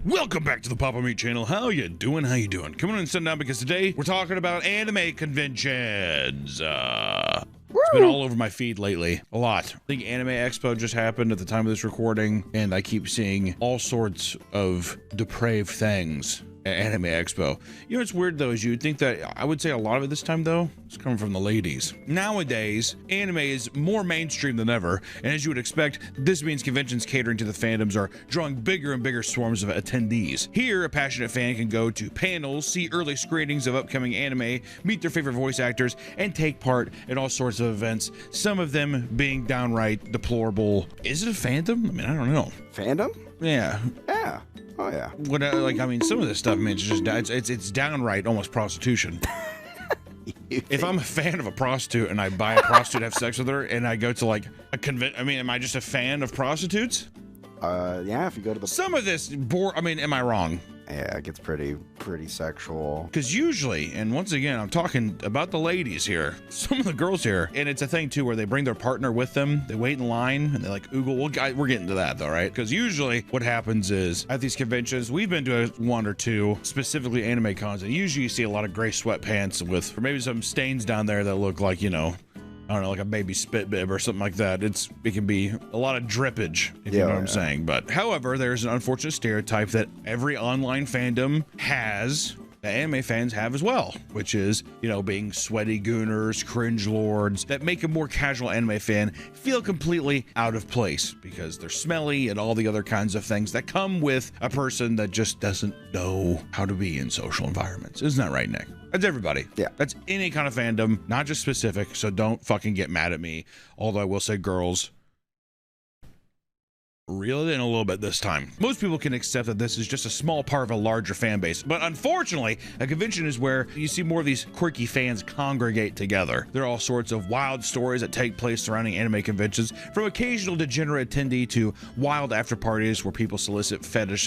Welcome back to the Papa Meat channel. How you doing? How you doing? Come on and sit down because today we're talking about anime conventions. It's been all over my feed lately. A lot. I think Anime Expo just happened at the time of this recording, and I keep seeing all sorts of depraved things at Anime Expo. You know what's weird though is you'd think that, I would say a lot of it this time though, is coming from the ladies. Nowadays, anime is more mainstream than ever, and as you would expect, this means conventions catering to the fandoms are drawing bigger and bigger swarms of attendees. Here, a passionate fan can go to panels, see early screenings of upcoming anime, meet their favorite voice actors, and take part in all sorts of events, some of them being downright deplorable. Is it a fandom? I mean, I don't know. Fandom? Yeah. Yeah. Oh yeah. What I mean, some of this stuff, man, it's downright almost prostitution. If I'm a fan of a prostitute and I buy a prostitute, have sex with her, and I go to like a convention, I mean, am I just a fan of prostitutes? Yeah. If you go to the Some of this I mean, am I wrong? Yeah, it gets pretty sexual. Because usually, and once again, I'm talking about the ladies here, some of the girls here, and it's a thing too where they bring their partner with them, they wait in line, and they like oogle. We're getting to that though, right? Because usually what happens is at these conventions, we've been to one or two, specifically anime cons, and usually you see a lot of gray sweatpants with, or maybe some stains down there that look like, you know, I don't know, like a baby spit bib or something like that. It can be a lot of drippage, if you know what I'm saying. But however, there's an unfortunate stereotype that every online fandom has, that anime fans have as well, which is, you know, being sweaty gooners, cringe lords, that make a more casual anime fan feel completely out of place because they're smelly and all the other kinds of things that come with a person that just doesn't know how to be in social environments. Isn't that right, Nick? That's everybody. Yeah. That's any kind of fandom, not just specific, so don't fucking get mad at me. Although I will say, girls, reel it in a little bit this time. Most people can accept that this is just a small part of a larger fan base, but unfortunately, a convention is where you see more of these quirky fans congregate together. There are all sorts of wild stories that take place surrounding anime conventions, from occasional degenerate attendee to wild after parties where people solicit fetishistic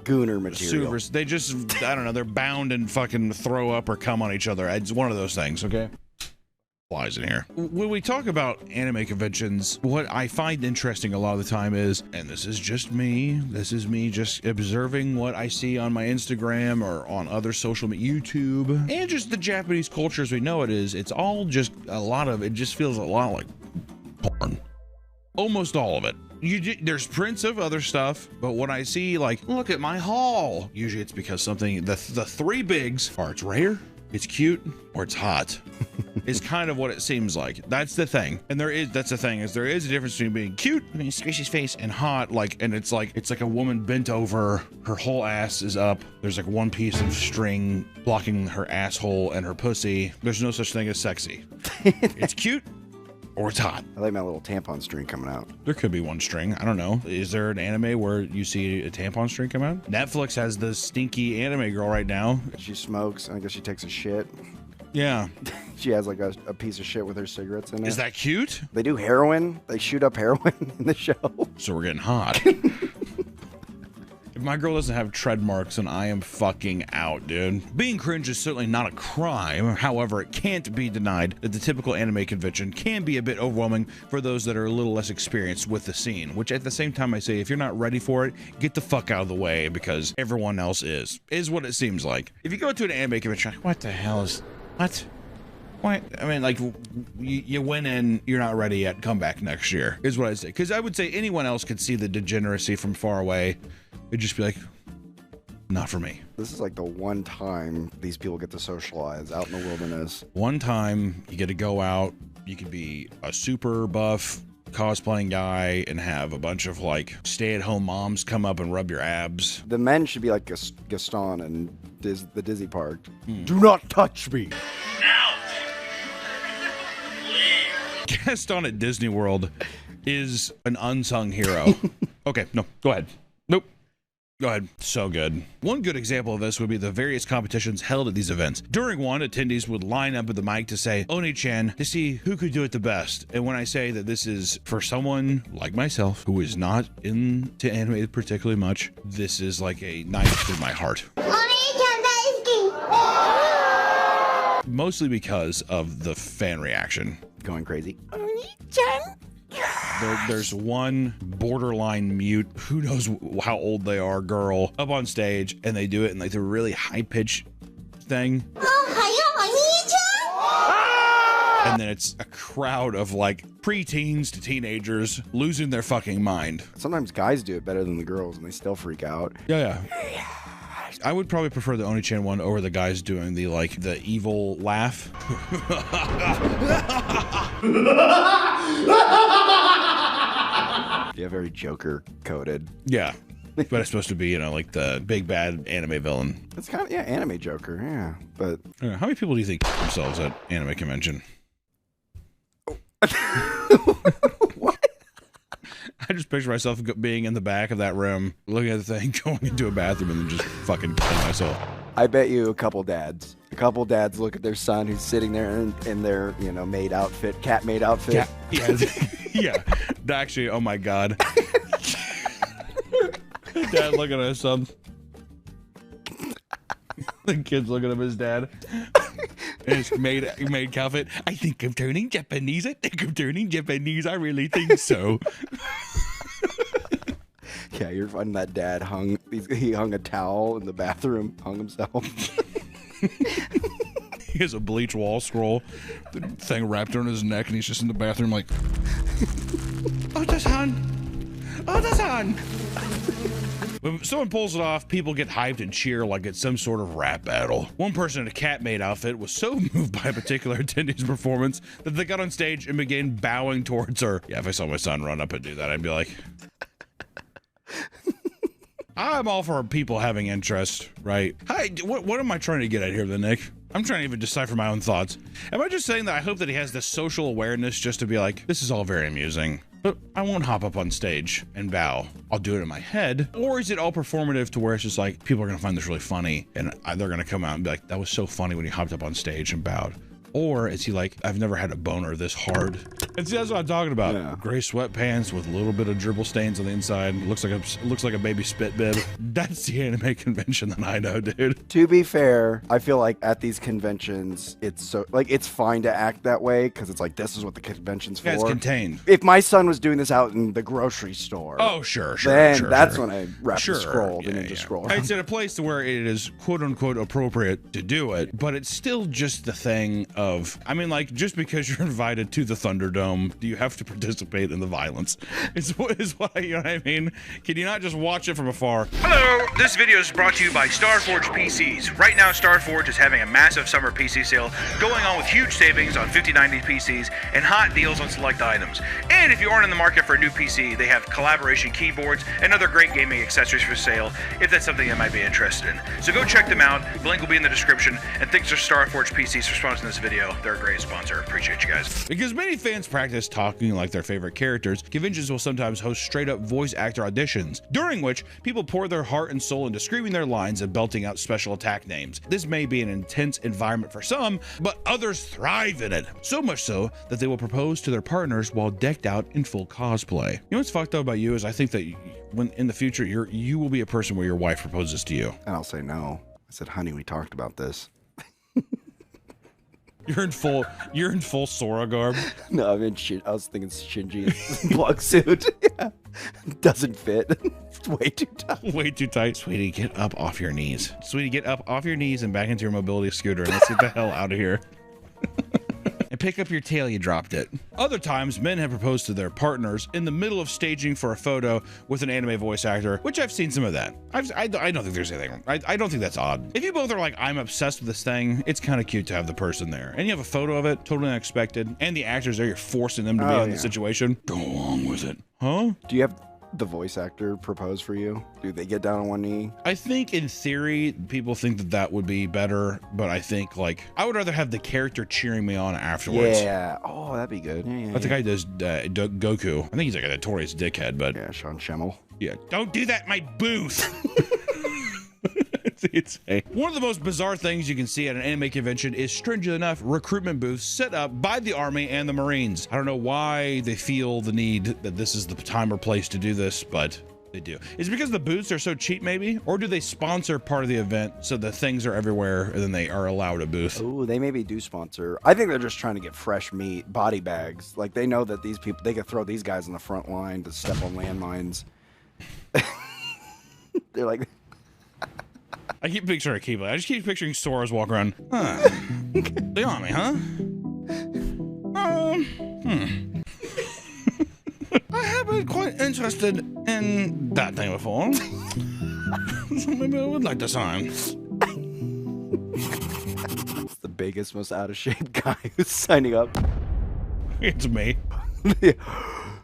gooner material. Supers. They just, I don't know, they're bound and fucking throw up or come on each other. It's one of those things, okay? Flies in here. When we talk about anime conventions, what I find interesting a lot of the time is, and this is just me, this is me just observing what I see on my Instagram or on other social media, YouTube, and just the Japanese culture as we know it is, it's all just a lot of, it just feels a lot like porn. Almost all of it. There's prints of other stuff, but when I see like, look at my haul, usually it's because something, the three bigs are it's rare, it's cute, or it's hot. Is kind of what it seems like. That's the thing. And that's the thing, is there is a difference between being cute, I mean, squishy face, and hot, like, and it's like a woman bent over, her whole ass is up, there's like one piece of string blocking her asshole and her pussy. There's no such thing as sexy. It's cute, or it's hot. I like my little tampon string coming out. There could be one string. I don't know. Is there an anime where you see a tampon string come out? Netflix has the stinky anime girl right now. She smokes, and I guess she takes a shit. Yeah. She has like a piece of shit with her cigarettes in it. Is that cute? They do heroin. They shoot up heroin in the show. So we're getting hot. If my girl doesn't have tread marks, then I am fucking out, dude. Being cringe is certainly not a crime. However, it can't be denied that the typical anime convention can be a bit overwhelming for those that are a little less experienced with the scene, which at the same time I say, if you're not ready for it, get the fuck out of the way because everyone else is what it seems like. If you go to an anime convention, what the hell is, what? What? I mean, like, you went in, you're not ready yet, come back next year, is what I'd say. Because I would say anyone else could see the degeneracy from far away. It'd just be like, not for me. This is like the one time these people get to socialize out in the wilderness. One time you get to go out, you could be a super buff cosplaying guy and have a bunch of like stay-at-home moms come up and rub your abs. The men should be like Gaston and the Disney Park. Do not touch me. Gaston at Disney World is an unsung hero. Okay, no, go ahead. Nope. Go ahead. So good. One good example of this would be the various competitions held at these events. During one, attendees would line up at the mic to say, Oni-chan, to see who could do it the best. And when I say that this is for someone like myself, who is not into anime particularly much, this is like a knife through my heart. Mostly because of the fan reaction. Going crazy. There's one borderline mute, who knows how old they are, girl, up on stage, and they do it in like the really high-pitched thing. And then it's a crowd of like preteens to teenagers losing their fucking mind. Sometimes guys do it better than the girls, and they still freak out. Yeah. I would probably prefer the Oni-chan one over the guys doing the like the evil laugh. Yeah, very Joker coded. Yeah. But it's supposed to be, you know, like the big bad anime villain. It's kind of, yeah, anime Joker, yeah. But how many people do you think themselves at anime convention? What? I just picture myself being in the back of that room, looking at the thing, going into a bathroom, and then just fucking killing myself. I bet you a couple dads look at their son who's sitting there in their, you know, maid outfit, cat maid outfit. Yeah. Yeah. Actually, oh my God. Dad looking at his son. The kid's looking at his dad. And his maid outfit. I think I'm turning Japanese. I really think so. Yeah, you're finding that dad he hung a towel in the bathroom, hung himself. He has a bleach wall scroll, the thing wrapped around his neck, and he's just in the bathroom like, oh, that's on. When someone pulls it off, people get hyped and cheer like it's some sort of rap battle. One person in a cat maid outfit was so moved by a particular attendee's performance that they got on stage and began bowing towards her. Yeah, if I saw my son run up and do that, I'd be like, I'm all for people having interest, right? Hi, what am I trying to get at here, then, Nick? I'm trying to even decipher my own thoughts. Am I just saying that I hope that he has this social awareness just to be like, this is all very amusing, but I won't hop up on stage and bow. I'll do it in my head. Or is it all performative to where it's just like, people are gonna find this really funny and they're gonna come out and be like, that was so funny when you hopped up on stage and bowed? Or is he like, I've never had a boner this hard? And see, that's what I'm talking about. Yeah. Gray sweatpants with a little bit of dribble stains on the inside. Looks like a baby spit bib. That's the anime convention that I know, dude. To be fair, I feel like at these conventions, it's so like it's fine to act that way because it's like this is what the convention's for. Yeah, it's contained. If my son was doing this out in the grocery store, oh sure, then that's when I wrap the scroll, the ninja scroll. It's at a place to where it is quote unquote appropriate to do it, but it's still just the thing of, I mean, like, just because you're invited to the Thunderdome, do you have to participate in the violence? Is what you know what I mean? Can you not just watch it from afar? Hello, this video is brought to you by Starforge PCs. Right now, Starforge is having a massive summer PC sale going on with huge savings on 5090 PCs and hot deals on select items. And if you aren't in the market for a new PC, they have collaboration keyboards and other great gaming accessories for sale if that's something you might be interested in. So go check them out. The link will be in the description. And thanks to Starforge PCs for sponsoring this video. They're a great sponsor. Appreciate you guys. Because many fans practice talking like their favorite characters, conventions will sometimes host straight-up voice actor auditions, during which people pour their heart and soul into screaming their lines and belting out special attack names. This may be an intense environment for some, but others thrive in it. So much so that they will propose to their partners while decked out in full cosplay. You know what's fucked up about you is I think that when in the future you will be a person where your wife proposes to you. And I'll say no. I said, honey, we talked about this. You're in full Sora garb. No, I was thinking Shinji's blog suit. Yeah. Doesn't fit. It's way too tight. Way too tight. Sweetie, get up off your knees. Sweetie, get up off your knees and back into your mobility scooter and let's get the hell out of here. And pick up your tail, you dropped it. Other times, men have proposed to their partners in the middle of staging for a photo with an anime voice actor, which I've seen some of that. I don't think there's anything wrong. I don't think that's odd. If you both are like, I'm obsessed with this thing, it's kind of cute to have the person there. And you have a photo of it, totally unexpected, and the actors there, you're forcing them to be in the situation. Go along with it. Huh? Do you have the voice actor propose for you? Do they get down on one knee? I think in theory, people think that that would be better, but I think like, I would rather have the character cheering me on afterwards. Yeah. Oh, that'd be good. Yeah, I think I does Goku. I think he's like a notorious dickhead, but. Yeah, Sean Schemmel. Yeah. Don't do that in my booth. One of the most bizarre things you can see at an anime convention is, strangely enough, recruitment booths set up by the Army and the Marines. I don't know why they feel the need that this is the time or place to do this, but They do. Is it because the booths are so cheap, maybe? Or do they sponsor part of the event so the things are everywhere and then they are allowed a booth? Oh, they maybe do sponsor. I think they're just trying to get fresh meat, body bags. Like, they know that these people, they could throw these guys in the front line to step on landmines. They're like... I keep picturing Keyblade. I just keep picturing Sora's walk around. Huh. The army, huh? I have been quite interested in that thing before. So maybe I would like to sign. It's the biggest, most out of shape guy who's signing up. It's me.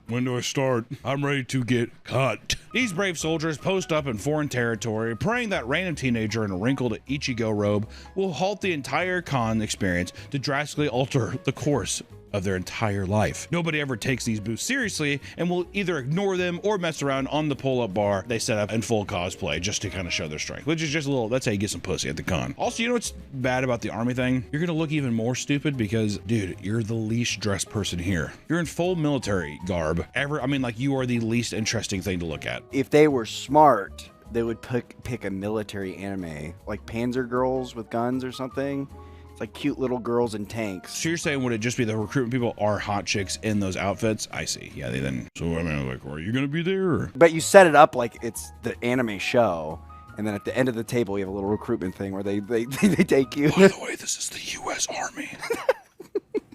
When do I start? I'm ready to get cut. These brave soldiers post up in foreign territory, praying that random teenager in a wrinkled Ichigo robe will halt the entire con experience to drastically alter the course of their entire life. Nobody ever takes these booths seriously and will either ignore them or mess around on the pull-up bar they set up in full cosplay just to kind of show their strength, which is just a little, that's how you get some pussy at the con. Also, you know what's bad about the army thing? You're gonna look even more stupid because, dude, you're the least dressed person here. You're in full military garb. I mean, like, you are the least interesting thing to look at. If they were smart, they would pick a military anime, like Panzer Girls with guns or something. It's like cute little girls in tanks. So you're saying would it just be the recruitment people are hot chicks in those outfits? I see. Yeah, they then. So I mean, like, are you gonna be there? Or? But you set it up like it's the anime show, and then at the end of the table you have a little recruitment thing where they take you. By the way, this is the U.S. Army.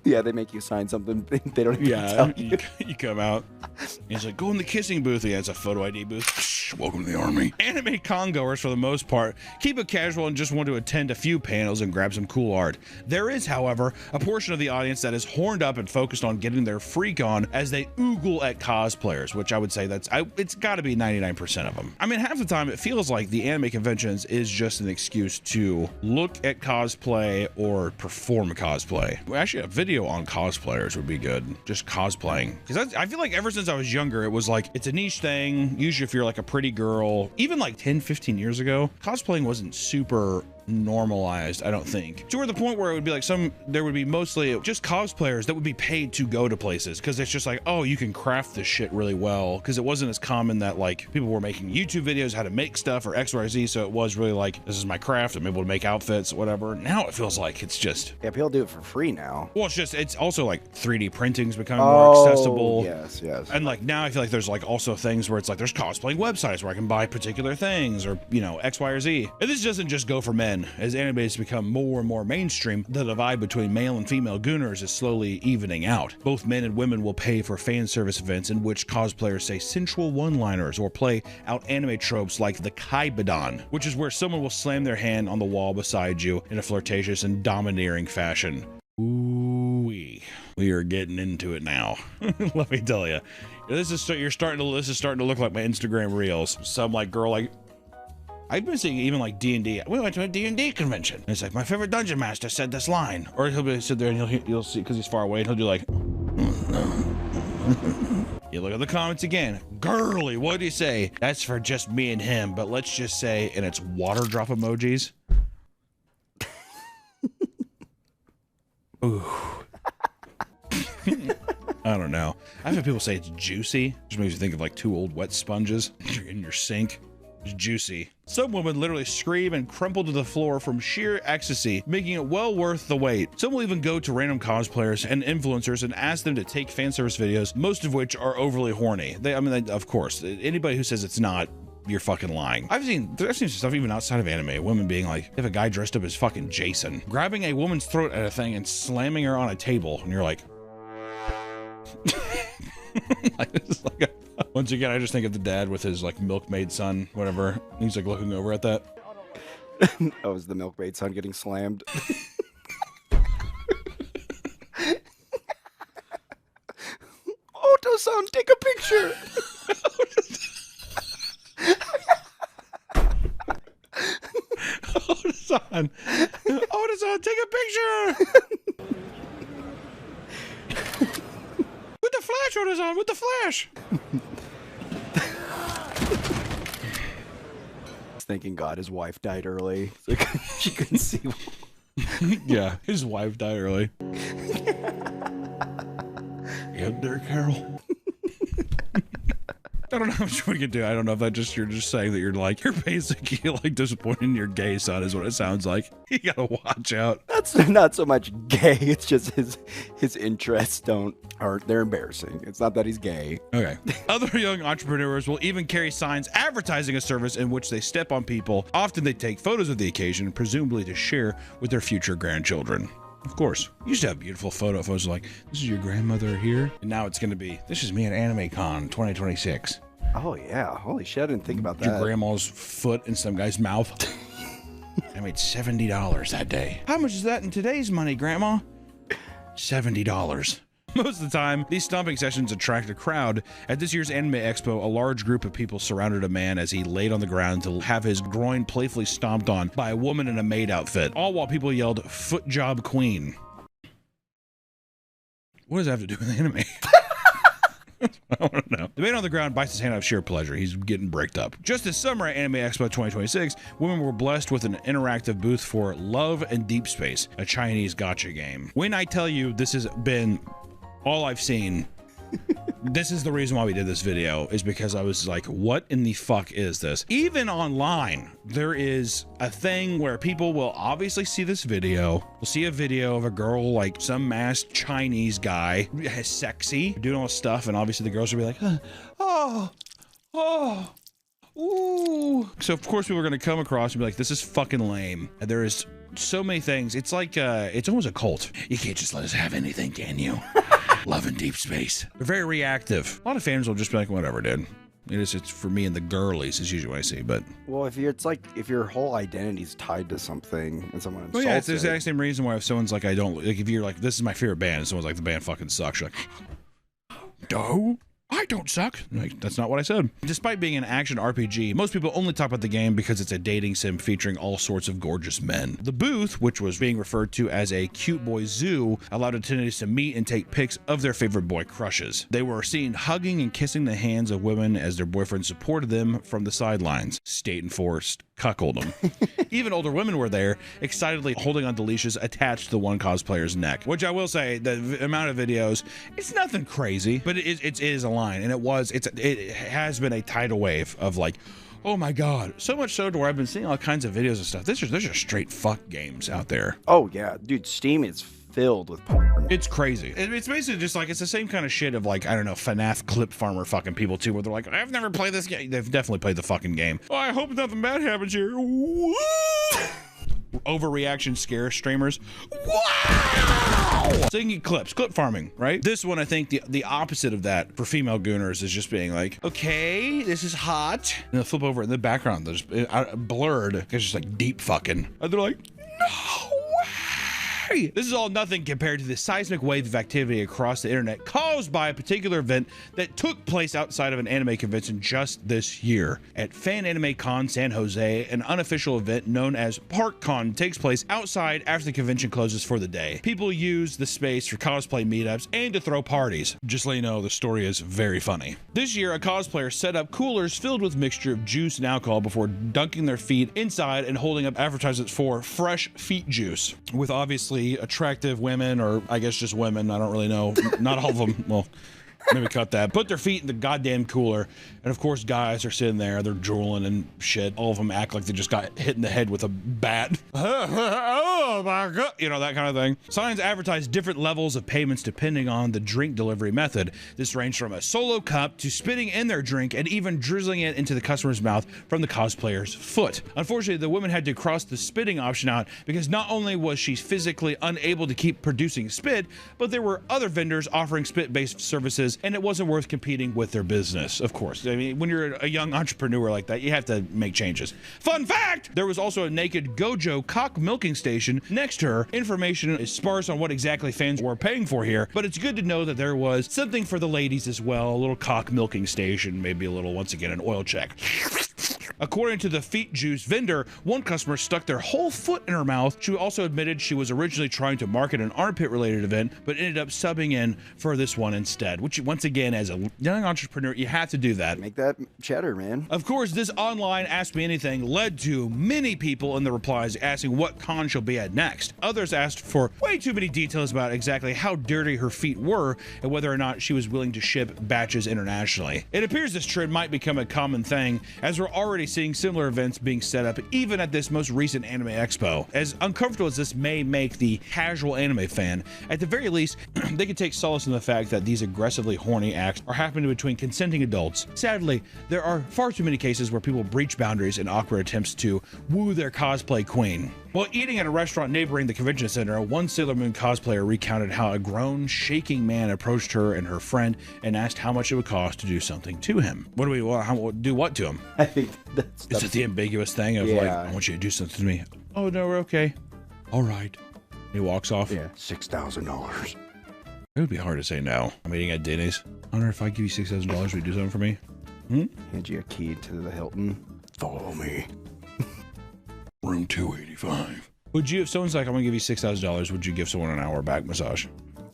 Yeah, they make you sign something they don't even tell you. You come out. He's like, go in the kissing booth. Yeah, it's a photo ID booth. Shh, welcome to the army. Anime con-goers, for the most part, keep it casual and just want to attend a few panels and grab some cool art. There is, however, a portion of the audience that is horned up and focused on getting their freak on as they oogle at cosplayers, which I would say it's got to be 99% of them. I mean, half the time it feels like the anime conventions is just an excuse to look at cosplay or perform cosplay. Well, actually, a video on cosplayers would be good. Just cosplaying. Because I feel like ever since I was younger, it was like, it's a niche thing. Usually if you're like a pretty girl, even like 10, 15 years ago, cosplaying wasn't super normalized, I don't think, to the point where it would be like there would be mostly just cosplayers that would be paid to go to places because it's just like, oh, you can craft this shit really well, because it wasn't as common that like people were making YouTube videos how to make stuff or XYZ, so it was really like, this is my craft, I'm able to make outfits, whatever. Now it feels like it's just, yeah, people do it for free now. Well, it's also like 3D printing's becoming more accessible. Yes. And like now I feel like there's like also things where it's like there's cosplaying websites where I can buy particular things, or you know, X, Y, or Z. And this doesn't just go for men. As anime has become more and more mainstream, the divide between male and female gooners is slowly evening out. Both men and women will pay for fan service events in which cosplayers say sensual one-liners or play out anime tropes like the Kaibadan, which is where someone will slam their hand on the wall beside you in a flirtatious and domineering fashion. Ooh-wee. We are getting into it now. Let me tell you. This is starting to look like my Instagram reels. Some like girl like, I've been seeing even like D&D. We went to a D&D convention. And it's like, my favorite dungeon master said this line. Or he'll be sit there and you'll see, because he's far away, and he'll do like, you look at the comments again. Girly, what do you say? That's for just me and him, but let's just say, and it's water drop emojis. Ooh. I don't know. I've had people say it's juicy. Just makes you think of like two old wet sponges in your sink. It's juicy. Some women literally scream and crumple to the floor from sheer ecstasy, making it well worth the wait. Some will even go to random cosplayers and influencers and ask them to take fan service videos, most of which are overly horny. Of course, anybody who says it's not, you're fucking lying. I've seen some stuff even outside of anime, women being like, if a guy dressed up as fucking Jason, grabbing a woman's throat at a thing and slamming her on a table, and you're like, once again, I just think of the dad with his like milkmaid son, whatever. He's like looking over at that. Oh, is the milkmaid son getting slammed? Oto-san, take a picture. Oto-san, take a picture. With the flash, Oto-san, with the flash. Thanking God his wife died early. So she couldn't see. Yeah, his wife died early. You up there, Carol? I don't know how much we can do. I don't know if you're just saying that you're basically like disappointed in your gay son is what it sounds like. You gotta watch out. That's not so much gay. It's just his interests they're embarrassing. It's not that he's gay. Okay. Other young entrepreneurs will even carry signs advertising a service in which they step on people. Often they take photos of the occasion, presumably to share with their future grandchildren. Of course. You used to have beautiful photos like, this is your grandmother here. And now it's going to be, this is me at AnimeCon 2026. Oh, yeah. Holy shit, I didn't think about that. Your grandma's foot in some guy's mouth. I made $70 that day. How much is that in today's money, Grandma? $70. Most of the time, these stomping sessions attract a crowd. At this year's Anime Expo, a large group of people surrounded a man as he laid on the ground to have his groin playfully stomped on by a woman in a maid outfit, all while people yelled, "Foot job queen." What does that have to do with anime? I don't know. The man on the ground bites his hand out of sheer pleasure. He's getting bricked up. Just this summer at Anime Expo 2026, women were blessed with an interactive booth for Love and Deep Space, a Chinese gacha game. When I tell you this has been all I've seen, this is the reason why we did this video, is because I was like, what in the fuck is this? Even online, there is a thing where people will obviously see this video. We'll see a video of a girl, like some masked Chinese guy, sexy, doing all this stuff, and obviously the girls will be like, ooh. So of course people are going to come across and be like, this is fucking lame. And there is so many things. It's like, it's almost a cult. You can't just let us have anything, can you? Love and Deep Space. They're very reactive. A lot of fans will just be like, whatever, dude. It's for me and the girlies is usually what I see, but. Well, if your whole identity's tied to something and someone insults yeah, it's the exact same reason why if someone's like, if you're like, this is my favorite band, and someone's like, the band fucking sucks, you're like, no, I don't suck. Like, that's not what I said. Despite being an action RPG, most people only talk about the game because it's a dating sim featuring all sorts of gorgeous men. The booth, which was being referred to as a cute boy zoo, allowed attendees to meet and take pics of their favorite boy crushes. They were seen hugging and kissing the hands of women as their boyfriends supported them from the sidelines. State enforced cuckoldom. Even older women were there, excitedly holding on to leashes attached to the one cosplayer's neck. Which I will say, the amount of videos, it's nothing crazy, but it is a line, and it has been a tidal wave of like, oh my god, so much so to where I've been seeing all kinds of videos and stuff. There's just straight fuck games out there. Oh yeah, dude, Steam is filled with porn. It's crazy. It's basically just like, it's the same kind of shit of like, I don't know, FNAF clip farmer fucking people too, where they're like, I've never played this game. They've definitely played the fucking game. Oh, I hope nothing bad happens here. Overreaction scare streamers. Wow! Singing clips, clip farming, right? This one, I think the opposite of that for female gooners is just being like, okay, this is hot. And they'll flip over in the background, there's blurred. It's just like deep fucking. And they're like, no way! This is all nothing compared to the seismic wave of activity across the internet caused by a particular event that took place outside of an anime convention just this year. At Fan Anime Con San Jose, an unofficial event known as ParkCon takes place outside after the convention closes for the day. People use the space for cosplay meetups and to throw parties. Just let you know, the story is very funny. This year, a cosplayer set up coolers filled with mixture of juice and alcohol before dunking their feet inside and holding up advertisements for fresh feet juice, with obviously attractive women, or I guess just women, I don't really know, not all of them, well, maybe cut that, put their feet in the goddamn cooler, and of course guys are sitting there, they're drooling and shit. All of them act like they just got hit in the head with a bat. Oh my god, you know, that kind of thing. Signs advertise different levels of payments depending on the drink delivery method. This ranged from a solo cup to spitting in their drink and even drizzling it into the customer's mouth from the cosplayer's foot. Unfortunately, the woman had to cross the spitting option out because not only was she physically unable to keep producing spit, but there were other vendors offering spit-based services, and it wasn't worth competing with their business. Of course, I mean, when you're a young entrepreneur like that, you have to make changes. Fun fact, there was also a naked Gojo cock milking station next to her. Information is sparse on what exactly fans were paying for here, but it's good to know that there was something for the ladies as well. A little cock milking station, maybe a little, once again, an oil check. According to the feet juice vendor, one customer stuck their whole foot in her mouth. She also admitted she was originally trying to market an armpit-related event, but ended up subbing in for this one instead, which once again, as a young entrepreneur, you have to do that. Make that cheddar, man. Of course, this online Ask Me Anything led to many people in the replies asking what con she'll be at next. Others asked for way too many details about exactly how dirty her feet were and whether or not she was willing to ship batches internationally. It appears this trend might become a common thing, as we're already seeing similar events being set up even at this most recent anime expo. As uncomfortable as this may make the casual anime fan, at the very least, they can take solace in the fact that these aggressively horny acts are happening between consenting adults. Sadly, there are far too many cases where people breach boundaries in awkward attempts to woo their cosplay queen. While eating at a restaurant neighboring the convention center, one Sailor Moon cosplayer recounted how a grown, shaking man approached her and her friend and asked how much it would cost to do something to him. Do what to him? I think Is it the ambiguous thing of like, I want you to do something to me? Oh no, we're okay. All right. He walks off. Yeah, $6,000. It would be hard to say no. I'm eating at Denny's. I wonder if I give you $6,000, would you do something for me? Hand you a key to the Hilton. Follow me. Room 285. Would you, if someone's like, I'm gonna give you $6,000, would you give someone an hour back massage?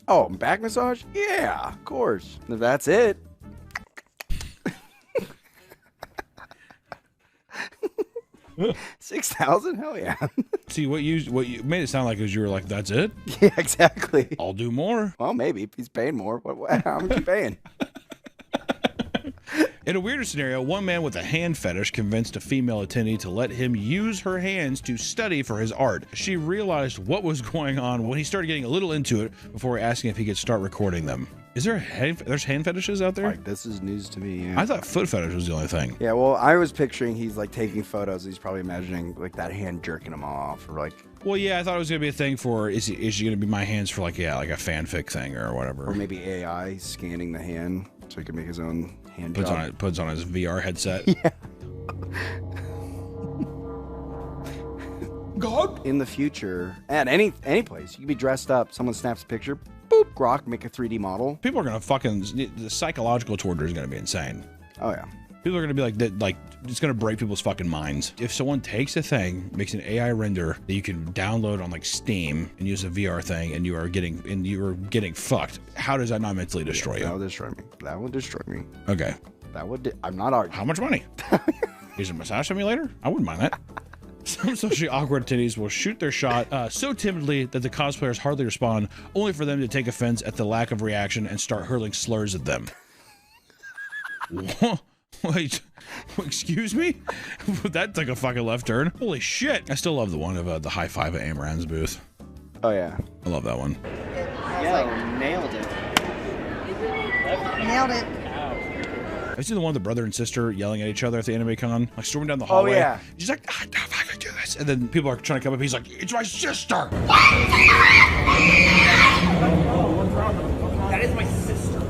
Oh, back massage? Yeah, of course. If that's it. $6,000? Hell yeah. See, what you made it sound like is you were like, that's it? Yeah, exactly. I'll do more. Well, maybe if he's paying more. How much you paying? In a weirder scenario, one man with a hand fetish convinced a female attendee to let him use her hands to study for his art. She realized what was going on when he started getting a little into it before asking if he could start recording them. Is there there's hand fetishes out there? Like, this is news to me. Yeah. I thought foot fetish was the only thing. Yeah, well, I was picturing he's like taking photos. He's probably imagining like that hand jerking him off, or like. Well, yeah, I thought it was gonna be a thing for is she gonna be my hands for like like a fanfic thing or whatever. Or maybe AI scanning the hand so he can make his own hand puts job. puts on his VR headset. Yeah. God. In the future, at any place, you can be dressed up. Someone snaps a picture. Boop, grok, make a 3D model. People are gonna the psychological torture is gonna be insane. Oh yeah. People are gonna be like that, like it's gonna break people's fucking minds. If someone takes a thing, makes an AI render that you can download on like Steam and use a VR thing, and you are getting fucked, how does that not mentally destroy you? That would destroy me. That would destroy me. Okay. That would. I'm not arguing. How much money? Is it a massage simulator? I wouldn't mind that. Some socially awkward attendees will shoot their shot so timidly that the cosplayers hardly respond, only for them to take offense at the lack of reaction and start hurling slurs at them. Wait, excuse me? That took a fucking left turn. Holy shit. I still love the one of the high five at Amaran's booth. Oh yeah. I love that one. Yeah, nailed it. Nailed it. Have you seen the one with the brother and sister yelling at each other at the anime con? Like storming down the hallway. Oh yeah. He's like, I don't know if I can do this. And then people are trying to come up. He's like, it's my sister. That is my sister.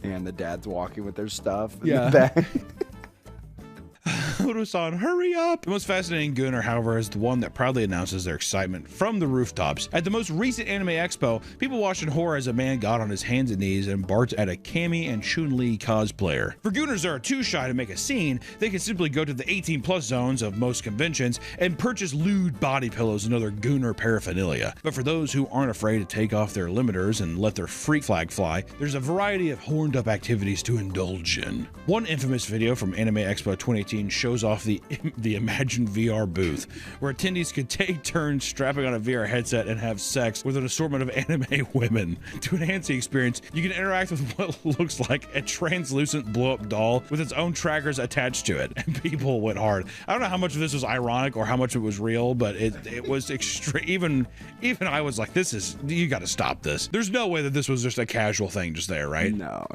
And the dad's walking with their stuff in Yeah. the back. Odo-san, hurry up! The most fascinating Gunner, however, is the one that proudly announces their excitement from the rooftops. At the most recent anime expo, people watched in horror as a man got on his hands and knees and barked at a Cammy and Chun-Li cosplayer. For Gunners that are too shy to make a scene, they can simply go to the 18+ zones of most conventions and purchase lewd body pillows and other Gunner paraphernalia. But for those who aren't afraid to take off their limiters and let their freak flag fly, there's a variety of horned-up activities to indulge in. One infamous video from Anime Expo 2018 shows off the Imagine VR booth, where attendees could take turns strapping on a VR headset and have sex with an assortment of anime women. To enhance the experience, you can interact with what looks like a translucent blow-up doll with its own trackers attached to it, and people went hard. I don't know how much of this was ironic or how much it was real, but it was extreme. Even I was like, you gotta stop this. There's no way that this was just a casual thing just there, right? No.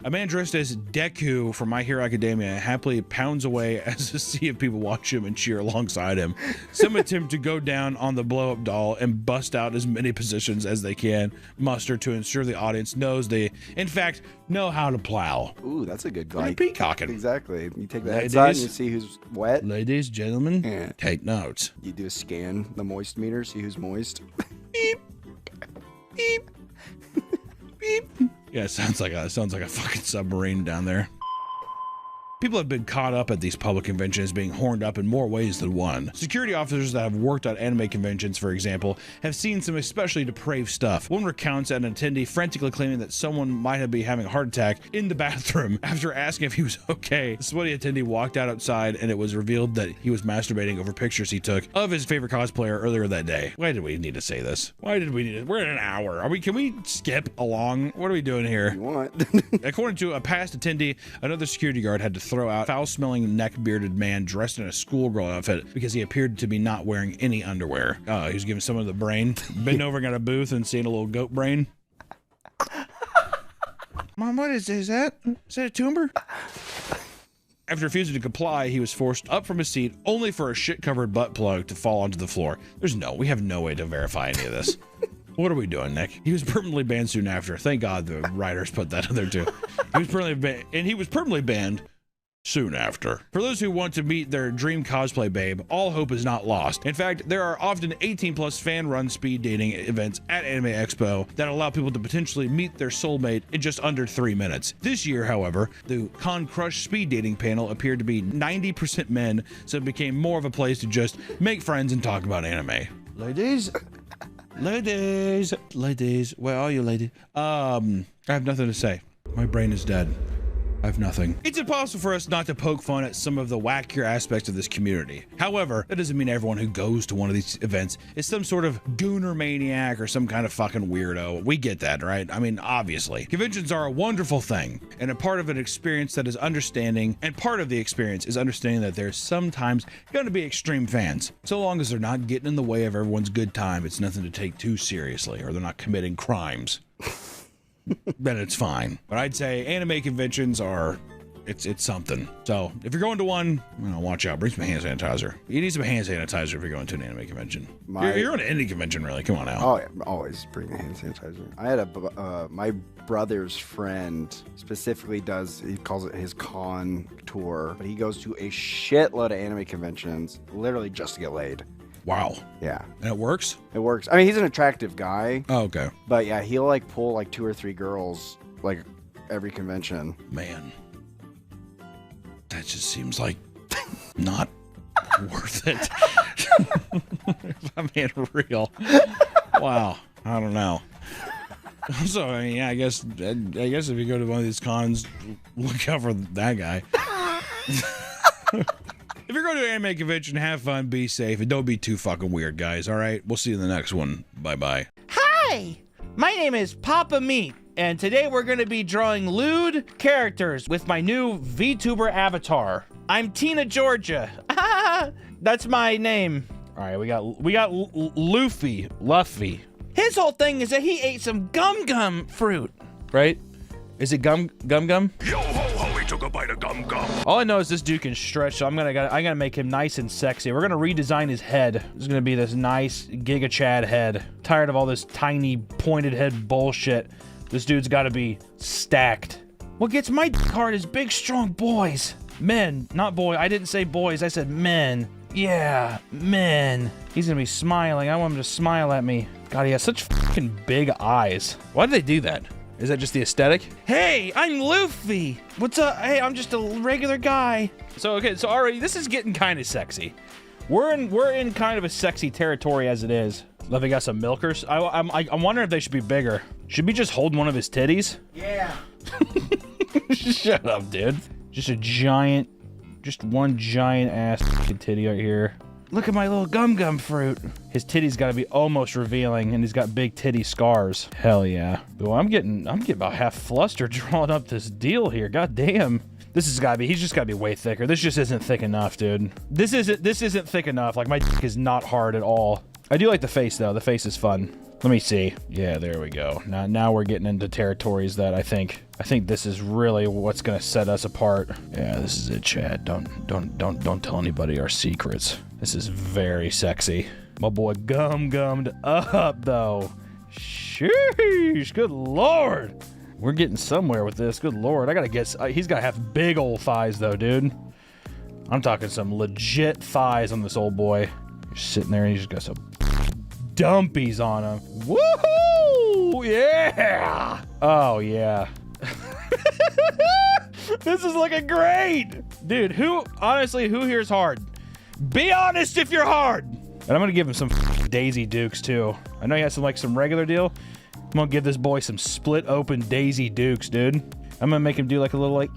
A man dressed as Deku from My Hero Academia happily pounds away as a sea of people watch him and cheer alongside him. Some attempt to go down on the blow-up doll and bust out as many positions as they can muster to ensure the audience knows they, in fact, know how to plow. Ooh, that's a good Like like. peacocking. Exactly. You take the Ladies. head side and you see who's wet. Ladies, gentlemen, Yeah. take notes. You do a scan, the moist meter, see who's moist. Beep. Beep. Beep. Yeah, it sounds like a fucking submarine down there. People have been caught up at these public conventions being horned up in more ways than one. Security officers that have worked at anime conventions, for example, have seen some especially depraved stuff. One recounts an attendee frantically claiming that someone might have been having a heart attack in the bathroom. After asking if he was okay, the sweaty attendee walked outside and it was revealed that he was masturbating over pictures he took of his favorite cosplayer earlier that day. Why did we need to say this? Why did we need it? We're in an hour. Can we skip along? What are we doing here? You want? According to a past attendee, another security guard had to throw out foul-smelling neck-bearded man dressed in a schoolgirl outfit because he appeared to be not wearing any underwear. He was giving someone the brain. Been over at a booth and seeing a little goat brain. Mom, what is that? Is that a tumor? After refusing to comply, he was forced up from his seat only for a shit-covered butt plug to fall onto the floor. We have no way to verify any of this. What are we doing, Nick? He was permanently banned soon after. Thank God the writers put that in there too. He was permanently banned soon after. For those who want to meet their dream cosplay babe, all hope is not lost. In fact, there are often 18+ fan-run speed dating events at Anime Expo that allow people to potentially meet their soulmate in just under 3 minutes. This year, however, the Con Crush speed dating panel appeared to be 90% men, so it became more of a place to just make friends and talk about anime. Ladies, where are you, lady? I have nothing to say. My brain is dead. I have nothing. It's impossible for us not to poke fun at some of the wackier aspects of this community. However, that doesn't mean everyone who goes to one of these events is some sort of gooner maniac or some kind of fucking weirdo. We get that, right? I mean, obviously. Conventions are a wonderful thing, and a part of an experience that is understanding, and part of the experience is understanding that there's sometimes going to be extreme fans. So long as they're not getting in the way of everyone's good time, it's nothing to take too seriously, or they're not committing crimes. Then it's fine. But I'd say anime conventions are, it's something. So if you're going to one, watch out. Bring some hand sanitizer. You need some hand sanitizer if you're going to an anime convention. You're on an indie convention, really. Come on now. Oh, yeah, always bring a hand sanitizer. I had my brother's friend specifically he calls it his con tour, but he goes to a shitload of anime conventions literally just to get laid. Wow. Yeah. And it works? It works. I mean, he's an attractive guy. Oh, okay. But yeah, he'll pull 2 or 3 girls every convention. Man. That just seems like not worth it. If I'm being real. Wow. I don't know. So, I mean, yeah, I guess if you go to one of these cons, look out for that guy. If you're going to an anime convention, have fun, be safe, and don't be too fucking weird, guys, all right? We'll see you in the next one. Bye-bye. Hi! My name is Papa Meat, and today we're going to be drawing lewd characters with my new VTuber avatar. I'm Tina Georgia. That's my name. All right, we got Luffy. His whole thing is that he ate some gum fruit, right? Is it gum? Yo ho ho, he took a bite of gum. All I know is this dude can stretch, so I'm gonna make him nice and sexy. We're gonna redesign his head. This is gonna be this nice Giga Chad head. Tired of all this tiny pointed head bullshit. This dude's gotta be stacked. What gets my dick hard is big, strong boys. Men, not boy. I didn't say boys, I said men. Yeah, men. He's gonna be smiling. I want him to smile at me. God, he has such fucking big eyes. Why did they do that? Is that just the aesthetic? Hey, I'm Luffy. What's up? Hey, I'm just a regular guy. So already this is getting kind of sexy. We're in kind of a sexy territory as it is. Luffy got some milkers. I'm wondering if they should be bigger. Should we just hold one of his titties? Yeah. Shut up, dude. Just one giant ass titty right here. Look at my little gum fruit. His titty's got to be almost revealing, and he's got big titty scars. Hell yeah. Well, I'm getting about half flustered drawing up this deal here. God damn. He's just got to be way thicker. This just isn't thick enough, dude. This isn't thick enough. Like, my dick is not hard at all. I do like the face, though. The face is fun. Let me see. Yeah, there we go. Now we're getting into territories that I think this is really what's gonna set us apart. Yeah, this is it, Chad. Don't tell anybody our secrets. This is very sexy. My boy gummed up though. Sheesh, good lord. We're getting somewhere with this. Good lord. I gotta guess he's gotta have big old thighs though, dude. I'm talking some legit thighs on this old boy. You're sitting there and he's just got some dumpies on him. Woohoo! Yeah! Oh, yeah. This is looking great! Dude, who here's hard? Be honest if you're hard. And I'm gonna give him some Daisy Dukes too. I know he has some regular deal. I'm gonna give this boy some split open Daisy Dukes, dude. I'm gonna make him do like a little like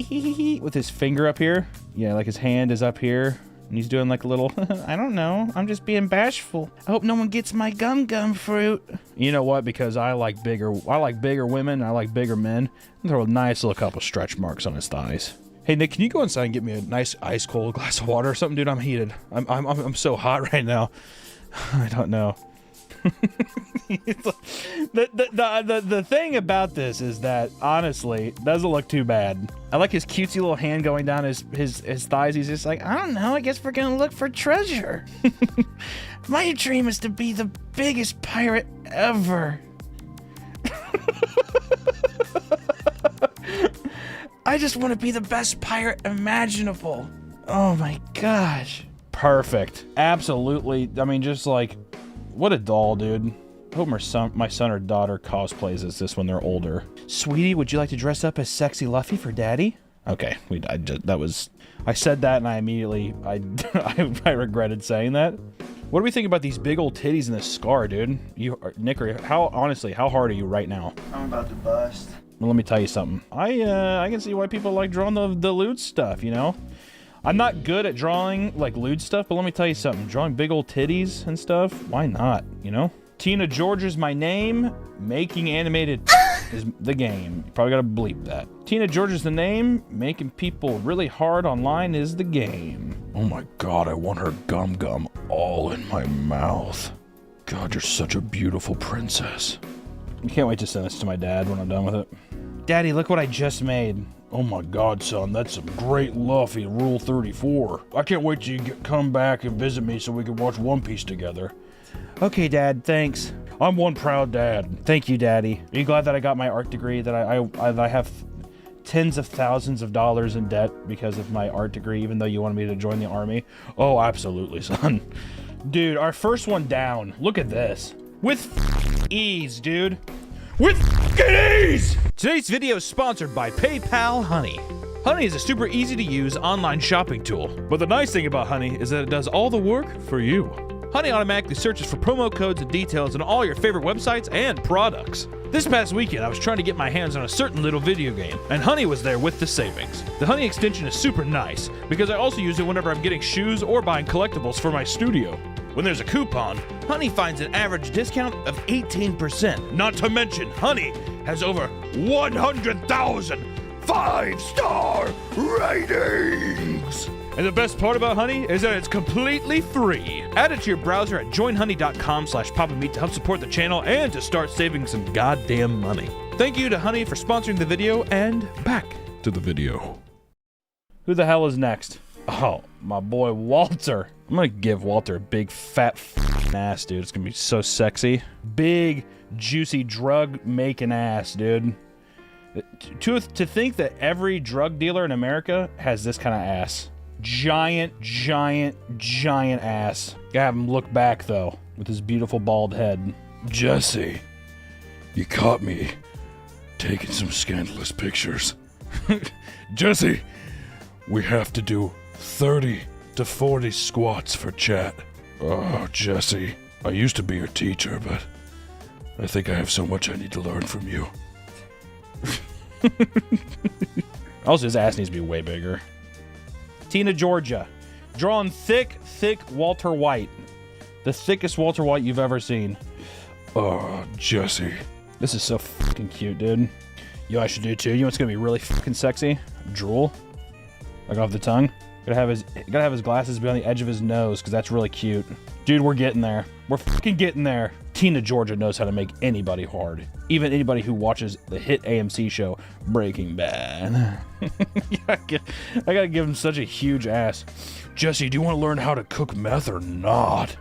with his finger up here. Yeah, like his hand is up here. And he's doing like a little, I don't know, I'm just being bashful. I hope no one gets my gum fruit. You know what? Because I like bigger women, I like bigger men. Throw a nice little couple stretch marks on his thighs. Hey Nick, can you go inside and get me a nice ice cold glass of water or something, dude? I'm heated. I'm so hot right now. I don't know. The thing about this is that honestly it doesn't look too bad. I like his cutesy little hand going down his thighs. He's just like, I don't know, I guess we're gonna look for treasure. My dream is to be the biggest pirate ever. I just want to be the best pirate imaginable. Oh my gosh. Perfect. Absolutely. I mean, just like, what a doll, dude. I hope my son or daughter cosplays as this when they're older. Sweetie, would you like to dress up as Sexy Luffy for Daddy? Okay, I said that and I immediately, I regretted saying that. What do we think about these big old titties and this scar, dude? Nick, how hard are you right now? I'm about to bust. Well, let me tell you something. I can see why people like drawing the lewd stuff, you know? I'm not good at drawing like lewd stuff, but let me tell you something. Drawing big old titties and stuff, why not, you know? Tina George is my name. Making animated is the game. You probably gotta bleep that. Tina George is the name. Making people really hard online is the game. Oh my god, I want her gum all in my mouth. God, you're such a beautiful princess. I can't wait to send this to my dad when I'm done with it. Daddy, look what I just made. Oh my god, son, that's some great Luffy Rule 34. I can't wait till you come back and visit me so we can watch One Piece together. Okay, Dad, thanks. I'm one proud dad. Thank you, Daddy. Are you glad that I got my art degree, that I have tens of thousands of dollars in debt because of my art degree, even though you wanted me to join the army? Oh, absolutely, son. Dude, our first one down. Look at this. With ease, dude. With ease! Today's video is sponsored by PayPal Honey. Honey is a super easy to use online shopping tool. But the nice thing about Honey is that it does all the work for you. Honey automatically searches for promo codes and details on all your favorite websites and products. This past weekend, I was trying to get my hands on a certain little video game, and Honey was there with the savings. The Honey extension is super nice, because I also use it whenever I'm getting shoes or buying collectibles for my studio. When there's a coupon, Honey finds an average discount of 18%. Not to mention, Honey has over 100,000 5-star ratings. And the best part about Honey is that it's completely free. Add it to your browser at joinhoney.com/papameat to help support the channel and to start saving some goddamn money. Thank you to Honey for sponsoring the video, and back to the video. Who the hell is next? Oh, my boy Walter. I'm gonna give Walter a big fat ass, dude. It's gonna be so sexy. Big, juicy, drug-making ass, dude. To think that every drug dealer in America has this kind of ass. Giant ass. Gotta have him look back, though, with his beautiful bald head. Jesse, you caught me taking some scandalous pictures. Jesse, we have to do 30 to 40 squats for chat. Oh, Jesse, I used to be your teacher, but I think I have so much I need to learn from you. Also, his ass needs to be way bigger. Tina Georgia. Drawing thick Walter White. The thickest Walter White you've ever seen. Oh, Jesse. This is so fucking cute, dude. Yo, I should do too. You know what's gonna be really fucking sexy? Drool. Like off the tongue. Gotta have his glasses be on the edge of his nose, because that's really cute. Dude, we're getting there. We're fucking getting there. Tina Georgia knows how to make anybody hard. Even anybody who watches the hit AMC show Breaking Bad. I gotta give him such a huge ass. Jesse, do you want to learn how to cook meth or not?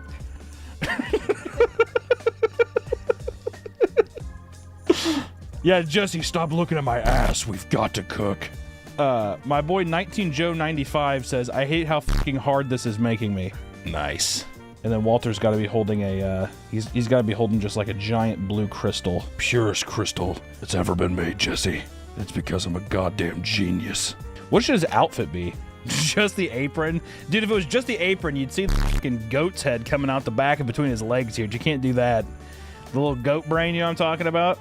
Yeah, Jesse, stop looking at my ass. We've got to cook. My boy 19Joe95 says, I hate how fucking hard this is making me. Nice. And then Walter's got to be holding a, he's got to be holding just like a giant blue crystal. Purest crystal that's ever been made, Jesse. It's because I'm a goddamn genius. What should his outfit be? Just the apron? Dude, if it was just the apron, you'd see the fucking goat's head coming out the back and between his legs here. You can't do that. The little goat brain, you know what I'm talking about?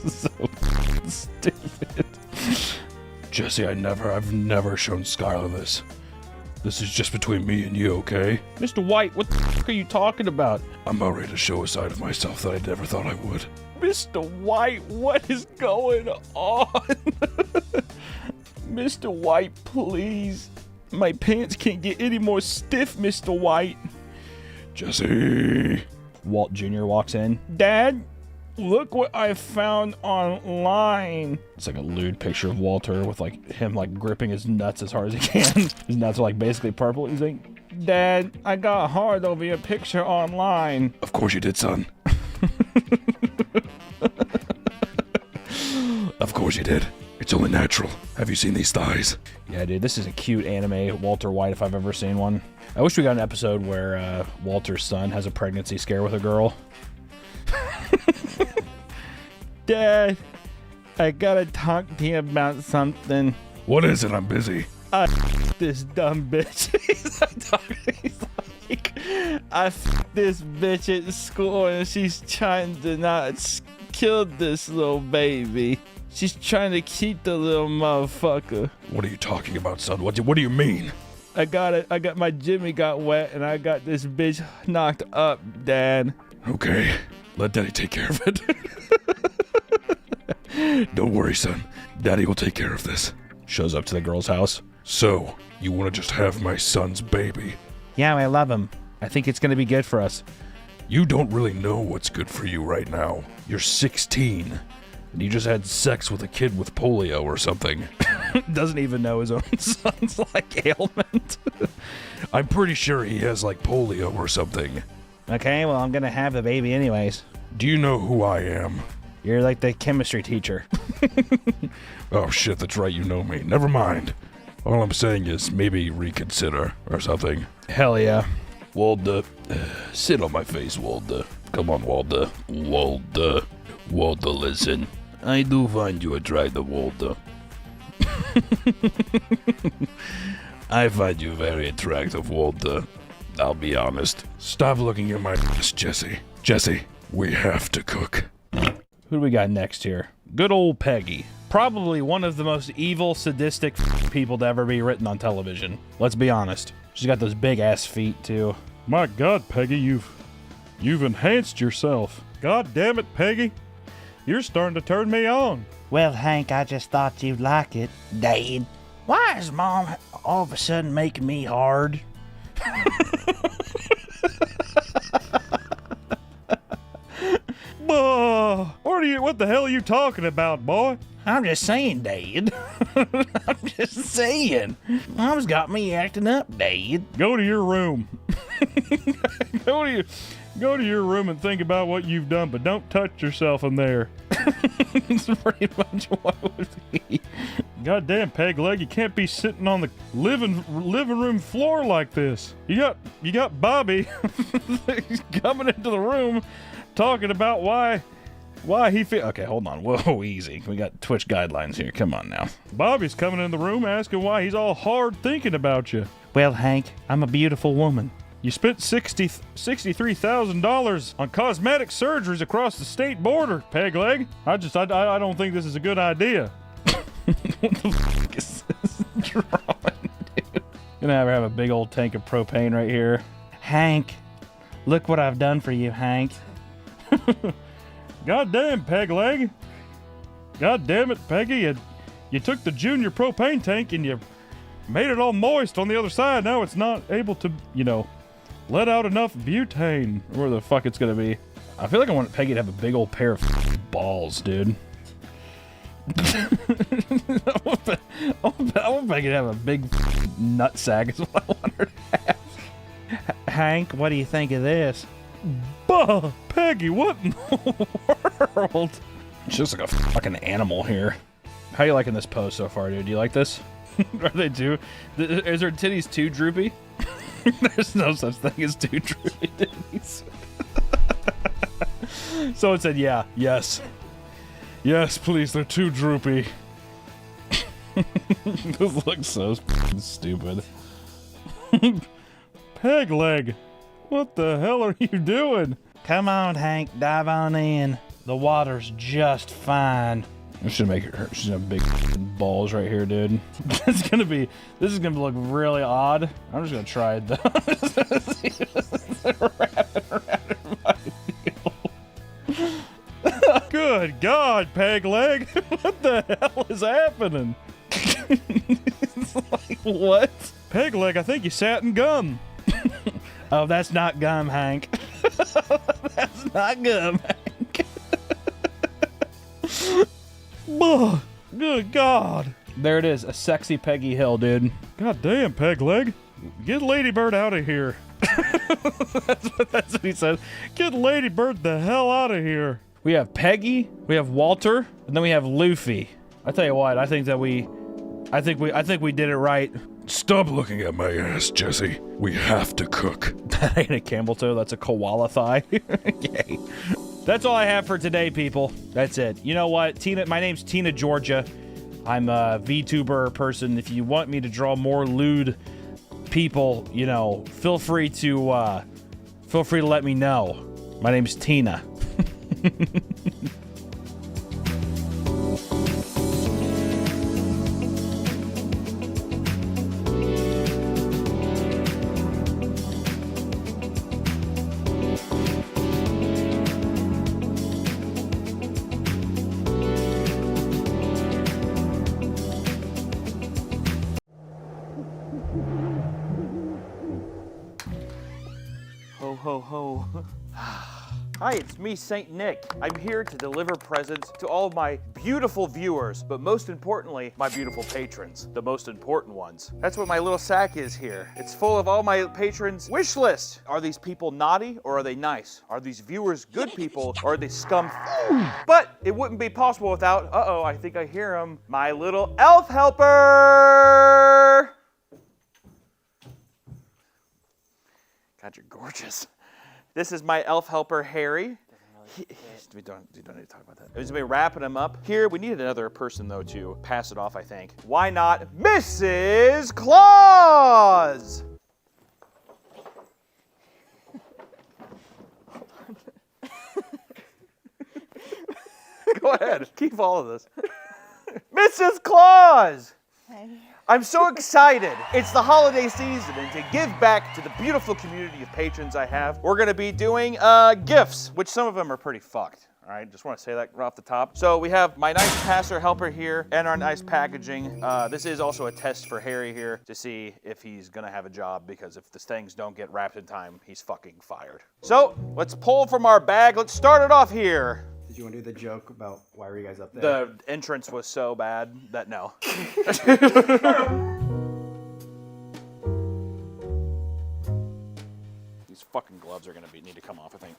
So stupid. Jesse, I've never shown Skylar this. This is just between me and you, okay? Mr. White, what the fuck are you talking about? I'm about ready to show a side of myself that I never thought I would. Mr. White, what is going on? Mr. White, please. My pants can't get any more stiff, Mr. White. Jesse. Walt Jr. walks in. Dad, look what I found online. It's like a lewd picture of Walter with like him like gripping his nuts as hard as he can. His nuts are like basically purple. He's like, Dad, I got hard over your picture online. Of course you did, son. Of course you did. It's only natural. Have you seen these thighs? Yeah, dude, this is a cute anime Walter White if I've ever seen one. I wish we got an episode where Walter's son has a pregnancy scare with a girl. Dad, I gotta talk to you about something. What is it? I'm busy. This dumb bitch. He's like, I f***ed this bitch at school and she's trying to not kill this little baby. She's trying to keep the little motherfucker. What are you talking about, son? What do you mean? I got my Jimmy got wet and I got this bitch knocked up, Dad. Okay, let Daddy take care of it. Don't worry, son. Daddy will take care of this. Shows up to the girl's house. So, you want to just have my son's baby? Yeah, I love him. I think it's gonna be good for us. You don't really know what's good for you right now. You're 16, and you just had sex with a kid with polio or something. Doesn't even know his own son's like ailment. I'm pretty sure he has like polio or something. Okay, well, I'm gonna have the baby anyways. Do you know who I am? You're like the chemistry teacher. Oh shit, that's right, you know me. Never mind. All I'm saying is maybe reconsider or something. Hell yeah. Walda, sit on my face, Walda. Come on, Walda. Walda. Walda, listen. I do find you attractive, Walda. I find you very attractive, Walda. I'll be honest. Stop looking at my ass, Jesse. Jesse, we have to cook. Who do we got next here? Good old Peggy. Probably one of the most evil, sadistic people to ever be written on television. Let's be honest. She's got those big ass feet too. My God, Peggy, you've enhanced yourself. God damn it, Peggy. You're starting to turn me on. Well, Hank, I just thought you'd like it. Dad, why is Mom all of a sudden making me hard? What the hell are you talking about, boy? I'm just saying, Dad. I'm just saying. Mom's got me acting up, Dad. Go to your room. Go to your room and think about what you've done, but don't touch yourself in there. It's pretty much what it would be. Goddamn, Peg Leg, you can't be sitting on the living room floor like this. You got Bobby coming into the room talking about why he feel. Okay, hold on. Whoa, easy. We got Twitch guidelines here. Come on now. Bobby's coming in the room asking why he's all hard thinking about you. Well, Hank, I'm a beautiful woman. You spent $63,000 on cosmetic surgeries across the state border, Peg Leg. I don't think this is a good idea. What the fuck is this drawing, dude? Gonna have a big old tank of propane right here. Hank, look what I've done for you, Hank. Goddamn, Peg Leg. God damn it, Peggy. You took the junior propane tank and you made it all moist on the other side. Now it's not able to, let out enough butane. Where the fuck it's gonna be. I feel like I want Peggy to have a big old pair of balls, dude. I want Peggy to have a big nut sack is what I want her to have. Hank, what do you think of this? Bah, Peggy, what in the world? It's just like a fucking animal here. How you liking this pose so far, dude? Do you like this? Are they too? Is her titties too droopy? There's no such thing as too droopy titties. Someone said, yeah, yes. Yes, please, they're too droopy. This looks so stupid. Peg leg, what the hell are you doing? Come on, Hank, dive on in. The water's just fine. This should make it hurt. She's got big balls right here, dude. This is gonna look really odd. I'm just gonna try it though. Good God, Peg leg. What the hell is happening? It's like, what? Peg leg, I think you sat in gum. Oh, that's not gum, Hank. That's not gum, Hank. Good God. There it is, a sexy Peggy Hill, dude. God damn, Peg leg. Get Ladybird out of here. That's what he said. Get Ladybird the hell out of here. We have Peggy, we have Walter, and then we have Luffy. I tell you what, I think we did it right. Stop looking at my ass, Jesse. We have to cook. That ain't a camel toe, that's a koala thigh. Yay. That's all I have for today, people. That's it. You know what? My name's Tina Georgia. I'm a VTuber person. If you want me to draw more lewd people, you know, feel free to let me know. My name's Tina. Ho, ho, ho. Hi, it's me, Saint Nick. I'm here to deliver presents to all of my beautiful viewers, but most importantly, my beautiful patrons, the most important ones. That's what my little sack is here. It's full of all my patrons' wish list. Are these people naughty or are they nice? Are these viewers good people or are they scum? But it wouldn't be possible without, uh-oh, I think I hear him, my little elf helper. God, you're gorgeous. This is my elf helper, Harry. We don't need to talk about that. It was gonna be wrapping him up. Here, we needed another person, though, to pass it off, I think. Why not Mrs. Claus? Go ahead. Keep all of this. Mrs. Claus! Hey. I'm so excited. It's the holiday season, and to give back to the beautiful community of patrons I have, we're gonna be doing gifts, which some of them are pretty fucked. All right, just want to say that right off the top. So we have my nice passer helper here and our nice packaging. This is also a test for Harry here to see if he's gonna have a job, because if the things don't get wrapped in time, he's fucking fired. So let's pull from our bag. Let's start it off here. Did you want to do the joke about why were you guys up there? The entrance was so bad that no. These fucking gloves are gonna need to come off, I think.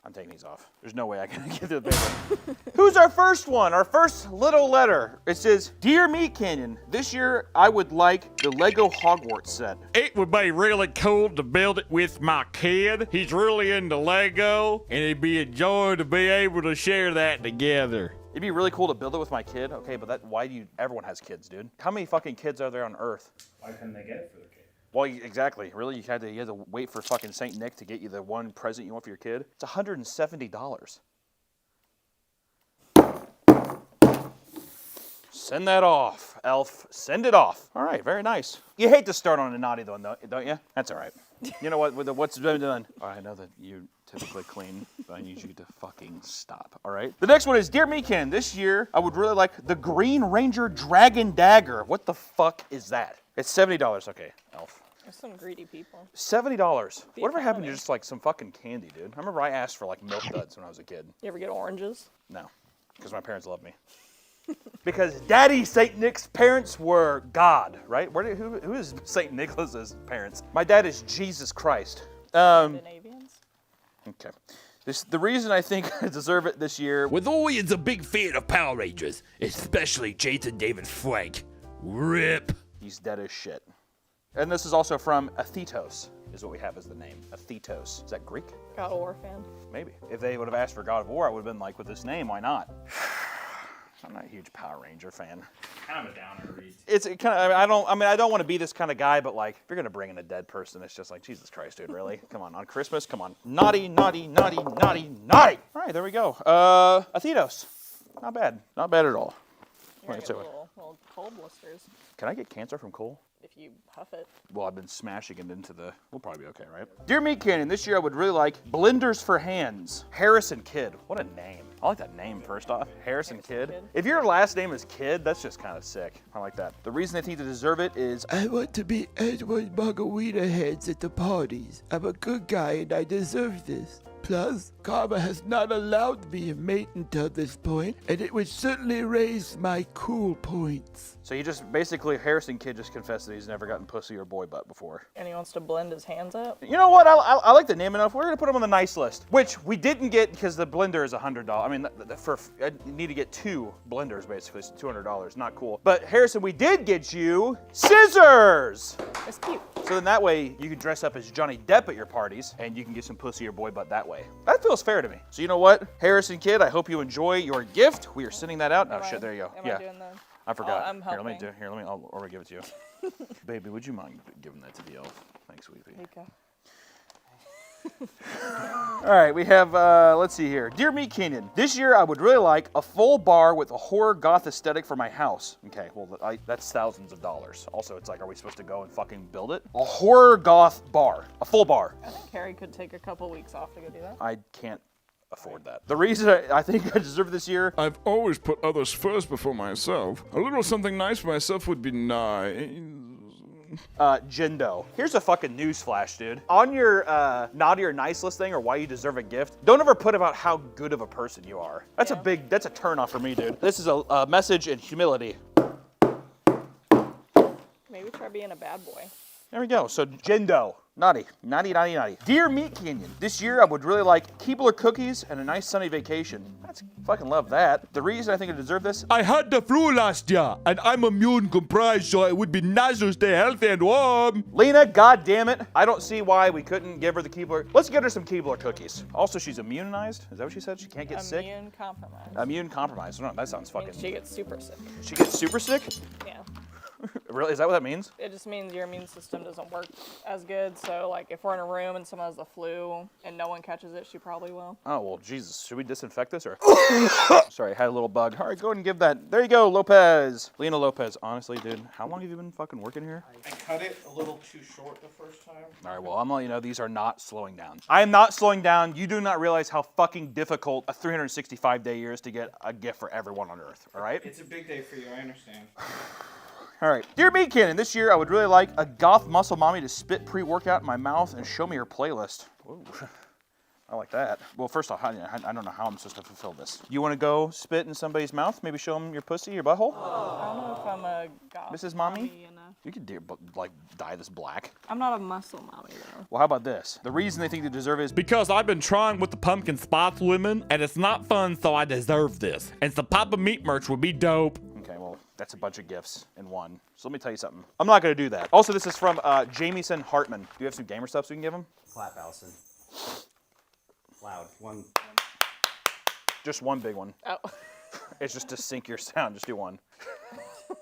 I'm taking these off. There's no way I can get to the paper. Who's our first one? Our first little letter. It says, Dear Meat Canyon, this year I would like the Lego Hogwarts set. It would be really cool to build it with my kid. He's really into Lego, and it'd be a joy to be able to share that together. It'd be really cool to build it with my kid. Okay, but everyone has kids, dude. How many fucking kids are there on Earth? Why couldn't they get it for their kid? Well, exactly. Really, you had to wait for fucking Saint Nick to get you the one present you want for your kid? It's $170. Send that off, elf. Send it off. All right, very nice. You hate to start on a naughty though, don't you? That's all right. You know what? What's been done? All right, I know that you typically clean, but I need you to fucking stop. All right. The next one is, Dear Meekin, this year I would really like the Green Ranger Dragon Dagger. What the fuck is that? It's $70. Okay, elf. There's some greedy people. $70. Be Whatever happened to funny. just like some fucking candy, dude? I remember I asked for like Milk Duds when I was a kid. You ever get oranges? No, because my parents loved me. Because Daddy Saint Nick's parents were God, right? Who is Saint Nicholas's parents? My dad is Jesus Christ. Scandinavians? Okay. The reason I think I deserve it this year. With always a big fan of Power Rangers, especially Jason David Frank. RIP. He's dead as shit. And this is also from Athetos, is what we have as the name. Athetos. Is that Greek? God of War fan. Maybe. If they would have asked for God of War, I would have been like, with this name, why not? I'm not a huge Power Ranger fan. Kind of a downer read. It's kind of. I don't want to be this kind of guy, but like, if you're gonna bring in a dead person, it's just like, Jesus Christ, dude, really? Come on Christmas, come on. Naughty, naughty, naughty, naughty, naughty. All right, there we go. Athenos. Not bad at all. You're gonna get little coal blisters Can I get cancer from coal? if you huff it. Well, I've been smashing it into the... We'll probably be okay, right? Dear Meat Canyon, this year I would really like Blenders for Hands. Harrison Kidd. What a name. I like that name, first off. Harrison Kidd. If your last name is Kidd, that's just kind of sick. I like that. The reason I think they deserve it is... I want to be Edward Margarita Heads at the parties. I'm a good guy and I deserve this. Plus, karma has not allowed me a mate until this point, and it would certainly raise my cool points. So you just basically, Harrison Kidd just confessed that he's never gotten pussy or boy butt before. And he wants to blend his hands up. You know what? I like the name enough. We're gonna put him on the nice list, which we didn't get because the blender is $100. I mean, I need to get 2 blenders basically, so $200. Not cool. But Harrison, we did get you scissors. It's cute. So then that way you can dress up as Johnny Depp at your parties, and you can get some pussy or boy butt that way. That feels fair to me. So you know what, Harrison Kidd, I hope you enjoy your gift. We are sending that out. Oh shit, there you go. Am I doing the... I forgot. I'm Here, let me helping. do. Here, let me. I'll give it to you. Baby, would you mind giving that to the elf? Thanks, sweetie. Okay. All right, we have. Let's see here. Dear Meat Canyon, this year I would really like a full bar with a horror goth aesthetic for my house. Okay, well that's thousands of dollars. Also, it's like, are we supposed to go and fucking build it? A horror goth bar, a full bar. I think Carrie could take a couple weeks off to go do that. I can't afford that. The reason I think I deserve this year. I've always put others first before myself. A little something nice for myself would be nice. Jindo. Here's a fucking news flash, dude. On your naughty or nice list thing, or why you deserve a gift, don't ever put about how good of a person you are. That's that's a turn off for me, dude. This is a message in humility. Maybe try being a bad boy. There we go. So Jindo. Naughty. Naughty, naughty, naughty. Dear Meat Canyon, this year I would really like Keebler cookies and a nice sunny vacation. That's fucking love that. The reason I think I deserve this. I had the flu last year, and I'm immune compromised, so it would be nice to stay healthy and warm. Lena, god damn it. I don't see why we couldn't give her the Keebler. Let's get her some Keebler cookies. Also, she's immunized. Is that what she said? She can't get sick? Immune compromised. Immune compromised. No, that sounds fucking... Means she gets super sick. She gets super sick? Yeah. Really? Is that what that means? It just means your immune system doesn't work as good. So, like, if we're in a room and someone has the flu and no one catches it, she probably will. Oh, well, Jesus. Should we disinfect this or? Sorry, I had a little bug. All right, go ahead and give that. There you go, Lopez. Lena Lopez. Honestly, dude, how long have you been fucking working here? I cut it a little too short the first time. All right, well, I'm letting you know these are not slowing down. I am not slowing down. You do not realize how fucking difficult a 365-day year is to get a gift for everyone on Earth, all right? It's a big day for you, I understand. All right. Dear Meat Cannon, this year I would really like a goth muscle mommy to spit pre-workout in my mouth and show me her playlist. Ooh, I like that. Well, first off, I don't know how I'm supposed to fulfill this. You want to go spit in somebody's mouth? Maybe show them your pussy, your butthole? I don't know if I'm a goth Mrs. Mommy? enough. You could like dye this black. I'm not a muscle mommy, though. Well, how about this? The reason they think they deserve it is Because I've been trying with the pumpkin spice women, and it's not fun, so I deserve this. And some Papa Meat merch would be dope. okay, well, that's a bunch of gifts in one. So let me tell you something. I'm not going to do that. Also, this is from Jamieson Hartman. Do you have some gamer stuff so we can give him? Clap, Allison. Loud. One. Just one big one. Oh. It's just to sync your sound. Just do one.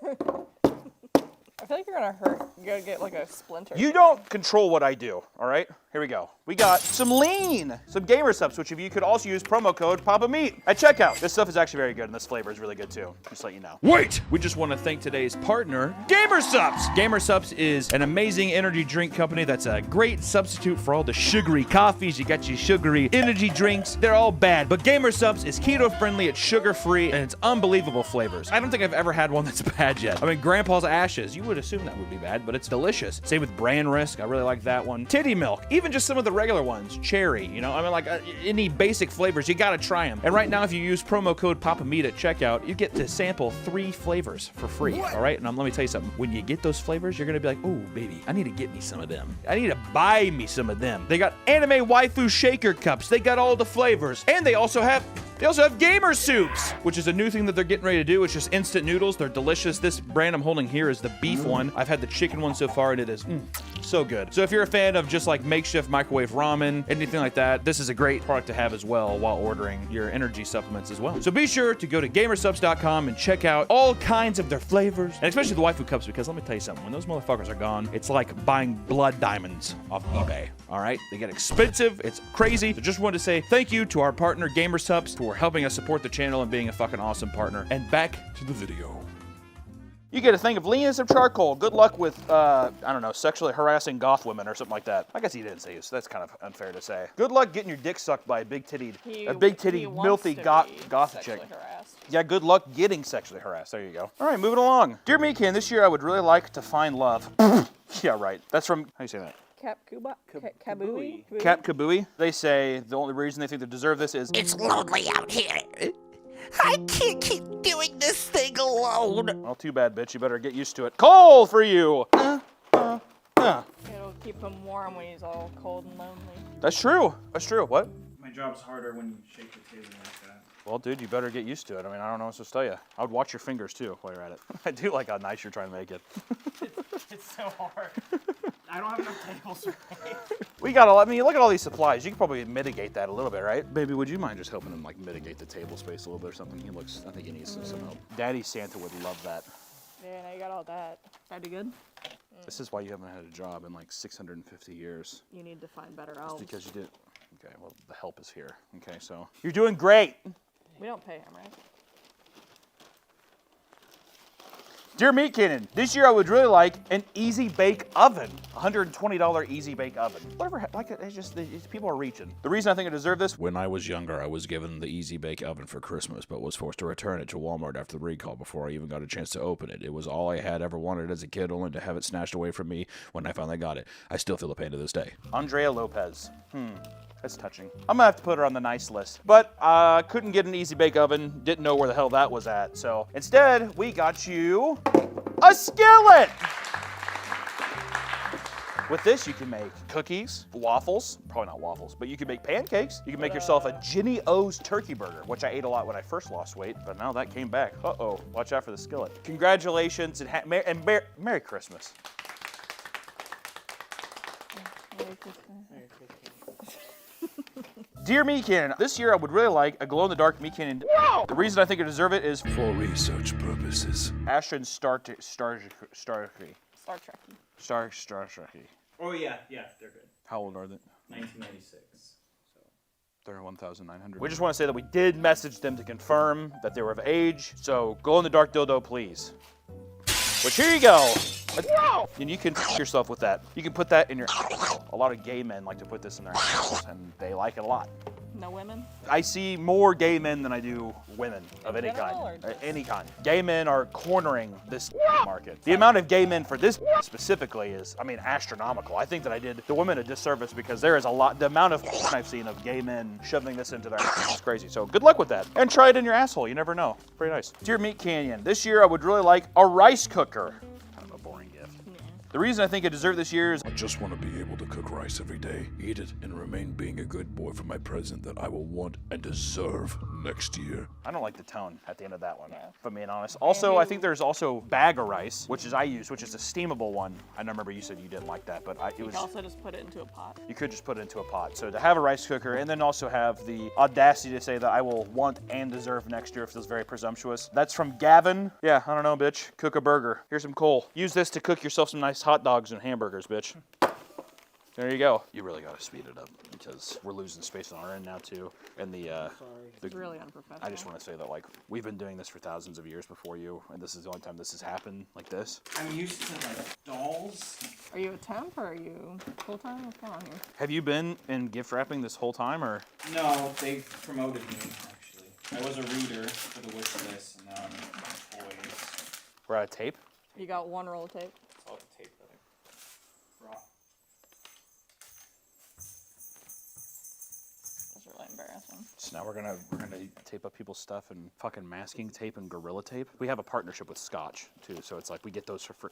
I feel like you're gonna hurt. You're gonna get like a splinter. You don't control what I do, all right? Here we go. We got some lean, some gamer subs, which of you could also use promo code PAPAMeat at checkout. This stuff is actually very good, and this flavor is really good too, just to let you know. Wait! We just want to thank today's partner, Gamer Subs! Gamer Subs is an amazing energy drink company that's a great substitute for all the sugary coffees. You got your sugary energy drinks. They're all bad, but Gamer Subs is keto-friendly, it's sugar-free, and it's unbelievable flavors. I don't think I've ever had one that's bad yet. I mean, Grandpa's Ashes, you would assume that would be bad, but it's delicious. Same with Bran Risk, I really like that one. Titty Milk, even just some of the regular ones. Cherry, you know, I mean, like any basic flavors, you gotta try them. And right now, if you use promo code PAPAMeat at checkout, you get to sample 3 flavors for free, all right? And let me tell you something. When you get those flavors, you're gonna be like, oh, baby, I need to get me some of them. I need to buy me some of them. They got anime waifu shaker cups. They got all the flavors. And they also have gamer soups, which is a new thing that they're getting ready to do. It's just instant noodles. They're delicious. This brand I'm holding here is the beef one. I've had the chicken one so far, and it is So good. So if you're a fan of just like makeshift microwave ramen, anything like that, this is a great product to have as well while ordering your energy supplements as well. So be sure to go to gamersubs.com and check out all kinds of their flavors, and especially the waifu cups, because let me tell you something, when those motherfuckers are gone, it's like buying blood diamonds off eBay. All right, they get expensive, it's crazy. So just wanted to say thank you to our partner GamerSubs for helping us support the channel and being a fucking awesome partner. And back to the video. You get a thing of lean and some charcoal. Good luck with, I don't know, sexually harassing goth women or something like that. I guess he didn't say so that's kind of unfair to say. Good luck getting your dick sucked by a big-tittied, milky goth chick. Harassed. Yeah, good luck getting sexually harassed. There you go. All right, moving along. Dear Meekin, this year I would really like to find love. Yeah, right. That's from, how do you say that? Cap Kuba? Kabui? Cap Kabui. They say the only reason they think they deserve this is It's lonely out here. I can't keep doing this thing alone. well, too bad, bitch. You better get used to it. Coal for you. It'll keep him warm when he's all cold and lonely. That's true. That's true. What? My job's harder when you shake the table like that. Well, dude, you better get used to it. I mean, I don't know what to tell you. I would watch your fingers, too, while you're at it. I do like how nice you're trying to make it. It's so hard. I don't have enough tables for me. We got I mean, look at all these supplies. You could probably mitigate that a little bit, right? Baby, would you mind just helping him, like, mitigate the table space a little bit or something? I think he needs some help. Daddy Santa would love that. Yeah, now you got all that. That do good? This is why you haven't had a job in, like, 650 years. You need to find better elves. Because you did. Okay, well, the help is here. Okay, so. You're doing great. We don't pay him, right? Dear Meat Cannon, this year I would really like an Easy Bake Oven. $120 Easy Bake Oven. Whatever, like, people are reaching. The reason I think I deserve this, when I was younger, I was given the Easy Bake Oven for Christmas, but was forced to return it to Walmart after the recall before I even got a chance to open it. It was all I had ever wanted as a kid, only to have it snatched away from me when I finally got it. I still feel the pain to this day. Andrea Lopez. That's touching. I'm gonna have to put her on the nice list. But couldn't get an Easy Bake Oven, didn't know where the hell that was at. So instead, we got you a skillet! With this, you can make cookies, waffles, probably not waffles, but you can make pancakes. You can make yourself a Ginny O's turkey burger, which I ate a lot when I first lost weight, but now that came back. Uh-oh, watch out for the skillet. Congratulations and Merry Christmas. Merry Christmas. Dear Meat Cannon, this year I would really like a glow-in-the-dark Meat Cannon. The reason I think I deserve it is For research purposes. Ashton Star Trekky. Star Trekky. Star Trekky. Oh yeah, they're good. How old are they? 1996. They're 1,900. We just want to say that we did message them to confirm that they were of age. So glow-in-the-dark dildo, please. Which here you go. And you can f yourself with that. You can put that in your. A lot of gay men like to put this in their assholes, and they like it a lot. No women? I see more gay men than I do women of any kind. Any kind. Gay men are cornering this market. The amount of gay men for this specifically is, I mean, astronomical. I think that I did the women a disservice because there is a lot, the amount of I've seen of gay men shoving this into their ass is crazy. So good luck with that. And try it in your asshole. You never know. Pretty nice. Dear Meat Canyon, this year I would really like a rice cooker. Kind of a boring gift. The reason I think I deserve this year is I just want to be able to cook rice every day, eat it, and remain being a good boy for my present that I will want and deserve next year. I don't like the tone at the end of that one, if I'm being honest. Also, I think there's also bag of rice, which is I use, which is a steamable one. I remember you said you didn't like that, but it You was. can also just put it into a pot. You could just put it into a pot. So to have a rice cooker and then also have the audacity to say that I will want and deserve next year feels very presumptuous. That's from Gavin. Yeah, I don't know, bitch. Cook a burger. Here's some coal. Use this to cook yourself some nice hot dogs and hamburgers, bitch. There you go. You really gotta speed it up because we're losing space on our end now too. And It's really unprofessional. I just want to say that like we've been doing this for thousands of years before you, and this is the only time this has happened like this. I'm used to like dolls. Are you a temp or are you full time? What's going on here? Have you been in gift wrapping this whole time, or? No, they promoted me actually. I was a reader for the wish list, and now I'm toys. We're out of tape. You got one roll of tape. It's all the tape that I brought. That's really embarrassing. So now we're gonna tape up people's stuff and fucking masking tape and Gorilla Tape. We have a partnership with Scotch too, so it's like we get those for free.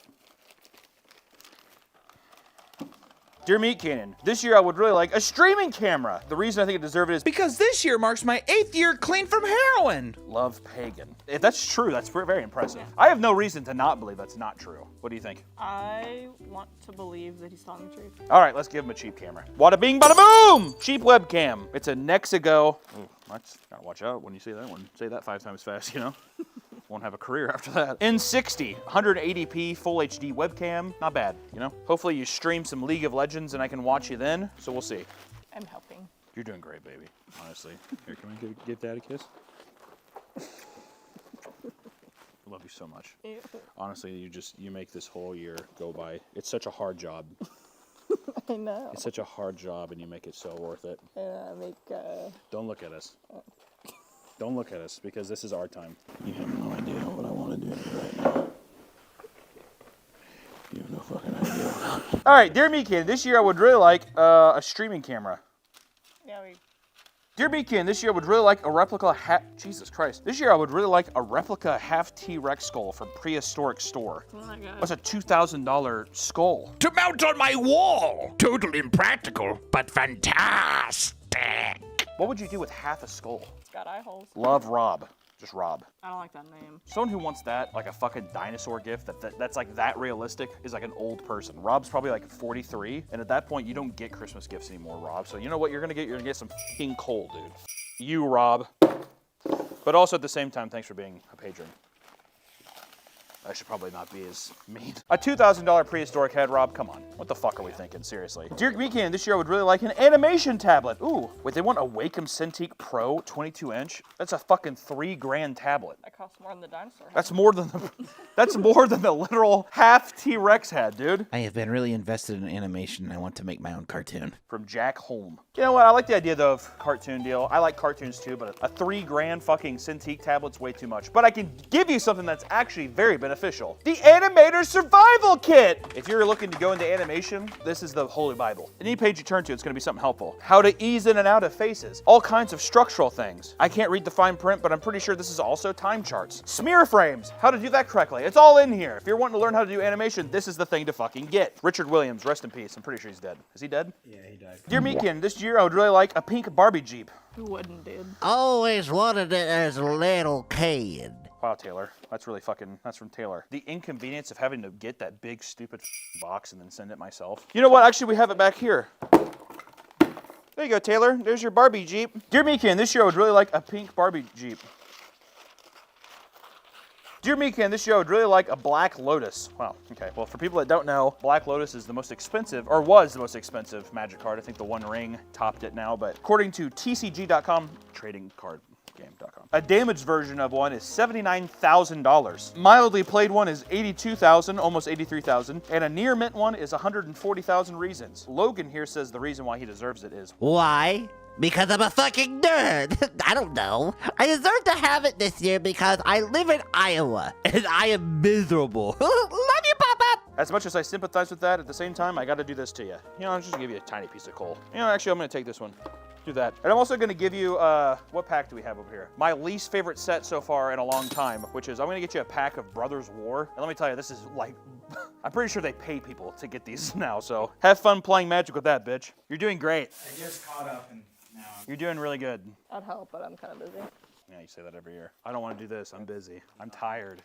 Dear Meat Cannon, this year I would really like a streaming camera. The reason I think I deserve it is because this year marks my 8th year clean from heroin. Love Pagan. If that's true, that's very impressive. I have no reason to not believe that's not true. What do you think? I want to believe that he's telling the truth. All right, let's give him a cheap camera. Wada bing, bada boom! Cheap webcam. It's a Nexigo. Ooh, gotta watch out when you say that one. Say that 5 times fast, you know? Won't have a career after that. N60, 180p full HD webcam. Not bad, you know? Hopefully you stream some League of Legends and I can watch you then, so we'll see. I'm helping. You're doing great, baby, honestly. Here, can I give Dad a kiss? I love you so much. Honestly, you make this whole year go by. It's such a hard job. I know. It's such a hard job and you make it so worth it. Don't look at us. Don't look at us, because this is our time. You have no idea what I want to do right now. You have no fucking idea. All right, Dear Meatkin, this year I would really like a streaming camera. Yeah, Dear Meatkin, this year I would really like a replica Jesus Christ. This year I would really like a replica half T-Rex skull from Prehistoric Store. Oh my God. That's a $2,000 skull. To mount on my wall! Totally impractical, but fantastic! What would you do with half a skull? It's got eye holes. Love Rob. Just Rob. I don't like that name. Someone who wants that, like a fucking dinosaur gift that's like that realistic, is like an old person. Rob's probably like 43, and at that point, you don't get Christmas gifts anymore, Rob. So you know what you're gonna get? You're gonna get some fucking coal, dude. You, Rob. But also at the same time, thanks for being a patron. I should probably not be as mean. A $2,000 prehistoric head, Rob? Come on. What the fuck are we thinking? Seriously. Dear Meatcan, this year I would really like an animation tablet. Ooh, wait, they want a Wacom Cintiq Pro 22-inch? That's a fucking $3,000 tablet. That costs more than the dinosaur head. That's more than the literal half T-Rex head, dude. I have been really invested in animation and I want to make my own cartoon. From Jack Holm. You know what? I like the idea though of cartoon deal. I like cartoons too, but a $3,000 fucking Cintiq tablet's way too much. But I can give you something that's actually very beneficial. The Animator Survival Kit! If you're looking to go into animation, this is the Holy Bible. Any page you turn to, it's gonna be something helpful. How to ease in and out of faces. All kinds of structural things. I can't read the fine print, but I'm pretty sure this is also time charts. Smear frames. How to do that correctly. It's all in here. If you're wanting to learn how to do animation, this is the thing to fucking get. Richard Williams, rest in peace. I'm pretty sure he's dead. Is he dead? Yeah, he died. Dear Meatkin, this year I would really like a pink Barbie Jeep. Who wouldn't, dude? Always wanted it as a little kid. Wow, Taylor. That's from Taylor. The inconvenience of having to get that big, stupid box and then send it myself. You know what? Actually, we have it back here. There you go, Taylor. There's your Barbie Jeep. Dear Meatkin, this year I would really like a pink Barbie Jeep. Dear Meatcan, this year I would really like a Black Lotus. Wow, okay. Well, for people that don't know, Black Lotus is the most expensive, or was the most expensive Magic card. I think the One Ring topped it now, but according to TCG.com, trading card game.com, a damaged version of one is $79,000. Mildly played one is $82,000, almost $83,000, and a near mint one is $140,000 reasons. Logan here says the reason why he deserves it is, Why? Because I'm a fucking nerd. I don't know. I deserve to have it this year because I live in Iowa and I am miserable. Love you, Papa. as much as I sympathize with that, at the same time, I gotta do this to you. You know, I'm just gonna give you a tiny piece of coal. You know, actually, I'm gonna take this one. Do that. And I'm also gonna give you, what pack do we have over here? My least favorite set so far in a long time, which is I'm gonna get you a pack of Brothers War. And let me tell you, this is like, I'm pretty sure they pay people to get these now, so have fun playing Magic with that, bitch. You're doing great. I just caught up and now You're doing really good. I'd help, but I'm kind of busy. Yeah, you say that every year. I don't want to do this. I'm busy. I'm tired.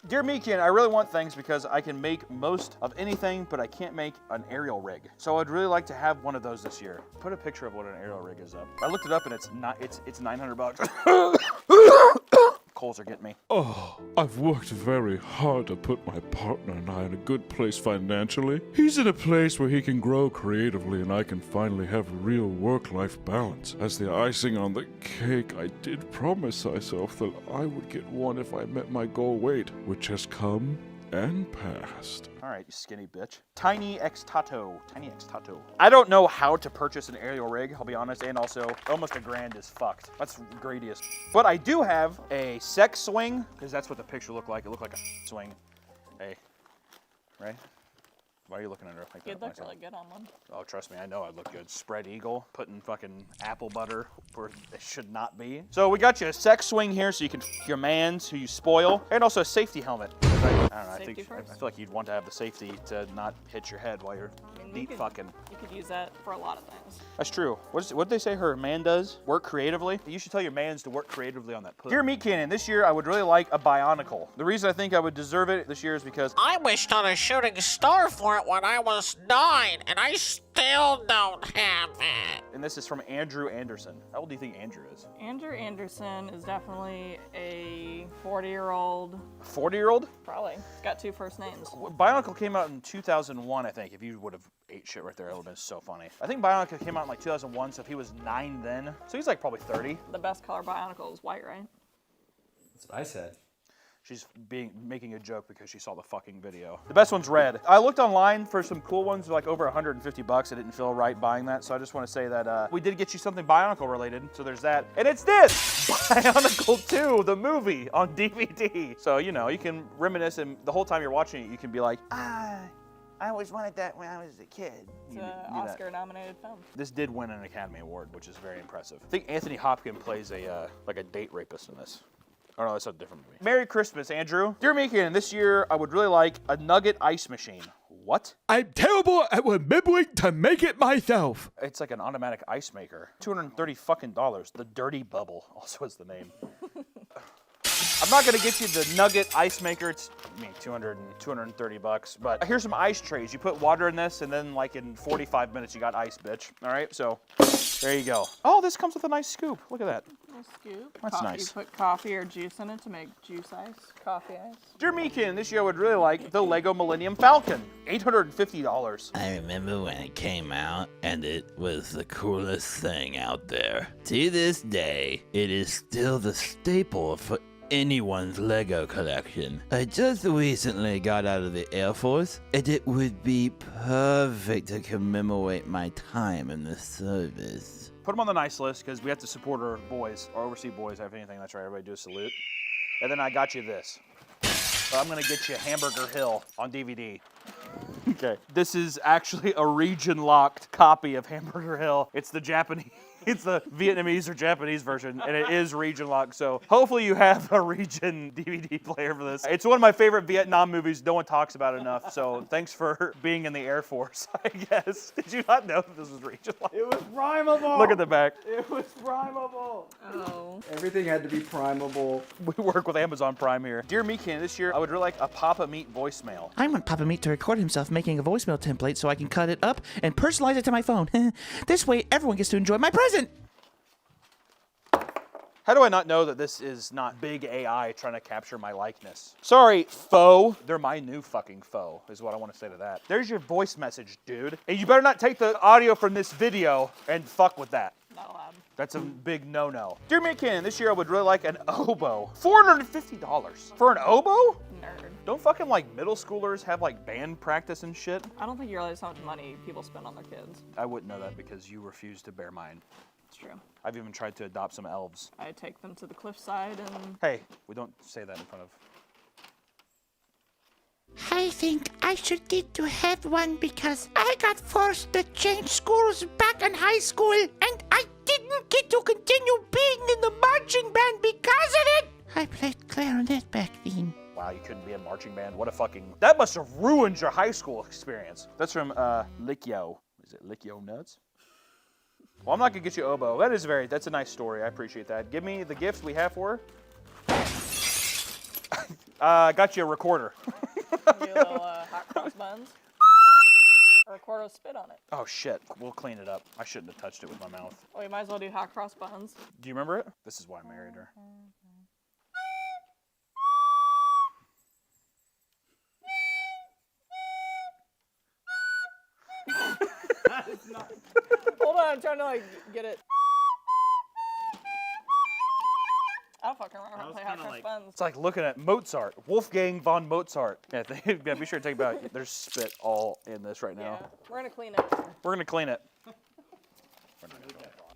Dear Meekin, I really want things because I can make most of anything, but I can't make an aerial rig. So I'd really like to have one of those this year. Put a picture of what an aerial rig is up. I looked it up and it's not. It's $900. Coals are getting me. Oh, I've worked very hard to put my partner and I in a good place financially. He's in a place where he can grow creatively and I can finally have a real work-life balance. As the icing on the cake, I did promise myself that I would get one if I met my goal weight, which has come and passed. All right, you skinny bitch. Tiny X Tato. I don't know how to purchase an aerial rig, I'll be honest, and also almost $1,000 is fucked. That's greedy as. But I do have a sex swing, because that's what the picture looked like. It looked like a swing. Hey, right? Why are you looking at her like that? You'd look really good on one. Oh, trust me, I know I'd look good. Spread eagle, putting fucking apple butter where it should not be. So we got you a sex swing here so you can f your mans who you spoil, and also a safety helmet. I don't know, I feel like you'd want to have the safety to not hit your head while you're deep fucking. You could use that for a lot of things. That's true. What did they say her man does? Work creatively? You should tell your mans to work creatively on that pussy. Dear Meat Cannon, this year I would really like a Bionicle. The reason I think I would deserve it this year is because I wished on a shooting star for it when I was 9, and I still don't have it. and this is from Andrew Anderson. How old do you think Andrew is? Andrew Anderson is definitely a 40-year-old. 40-year-old? Probably. He's got 2 first names. Bionicle came out in 2001, I think. If you would have ate shit right there, it would have been so funny. I think Bionicle came out in like 2001, so if he was 9 then, so he's like probably 30. The best color Bionicle is white, right? That's what I said. She's making a joke because she saw the fucking video. The best one's red. I looked online for some cool ones, like over $150. I didn't feel right buying that, so I just want to say that we did get you something Bionicle related, so there's that. And it's this! Bionicle 2, the movie, on DVD. So, you know, you can reminisce, and the whole time you're watching it, you can be like, I always wanted that when I was a kid. It's an Oscar-nominated film. This did win an Academy Award, which is very impressive. I think Anthony Hopkins plays like a date rapist in this. Oh no, that's a different movie. Merry Christmas, Andrew. Dear Meekin, this year I would really like a nugget ice machine. What? I'm terrible at remembering to make it myself. It's like an automatic ice maker. $230 fucking dollars. The Dirty Bubble also is the name. I'm not gonna get you the nugget ice maker. It's $230, but here's some ice trays. You put water in this, and then like in 45 minutes you got ice, bitch. All right, so there you go. Oh, this comes with a nice scoop. Look at that. Nice scoop. That's nice. You put coffee or juice in it to make juice ice, coffee ice. Dear Meekin, this year I would really like the Lego Millennium Falcon. $850. I remember when it came out, and it was the coolest thing out there. To this day, it is still the staple for anyone's Lego collection. I just recently got out of the Air Force, and it would be perfect to commemorate my time in the service. Put them on the nice list because we have to support our boys, our overseas boys. If anything, that's right. Everybody do a salute. And then I got you this. So I'm gonna get you Hamburger Hill on DVD. Okay. This is actually a region-locked copy of Hamburger Hill. It's the Japanese. It's the Vietnamese or Japanese version, and it is region locked, so hopefully you have a region DVD player for this. It's one of my favorite Vietnam movies. No one talks about it enough, so thanks for being in the Air Force, I guess. Did you not know that this was region locked? It was primable. Look at the back. It was primable. Oh. Everything had to be primable. We work with Amazon Prime here. Dear Meekin, this year I would really like a Papa Meat voicemail. I want Papa Meat to record himself making a voicemail template so I can cut it up and personalize it to my phone. This way, everyone gets to enjoy my present. How do I not know that this is not big AI trying to capture my likeness? Sorry, foe. They're my new fucking foe, is what I want to say to that. There's your voice message, dude. And you better not take the audio from this video and fuck with that. Not allowed. That's a big no-no. Dear Meekin, this year I would really like an oboe. $450 for an oboe? Nerd. Don't fucking like middle schoolers have like band practice and shit? I don't think you realize how much money people spend on their kids. I wouldn't know that because you refuse to bear mine. It's true. I've even tried to adopt some elves. I take them to the cliffside and... Hey, we don't say that in front of... I think I should get to have one because I got forced to change schools back in high school and I didn't get to continue being in the marching band because of it. I played clarinet back then. Wow, you couldn't be in marching band? What a fucking... That must have ruined your high school experience. That's from, Lick Yo. Is it Lick Yo Nuts? Well, I'm not gonna get you oboe. That's a nice story. I appreciate that. Give me the gift we have for her. Got you a recorder. You little hot cross buns. A recorder with spit on it. Oh shit, we'll clean it up. I shouldn't have touched it with my mouth. Well, you might as well do hot cross buns. Do you remember it? This is why I married her. Hold on, I'm trying to like get it. I don't fucking remember how to play hot cross buns. It's like looking at Mozart, Wolfgang von Mozart. Yeah, be sure to take about. There's spit all in this right now. Yeah, we're gonna clean it. We're gonna clean it.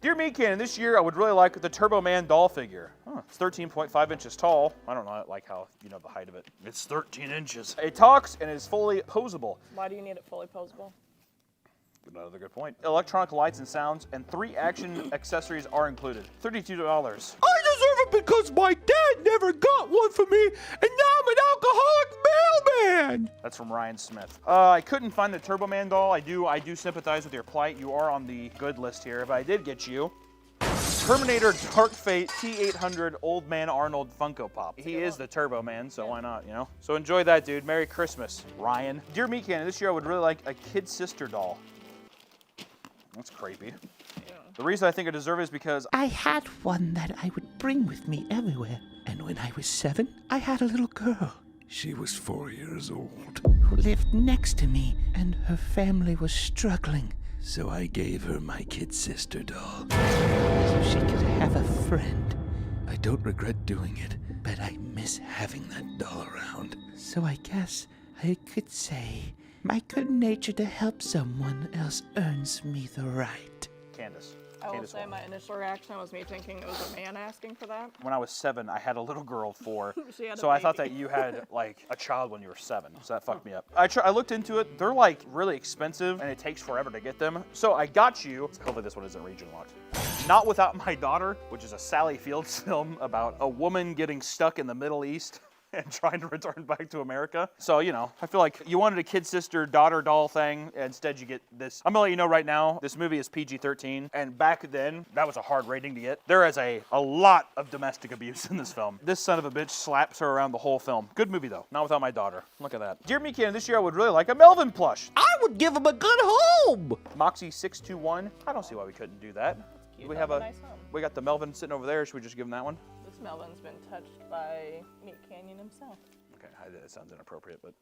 Dear Meekin, this year I would really like the Turbo Man doll figure. Huh. It's 13.5 inches tall. I don't know, like how you know the height of it. It's 13 inches. It talks and is fully posable. Why do you need it fully posable? Another good point. Electronic lights and sounds, and 3 action accessories are included. $32. I deserve it because my dad never got one for me, and now I'm an alcoholic mailman. That's from Ryan Smith. I couldn't find the Turbo Man doll. I do sympathize with your plight. You are on the good list here, but I did get you Terminator Dark Fate T800 Old Man Arnold Funko Pop. He is the Turbo Man, so why not, you know? So enjoy that, dude. Merry Christmas, Ryan. Dear Meat Cannon, this year I would really like a kid sister doll. That's creepy. Yeah. The reason I think I deserve it is because I had one that I would bring with me everywhere. And when I was 7, I had a little girl. She was 4 years old. Who lived next to me, and her family was struggling. So I gave her my kid sister doll. So she could have a friend. I don't regret doing it, but I miss having that doll around. So I guess I could say my good nature to help someone else earns me the right. Candace. I will say my initial reaction was me thinking it was a man asking for that. When I was 7, I had a little girl 4. She had a So I thought baby. that you had like a child when you were 7. So that fucked me up. I looked into it. They're like really expensive and it takes forever to get them. So I got you. Hopefully this one isn't region locked. Not Without My Daughter, which is a Sally Fields film about a woman getting stuck in the Middle East and trying to return back to America. So, you know, I feel like you wanted a kid sister daughter doll thing. Instead you get this. I'm gonna let you know right now, this movie is PG-13. And back then, that was a hard rating to get. There is a lot of domestic abuse in this film. This son of a bitch slaps her around the whole film. Good movie though. Not Without My Daughter. Look at that. Dear Meat Cannon, this year I would really like a Melvin plush. I would give him a good home. Moxie621. I don't see why we couldn't do that. Cute, We have a nice home. we got the Melvin sitting over there. Should we just give him that one? This Melvin's been touched by Meat Canyon himself. Okay, that sounds inappropriate, but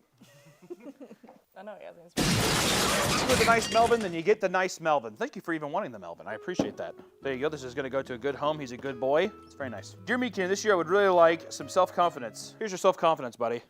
I know he hasn't. you get the nice Melvin, then you get the nice Melvin. Thank you for even wanting the Melvin. I appreciate that. There you go. This is going to go to a good home. He's a good boy. It's very nice. Dear Meat Cannon, this year I would really like some self-confidence. Here's your self-confidence, buddy.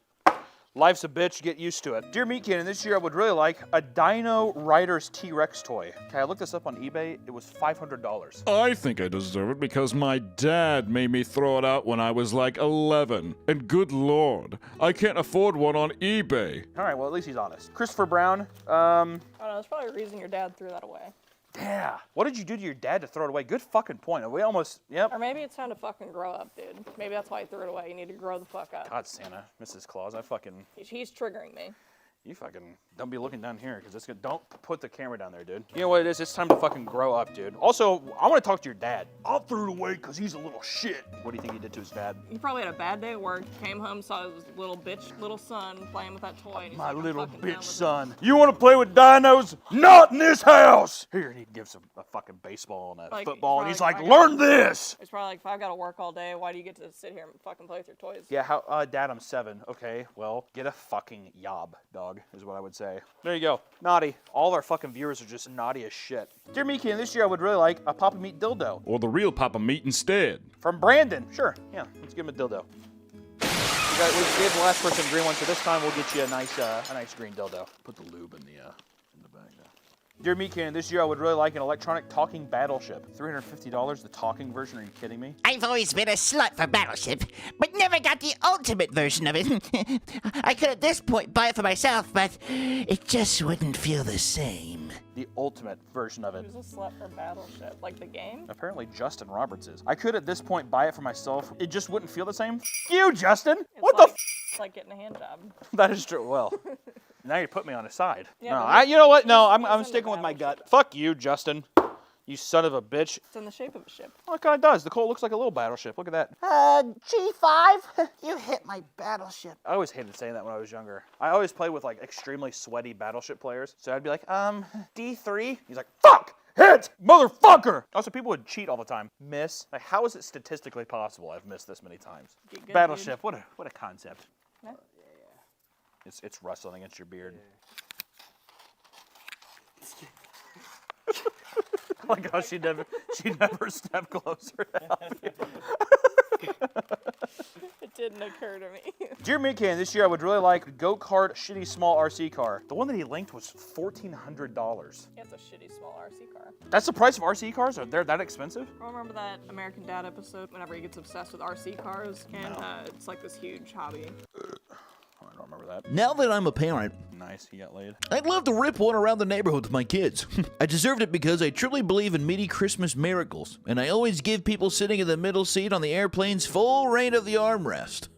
Life's a bitch, get used to it. Dear Meat Cannon, this year I would really like a Dino Riders T-Rex toy. Okay, I looked this up on eBay. It was $500. I think I deserve it because my dad made me throw it out when I was like 11. And good lord, I can't afford one on eBay. All right, well, at least he's honest. Christopher Brown, I don't know, there's probably a reason your dad threw that away. yeah. What did you do to your dad to throw it away? Good fucking point. We almost, yep. Or maybe it's time to fucking grow up, dude. Maybe that's why he threw it away. You need to grow the fuck up. God, Santa, Mrs. Claus, He's triggering me. You fucking don't be looking down here because it's gonna. Don't put the camera down there, dude. You know what it is? It's time to fucking grow up, dude. Also, I want to talk to your dad. I'll throw it away because he's a little shit. What do you think he did to his dad? He probably had a bad day at work, came home, saw his little son playing with that toy. And he's My like, I'm little fucking done bitch with son. You want to play with dinos? Not in this house. Here, and he gives him a fucking baseball and a Like, football, and he's like, I gotta- learn this. It's probably like, if I gotta work all day, why do you get to sit here and fucking play with your toys? Yeah, how? Dad, I'm 7. Okay, well, get a fucking yob, dog, is what I would say. There you go. Naughty. All our fucking viewers are just naughty as shit. Dear Meat, this year I would really like a Papa Meat dildo. Or the real Papa Meat instead. From Brandon. Sure. Yeah, let's give him a dildo. We gave the last person a green one, so this time we'll get you a nice green dildo. Put the lube in the bag there. Dear Meat Cannon, this year I would really like an electronic talking battleship. $350, the talking version, are you kidding me? I've always been a slut for Battleship, but never got the ultimate version of it. I could at this point buy it for myself, but it just wouldn't feel the same. The ultimate version of it. Who's a slut for Battleship? Like the game? Apparently Justin Roberts is. I could at this point buy it for myself. It just wouldn't feel the same. F you, Justin! What the f? It's like getting a hand job. That is true. Well, now you put me on his side. Yeah, no, but you know what? No, he's I'm in sticking the with my gut. Fuck you, Justin. You son of a bitch. It's in the shape of a ship. Well, it kind of does. The coal looks like a little battleship. Look at that. G5? You hit my Battleship. I always hated saying that when I was younger. I always played with like extremely sweaty battleship players. So I'd be like, D3. He's like, fuck! Hit! Motherfucker! Also, people would cheat all the time. Miss. Like, how is it statistically possible I've missed this many times? Get good, Battleship. What a concept. Yeah. It's rustling against your beard. Oh my gosh, she never stepped closer to help you. It didn't occur to me. Dear Midcan, this year I would really like a go-kart shitty small RC car. The one that he linked was $1,400. Yeah, it's a shitty small RC car. That's the price of RC cars? Are they that expensive? I remember that American Dad episode whenever he gets obsessed with RC cars, and it's like this huge hobby. I don't remember that. Now that I'm a parent, Nice, he got laid. I'd love to rip one around the neighborhood with my kids. I deserved it because I truly believe in meaty Christmas miracles, and I always give people sitting in the middle seat on the airplanes full reign of the armrest.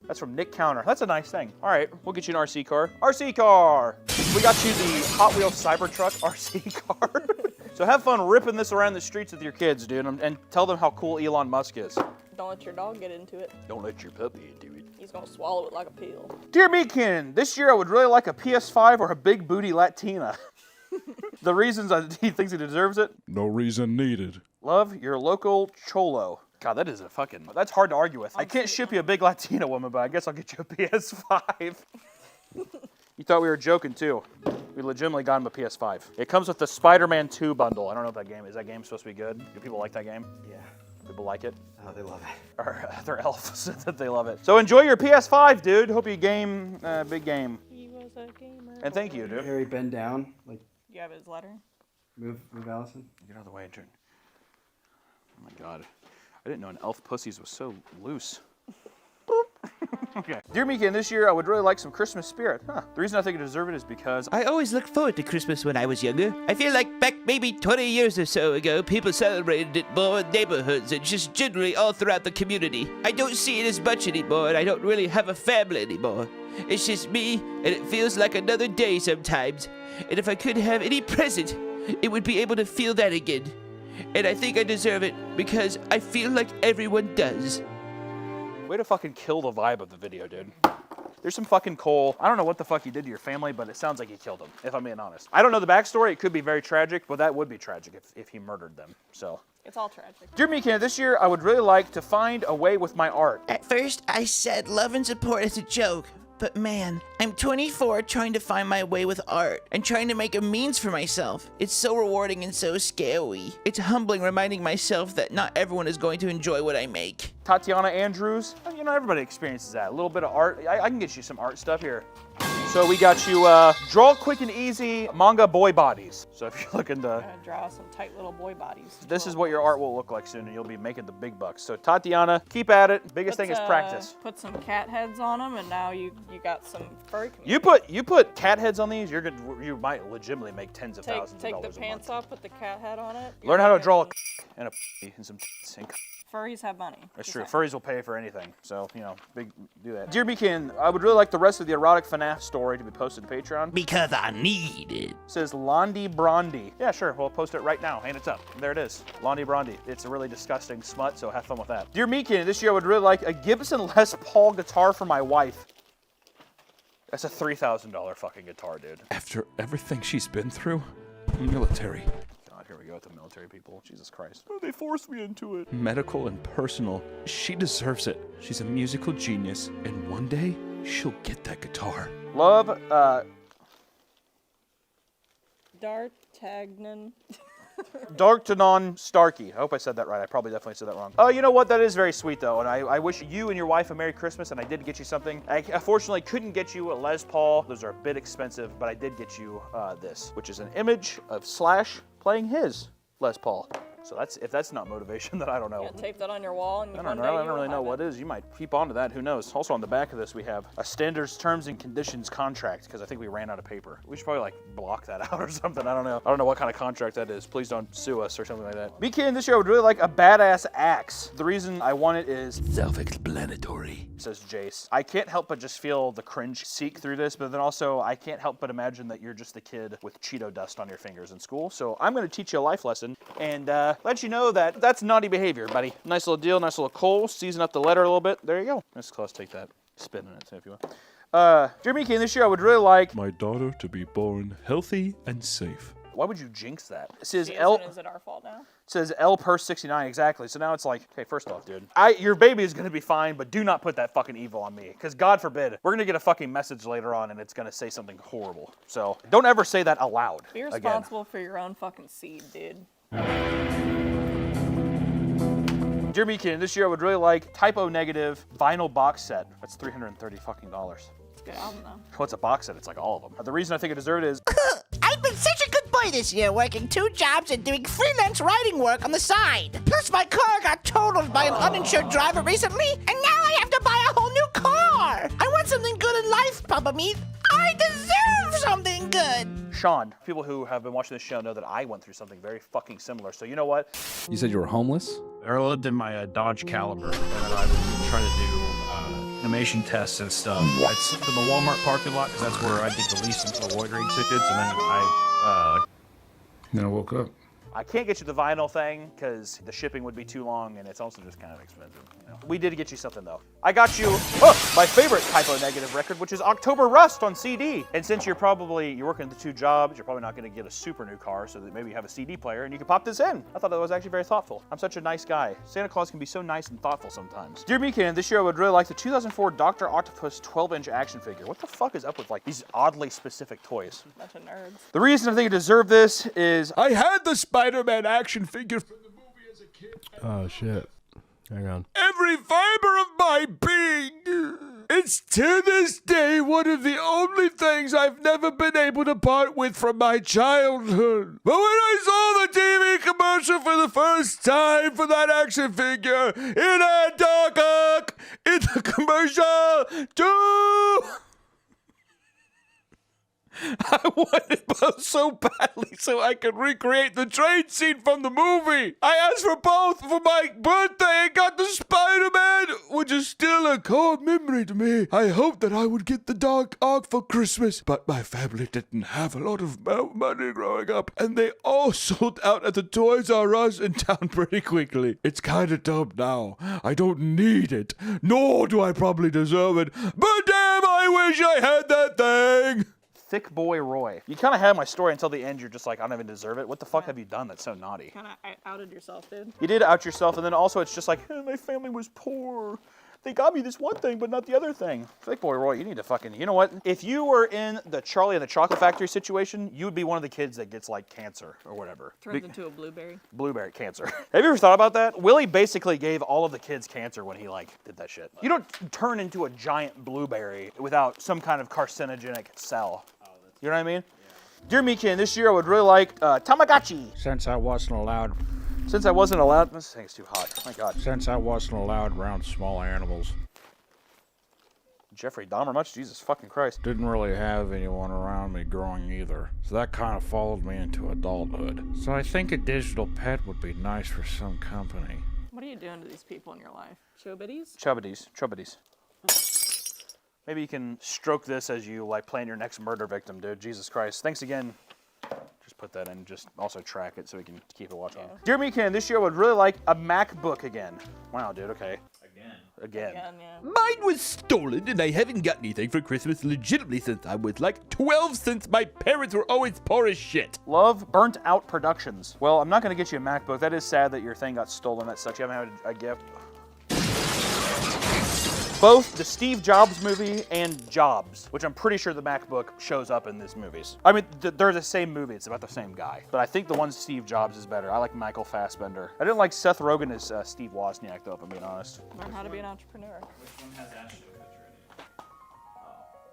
That's from Nick Counter. That's a nice thing. All right, we'll get you an RC car. RC car! We got you the Hot Wheels Cybertruck RC car. So have fun ripping this around the streets with your kids, dude, and tell them how cool Elon Musk is. Don't let your dog get into it. Don't let your puppy into it. He's gonna swallow it like a pill. Dear Meatkin, this year I would really like a PS5 or a big booty Latina. The reasons he thinks he deserves it? No reason needed. Love, your local cholo. God, that is a fucking, that's hard to argue with. I can't ship you a big Latina woman, but I guess I'll get you a PS5. You thought we were joking too. We legitimately got him a PS5. It comes with the Spider-Man 2 bundle. I don't know if that game, is that game supposed to be good? Do people like that game? Yeah. People like it? Oh, they love it. Or their elf said that they love it. So enjoy your PS5, dude. Hope you game, big game. He was a gamer. And thank you, dude. Harry, bend down. Like, You have his letter? move Allison. Get out of the way, turn. Oh my God. I didn't know an elf pussies was so loose. Okay. Dear Meekin, this year I would really like some Christmas spirit. The reason I think I deserve it is because I always looked forward to Christmas when I was younger. I feel like back maybe 20 years or so ago, people celebrated it more in neighborhoods and just generally all throughout the community. I don't see it as much anymore, and I don't really have a family anymore. It's just me, and it feels like another day sometimes. And if I could have any present, it would be able to feel that again. And I think I deserve it because I feel like everyone does. way to fucking kill the vibe of the video, dude. There's some fucking coal. I don't know what the fuck you did to your family, but it sounds like you killed them, if I'm being honest. I don't know the backstory. It could be very tragic, but that would be tragic if he murdered them, so. It's all tragic. Dear Meekin, this year I would really like to find a way with my art. At first, I said love and support as a joke. But man, I'm 24 trying to find my way with art and trying to make a means for myself. It's so rewarding and so scary. It's humbling reminding myself that not everyone is going to enjoy what I make. Tatiana Andrews, you know, everybody experiences that. A little bit of art. I can get you some art stuff here. So we got you draw quick and easy manga boy bodies. So if you're looking to... I'm gonna draw some tight little boy bodies. This is what your art will look like soon, and you'll be making the big bucks. So Tatiana, keep at it. Biggest thing is practice. Put some cat heads on them, and now you got some furry. You put cat heads on these, you might legitimately make tens of thousands of dollars a month. Take the pants off, put the cat head on it. Learn how to draw a and a and some and Furries have money. That's true. Furries will pay for anything. So, you know, do that. Dear Meekin, I would really like the rest of the erotic FNAF story to be posted to Patreon. Because I need it. Says Londi Brondi. Yeah, sure. We'll post it right now. And it's up. There it is. Londi Brondi. It's a really disgusting smut, so have fun with that. Dear Meekin, this year I would really like a Gibson Les Paul guitar for my wife. That's a $3,000 fucking guitar, dude. After everything she's been through, military. Here we go with the military people. Jesus Christ. Oh, they forced me into it. Medical and personal. She deserves it. She's a musical genius, and one day, she'll get that guitar. Love, D'Artagnan. D'Artagnan Starkey. I hope I said that right. I probably definitely said that wrong. Oh, you know what? That is very sweet, though, and I wish you and your wife a Merry Christmas, and I did get you something. I unfortunately couldn't get you a Les Paul. Those are a bit expensive, but I did get you this, which is an image of Slash playing his Les Paul. So if that's not motivation, then I don't know. Yeah, tape that on your wall, and I don't really know what it is. You might keep on to that. Who knows? Also on the back of this, we have a standards terms and conditions contract because I think we ran out of paper. We should probably like block that out or something. I don't know. I don't know what kind of contract that is. Please don't sue us or something like that. Meekin, this year I would really like a badass axe. The reason I want it is self-explanatory, says Jace. I can't help but just feel the cringe seek through this, but then also I can't help but imagine that you're just a kid with Cheeto dust on your fingers in school. So I'm going to teach you a life lesson and let you know that that's naughty behavior, buddy. Nice little deal, nice little coal. Season up the letter a little bit. There you go. Nice close. Take that. Spin in it, if you want. Dear Meekin, this year I would really like my daughter to be born healthy and safe. Why would you jinx that? It says Is it our fault now? It says L per 69 exactly. So now it's like, okay, first off, dude, your baby is gonna be fine, but do not put that fucking evil on me, because God forbid we're gonna get a fucking message later on and it's gonna say something horrible. So don't ever say that aloud. Be responsible for your own fucking seed, dude. Dear Meekin, this year I would really like Typo Negative vinyl box set. That's $330 fucking dollars. It's a good album though. What's a box set? It's like all of them. The reason I think I deserve it is I've been such a good boy this year, working 2 jobs and doing freelance writing work on the side. Plus, my car got totaled by an uninsured driver recently, and now I have to buy a whole new car. I want something good in life, Papa Meat. I deserve something good. Sean. People who have been watching this show know that I went through something very fucking similar. So you know what? You said you were homeless? I lived in my Dodge Caliber, and then I would try to do animation tests and stuff. I'd sit in the Walmart parking lot because that's where I get the least embroidery tickets, and then Then I woke up. I can't get you the vinyl thing because the shipping would be too long, and it's also just kind of expensive. You know? We did get you something though. I got you my favorite Typo Negative record, which is October Rust on CD. And since you're working the 2 jobs, you're probably not going to get a super new car, so that maybe you have a CD player and you can pop this in. I thought that was actually very thoughtful. I'm such a nice guy. Santa Claus can be so nice and thoughtful sometimes. Dear Meekin, this year I would really like the 2004 Dr. Octopus 12-inch action figure. What the fuck is up with like these oddly specific toys? Bunch of nerds. The reason I think I deserve this is I had the Spider-Man action figure from the movie as a kid. Oh, shit. Hang on. Every fiber of my being. It's to this day one of the only things I've never been able to part with from my childhood. But when I saw the TV commercial for the first time for that action figure, it had Doc Ock in the commercial too. I wanted both so badly so I could recreate the train scene from the movie. I asked for both for my birthday and got the Spider-Man, which is still a core memory to me. I hoped that I would get the Doc Ock for Christmas, but my family didn't have a lot of money growing up, and they all sold out at the Toys R Us in town pretty quickly. It's kinda dumb now. I don't need it, nor do I probably deserve it, but damn, I wish I had that thing. Thick Boy Roy. You kind of had my story until the end. You're just like, I don't even deserve it. What the fuck have you done that's so naughty? Kind of outed yourself, dude. You did out yourself, and then also it's just like, my family was poor. They got me this one thing, but not the other thing. Thick Boy Roy, you need to fucking, you know what? If you were in the Charlie and the Chocolate Factory situation, you would be one of the kids that gets like cancer or whatever. Turns into a blueberry. Blueberry cancer. Have you ever thought about that? Willie basically gave all of the kids cancer when he like did that shit. You don't turn into a giant blueberry without some kind of carcinogenic cell. You know what I mean? Yeah. Dear Meekin, this year I would really like Tamagotchi. Since I wasn't allowed. This thing's too hot. My God. Since I wasn't allowed around small animals. Jeffrey Dahmer much? Jesus fucking Christ. Didn't really have anyone around me growing either. So that kind of followed me into adulthood. So I think a digital pet would be nice for some company. What are you doing to these people in your life? Chobbities? Chubbities. Maybe you can stroke this as you like plan your next murder victim, dude. Jesus Christ. Thanks again. Just put that in. Just also track it so we can keep a watch on. Dear Meekin, this year I would really like a MacBook again. Wow, dude. Okay. Again. Yeah. Mine was stolen, and I haven't got anything for Christmas legitimately since I was like 12, since my parents were always poor as shit. Love Burnt Out Productions. Well, I'm not going to get you a MacBook. That is sad that your thing got stolen. That sucks. You haven't had a gift. Both the Steve Jobs movie and Jobs, which I'm pretty sure the MacBook shows up in these movies. I mean, they're the same movie. It's about the same guy. But I think the one Steve Jobs is better. I like Michael Fassbender. I didn't like Seth Rogen as Steve Wozniak, though, if I'm being honest. Learn how to be an entrepreneur. Which one has Ashton Kutcher in it?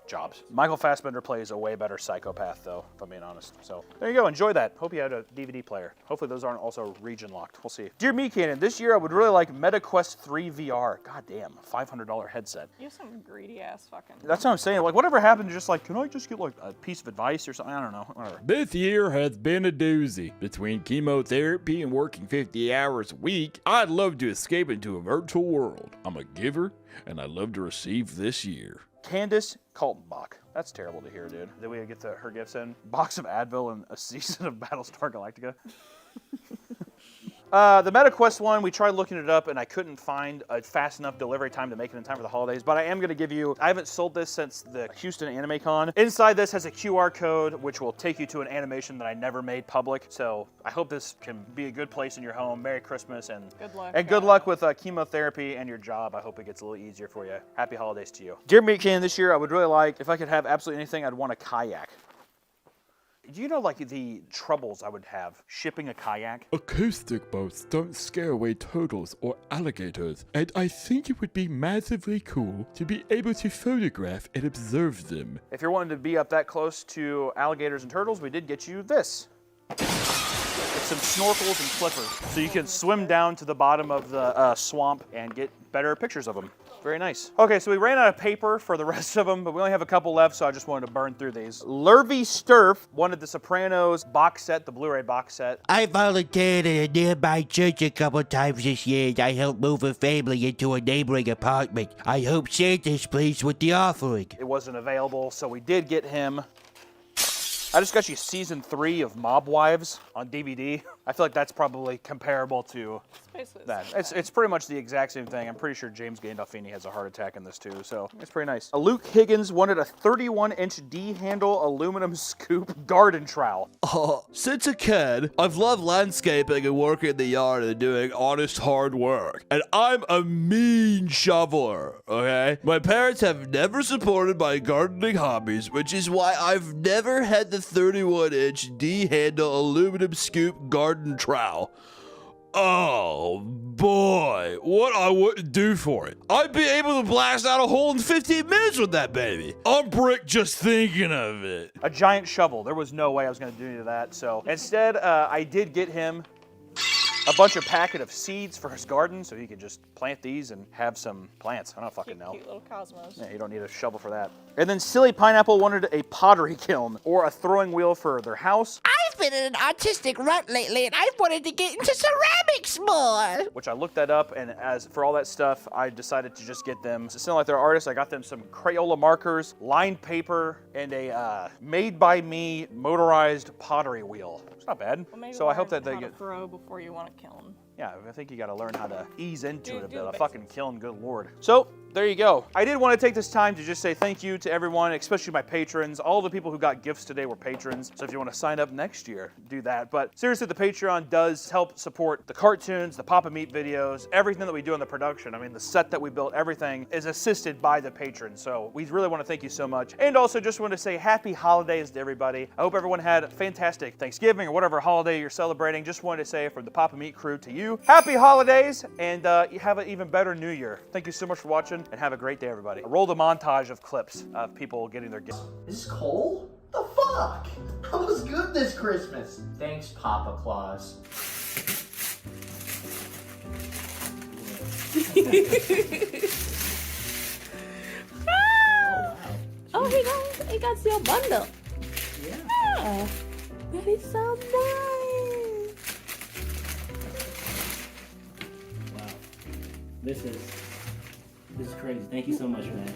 Jobs. Michael Fassbender plays a way better psychopath, though, if I'm being honest. So there you go. Enjoy that. Hope you had a DVD player. Hopefully those aren't also region locked. We'll see. Dear Meekin, this year I would really like MetaQuest 3 VR. God damn, $500 headset. You have some greedy ass fucking. That's what I'm saying. Like, whatever happened to just like, can I just get like a piece of advice or something? I don't know. Whatever. This year has been a doozy. Between chemotherapy and working 50 hours a week, I'd love to escape into a virtual world. I'm a giver, and I love to receive this year. Candace Kaltenbach. That's terrible to hear, dude. Did we get her gifts in? Box of Advil and a season of Battlestar Galactica. The MetaQuest one, we tried looking it up, and I couldn't find a fast enough delivery time to make it in time for the holidays, but I am going to give you, I haven't sold this since the Houston Anime Con. Inside this has a QR code, which will take you to an animation that I never made public, so I hope this can be a good place in your home. Merry Christmas, and good luck. And good luck with chemotherapy and your job. I hope it gets a little easier for you. Happy holidays to you. Dear Meatcan, this year I would really like, if I could have absolutely anything, I'd want a kayak. Do you know, like, the troubles I would have shipping a kayak? Acoustic boats don't scare away turtles or alligators, and I think it would be massively cool to be able to photograph and observe them. If you're wanting to be up that close to alligators and turtles, we did get you this. It's some snorkels and flippers, so you can swim down to the bottom of the swamp and get better pictures of them. Very nice. Okay, so we ran out of paper for the rest of them, but we only have a couple left, so I just wanted to burn through these. Lurvy Sturf wanted the Sopranos box set, the Blu-ray box set. I volunteered at a nearby church a couple times this year, and I helped move a family into a neighboring apartment. I hope Santa's pleased with the offering. It wasn't available, so we did get him. I just got you season 3 of Mob Wives on DVD. I feel like that's probably comparable to that. It's pretty much the exact same thing. I'm pretty sure James Gandolfini has a heart attack in this too, so it's pretty nice. Luke Higgins wanted a 31-inch D-handle aluminum scoop garden trowel. Since a kid, I've loved landscaping and working in the yard and doing honest hard work. And I'm a mean shoveler, okay? My parents have never supported my gardening hobbies, which is why I've never had the 31-inch D-handle aluminum scoop garden trowel. Oh boy, what I wouldn't do for it. I'd be able to blast out a hole in 15 minutes with that baby. I'm brick just thinking of it. A giant shovel. There was no way I was going to do any of that. So instead, I did get him a bunch of packet of seeds for his garden so he could just plant these and have some plants. I don't fucking know. Cute little cosmos. Yeah, you don't need a shovel for that. And then Silly Pineapple wanted a pottery kiln or a throwing wheel for their house. I've been in an autistic rut lately, and I've wanted to get into ceramics more. Which I looked that up, and as for all that stuff, I decided to just get them. To sound like they're artists, I got them some Crayola markers, lined paper, and a made-by-me motorized pottery wheel. It's not bad. Well, so I hope that they how to get. throw before you want to kill them. Yeah, I think you got to learn how to ease into it a do bit. the A fucking kiln, good lord. So there you go. I did want to take this time to just say thank you to everyone, especially my patrons. All the people who got gifts today were patrons. So if you want to sign up next year, do that. But seriously, the Patreon does help support the cartoons, the Papa Meat videos, everything that we do in the production. I mean, the set that we built, everything is assisted by the patrons. So we really want to thank you so much. And also just want to say happy holidays to everybody. I hope everyone had a fantastic Thanksgiving or whatever holiday you're celebrating. Just wanted to say from the Papa Meat crew to you, happy holidays, and you have an even better new year. Thank you so much for watching, and have a great day, everybody. Roll the montage of clips of people getting their gifts. Is this Cole? The fuck? I was good this Christmas. Thanks, Papa Claus. Oh, he got your bundle. Yeah. That is so nice. Wow. This is crazy. Thank you so much, man.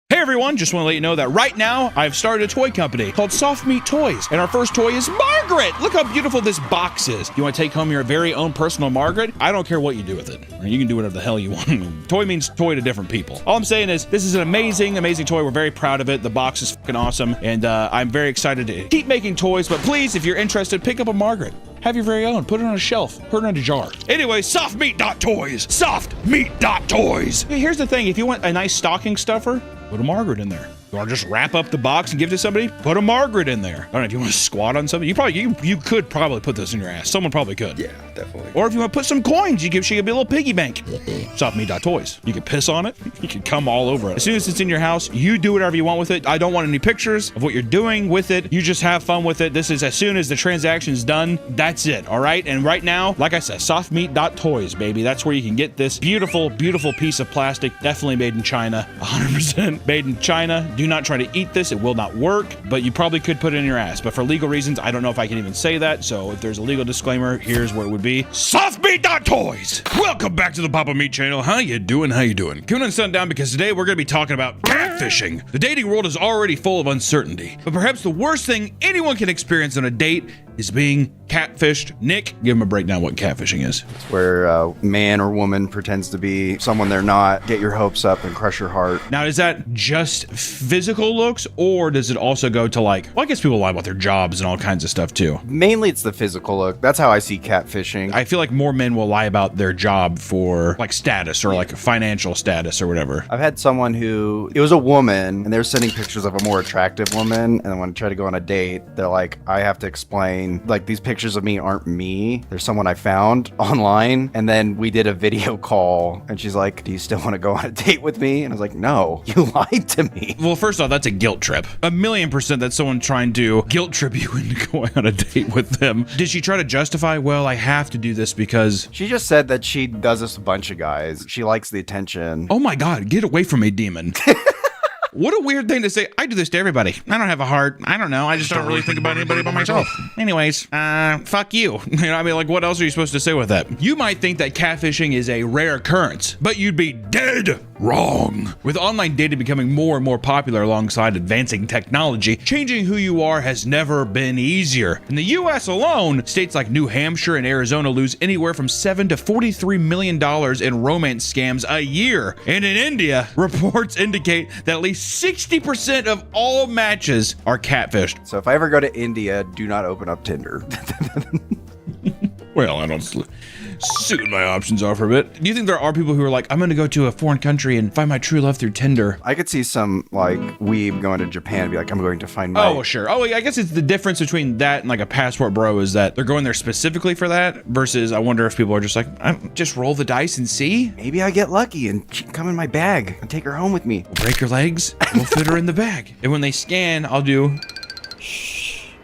Hey everyone, just want to let you know that right now I've started a toy company called Soft Meat Toys, and our first toy is Margaret! Look how beautiful this box is. You want to take home your very own personal Margaret? I don't care what you do with it. You can do whatever the hell you want. Toy means toy to different people. All I'm saying is this is an amazing, amazing toy. We're very proud of it. The box is fucking awesome, and I'm very excited to keep making toys, but please, if you're interested, pick up a Margaret. Have your very own. Put it on a shelf. Put it in a jar. Anyway, softmeat.toys. Softmeat.toys. Here's the thing. If you want a nice stocking stuffer, put a Margaret in there. Or just wrap up the box and give it to somebody, put a Margaret in there. I don't know if you want to squat on something. You could probably put this in your ass. Someone probably could. Yeah, definitely. Or if you want to put some coins, she could be a little piggy bank. Softmeat.toys. You can piss on it. You can come all over it. As soon as it's in your house, you do whatever you want with it. I don't want any pictures of what you're doing with it. You just have fun with it. This is as soon as the transaction's done, that's it, all right? And right now, like I said, softmeat.toys, baby. That's where you can get this beautiful, beautiful piece of plastic. Definitely made in China. 100% made in China. Do not try to eat this. It will not work, but you probably could put it in your ass. But for legal reasons, I don't know if I can even say that. So if there's a legal disclaimer, here's what it would be. Softmeat.toys. Welcome back to the Papa Meat channel. How you doing? How you doing? Coming on sundown because today we're going to be talking about catfishing. The dating world is already full of uncertainty, but perhaps the worst thing anyone can experience on a date is being catfished. Nick, give him a breakdown what catfishing is. Where a man or woman pretends to be someone they're not, get your hopes up and crush your heart. Now, is that just physical looks, or does it also go to like, well, I guess people lie about their jobs and all kinds of stuff too. Mainly it's the physical look. That's how I see catfishing. I feel like more men will lie about their job for like status or like financial status or whatever. I've had someone who, it was a woman, and they were sending pictures of a more attractive woman, and then when I try to go on a date, they're like, I have to explain, like, these pictures of me aren't me. There's someone I found online, and then we did a video call, and she's like, do you still want to go on a date with me? And I was like, no, you lied to me. Well, first off, that's a guilt trip. 1,000,000% that's someone trying to guilt trip you into going on a date with them. Did she try to justify, well, I have to do this because... She just said that she does this with a bunch of guys. She likes the attention. Oh my God, get away from me, demon. What a weird thing to say. I do this to everybody. I don't have a heart. I don't know. I just don't really think about anybody but myself. Anyways, fuck you. You know, I mean, like, what else are you supposed to say with that? You might think that catfishing is a rare occurrence, but you'd be dead wrong. With online dating becoming more and more popular alongside advancing technology, changing who you are has never been easier. In the US alone, states like New Hampshire and Arizona lose anywhere from $7 to $43 million in romance scams a year. And in India, reports indicate that at least 60% of all matches are catfished. So if I ever go to India, do not open up Tinder. Well, I don't suit my options off for a bit. Do you think there are people who are like, I'm gonna go to a foreign country and find my true love through Tinder? I could see some like weeb going to Japan and be like, I'm going to find my... Oh, well, sure. Oh, I guess it's the difference between that and like a passport bro is that they're going there specifically for that versus I wonder if people are just like, just roll the dice and see. Maybe I get lucky and she can come in my bag and take her home with me. We'll break her legs, we'll fit her in the bag. And when they scan, I'll do...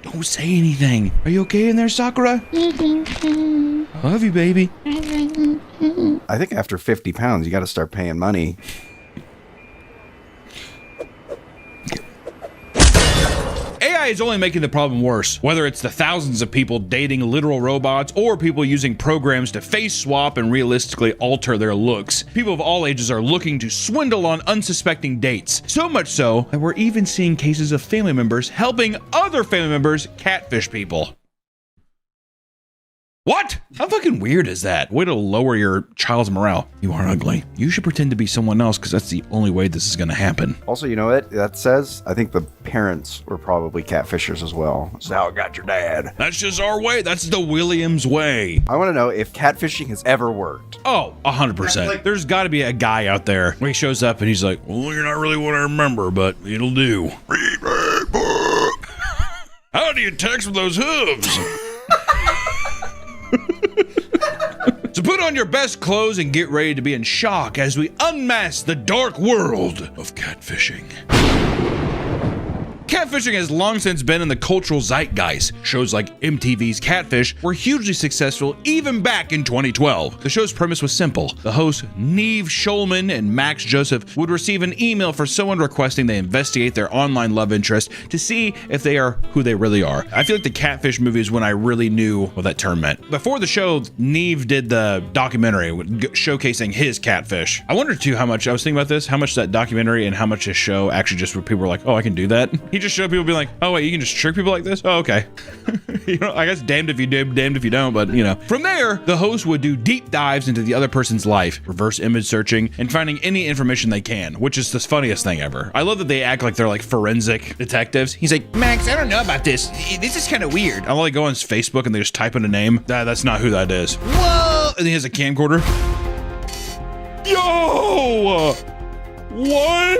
Don't say anything. Are you okay in there, Sakura? I love you, baby. I think after 50 pounds, you got to start paying money. AI is only making the problem worse, whether it's the thousands of people dating literal robots or people using programs to face swap and realistically alter their looks. People of all ages are looking to swindle on unsuspecting dates. So much so that we're even seeing cases of family members helping other family members catfish people. What? How fucking weird is that? Way to lower your child's morale. You are ugly. You should pretend to be someone else because that's the only way this is going to happen. Also, you know what that says? I think the parents were probably catfishers as well. That's how I got your dad. That's just our way. That's the Williams way. I want to know if catfishing has ever worked. Oh, 100%. There's got to be a guy out there where he shows up and he's like, well, you're not really what I remember, but it'll do. Read my book. How do you text with those hooves? So put on your best clothes and get ready to be in shock as we unmask the dark world of catfishing. Catfishing has long since been in the cultural zeitgeist. Shows like MTV's Catfish were hugely successful even back in 2012. The show's premise was simple. The hosts Neve Schulman and Max Joseph would receive an email for someone requesting they investigate their online love interest to see if they are who they really are. I feel like the Catfish movie is when I really knew what that term meant. Before the show, Neve did the documentary showcasing his catfish. I wonder too how much, I was thinking about this, how much that documentary and how much his show actually just where people were like, oh, I can do that. He just showed people being like, oh wait, you can just trick people like this? Oh, okay. You know, I guess damned if you do, damned if you don't, but you know. From there, the host would do deep dives into the other person's life, reverse image searching, and finding any information they can, which is the funniest thing ever. I love that they act like they're like forensic detectives. He's like, Max, I don't know about this. This is kind of weird. I'll like go on his Facebook and they just type in a name. That's not who that is. Whoa! And he has a camcorder. Yo! What?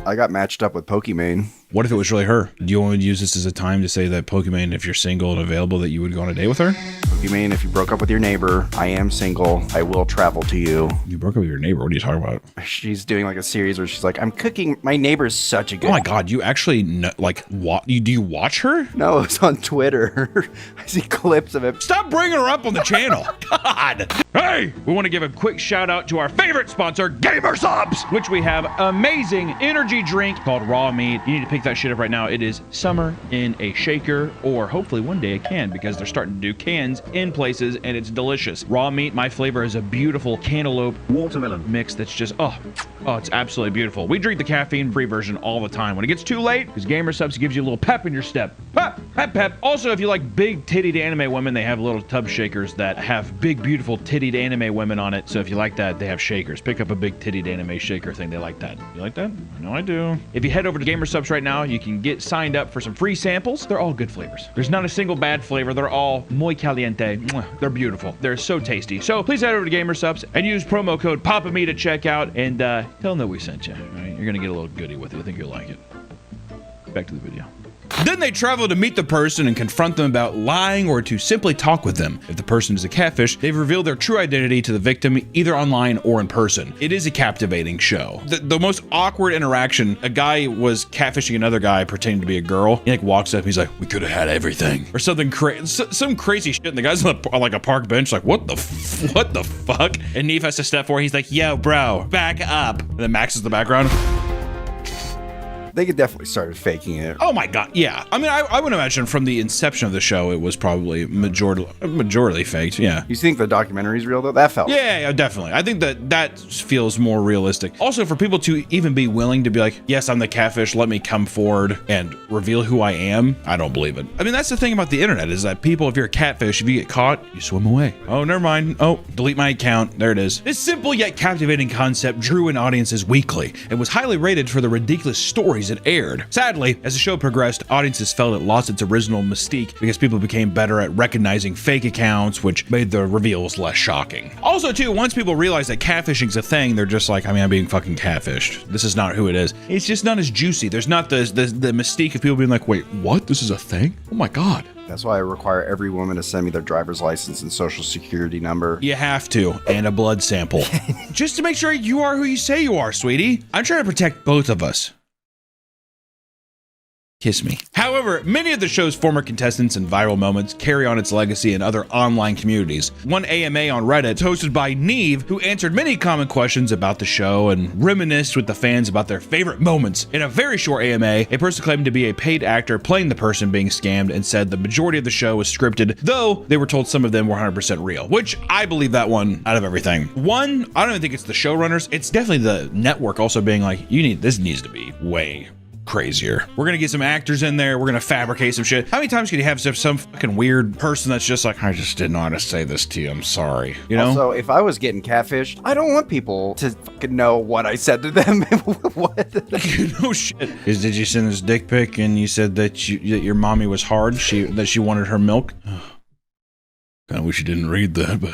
I got matched up with Pokimane. What if it was really her? Do you want to use this as a time to say that Pokimane, if you're single and available, that you would go on a date with her? Pokimane, if you broke up with your neighbor, I am single. I will travel to you. You broke up with your neighbor? What are you talking about? She's doing like a series where she's like, I'm cooking. My neighbor's such a good... Oh my God, you actually, like, do you watch her? No, it's on Twitter. I see clips of it. Stop bringing her up on the channel. God. Hey, we want to give a quick shout out to our favorite sponsor, Gamer Subs, which we have amazing energy drink called Raw Meat. You need to pick pick that shit up right now. It is summer in a shaker, or hopefully one day a can, because they're starting to do cans in places, and it's delicious. Raw meat, my flavor is a beautiful cantaloupe watermelon mix that's just, oh, it's absolutely beautiful. We drink the caffeine-free version all the time. When it gets too late, because Gamer Subs gives you a little pep in your step. Pep, pep, pep. Also, if you like big tittied anime women, they have little tub shakers that have big, beautiful tittied anime women on it. So if you like that, they have shakers. Pick up a big tittied anime shaker thing. They like that. You like that? I know I do. If you head over to Gamer Subs right now, you can get signed up for some free samples. They're all good flavors. There's not a single bad flavor. They're all muy caliente. They're beautiful. They're so tasty. So please head over to Gamer Subs and use promo code PAPAME to check out, and tell them that we sent you. All right? You're gonna get a little goodie with it. I think you'll like it. Back to the video. Then they travel to meet the person and confront them about lying, or to simply talk with them. If the person is a catfish, they've revealed their true identity to the victim, either online or in person. It is a captivating show. The most awkward interaction, a guy was catfishing another guy pretending to be a girl. He like walks up, he's like, "We could have had everything," or something crazy, some crazy shit. And the guy's on like a park bench, like, what the fuck? And Neve has to step forward. He's like, "Yo, bro, back up." And then Max is in the background. They could definitely start faking it. Oh my god, yeah. I mean, I would imagine from the inception of the show, it was probably majority faked. Yeah. You think the documentary's real though? That felt. Yeah, definitely. I think that feels more realistic. Also, for people to even be willing to be like, "Yes, I'm the catfish. Let me come forward and reveal who I am," I don't believe it. I mean, that's the thing about the internet, is that people, if you're a catfish, if you get caught, you swim away. Oh, never mind. Oh, delete my account. There it is. This simple yet captivating concept drew in audiences weekly and was highly rated for the ridiculous stories it aired. Sadly, as the show progressed, audiences felt it lost its original mystique because people became better at recognizing fake accounts, which made the reveals less shocking. Also, too, once people realize that catfishing's a thing, they're just like, I mean, I'm being fucking catfished. This is not who it is. It's just not as juicy. There's not the mystique of people being like, wait, what? This is a thing? Oh my god. That's why I require every woman to send me their driver's license and social security number. You have to, and a blood sample. Just to make sure you are who you say you are, sweetie. I'm trying to protect both of us. Kiss me. However, many of the show's former contestants and viral moments carry on its legacy in other online communities. One AMA on Reddit, hosted by Neve, who answered many common questions about the show and reminisced with the fans about their favorite moments. In a very short AMA, a person claimed to be a paid actor playing the person being scammed and said the majority of the show was scripted, though they were told some of them were 100% real, which I believe that one out of everything. One, I don't even think it's the showrunners. It's definitely the network also being like, this needs to be way crazier. We're gonna get some actors in there. We're gonna fabricate some shit. How many times can you have some fucking weird person that's just like, I just didn't know how to say this to you. I'm sorry. You know? Also, if I was getting catfished, I don't want people to fucking know what I said to them. What? No shit. Did you send this dick pic and you said that your mommy was hard? That she wanted her milk? Kinda wish you didn't read that, but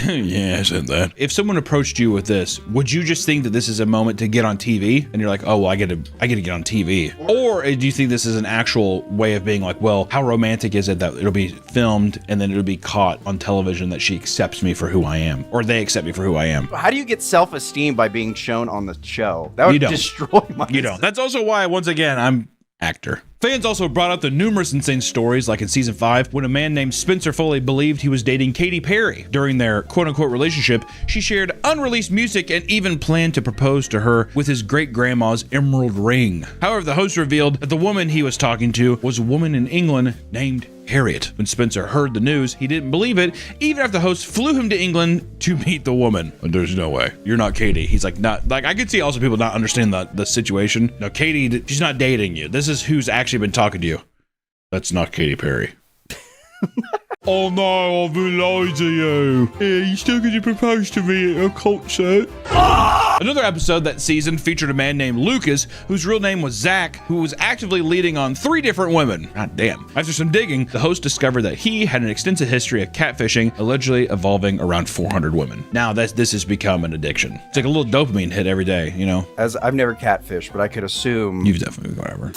yeah, I said that. If someone approached you with this, would you just think that this is a moment to get on TV? And you're like, oh, well, I get to get on TV. Or do you think this is an actual way of being like, well, how romantic is it that it'll be filmed and then it'll be caught on television that she accepts me for who I am, or they accept me for who I am? How do you get self-esteem by being shown on the show? That would destroy my. You don't. That's also why, once again, I'm actor. Fans also brought up the numerous insane stories, like in season 5, when a man named Spencer Foley believed he was dating Katy Perry. During their quote-unquote relationship, she shared unreleased music and even planned to propose to her with his great-grandma's emerald ring. However, the host revealed that the woman he was talking to was a woman in England named Harriet. When Spencer heard the news, he didn't believe it, even after the host flew him to England to meet the woman. And there's no way. You're not Katy. He's like, not, like, I could see also people not understand the situation. No, Katy, she's not dating you. This is who's actually been talking to you. That's not Katy Perry. Oh no, I've been lied to you. Yeah, you still going to propose to me at a concert? Another episode that season featured a man named Lucas, whose real name was Zach, who was actively leading on 3 different women. God damn. After some digging, the host discovered that he had an extensive history of catfishing, allegedly involving around 400 women. Now this has become an addiction. It's like a little dopamine hit every day, you know? As I've never catfished, but I could assume. You've definitely, whatever.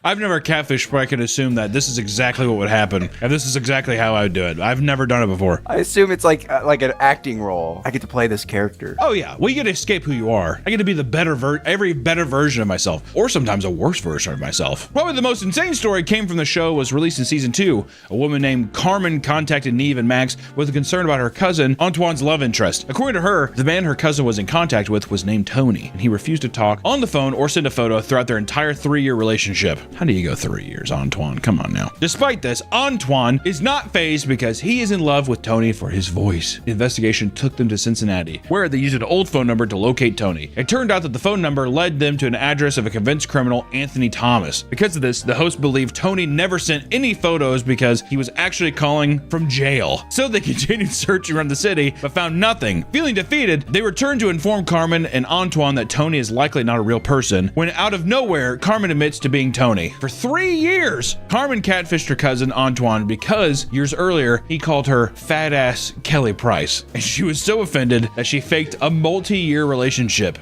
I've never catfished, but I can assume that this is exactly what would happen, and this is exactly how I would do it. I've never done it before. I assume it's like an acting role. I get to play this character. Oh yeah, well you get to escape who you are. I get to be the every better version of myself, or sometimes a worse version of myself. Probably the most insane story came from the show was released in season 2. A woman named Carmen contacted Neve and Max with a concern about her cousin Antoine's love interest. According to her, the man her cousin was in contact with was named Tony, and he refused to talk on the phone or send a photo throughout their entire 3-year relationship. How do you go 3 years, Antoine? Come on now. Despite this, Antoine is not fazed because he is in love with Tony for his voice. The investigation took them to Cincinnati, where they used an old phone number to locate Tony. It turned out that the phone number led them to an address of a convinced criminal, Anthony Thomas. Because of this, the host believed Tony never sent any photos because he was actually calling from jail. So they continued searching around the city, but found nothing. Feeling defeated, they returned to inform Carmen and Antoine that Tony is likely not a real person, when out of nowhere, Carmen admits to being Tony. For 3 years, Carmen catfished her cousin Antoine because years earlier, he called her fat ass Kelly Price. And she was so offended that she faked a multi-year relationship.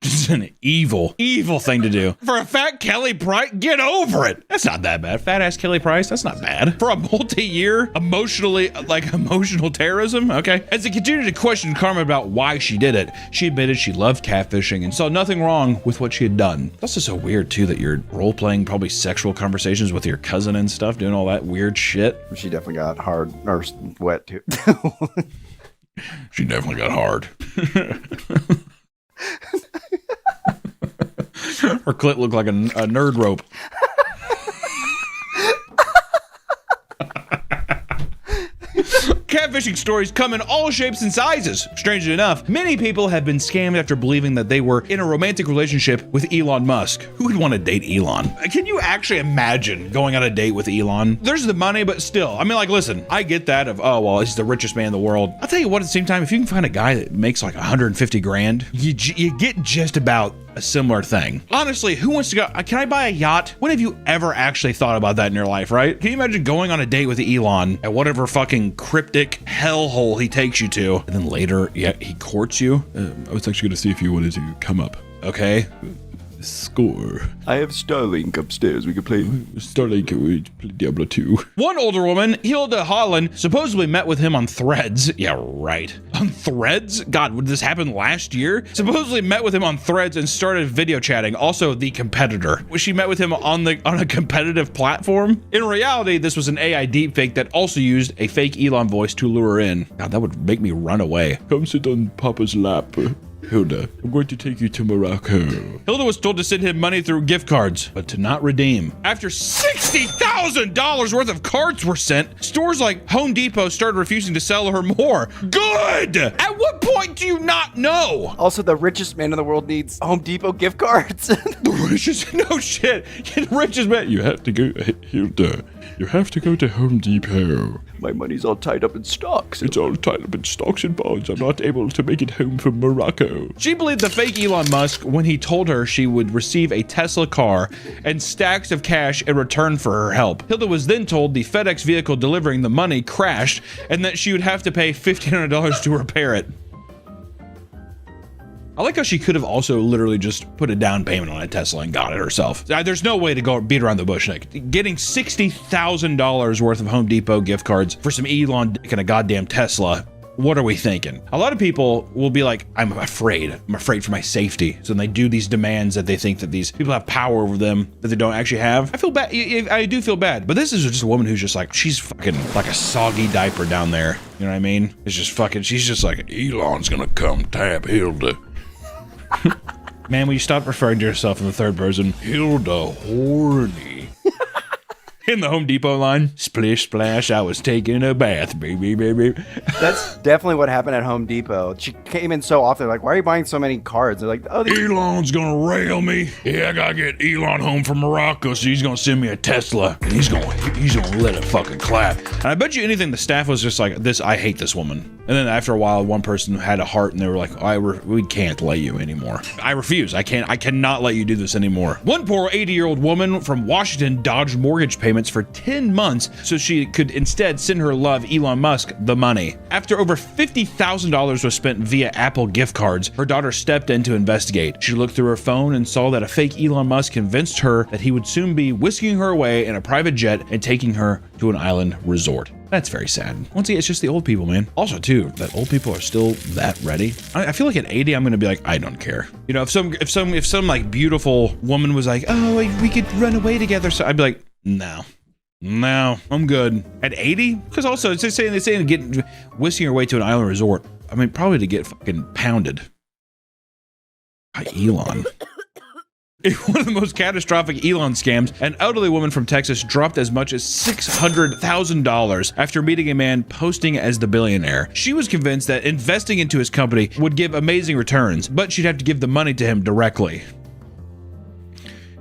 This is an evil thing to do. For a fat Kelly Price, get over it. That's not that bad. Fat ass Kelly Price, that's not bad. For a multi-year emotional terrorism, okay. As they continued to question Carmen about why she did it, she admitted she loved catfishing and saw nothing wrong with what she had done. It's also so weird too that you're role-playing probably sexual conversations with your cousin and stuff, doing all that weird shit. She definitely got hard or wet too. She definitely got hard. Her clit looked like a nerd rope. Catfishing stories come in all shapes and sizes. Strangely enough, many people have been scammed after believing that they were in a romantic relationship with Elon Musk. Who would want to date Elon? Can you actually imagine going on a date with Elon? There's the money, but still, I mean, like, listen, I get that of, oh, well, he's the richest man in the world. I'll tell you what, at the same time, if you can find a guy that makes like 150 grand, you get just about a similar thing. Honestly, who wants to go? Can I buy a yacht? When have you ever actually thought about that in your life, right? Can you imagine going on a date with Elon at whatever fucking cryptic hellhole he takes you to, and then later, yeah, he courts you? I was actually going to see if you wanted to come up. Okay. Score. I have Starlink upstairs. We could play Starlink. We play Diablo 2. One older woman, Hilda Holland, supposedly met with him on Threads. Yeah, right. On Threads? God, would this happen last year? Supposedly met with him on Threads and started video chatting. Also, the competitor. She met with him on a competitive platform. In reality, this was an AI deepfake that also used a fake Elon voice to lure her in. God, that would make me run away. Come sit on Papa's lap. Hilda, I'm going to take you to Morocco. Hilda was told to send him money through gift cards, but to not redeem. After $60,000 worth of cards were sent, stores like Home Depot started refusing to sell her more. Good! At what point do you not know? Also, the richest man in the world needs Home Depot gift cards. The richest? No shit. The richest man. You have to go, Hilda. You have to go to Home Depot. My money's all tied up in stocks. It's all tied up in stocks and bonds. I'm not able to make it home from Morocco. She believed the fake Elon Musk when he told her she would receive a Tesla car and stacks of cash in return for her help. Hilda was then told the FedEx vehicle delivering the money crashed and that she would have to pay $1,500 to repair it. I like how she could have also literally just put a down payment on a Tesla and got it herself. There's no way to go beat around the bush. Like, getting $60,000 worth of Home Depot gift cards for some Elon dick and a goddamn Tesla. What are we thinking? A lot of people will be like, I'm afraid for my safety. So then they do these demands that they think that these people have power over them that they don't actually have. I feel bad. I do feel bad. But this is just a woman who's just like, she's fucking like a soggy diaper down there. You know what I mean? It's just fucking, she's just like, Elon's gonna come tap Hilda. Man, will you stop referring to yourself in the third person? Hilda horny. In the Home Depot line, splish splash, I was taking a bath, baby. That's definitely what happened at Home Depot. She came in so often, like, why are you buying so many cards? They're like, oh, Elon's gonna rail me. Yeah, I gotta get Elon home from Morocco, so he's gonna send me a Tesla, and he's gonna let it fucking clap. And I bet you anything, the staff was just like, I hate this woman. And then after a while, one person had a heart, and they were like, we can't let you anymore. I refuse. I cannot let you do this anymore. One poor 80-year-old woman from Washington dodged mortgage payments payments for 10 months so she could instead send her love, Elon Musk, the money. After over $50,000 was spent via Apple gift cards, her daughter stepped in to investigate. She looked through her phone and saw that a fake Elon Musk convinced her that he would soon be whisking her away in a private jet and taking her to an island resort. That's very sad. Once again, it's just the old people, man. Also, too, that old people are still that ready. I feel like at 80, I'm gonna be like, I don't care. You know, if some like beautiful woman was like, oh, we could run away together, so I'd be like, no, I'm good. At 80, because also it's just saying whisking her way to an island resort. I mean, probably to get fucking pounded by Elon. In one of the most catastrophic Elon scams, an elderly woman from Texas dropped as much as $600,000 after meeting a man posting as the billionaire. She was convinced that investing into his company would give amazing returns, but she'd have to give the money to him directly.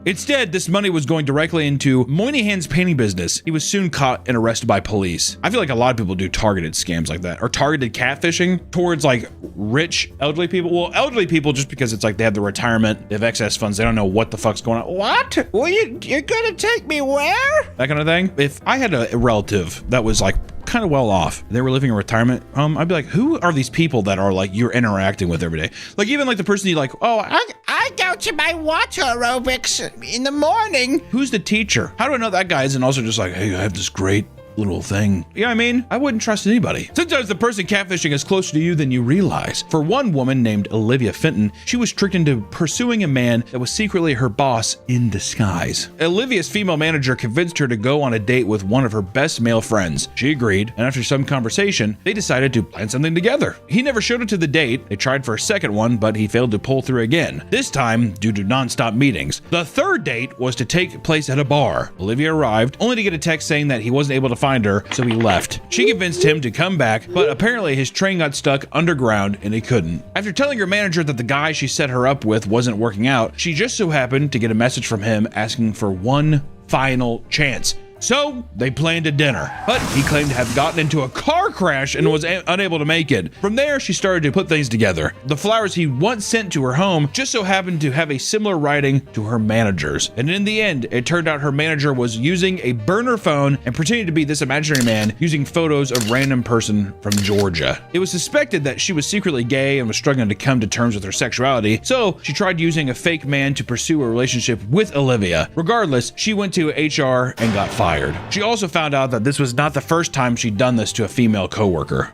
Instead, this money was going directly into Moynihan's painting business. He was soon caught and arrested by police. I feel like a lot of people do targeted scams like that, or targeted catfishing towards like rich elderly people. Well, elderly people just because it's like they have the retirement, they have excess funds, they don't know what the fuck's going on. What? Well, you're gonna take me where? That kind of thing. If I had a relative that was like kind of well off, they were living in retirement, I'd be like, who are these people that are like you're interacting with every day? Like even like the person you like, oh, I go to my water aerobics in the morning. Who's the teacher? How do I know that guy isn't also just like, hey, I have this great little thing. You know what I mean? I wouldn't trust anybody. Sometimes the person catfishing is closer to you than you realize. For one woman named Olivia Fenton, she was tricked into pursuing a man that was secretly her boss in disguise. Olivia's female manager convinced her to go on a date with one of her best male friends. She agreed, and after some conversation, they decided to plan something together. He never showed up to the date. They tried for a second one, but he failed to pull through again, this time due to non-stop meetings. The third date was to take place at a bar. Olivia arrived, only to get a text saying that he wasn't able to find her, so he left. She convinced him to come back, but apparently his train got stuck underground and he couldn't. After telling her manager that the guy she set her up with wasn't working out, she just so happened to get a message from him asking for one final chance. So they planned a dinner, but he claimed to have gotten into a car crash and was unable to make it. From there, she started to put things together. The flowers he once sent to her home just so happened to have a similar writing to her manager's. And in the end, it turned out her manager was using a burner phone and pretending to be this imaginary man using photos of random person from Georgia. It was suspected that she was secretly gay and was struggling to come to terms with her sexuality, so she tried using a fake man to pursue a relationship with Olivia. Regardless, she went to HR and got fired. She also found out that this was not the first time she'd done this to a female coworker.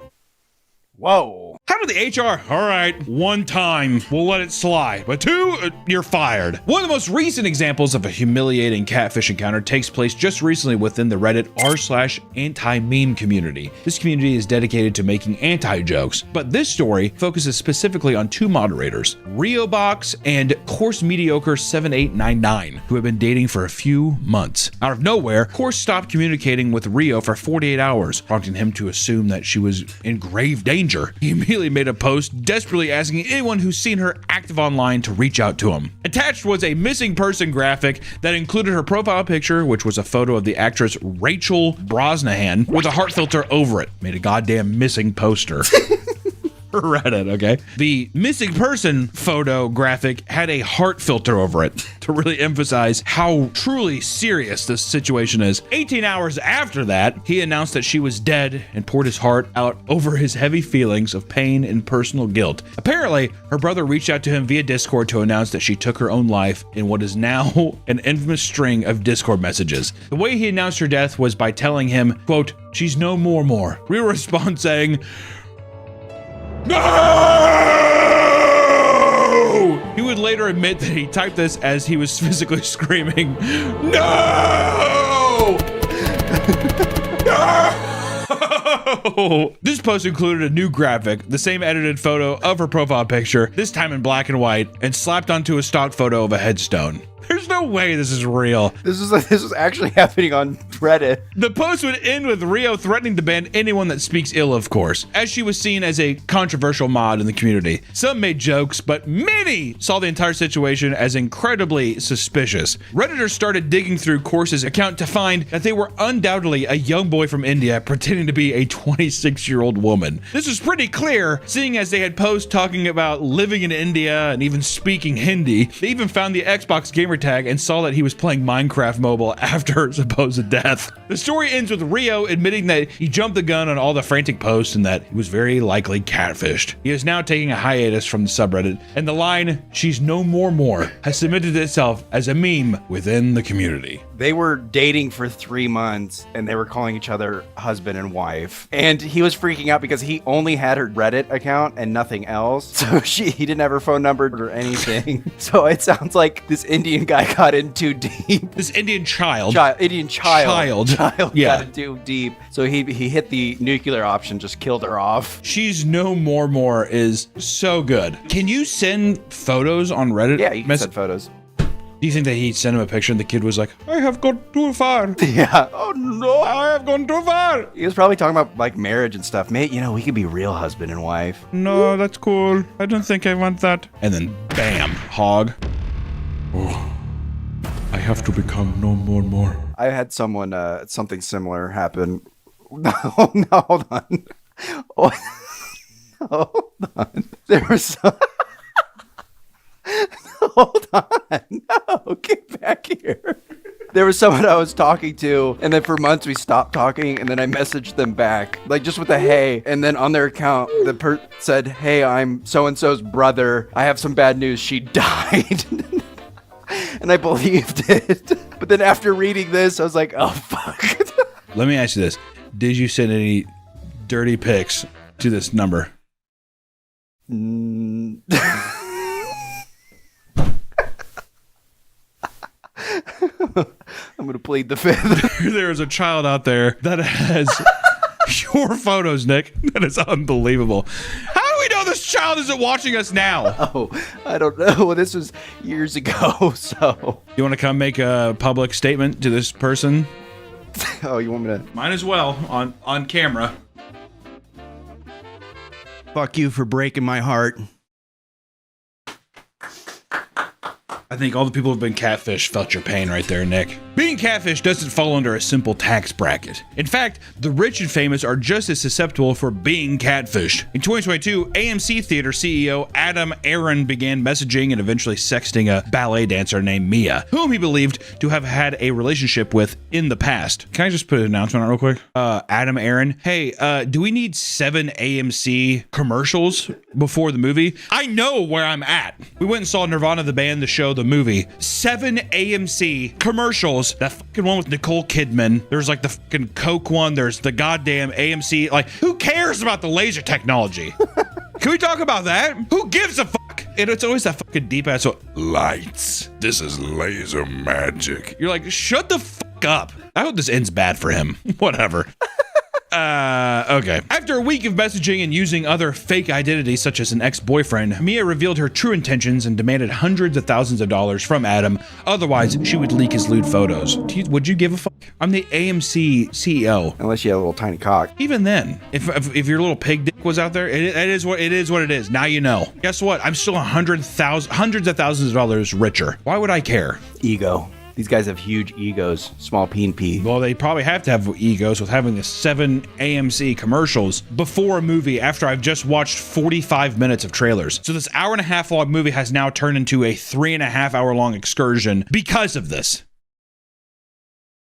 Whoa. How did the HR? All right, one time, we'll let it slide, but two, you're fired. One of the most recent examples of a humiliating catfish encounter takes place just recently within the Reddit r/anti-meme community. This community is dedicated to making anti-jokes, but this story focuses specifically on two moderators, RioBox and Course Mediocre 7899, who have been dating for a few months. Out of nowhere, Course stopped communicating with Rio for 48 hours, prompting him to assume that she was in grave danger. He immediately made a post desperately asking anyone who's seen her active online to reach out to him. Attached was a missing person graphic that included her profile picture, which was a photo of the actress Rachel Brosnahan with a heart filter over it. Made a goddamn missing poster. Reddit, okay? The missing person photo graphic had a heart filter over it to really emphasize how truly serious this situation is. 18 hours after that, he announced that she was dead and poured his heart out over his heavy feelings of pain and personal guilt. Apparently, her brother reached out to him via Discord to announce that she took her own life in what is now an infamous string of Discord messages. The way he announced her death was by telling him, quote, "She's no more." Real response saying, "No!" He would later admit that he typed this as he was physically screaming, "No! No!" This post included a new graphic, the same edited photo of her profile picture, this time in black and white, and slapped onto a stock photo of a headstone. There's no way this is real. This is actually happening on Reddit. The post would end with Rio threatening to ban anyone that speaks ill of Course, as she was seen as a controversial mod in the community. Some made jokes, but many saw the entire situation as incredibly suspicious. Redditors started digging through Course's account to find that they were undoubtedly a young boy from India pretending to be a 26-year-old woman. This was pretty clear, seeing as they had posts talking about living in India and even speaking Hindi. They even found the Xbox gamer tag and saw that he was playing Minecraft Mobile after her supposed death. The story ends with Rio admitting that he jumped the gun on all the frantic posts and that he was very likely catfished. He is now taking a hiatus from the subreddit, and the line, "She's no more," has cemented itself as a meme within the community. They were dating for 3 months and they were calling each other husband and wife. And he was freaking out because he only had her Reddit account and nothing else. So he didn't have her phone number or anything. So it sounds like this Indian guy got in too deep. This Indian child. Indian child. Yeah. Got in too deep. So he hit the nuclear option, just killed her off. She's no more is so good. Can you send photos on Reddit? Yeah, you can send photos. Do you think that he sent him a picture and the kid was like, I have gone too far? Yeah. Oh no, I have gone too far. He was probably talking about like marriage and stuff. Mate, we could be real husband and wife. No, that's cool. I don't think I want that. And then bam, hog. Oh, I have to become no more. I had someone, something similar happen. No, hold on. Hold on. There was Hold on. No, get back here. There was someone I was talking to, and then for months we stopped talking, and then I messaged them back, like just with a hey, and then on their account, the said, hey, I'm so-and-so's brother. I have some bad news. She died. And I believed it. But then after reading this, I was like, oh, fuck. Let me ask you this. Did you send any dirty pics to this number? I'm going to plead the fifth. There is a child out there that has your photos, Nick. That is unbelievable. How do we know this child isn't watching us now? Oh, I don't know. This was years ago, so. You want to come make a public statement to this person? Oh, you want me to? Might as well, on camera. Fuck you for breaking my heart. I think all the people who've been catfished felt your pain right there, Nick. Being catfished doesn't fall under a simple tax bracket. In fact, the rich and famous are just as susceptible for being catfished. In 2022, AMC Theater CEO Adam Aaron began messaging and eventually sexting a ballet dancer named Mia, whom he believed to have had a relationship with in the past. Can I just put an announcement on real quick? Adam Aaron, hey, do we need 7 AMC commercials before the movie? I know where I'm at. We went and saw Nirvana the band, the show, the movie. 7 AMC commercials. That fucking one with Nicole Kidman. There's like the fucking Coke one. There's the goddamn AMC. Like, who cares about the laser technology? Can we talk about that? Who gives a fuck? And it's always that fucking deep ass Lights. This is laser magic. You're like, shut the fuck up. I hope this ends bad for him. Whatever. Okay. After a week of messaging and using other fake identities such as an ex-boyfriend, Mia revealed her true intentions and demanded hundreds of thousands of dollars from Adam. Otherwise, she would leak his lewd photos. Would you give a fuck? I'm the AMC CEO. Unless you have a little tiny cock. Even then, if your little pig dick was out there, it is what it is. Now you know. Guess what? I'm still hundreds of thousands of dollars richer. Why would I care? Ego. These guys have huge egos, small P&P. Well, they probably have to have egos with having the 7 AMC commercials before a movie after I've just watched 45 minutes of trailers. So this hour-and-a-half long movie has now turned into a 3.5 hour long excursion because of this.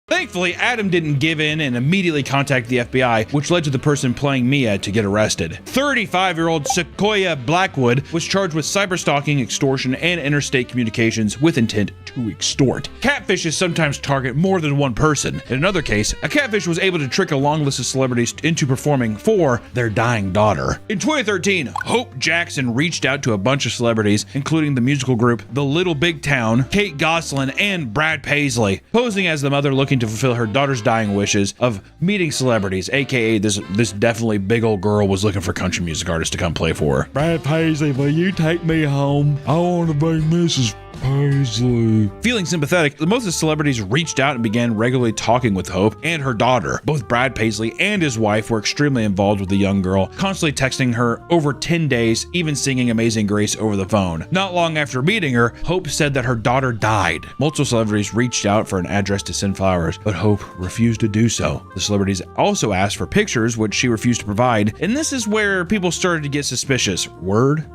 Thankfully, Adam didn't give in and immediately contact the FBI, which led to the person playing Mia to get arrested. 35-year-old Sequoia Blackwood was charged with cyberstalking, extortion, and interstate communications with intent to extort. Catfishes sometimes target more than one person. In another case, a catfish was able to trick a long list of celebrities into performing for their dying daughter. In 2013, Hope Jackson reached out to a bunch of celebrities, including the musical group The Little Big Town, Kate Gosselin, and Brad Paisley, posing as the mother looking to fulfill her daughter's dying wishes of meeting celebrities, aka this definitely big old girl was looking for country music artists to come play for her. Brad Paisley, will you take me home? I want to be Mrs. Paisley. Feeling sympathetic, most of the celebrities reached out and began regularly talking with Hope and her daughter. Both Brad Paisley and his wife were extremely involved with the young girl, constantly texting her over 10 days, even singing Amazing Grace over the phone. Not long after meeting her, Hope said that her daughter died. Multiple celebrities reached out for an address to send flowers, but Hope refused to do so. The celebrities also asked for pictures, which she refused to provide, and this is where people started to get suspicious. Word?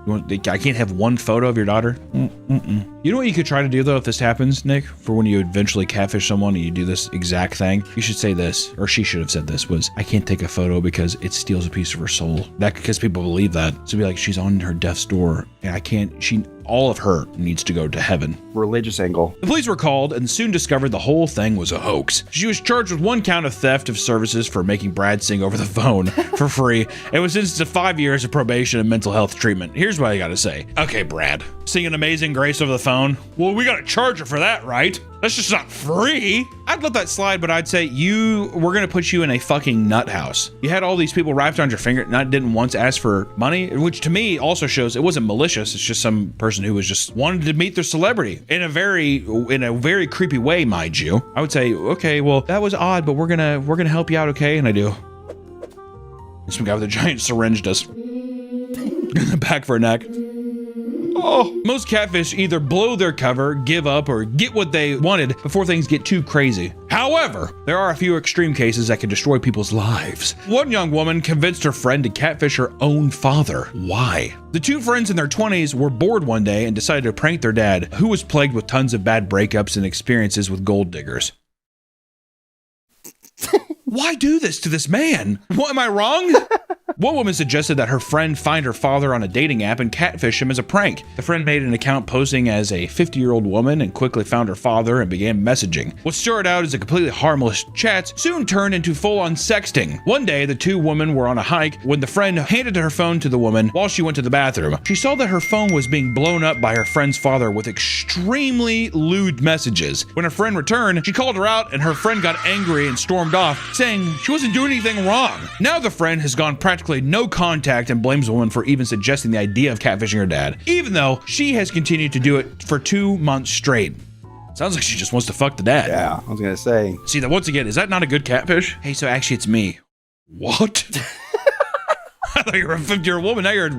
I can't have one photo of your daughter? You know what you could try to do though if this happens, Nick? For when you eventually catfish someone and you do this exact thing, you should say this, or she should have said this, was, I can't take a photo because it steals a piece of her soul. That because people believe that. So be like, she's on her death's door and I can't, all of her needs to go to heaven. Religious angle. The police were called and soon discovered the whole thing was a hoax. She was charged with 1 count of theft of services for making Brad sing over the phone for free and was sentenced to 5 years of probation and mental health treatment. Here's what I gotta say. Okay, Brad, singing Amazing Grace over the phone? Well, we gotta charge her for that, right? That's just not free. I'd let that slide, but I'd say we're gonna put you in a fucking nut house. You had all these people wrapped around your finger and didn't once ask for money, which to me also shows it wasn't malicious. It's just some person who was just wanted to meet their celebrity in a very creepy way, mind you. I would say, okay, well, that was odd, but we're gonna help you out, okay? And I do. Some guy with a giant syringe does. Back for a neck. Oh. Most catfish either blow their cover, give up, or get what they wanted before things get too crazy. However, there are a few extreme cases that can destroy people's lives. One young woman convinced her friend to catfish her own father. Why? The two friends in their 20s were bored one day and decided to prank their dad, who was plagued with tons of bad breakups and experiences with gold diggers. Why do this to this man? What, am I wrong? One woman suggested that her friend find her father on a dating app and catfish him as a prank. The friend made an account posing as a 50-year-old woman and quickly found her father and began messaging. What started out as a completely harmless chat soon turned into full-on sexting. One day, the two women were on a hike when the friend handed her phone to the woman while she went to the bathroom. She saw that her phone was being blown up by her friend's father with extremely lewd messages. When her friend returned, she called her out and her friend got angry and stormed off, saying she wasn't doing anything wrong. Now the friend has gone practically no contact and blames the woman for even suggesting the idea of catfishing her dad, even though she has continued to do it for 2 months straight. Sounds like she just wants to fuck the dad. Yeah, I was gonna say. See, that once again, is that not a good catfish? Hey, so actually it's me. What? I thought you were a 50-year-old woman. Now you're a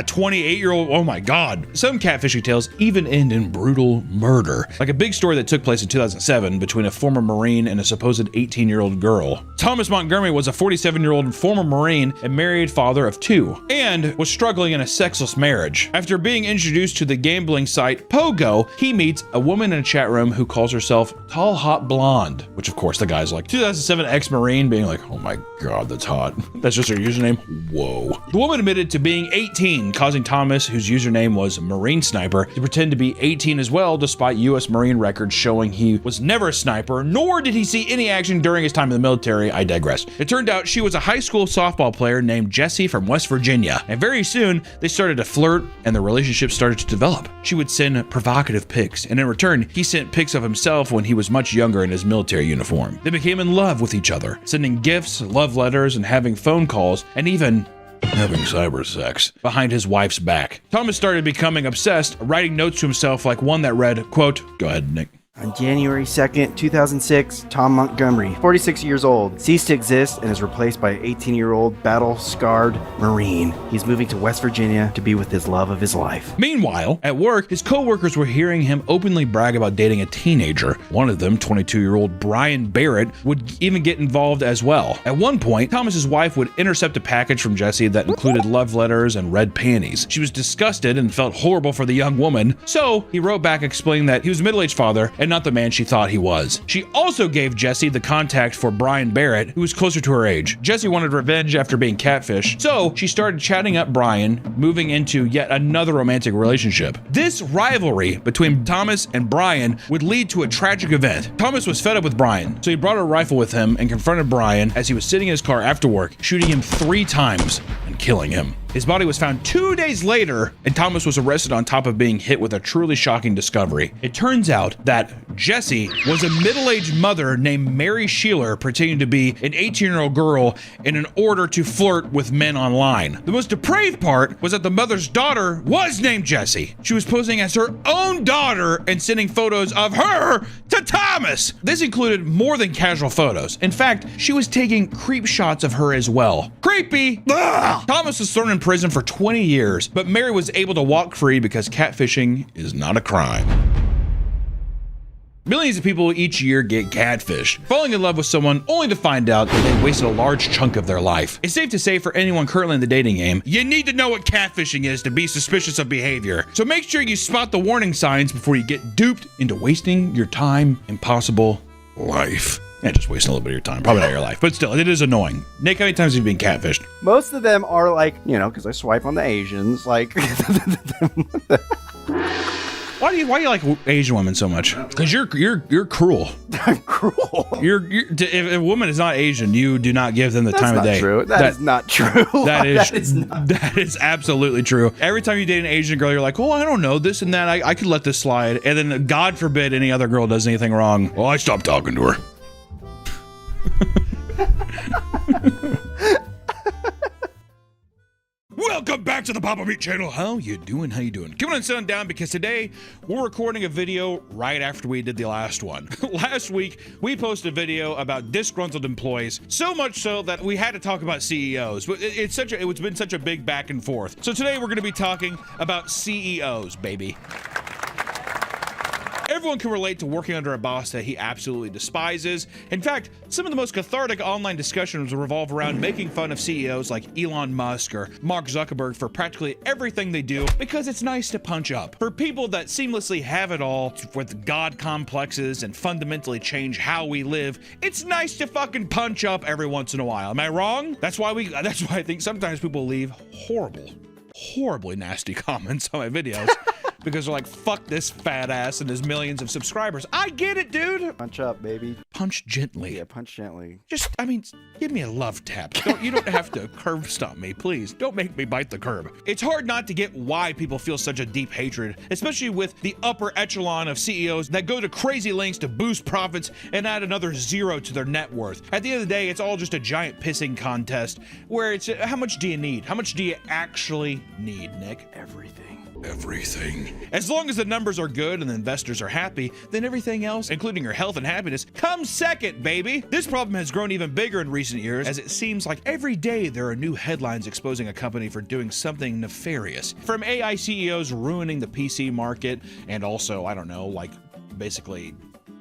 28-year-old. Oh my God. Some catfishing tales even end in brutal murder. Like a big story that took place in 2007 between a former Marine and a supposed 18-year-old girl. Thomas Montgomery was a 47-year-old former Marine and married father of 2 and was struggling in a sexless marriage. After being introduced to the gambling site Pogo, he meets a woman in a chat room who calls herself Tall Hot Blonde, which of course the guy's like 2007 ex-Marine being like, oh my God, that's hot. That's just her username. Whoa. The woman admitted to being 18, causing Thomas, whose username was Marine Sniper, to pretend to be 18 as well, despite U.S. Marine records showing he was never a sniper, nor did he see any action during his time in the military. I digress. It turned out she was a high school softball player named Jessie from West Virginia, and very soon they started to flirt and the relationship started to develop. She would send provocative pics, and in return, he sent pics of himself when he was much younger in his military uniform. They became in love with each other, sending gifts, love letters, and having phone calls, and even having cyber sex behind his wife's back. Thomas started becoming obsessed, writing notes to himself like one that read, quote, go ahead, Nick. On January 2nd, 2006, Tom Montgomery, 46 years old, ceased to exist and is replaced by an 18-year-old battle-scarred Marine. He's moving to West Virginia to be with his love of his life. Meanwhile, at work, his co-workers were hearing him openly brag about dating a teenager. One of them, 22-year-old Brian Barrett, would even get involved as well. At one point, Thomas's wife would intercept a package from Jessie that included love letters and red panties. She was disgusted and felt horrible for the young woman, so he wrote back explaining that he was a middle-aged father and not the man she thought he was. She also gave Jessie the contact for Brian Barrett, who was closer to her age. Jessie wanted revenge after being catfished, so she started chatting up Brian, moving into yet another romantic relationship. This rivalry between Thomas and Brian would lead to a tragic event. Thomas was fed up with Brian, so he brought a rifle with him and confronted Brian as he was sitting in his car after work, shooting him 3 times and killing him. His body was found 2 days later, and Thomas was arrested on top of being hit with a truly shocking discovery. It turns out that Jessie was a middle-aged mother named Mary Sheeler pretending to be an 18-year-old girl in order to flirt with men online. The most depraved part was that the mother's daughter was named Jessie. She was posing as her own daughter and sending photos of her to Thomas. This included more than casual photos. In fact, she was taking creep shots of her as well. Creepy! Ugh! Thomas was thrown in prison for 20 years, but Mary was able to walk free because catfishing is not a crime. Millions of people each year get catfished, falling in love with someone only to find out that they wasted a large chunk of their life. It's safe to say for anyone currently in the dating game, you need to know what catfishing is to be suspicious of behavior. So make sure you spot the warning signs before you get duped into wasting your time and possible life. And just wasting a little bit of your time, probably not your life, but still, it is annoying. Nick, how many times have you been catfished? Most of them are like, you know, because I swipe on the Asians, like. Why do you like Asian women so much? Because you're cruel. I'm cruel. If a woman is not Asian, you do not give them the time of day. True. That is not true. That is absolutely true. Every time you date an Asian girl, you're like, oh, I don't know this and that. I could let this slide. And then God forbid any other girl does anything wrong. Well, I stopped talking to her. Welcome back to the Papa Meat channel. How you doing? How you doing? Come on and sit down because today we're recording a video right after we did the last one. Last week, we posted a video about disgruntled employees, so much so that we had to talk about CEOs. But it's been such a big back and forth. So today we're going to be talking about CEOs, baby. Everyone can relate to working under a boss that he absolutely despises. In fact, some of the most cathartic online discussions revolve around making fun of CEOs like Elon Musk or Mark Zuckerberg for practically everything they do because it's nice to punch up. For people that seamlessly have it all with God complexes and fundamentally change how we live, it's nice to fucking punch up every once in a while. Am I wrong? That's why I think sometimes people leave horribly nasty comments on my videos. Because they're like, fuck this fat ass and his millions of subscribers. I get it, dude. Punch up, baby. Punch gently. Yeah, punch gently. Just, I mean, give me a love tap. You don't have to curb stomp me, please. Don't make me bite the curb. It's hard not to get why people feel such a deep hatred, especially with the upper echelon of CEOs that go to crazy lengths to boost profits and add another zero to their net worth. At the end of the day, it's all just a giant pissing contest where it's, how much do you need? How much do you actually need, Nick? Everything. As long as the numbers are good and the investors are happy, then everything else, including your health and happiness, comes second, baby. This problem has grown even bigger in recent years, as it seems like every day there are new headlines exposing a company for doing something nefarious. From AI CEOs ruining the PC market, and also, I don't know, like basically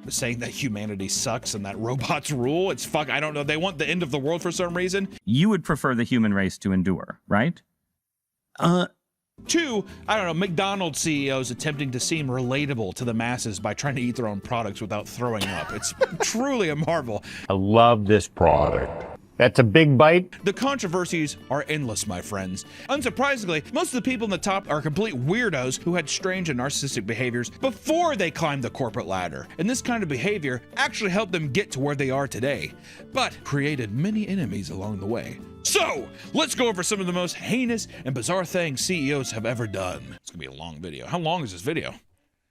saying that humanity sucks and that robots rule. I don't know. They want the end of the world for some reason. You would prefer the human race to endure, right? Two, I don't know, McDonald's CEOs attempting to seem relatable to the masses by trying to eat their own products without throwing up. It's truly a marvel. I love this product. That's a big bite. The controversies are endless, my friends. Unsurprisingly, most of the people in the top are complete weirdos who had strange and narcissistic behaviors before they climbed the corporate ladder. And this kind of behavior actually helped them get to where they are today, but created many enemies along the way. So, let's go over some of the most heinous and bizarre things CEOs have ever done. It's gonna be a long video. How long is this video?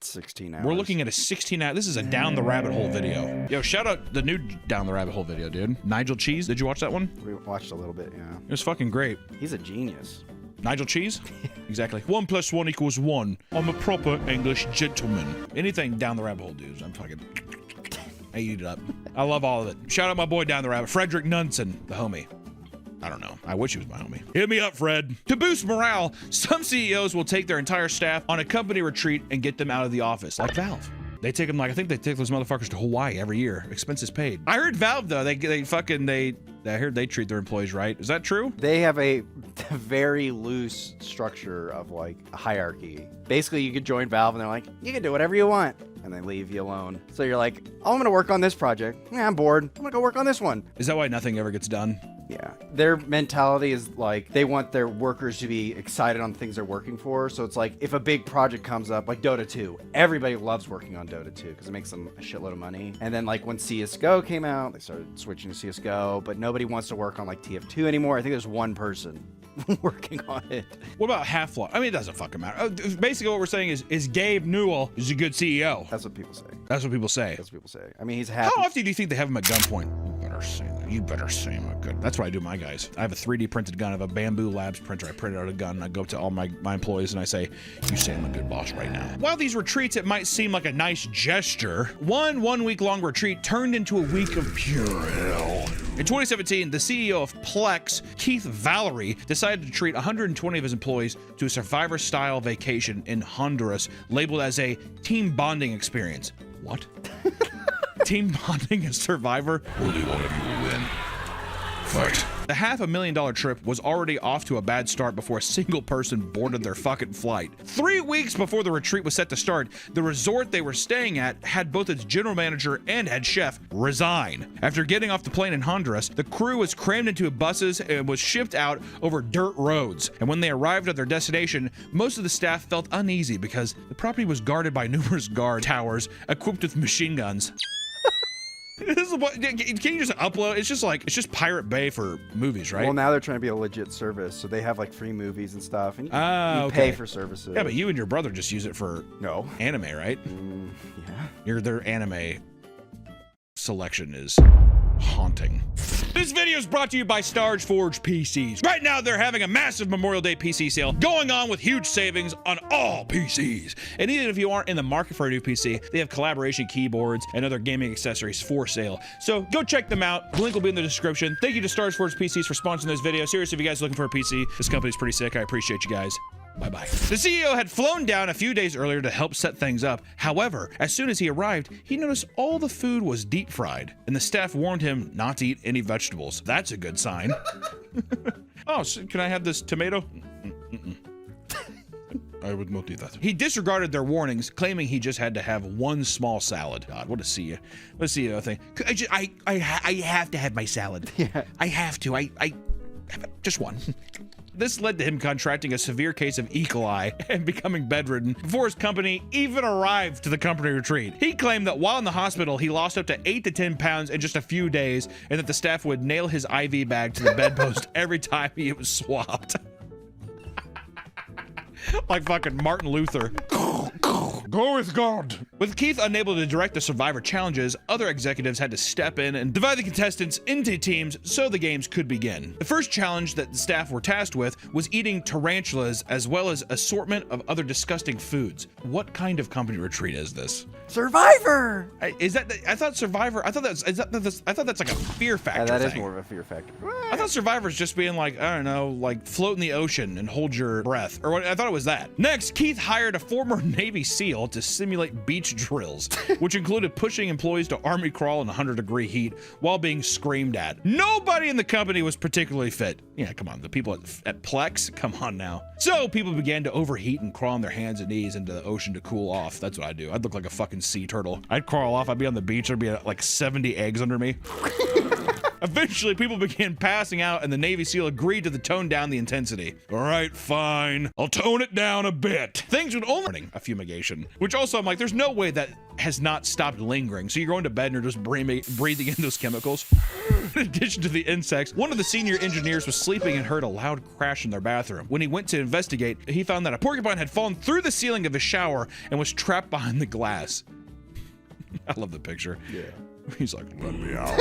16 hours. We're looking at a 16-hour. This is a down the rabbit hole video. Yo, shout out the new down the rabbit hole video, dude. Nigel Cheese. Did you watch that one? We watched a little bit, yeah. It was fucking great. He's a genius. Nigel Cheese? Exactly. 1 + 1 = 1. I'm a proper English gentleman. Anything down the rabbit hole, dudes. I'm fucking. I eat it up. I love all of it. Shout out my boy down the rabbit, Frederick Nunson, the homie. I don't know. I wish he was my homie. Hit me up, Fred. To boost morale, some CEOs will take their entire staff on a company retreat and get them out of the office, like Valve. They take them, like, I think they take those motherfuckers to Hawaii every year. Expenses paid. I heard Valve, though, I heard they treat their employees right. Is that true? They have a very loose structure of, like, a hierarchy. Basically, you could join Valve and they're like, you can do whatever you want. And they leave you alone. So you're like, oh, I'm gonna work on this project. Yeah, I'm bored. I'm gonna go work on this one. Is that why nothing ever gets done? Yeah. Their mentality is like, they want their workers to be excited on things they're working for. So it's like, if a big project comes up, like Dota 2, everybody loves working on Dota 2 because it makes them a shitload of money. And then like when CSGO came out, they started switching to CSGO, but nobody wants to work on like TF2 anymore. I think there's one person working on it. What about Half-Life? I mean, it doesn't fucking matter. Basically, what we're saying is Gabe Newell is a good CEO. That's what people say. That's what people say. That's what people say. I mean, he's happy. How often do you think they have him at gunpoint? You better say that. You better say him at good. That's what I do, my guys. I have a 3D printed gun. I have a Bamboo Labs printer. I print out a gun. And I go up to all my employees and I say, you say I'm a good boss right now. While these retreats, it might seem like a nice gesture, one week-long retreat turned into a week of pure hell. In 2017, the CEO of Plex, Keith Valerie, decided to treat 120 of his employees to a survivor-style vacation in Honduras, labeled as a team bonding experience. What? Team bonding as Survivor? Only one of you will win. Fight. The $500,000 trip was already off to a bad start before a single person boarded their fucking flight. 3 weeks before the retreat was set to start, the resort they were staying at had both its general manager and head chef resign. After getting off the plane in Honduras, the crew was crammed into buses and was shipped out over dirt roads. And when they arrived at their destination, most of the staff felt uneasy because the property was guarded by numerous guard towers equipped with machine guns. This is what, can you just upload? It's just Pirate Bay for movies, right? Well, now they're trying to be a legit service, so they have like free movies and stuff, and you okay. pay for services. Yeah, but you and your brother just use it for anime, right? Yeah. Their anime selection is haunting. This video is brought to you by StarForge PCs. Right now, they're having a massive Memorial Day PC sale going on with huge savings on all PCs. And even if you aren't in the market for a new PC, they have collaboration keyboards and other gaming accessories for sale. So go check them out. The link will be in the description. Thank you to StarForge PCs for sponsoring this video. Seriously, if you guys are looking for a PC, this company's pretty sick. I appreciate you guys. Bye-bye. The CEO had flown down a few days earlier to help set things up. However, as soon as he arrived, he noticed all the food was deep fried, and the staff warned him not to eat any vegetables. That's a good sign. Oh, so can I have this tomato? I would not eat that. He disregarded their warnings, claiming he just had to have one small salad. God, what a CEO thing. I have to have my salad. Yeah. I have to. I just one. This led to him contracting a severe case of E. coli and becoming bedridden before his company even arrived to the company retreat. He claimed that while in the hospital, he lost up to 8 to 10 pounds in just a few days, and that the staff would nail his IV bag to the bedpost every time he was swapped. Like fucking Martin Luther. Go with God. With Keith unable to direct the Survivor challenges, other executives had to step in and divide the contestants into teams so the games could begin. The first challenge that the staff were tasked with was eating tarantulas as well as assortment of other disgusting foods. What kind of company retreat is this? Survivor. I thought Survivor. I thought that's like a fear factor. Yeah, that thing. is more of a fear factor. I thought Survivor's just being like, I don't know, like float in the ocean and hold your breath. Or what, I thought it was that. Next, Keith hired a former Navy SEAL to simulate beach drills, which included pushing employees to army crawl in 100-degree heat while being screamed at. Nobody in the company was particularly fit. Yeah, come on, the people at Plex? Come on now. So people began to overheat and crawl on their hands and knees into the ocean to cool off. That's what I'd do. I'd look like a fucking sea turtle. I'd crawl off. I'd be on the beach. There'd be like 70 eggs under me. Eventually, people began passing out, and the Navy SEAL agreed to tone down the intensity. All right, fine. I'll tone it down a bit. Things would only a fumigation, which also I'm like, there's no way that has not stopped lingering. So you're going to bed and you're just breathing in those chemicals. In addition to the insects, one of the senior engineers was sleeping and heard a loud crash in their bathroom. When he went to investigate, he found that a porcupine had fallen through the ceiling of his shower and was trapped behind the glass. I love the picture. Yeah. He's like, let me out.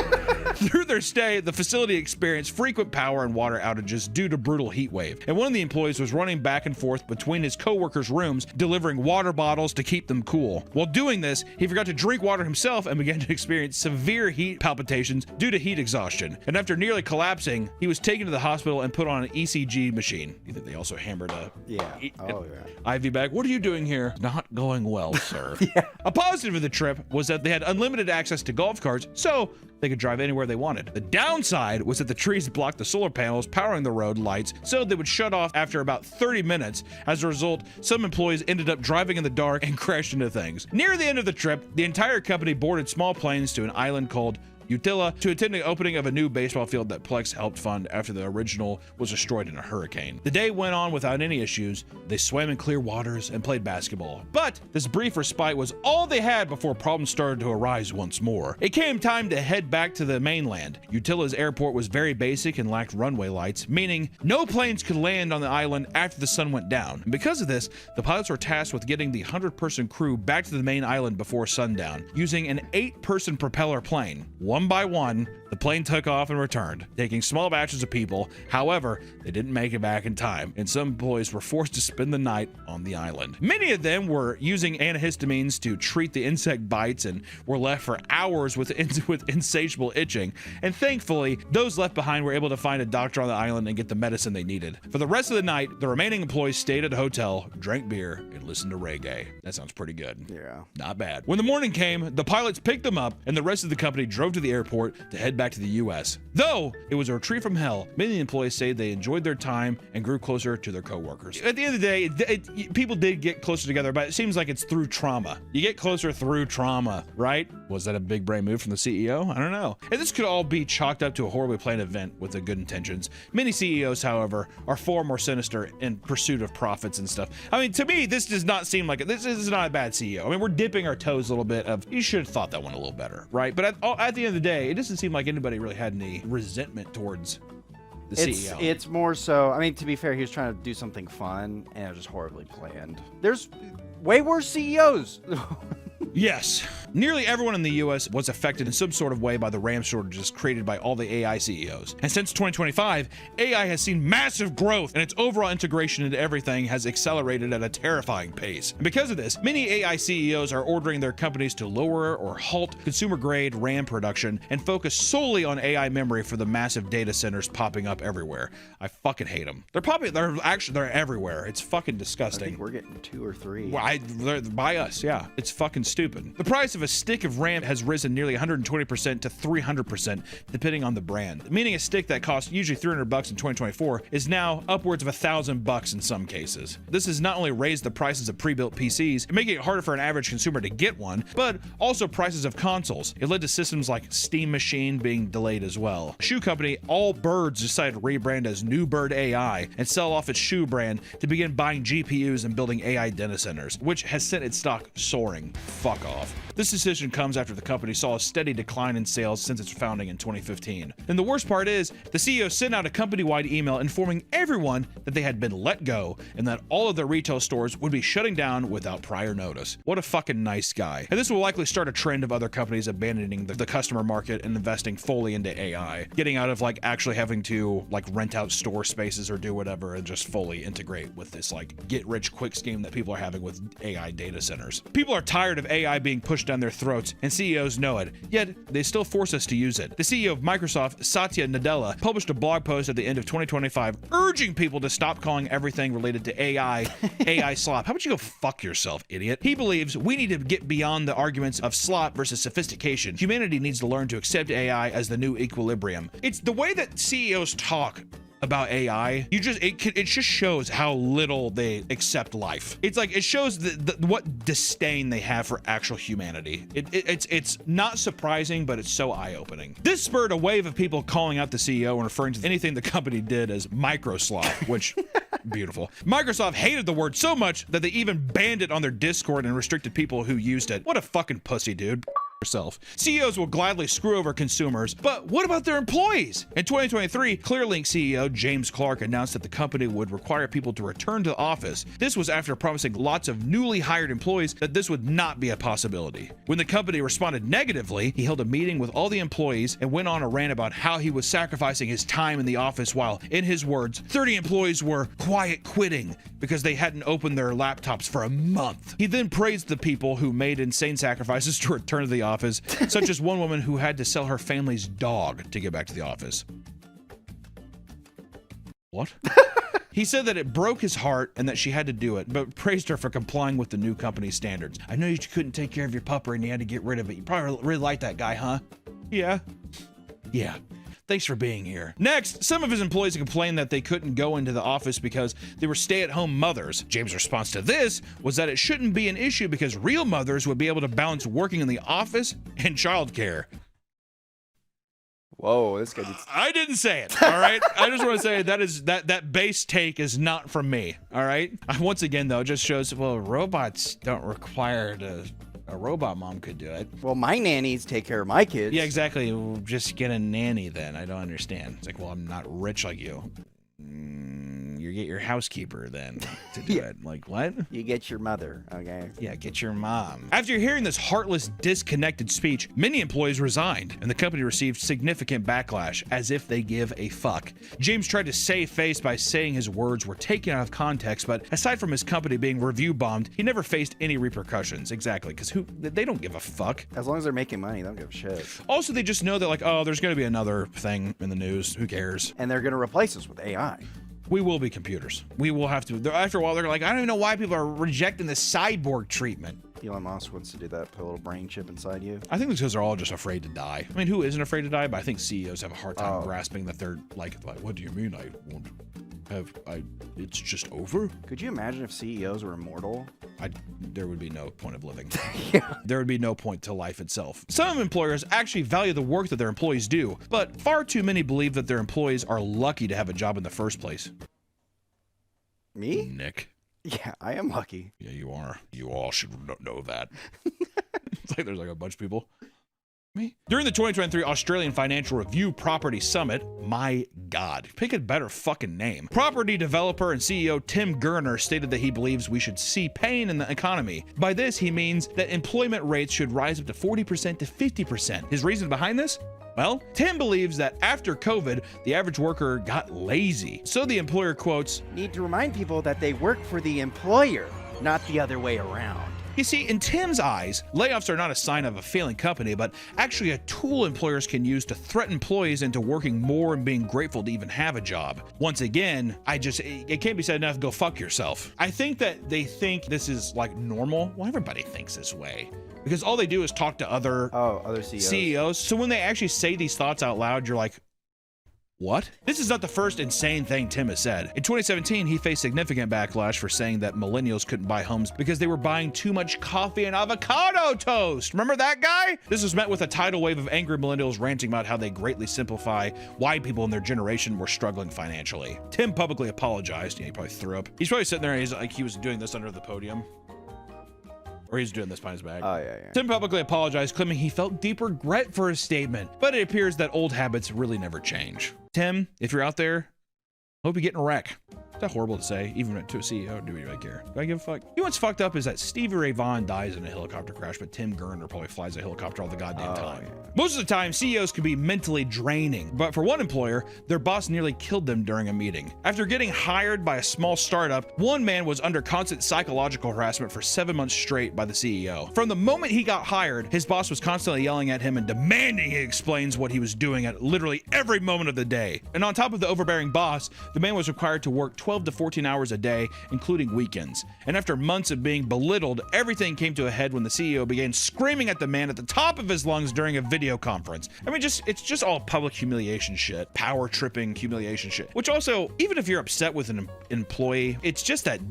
Through their stay, the facility experienced frequent power and water outages due to brutal heat wave. And one of the employees was running back and forth between his co-workers' rooms, delivering water bottles to keep them cool. While doing this, he forgot to drink water himself and began to experience severe heat palpitations due to heat exhaustion. And after nearly collapsing, he was taken to the hospital and put on an ECG machine. You think they also hammered a IV bag? What are you doing here? Not going well, sir. A positive of the trip was that they had unlimited access to golf carts, so they could drive anywhere they wanted. The downside was that the trees blocked the solar panels powering the road lights, so they would shut off after about 30 minutes. As a result, some employees ended up driving in the dark and crashed into things. Near the end of the trip, the entire company boarded small planes to an island called Utila to attend the opening of a new baseball field that Plex helped fund after the original was destroyed in a hurricane. The day went on without any issues. They swam in clear waters and played basketball. But this brief respite was all they had before problems started to arise once more. It came time to head back to the mainland. Utila's airport was very basic and lacked runway lights, meaning no planes could land on the island after the sun went down. And because of this, the pilots were tasked with getting the 100-person crew back to the main island before sundown, using an 8-person propeller plane. One by one, the plane took off and returned, taking small batches of people. However, they didn't make it back in time, and some employees were forced to spend the night on the island. Many of them were using antihistamines to treat the insect bites and were left for hours with insatiable itching. And thankfully, those left behind were able to find a doctor on the island and get the medicine they needed. For the rest of the night, the remaining employees stayed at a hotel, drank beer, and listened to reggae. That sounds pretty good. Yeah. Not bad. When the morning came, the pilots picked them up, and the rest of the company drove to the airport to head back to the U.S. Though it was a retreat from hell, many of the employees say they enjoyed their time and grew closer to their coworkers. At the end of the day, people did get closer together, but it seems like it's through trauma. You get closer through trauma, right? Was that a big brain move from the CEO? I don't know. And this could all be chalked up to a horribly planned event with the good intentions. Many CEOs, however, are far more sinister in pursuit of profits and stuff. I mean, to me, this does not seem like this is not a bad CEO. I mean, we're dipping our toes a little bit of, you should have thought that one a little better, right? But at the end of the day, it doesn't seem like anybody really had any resentment towards the CEO. It's more so, I mean, to be fair, he was trying to do something fun, and it was just horribly planned. There's way worse CEOs. Yes. Nearly everyone in the US was affected in some sort of way by the RAM shortages created by all the AI CEOs. And since 2025, AI has seen massive growth, and its overall integration into everything has accelerated at a terrifying pace. And because of this, many AI CEOs are ordering their companies to lower or halt consumer-grade RAM production and focus solely on AI memory for the massive data centers popping up everywhere. I fucking hate them. They're everywhere. It's fucking disgusting. I think we're getting 2 or 3. Well, they're by us, yeah. It's fucking stupid. The price of a stick of RAM has risen nearly 120% to 300%, depending on the brand. Meaning a stick that cost usually $300 in 2024 is now upwards of $1,000 in some cases. This has not only raised the prices of pre-built PCs, making it harder for an average consumer to get one, but also prices of consoles. It led to systems like Steam Machine being delayed as well. Shoe company Allbirds decided to rebrand as New Bird AI and sell off its shoe brand to begin buying GPUs and building AI data centers, which has sent its stock soaring. Fuck off. This decision comes after the company saw a steady decline in sales since its founding in 2015. And the worst part is, the CEO sent out a company-wide email informing everyone that they had been let go and that all of their retail stores would be shutting down without prior notice. What a fucking nice guy. And this will likely start a trend of other companies abandoning the customer market and investing fully into AI, getting out of like actually having to like rent out store spaces or do whatever and just fully integrate with this like get rich quick scheme that people are having with AI data centers. People are tired of AI being pushed down their throats, and CEOs know it, yet they still force us to use it. The CEO of Microsoft, Satya Nadella, published a blog post at the end of 2025 urging people to stop calling everything related to AI slop. How about you go fuck yourself, idiot? He believes we need to get beyond the arguments of slop versus sophistication. Humanity needs to learn to accept AI as the new equilibrium. It's the way that CEOs talk about AI, it just shows how little they accept life. It's like it shows what disdain they have for actual humanity. It's not surprising, but it's so eye-opening. This spurred a wave of people calling out the CEO and referring to anything the company did as microslop, which beautiful. Microsoft hated the word so much that they even banned it on their Discord and restricted people who used it. What a fucking pussy, dude. Yourself. CEOs will gladly screw over consumers, but what about their employees? In 2023, Clearlink CEO James Clark announced that the company would require people to return to the office. This was after promising lots of newly hired employees that this would not be a possibility. When the company responded negatively, he held a meeting with all the employees and went on a rant about how he was sacrificing his time in the office while, in his words, 30 employees were quiet quitting because they hadn't opened their laptops for a month. He then praised the people who made insane sacrifices to return to the office, such as one woman who had to sell her family's dog to get back to the office. What? He said that it broke his heart and that she had to do it, but praised her for complying with the new company standards. I know you couldn't take care of your pupper and you had to get rid of it. You probably really like that guy, huh? Yeah. Yeah. Thanks for being here. Next, some of his employees complained that they couldn't go into the office because they were stay-at-home mothers. James' response to this was that it shouldn't be an issue because real mothers would be able to balance working in the office and childcare. Whoa, this guy I didn't say it, all right? I just want to say that base take is not from me, all right? Once again, though, it just shows, well, robots don't require a robot mom could do it. Well, my nannies take care of my kids. Yeah, exactly. We'll just get a nanny then. I don't understand. It's like, well, I'm not rich like you. You're get your housekeeper then to do it. Like, what? You get your mother, okay? Yeah, get your mom. After hearing this heartless, disconnected speech, many employees resigned, and the company received significant backlash, as if they give a fuck. James tried to save face by saying his words were taken out of context, but aside from his company being review bombed, he never faced any repercussions. Exactly, because they don't give a fuck. As long as they're making money, they don't give a shit. Also, they just know that, like, oh, there's going to be another thing in the news. Who cares? And they're going to replace us with AI. We will be computers. We will have to. After a while, they're like, I don't even know why people are rejecting the cyborg treatment. Elon Musk wants to do that, put a little brain chip inside you. I think it's because they're all just afraid to die. I mean, who isn't afraid to die? But I think CEOs have a hard time grasping that they're like, what do you mean I won't have, it's just over? Could you imagine if CEOs were immortal? There would be no point of living. Yeah. There would be no point to life itself. Some employers actually value the work that their employees do, but far too many believe that their employees are lucky to have a job in the first place. Me? Nick. Yeah, I am lucky. Yeah, you are. You all should know that. It's like there's like a bunch of people. Me? During the 2023 Australian Financial Review Property Summit, my God, pick a better fucking name. Property developer and CEO Tim Gurner stated that he believes we should see pain in the economy. By this, he means that employment rates should rise up to 40% to 50%. His reason behind this? Well, Tim believes that after COVID, the average worker got lazy. So the employer quotes, "Need to remind people that they work for the employer, not the other way around." You see, in Tim's eyes, layoffs are not a sign of a failing company, but actually a tool employers can use to threaten employees into working more and being grateful to even have a job. Once again, it can't be said enough, go fuck yourself. I think that they think this is like normal. Well, everybody thinks this way. Because all they do is talk to other CEOs. So when they actually say these thoughts out loud, you're like, what? This is not the first insane thing Tim has said. In 2017, he faced significant backlash for saying that millennials couldn't buy homes because they were buying too much coffee and avocado toast. Remember that guy? This was met with a tidal wave of angry millennials ranting about how they greatly simplify why people in their generation were struggling financially. Tim publicly apologized. Yeah, he probably threw up. He's probably sitting there and he's like, he was doing this under the podium. Or he's doing this behind his back. Oh, yeah. Tim publicly apologized, claiming he felt deep regret for his statement, but it appears that old habits really never change. Tim, if you're out there, hope you get in a wreck. Is that horrible to say, even to a CEO? Do we really care? Do I give a fuck? You know what's fucked up is that Stevie Ray Vaughan dies in a helicopter crash, but Tim Gurner probably flies a helicopter all the goddamn time. Yeah. Most of the time, CEOs can be mentally draining, but for one employer, their boss nearly killed them during a meeting. After getting hired by a small startup, one man was under constant psychological harassment for 7 months straight by the CEO. From the moment he got hired, his boss was constantly yelling at him and demanding he explains what he was doing at literally every moment of the day. And on top of the overbearing boss, the man was required to work 12 to 14 hours a day, including weekends. And after months of being belittled, everything came to a head when the CEO began screaming at the man at the top of his lungs during a video conference. I mean, it's just all public humiliation shit, power tripping humiliation shit. Which also, even if you're upset with an employee, it's just that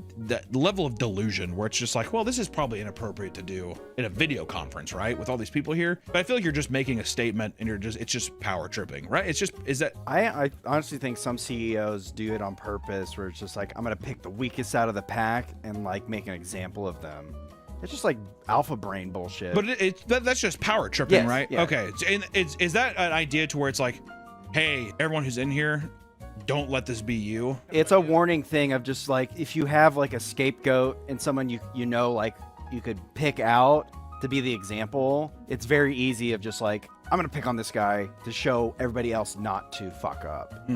level of delusion where it's just like, well, this is probably inappropriate to do in a video conference, right? With all these people here. But I feel like you're just making a statement and it's just power tripping, right? I honestly think some CEOs do it on purpose, where it's just like, I'm gonna pick the weakest out of the pack and like make an example of them. It's just like alpha brain bullshit. But that's just power tripping, yes, right? Yeah. Okay. And is that an idea to where it's like, hey, everyone who's in here, don't let this be you? It's a warning thing of just like, if you have like a scapegoat and someone you know like you could pick out to be the example, it's very easy of just like, I'm gonna pick on this guy to show everybody else not to fuck up.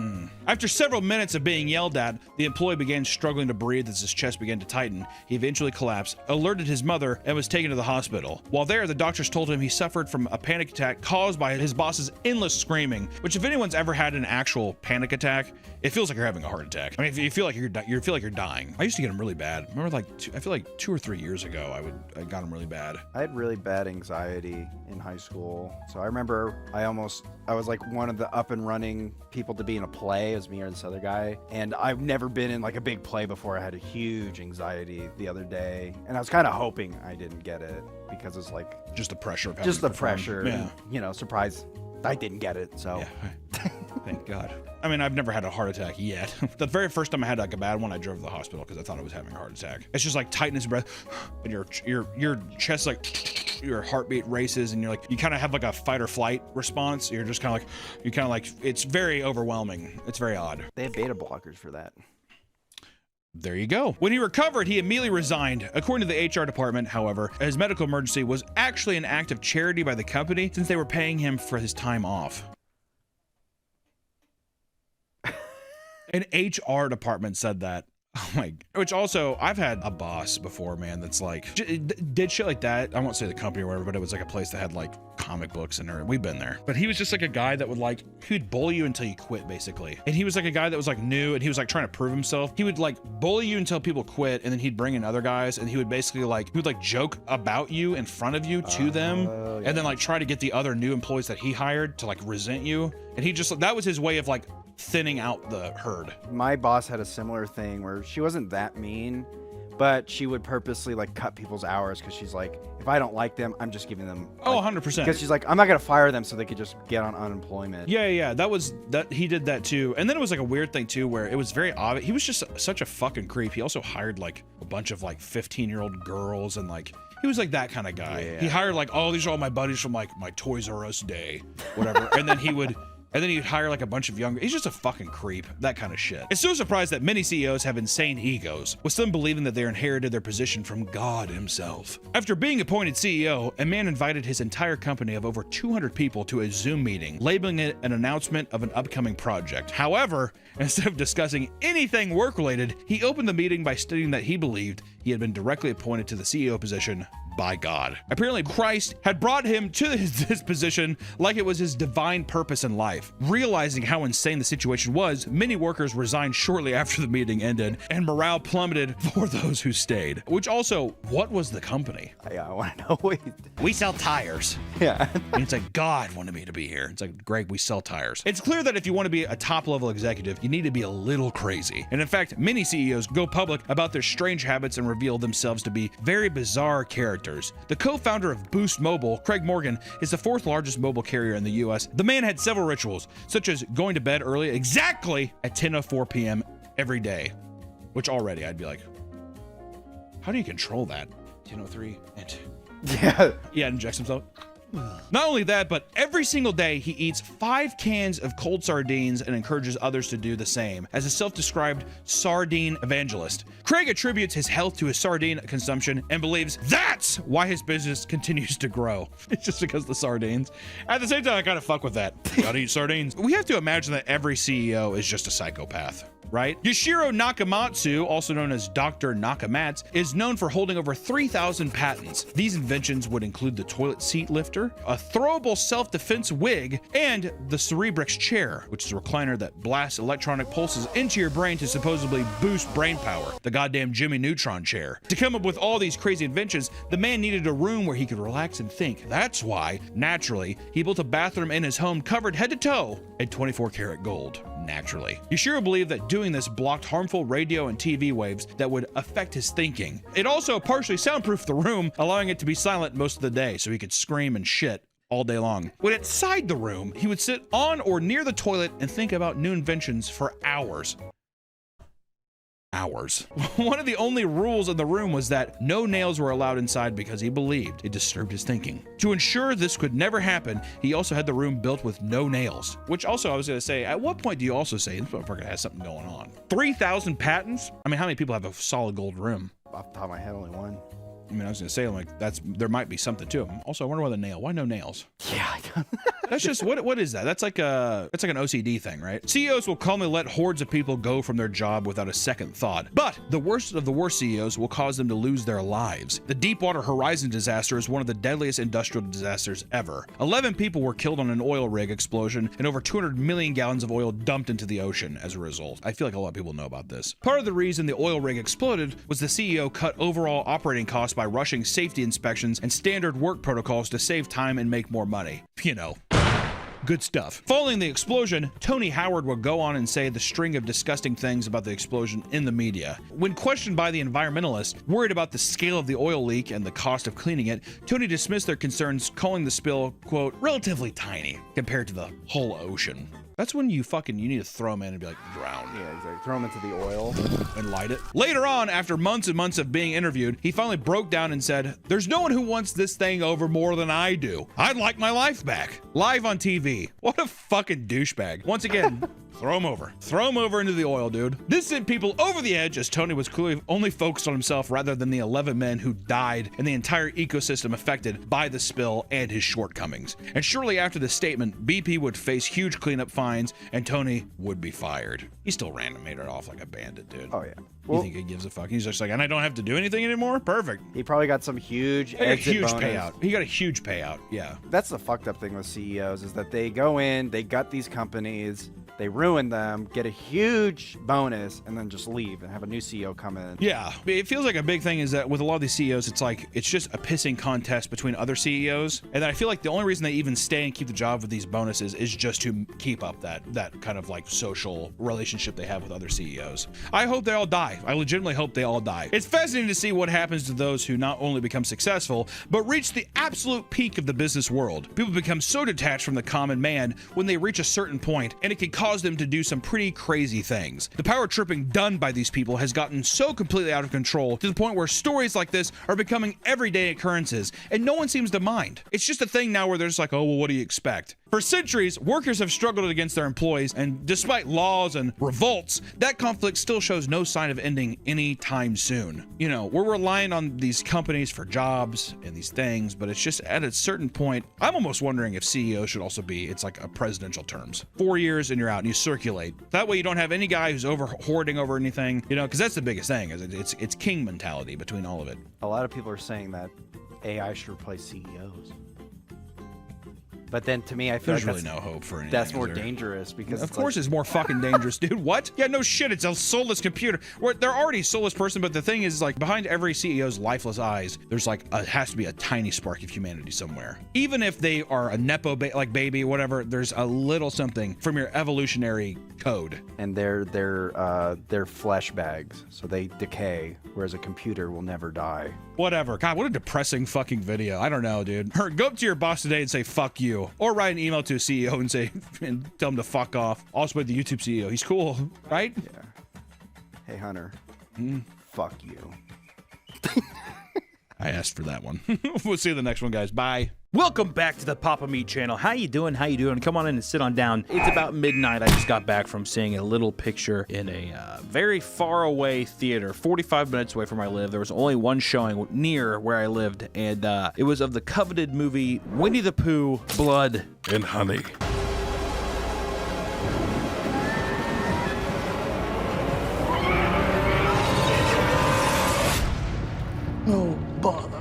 After several minutes of being yelled at, the employee began struggling to breathe as his chest began to tighten. He eventually collapsed, alerted his mother, and was taken to the hospital. While there, the doctors told him he suffered from a panic attack caused by his boss's endless screaming, which if anyone's ever had an actual panic attack, it feels like you're having a heart attack. I mean, if you feel like you're dying. I used to get them really bad. Remember, I feel like 2 or 3 years ago, I got them really bad. I had really bad anxiety in high school, so I remember I was like one of the up and running people to be in a play. It was me or this other guy, and I've never been in like a big play before. I had a huge anxiety the other day, and I was kind of hoping I didn't get it because it's like just the pressure of just the pressure. Yeah. And, you know, surprise, I didn't get it. So yeah. Thank God. I mean, I've never had a heart attack yet. The very first time I had like a bad one, I drove to the hospital because I thought I was having a heart attack. It's just like tightness of breath, and your chest like your heartbeat races, and you kind of have like a fight or flight response. You're just kind of like it's very overwhelming. It's very odd. They have beta blockers for that. There you go. When he recovered, he immediately resigned. According to the HR department, however, his medical emergency was actually an act of charity by the company since they were paying him for his time off. An HR department said that. Oh my, which also, I've had a boss before, man, that's like, did shit like that. I won't say the company or whatever, but it was like a place that had like comic books and we've been there. But he was just like a guy that would like, he'd bully you until you quit, basically. And he was like a guy that was like new and he was like trying to prove himself. He would like bully you until people quit, and then he'd bring in other guys and he would basically like, he would like joke about you in front of you to them, and then like try to get the other new employees that he hired to like resent you. And he just, that was his way of like thinning out the herd. My boss had a similar thing where she wasn't that mean, but she would purposely like cut people's hours because she's like, if I don't like them, I'm just giving them. Oh, like, 100%. Because she's like, I'm not gonna fire them so they could just get on unemployment. Yeah. That he did that too. And then it was like a weird thing too, where it was very obvious. He was just such a fucking creep. He also hired like a bunch of like 15-year-old girls, and like, he was like that kind of guy. Yeah. He hired like, oh, these are all my buddies from like my Toys R Us day, whatever. And then he'd hire like a bunch of younger, he's just a fucking creep, that kind of shit. It's no surprise that many CEOs have insane egos, with some believing that they inherited their position from God himself. After being appointed CEO, a man invited his entire company of over 200 people to a Zoom meeting, labeling it an announcement of an upcoming project. However, instead of discussing anything work-related, he opened the meeting by stating that he believed he had been directly appointed to the CEO position by God. Apparently, Christ had brought him to this position like it was his divine purpose in life. Realizing how insane the situation was, many workers resigned shortly after the meeting ended, and morale plummeted for those who stayed. Which also, what was the company? Yeah, I want to know. We sell tires. Yeah. And it's like, God wanted me to be here. It's like, Greg, we sell tires. It's clear that if you want to be a top-level executive, you need to be a little crazy. And in fact, many CEOs go public about their strange habits and reveal themselves to be very bizarre characters. The co-founder of Boost Mobile, Craig Morgan, is the 4th largest mobile carrier in the US. The man had several rituals, such as going to bed early exactly at 10:04 p.m. every day, which already I'd be like, how do you control that? 10:03 and injects himself. Not only that, but every single day he eats 5 cans of cold sardines and encourages others to do the same. As a self-described sardine evangelist, Craig attributes his health to his sardine consumption and believes that's why his business continues to grow. It's just because of the sardines. At the same time, I kind of fuck with that. Gotta eat sardines. We have to imagine that every CEO is just a psychopath, right? Yoshiro Nakamatsu, also known as Dr. Nakamatsu, is known for holding over 3,000 patents. These inventions would include the toilet seat lifter, a throwable self-defense wig, and the Cerebrix chair, which is a recliner that blasts electronic pulses into your brain to supposedly boost brain power, the goddamn Jimmy Neutron chair. To come up with all these crazy inventions, the man needed a room where he could relax and think. That's why, naturally, he built a bathroom in his home covered head to toe in 24-karat gold. Naturally. Yoshiro believed that doing this blocked harmful radio and TV waves that would affect his thinking. It also partially soundproofed the room, allowing it to be silent most of the day so he could scream and shit all day long. When inside the room, he would sit on or near the toilet and think about new inventions for hours. One of the only rules in the room was that no nails were allowed inside because he believed it disturbed his thinking. To ensure this could never happen, he also had the room built with no nails. Which also, I was gonna say, at what point do you also say this motherfucker has something going on? 3,000 patents? I mean, how many people have a solid gold room? Off the top of my head, only one. I mean, I was gonna say, like, there might be something to him. Also, I wonder why the nail. Why no nails? Yeah, I don't. That's just what is that? That's like an OCD thing, right? CEOs will calmly let hordes of people go from their job without a second thought. But the worst of the worst CEOs will cause them to lose their lives. The Deepwater Horizon disaster is one of the deadliest industrial disasters ever. 11 people were killed on an oil rig explosion, and over 200 million gallons of oil dumped into the ocean as a result. I feel like a lot of people know about this. Part of the reason the oil rig exploded was the CEO cut overall operating costs by rushing safety inspections and standard work protocols to save time and make more money. You know. Good stuff. Following the explosion, Tony Howard would go on and say the string of disgusting things about the explosion in the media. When questioned by the environmentalists worried about the scale of the oil leak and the cost of cleaning it, Tony dismissed their concerns, calling the spill, quote, relatively tiny compared to the whole ocean. That's when you need to throw them in and be like, drown. Yeah, exactly. Throw them into the oil. And light it. Later on, after months and months of being interviewed, he finally broke down and said, there's no one who wants this thing over more than I do. I'd like my life back. Live on TV. What a fucking douchebag. Once again, Throw him over. Throw him over into the oil, dude. This sent people over the edge as Tony was clearly only focused on himself rather than the 11 men who died and the entire ecosystem affected by the spill and his shortcomings. And shortly after the statement, BP would face huge cleanup fines and Tony would be fired. He still ran and made it off like a bandit, dude. Oh, yeah. You think he gives a fuck? He's just like, and I don't have to do anything anymore? Perfect. He probably got some huge exit bonus. Payout. He got a huge payout, yeah. That's the fucked up thing with CEOs is that they go in, they gut these companies, they ruin them, get a huge bonus, and then just leave and have a new CEO come in. Yeah, it feels like a big thing is that with a lot of these CEOs, it's like, it's just a pissing contest between other CEOs. And then I feel like the only reason they even stay and keep the job with these bonuses is just to keep up that kind of like social relationship they have with other CEOs. I hope they all die. I legitimately hope they all die. It's fascinating to see what happens to those who not only become successful, but reach the absolute peak of the business world. People become so detached from the common man when they reach a certain point, and it can cause them to do some pretty crazy things. The power tripping done by these people has gotten so completely out of control to the point where stories like this are becoming everyday occurrences, and no one seems to mind. It's just a thing now where they're just like, oh, well, what do you expect? For centuries, workers have struggled against their employees, and despite laws and revolts, that conflict still shows no sign of ending anytime soon. You know, we're relying on these companies for jobs and these things, but it's just at a certain point, I'm almost wondering if CEO should also be, it's like a presidential terms. 4 years and you're out and you circulate. That way you don't have any guy who's over hoarding over anything, you know, because that's the biggest thing, is it's king mentality between all of it. A lot of people are saying that AI should replace CEOs. But then to me, I feel there's like really no hope for anything. that's more dangerous because of course it's more fucking dangerous, dude. What? Yeah, no shit. It's a soulless computer. They're already a soulless person, but the thing is, like, behind every CEO's lifeless eyes, there's like has to be a tiny spark of humanity somewhere. Even if they are a nepo baby, whatever, there's a little something from your evolutionary code. And they're flesh bags, so they decay, whereas a computer will never die. Whatever. God, what a depressing fucking video. I don't know, dude. Go up to your boss today and say fuck you, or write an email to a CEO and say and tell him to fuck off. Also, with the YouTube CEO, he's cool, right? Yeah. Hey, Hunter. Fuck you. I asked for that one. We'll see you in the next one, guys. Bye. Welcome back to the Papa Meat channel. How you doing? How you doing? Come on in and sit on down. It's about midnight. I just got back from seeing a little picture in a very far away theater, 45 minutes away from where I live. There was only one showing near where I lived, and it was of the coveted movie Winnie the Pooh, Blood and Honey. No bother.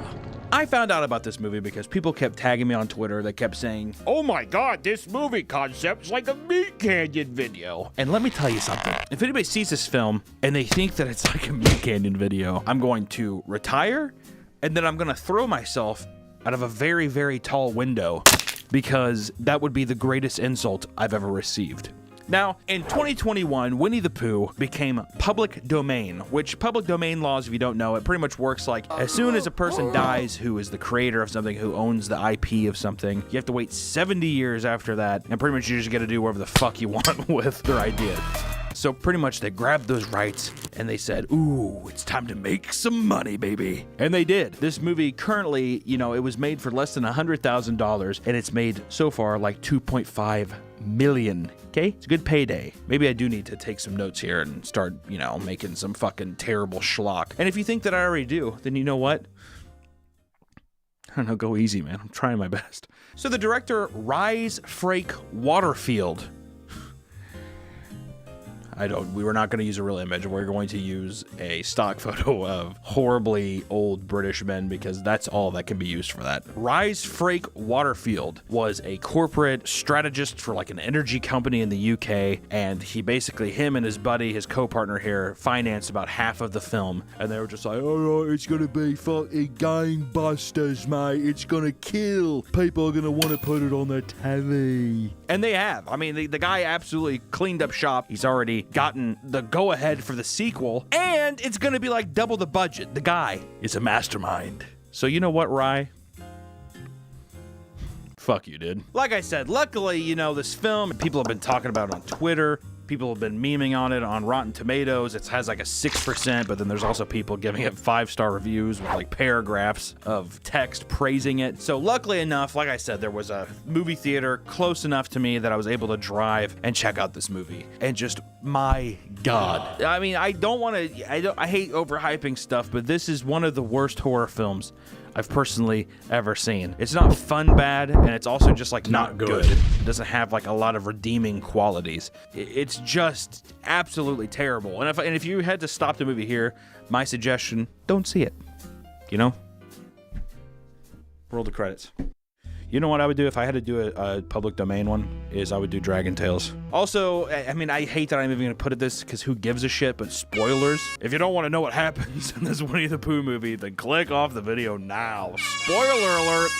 I found out about this movie because people kept tagging me on Twitter. They kept saying, oh my god, this movie concept's like a Meat Canyon video. And let me tell you something. If anybody sees this film and they think that it's like a Meat Canyon video, I'm going to retire and then I'm going to throw myself out of a very, very tall window because that would be the greatest insult I've ever received. Now, in 2021, Winnie the Pooh became public domain, which public domain laws, if you don't know, it pretty much works like as soon as a person dies who is the creator of something, who owns the IP of something, you have to wait 70 years after that, and pretty much you just get to do whatever the fuck you want with their idea. So pretty much they grabbed those rights and they said, ooh, it's time to make some money, baby. And they did. This movie currently, you know, it was made for less than $100,000 and it's made so far like 2.5 million. Okay? It's a good payday. Maybe I do need to take some notes here and start, you know, making some fucking terrible schlock. And if you think that I already do, then you know what? I don't know, go easy, man. I'm trying my best. So the director, Rise Frake Waterfield. We were not going to use a real image. We're going to use a stock photo of horribly old British men because that's all that can be used for that. Rise Frake Waterfield was a corporate strategist for like an energy company in the UK, and he basically, him and his buddy, his co-partner here, financed about half of the film, and they were just like, alright, it's going to be fucking gangbusters, mate. It's going to kill. People are going to want to put it on their telly. And they have. I mean, the guy absolutely cleaned up shop. He's already gotten the go-ahead for the sequel, and it's gonna be like double the budget. The guy is a mastermind. So you know what, Rye? Fuck you, dude. Like I said, luckily, you know, this film, people have been talking about it on Twitter. People have been memeing on it on Rotten Tomatoes. It has like a 6%, but then there's also people giving it 5-star reviews with like paragraphs of text praising it. So luckily enough, like I said, there was a movie theater close enough to me that I was able to drive and check out this movie. And just, my God. I mean, I hate overhyping stuff, but this is one of the worst horror films I've personally ever seen. It's not fun bad, and it's also just like not good. It doesn't have like a lot of redeeming qualities. It's just absolutely terrible. And if you had to stop the movie here, my suggestion, don't see it. You know? Roll the credits. You know what I would do if I had to do a public domain one? Is I would do Dragon Tales. Also, I mean, I hate that I'm even going to put it this because who gives a shit, but spoilers. If you don't want to know what happens in this Winnie the Pooh movie, then click off the video now. Spoiler alert.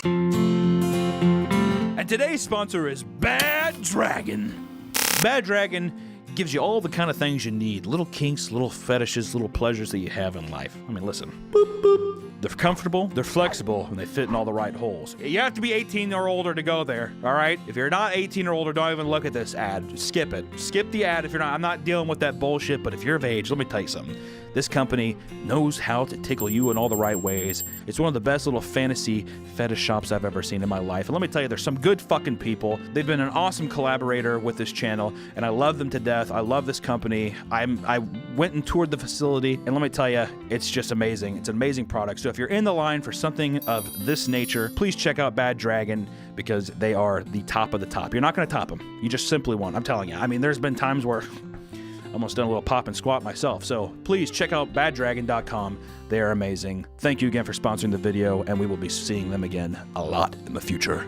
And today's sponsor is Bad Dragon. Bad Dragon gives you all the kind of things you need. Little kinks, little fetishes, little pleasures that you have in life. I mean, listen. Boop, boop. They're comfortable, they're flexible, and they fit in all the right holes. You have to be 18 or older to go there, all right? If you're not 18 or older, don't even look at this ad. Just skip it. Skip the ad if you're not. I'm not dealing with that bullshit, but if you're of age, let me tell you something. This company knows how to tickle you in all the right ways. It's one of the best little fantasy fetish shops I've ever seen in my life. And let me tell you, there's some good fucking people. They've been an awesome collaborator with this channel, and I love them to death. I love this company. I went and toured the facility, and let me tell you, it's just amazing. It's an amazing product. So if you're in the line for something of this nature, please check out Bad Dragon because they are the top of the top. You're not going to top them. You just simply won't. I'm telling you. I mean, there's been times where I almost done a little pop and squat myself. So please check out baddragon.com. They are amazing. Thank you again for sponsoring the video, and we will be seeing them again a lot in the future.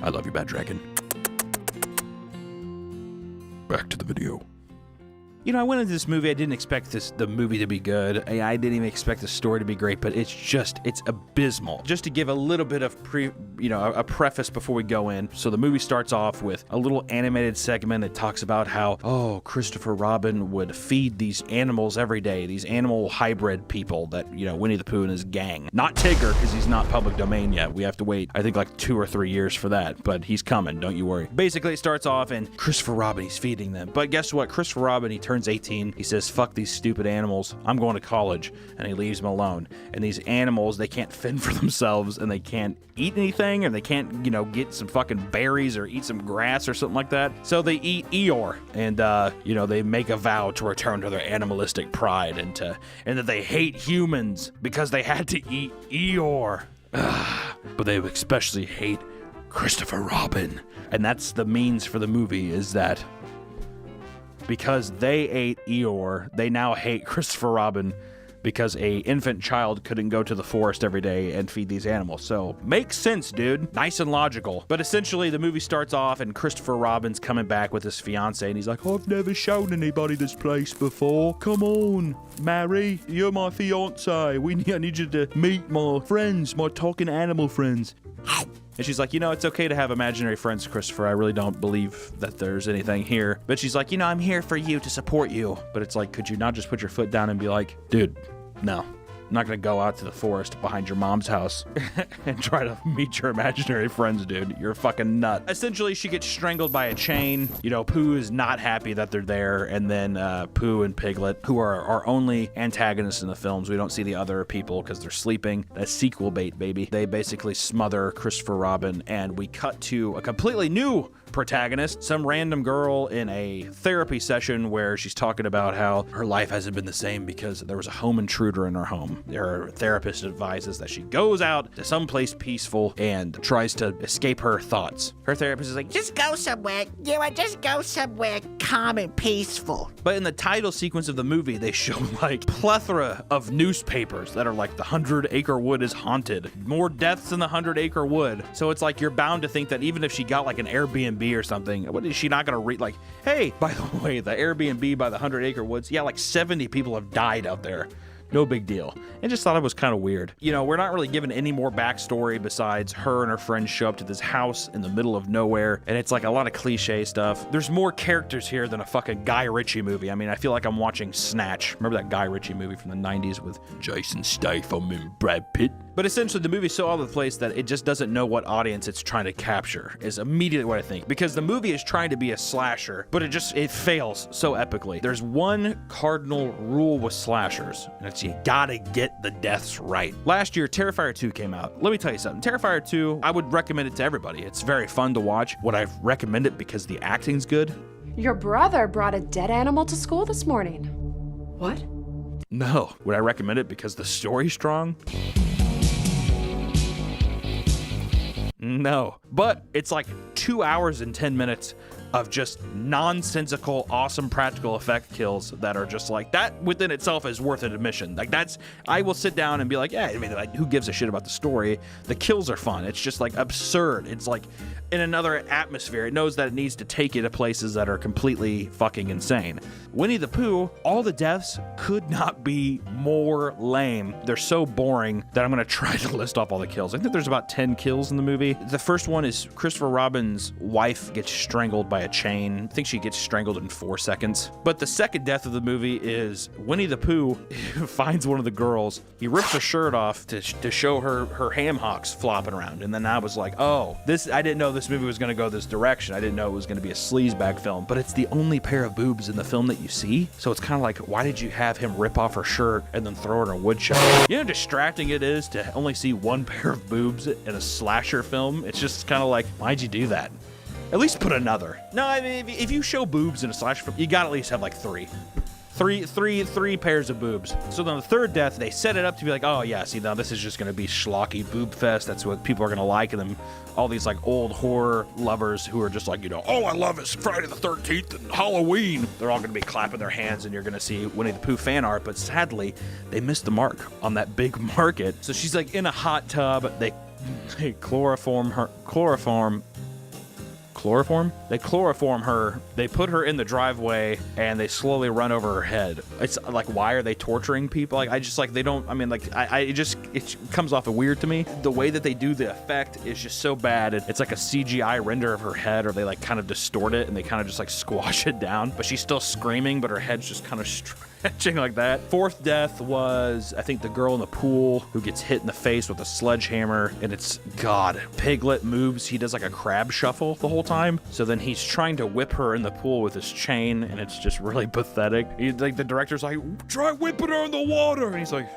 I love you, Bad Dragon. Back to the video. You know, I went into this movie, I didn't expect the movie to be good. I didn't even expect the story to be great, but it's abysmal. Just to give a little bit of a preface before we go in. So the movie starts off with a little animated segment that talks about how, Christopher Robin would feed these animals every day, these animal hybrid people that, Winnie the Pooh and his gang. Not Tigger, because he's not public domain yet. We have to wait, I think, like 2 or 3 years for that, but he's coming, don't you worry. Basically, it starts off and Christopher Robin, he's feeding them. But guess what? Christopher Robin, he turns 18. He says, fuck these stupid animals. I'm going to college. And he leaves them alone. And these animals, they can't fend for themselves and they can't eat anything and they can't, get some fucking berries or eat some grass or something like that. So they eat Eeyore and, they make a vow to return to their animalistic pride and that they hate humans because they had to eat Eeyore. But they especially hate Christopher Robin. And that's the means for the movie is that because they ate Eeyore, they now hate Christopher Robin because a infant child couldn't go to the forest every day and feed these animals. So, makes sense, dude. Nice and logical. But essentially, the movie starts off and Christopher Robin's coming back with his fiance and he's like, I've never shown anybody this place before. Come on, Mary, you're my fiance. I need you to meet my friends, my talking animal friends. And she's like, it's okay to have imaginary friends, Christopher. I really don't believe that there's anything here. But she's like, I'm here for you to support you. But it's like, could you not just put your foot down and be like, dude, no. I'm not going to go out to the forest behind your mom's house and try to meet your imaginary friends, dude. You're a fucking nut. Essentially, she gets strangled by a chain. Pooh is not happy that they're there. And then Pooh and Piglet, who are our only antagonists in the films. We don't see the other people because they're sleeping. That's sequel bait, baby. They basically smother Christopher Robin. And we cut to a completely new protagonist, some random girl in a therapy session where she's talking about how her life hasn't been the same because there was a home intruder in her home. Her therapist advises that she goes out to someplace peaceful and tries to escape her thoughts. Her therapist is like, just go somewhere. Just go somewhere calm and peaceful. But in the title sequence of the movie, they show like plethora of newspapers that are like the 100-acre wood is haunted. More deaths in the 100-acre wood. So it's like you're bound to think that even if she got like an Airbnb or something, what is she not gonna read? Like, hey, by the way, the Airbnb by the 100-acre woods, like 70 people have died out there. No big deal. I just thought it was kind of weird. We're not really given any more backstory besides her and her friends show up to this house in the middle of nowhere, and it's like a lot of cliche stuff. There's more characters here than a fucking Guy Ritchie movie. I mean, I feel like I'm watching Snatch. Remember that Guy Ritchie movie from the 90s with Jason Statham and Brad Pitt? But essentially, the movie's so all over the place that it just doesn't know what audience it's trying to capture, is immediately what I think. Because the movie is trying to be a slasher, but it fails so epically. There's one cardinal rule with slashers, and it's you gotta get the deaths right. Last year, Terrifier 2 came out. Let me tell you something. Terrifier 2, I would recommend it to everybody. It's very fun to watch. Would I recommend it because the acting's good? Your brother brought a dead animal to school this morning. What? No. Would I recommend it because the story's strong? No. But it's like 2 hours and 10 minutes of just nonsensical, awesome practical effect kills that are just like, that within itself is worth an admission. Like I will sit down and be like, yeah, I mean, like, who gives a shit about the story? The kills are fun. It's just like absurd. It's like in another atmosphere. It knows that it needs to take you to places that are completely fucking insane. Winnie the Pooh, all the deaths could not be more lame. They're so boring that I'm gonna try to list off all the kills. I think there's about 10 kills in the movie. The first one is Christopher Robin's wife gets strangled by a chain. I think she gets strangled in 4 seconds. But the second death of the movie is Winnie the Pooh finds one of the girls. He rips her shirt off to show her ham hocks flopping around. And then I was like, oh, I didn't know this movie was going to go this direction. I didn't know it was going to be a sleazebag film. But it's the only pair of boobs in the film that you see. So it's kind of like, why did you have him rip off her shirt and then throw her in a woodchuck? You know how distracting it is to only see one pair of boobs in a slasher film? It's just kind of like, why'd you do that? At least put another. No, I mean, if you show boobs in a slasher film, you gotta at least have like three pairs of boobs. So then the third death, they set it up to be like, oh yeah, see now this is just gonna be schlocky boob fest. That's what people are gonna like. And then all these like old horror lovers who are just like, oh, I love it, Friday the 13th and Halloween. They're all gonna be clapping their hands and you're gonna see Winnie the Pooh fan art. But sadly, they missed the mark on that big market. So she's like in a hot tub. They chloroform her. They chloroform her, they put her in the driveway, and they slowly run over her head. It's like, why are they torturing people? Like, it comes off weird to me. The way that they do the effect is just so bad. It's like a CGI render of her head, or they like kind of distort it, and they kind of just like squash it down, but she's still screaming, but her head's just kind of stretching like that. Fourth death was, I think, the girl in the pool who gets hit in the face with a sledgehammer, and it's, God, Piglet moves. He does like a crab shuffle the whole time. So then he's trying to whip her in the pool with his chain, and it's just really pathetic. Like the director's like, try whipping her in the water, and he's like,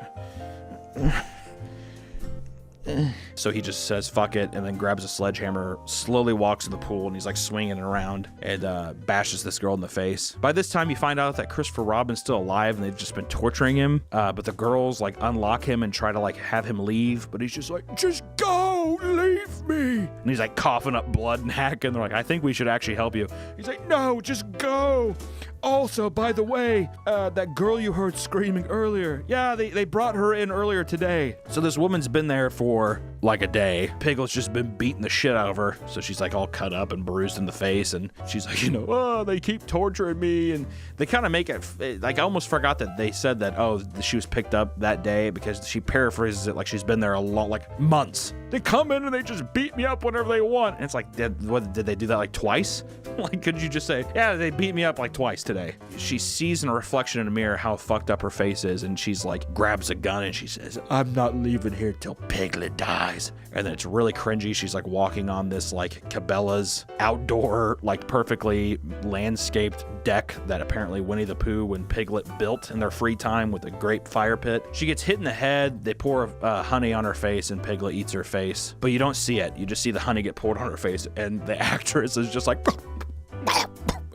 so he just says fuck it, and then grabs a sledgehammer, slowly walks to the pool, and he's like swinging it around and bashes this girl in the face. By this time you find out that Christopher Robin's still alive and they've just been torturing him, but the girls like unlock him and try to like have him leave, but he's just like, just go, leave me. And he's like coughing up blood and hacking. They're like, I think we should actually help you. He's like, no, just go. Also, by the way, that girl you heard screaming earlier, yeah, they brought her in earlier today. So this woman's been there for like a day. Piglet's just been beating the shit out of her. So she's like all cut up and bruised in the face. And she's like, oh, they keep torturing me. And they kind of make it, like, I almost forgot that they said that, oh, she was picked up that day, because she paraphrases it like she's been there a lot, like months. They come in and they just beat me up whenever they want. And it's like, did they do that like twice? Like, could you just say, yeah, they beat me up like twice today? She sees in a reflection in a mirror how fucked up her face is, and she's like, grabs a gun and she says, I'm not leaving here till Piglet dies. And then it's really cringy. She's like walking on this like Cabela's outdoor, like perfectly landscaped deck that apparently Winnie the Pooh and Piglet built in their free time with a great fire pit. She gets hit in the head. They pour honey on her face, and Piglet eats her face, but you don't see it. You just see the honey get poured on her face, and the actress is just like,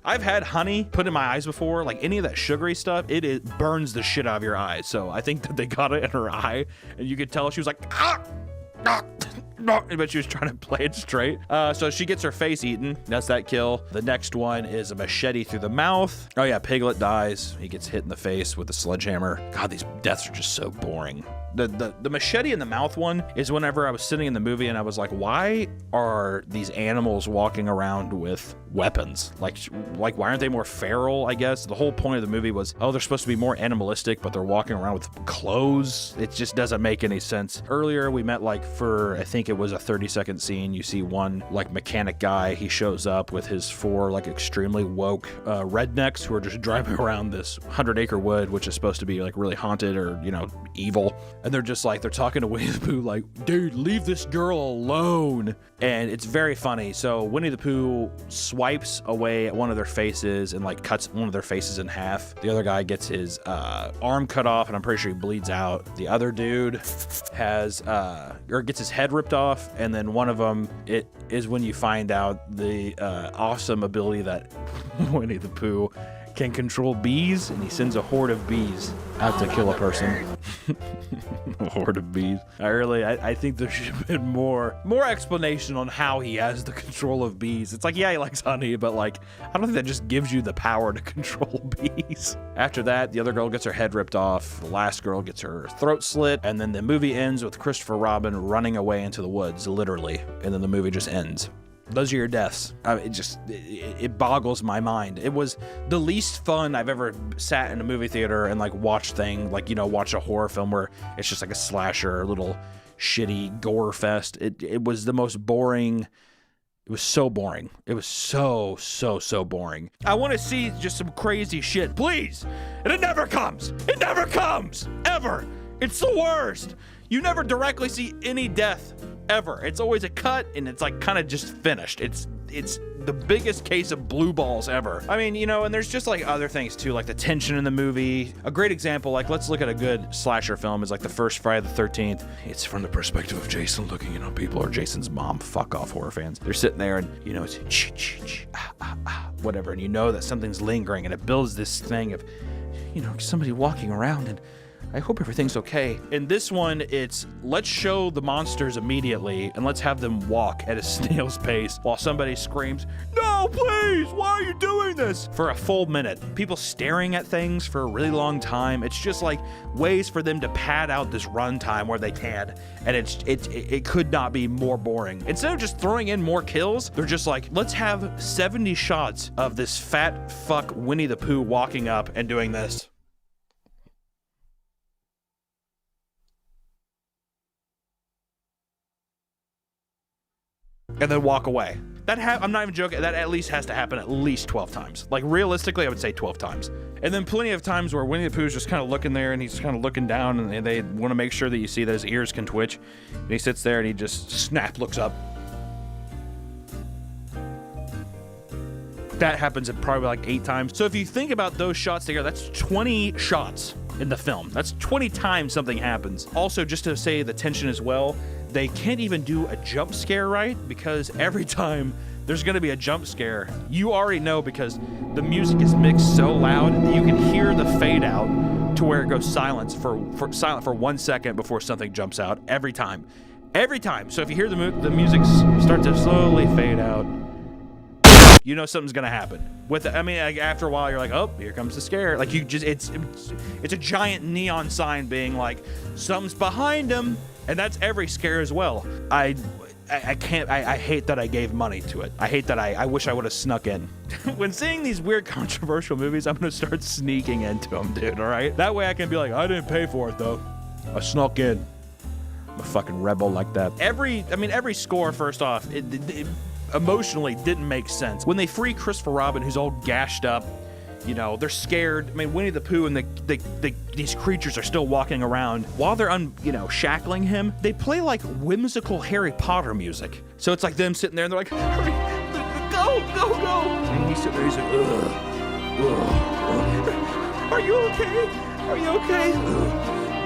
I've had honey put in my eyes before, like any of that sugary stuff, it burns the shit out of your eyes. So I think that they got it in her eye, and you could tell she was like, but she was trying to play it straight. So she gets her face eaten. That's that kill. The next one is a machete through the mouth. Oh yeah, Piglet dies. He gets hit in the face with a sledgehammer. God, these deaths are just so boring. The machete in the mouth one is whenever I was sitting in the movie and I was like, why are these animals walking around with weapons? Like why aren't they more feral, I guess? The whole point of the movie was, oh, they're supposed to be more animalistic, but they're walking around with clothes. It just doesn't make any sense. Earlier, we met like for, I think, think it was a 30-second scene. You see one like mechanic guy. He shows up with his 4 like extremely woke rednecks who are just driving around this 100-acre wood, which is supposed to be like really haunted or, you know, evil. And they're just like, they're talking to Winnie the Pooh like, dude, leave this girl alone. And it's very funny. So Winnie the Pooh swipes away at one of their faces and like cuts one of their faces in half. The other guy gets his arm cut off, and I'm pretty sure he bleeds out. The other dude has or gets his head ripped off, and then one of them, it is when you find out the awesome ability that Winnie the Pooh can control bees, and he sends a horde of bees out to kill a person. A horde of bees. I think there should have been more explanation on how he has the control of bees. It's like, yeah, he likes honey, but like, I don't think that just gives you the power to control bees. After that, the other girl gets her head ripped off, the last girl gets her throat slit, and then the movie ends with Christopher Robin running away into the woods, literally, and then the movie just ends. Those are your deaths. It boggles my mind. It was the least fun I've ever sat in a movie theater and like watched watch a horror film where it's just like a slasher, little shitty gore fest. It was the most boring. It was so boring. It was so boring. I want to see just some crazy shit, please. And it never comes. It never comes. Ever. It's the worst. You never directly see any death ever. It's always a cut and it's like kind of just finished. It's the biggest case of blue balls ever. I mean, you know, and there's just like other things too, like the tension in the movie. A great example, like let's look at a good slasher film, is like the first Friday the 13th. It's from the perspective of Jason looking in on people, or Jason's mom. Fuck off, horror fans. They're sitting there and, you know, it's whatever, and you know that something's lingering, and it builds this thing of, you know, somebody walking around, and I hope everything's okay. In this one, it's let's show the monsters immediately and let's have them walk at a snail's pace while somebody screams, "No, please, why are you doing this?" for a full minute. People staring at things for a really long time. It's just like ways for them to pad out this runtime where they can. And it could not be more boring. Instead of just throwing in more kills, they're just like, let's have 70 shots of this fat fuck Winnie the Pooh walking up and doing this. And then walk away. I'm not even joking, that at least has to happen at least 12 times. Like realistically, I would say 12 times. And then plenty of times where Winnie the Pooh's just kind of looking there and he's kind of looking down, and they want to make sure that you see that his ears can twitch. And he sits there and he just looks up. That happens at probably like 8 times. So if you think about those shots together, that's 20 shots in the film. That's 20 times something happens. Also, just to say the tension as well, they can't even do a jump scare right, because every time there's going to be a jump scare, you already know, because the music is mixed so loud that you can hear the fade out to where it goes silent for 1 second before something jumps out every time. So if you hear the music start to slowly fade out, you know something's gonna happen. After a while, you're like, oh, here comes the scare. Like it's a giant neon sign being like, something's behind him, and that's every scare as well. I hate that I gave money to it. I hate that I wish I would have snuck in. When seeing these weird controversial movies, I'm gonna start sneaking into them, dude. All right, that way I can be like, I didn't pay for it though. I snuck in. I'm a fucking rebel like that. Every score, first off, it emotionally didn't make sense. When they free Christopher Robin, who's all gashed up, you know, they're scared. I mean, Winnie the Pooh and these creatures are still walking around. While they're shackling him, they play like whimsical Harry Potter music. So it's like them sitting there and they're like, hurry, go. And he's sitting there, he's like, ugh. Are you okay? Are you okay?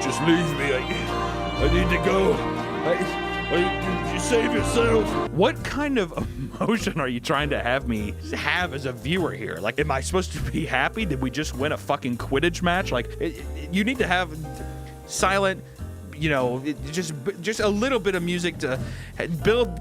Just leave me. I need to go. You save yourself. What kind of emotion are you trying to have me have as a viewer here? Like, am I supposed to be happy? Did we just win a fucking Quidditch match? Like, you need to have silent, you know, just a little bit of music to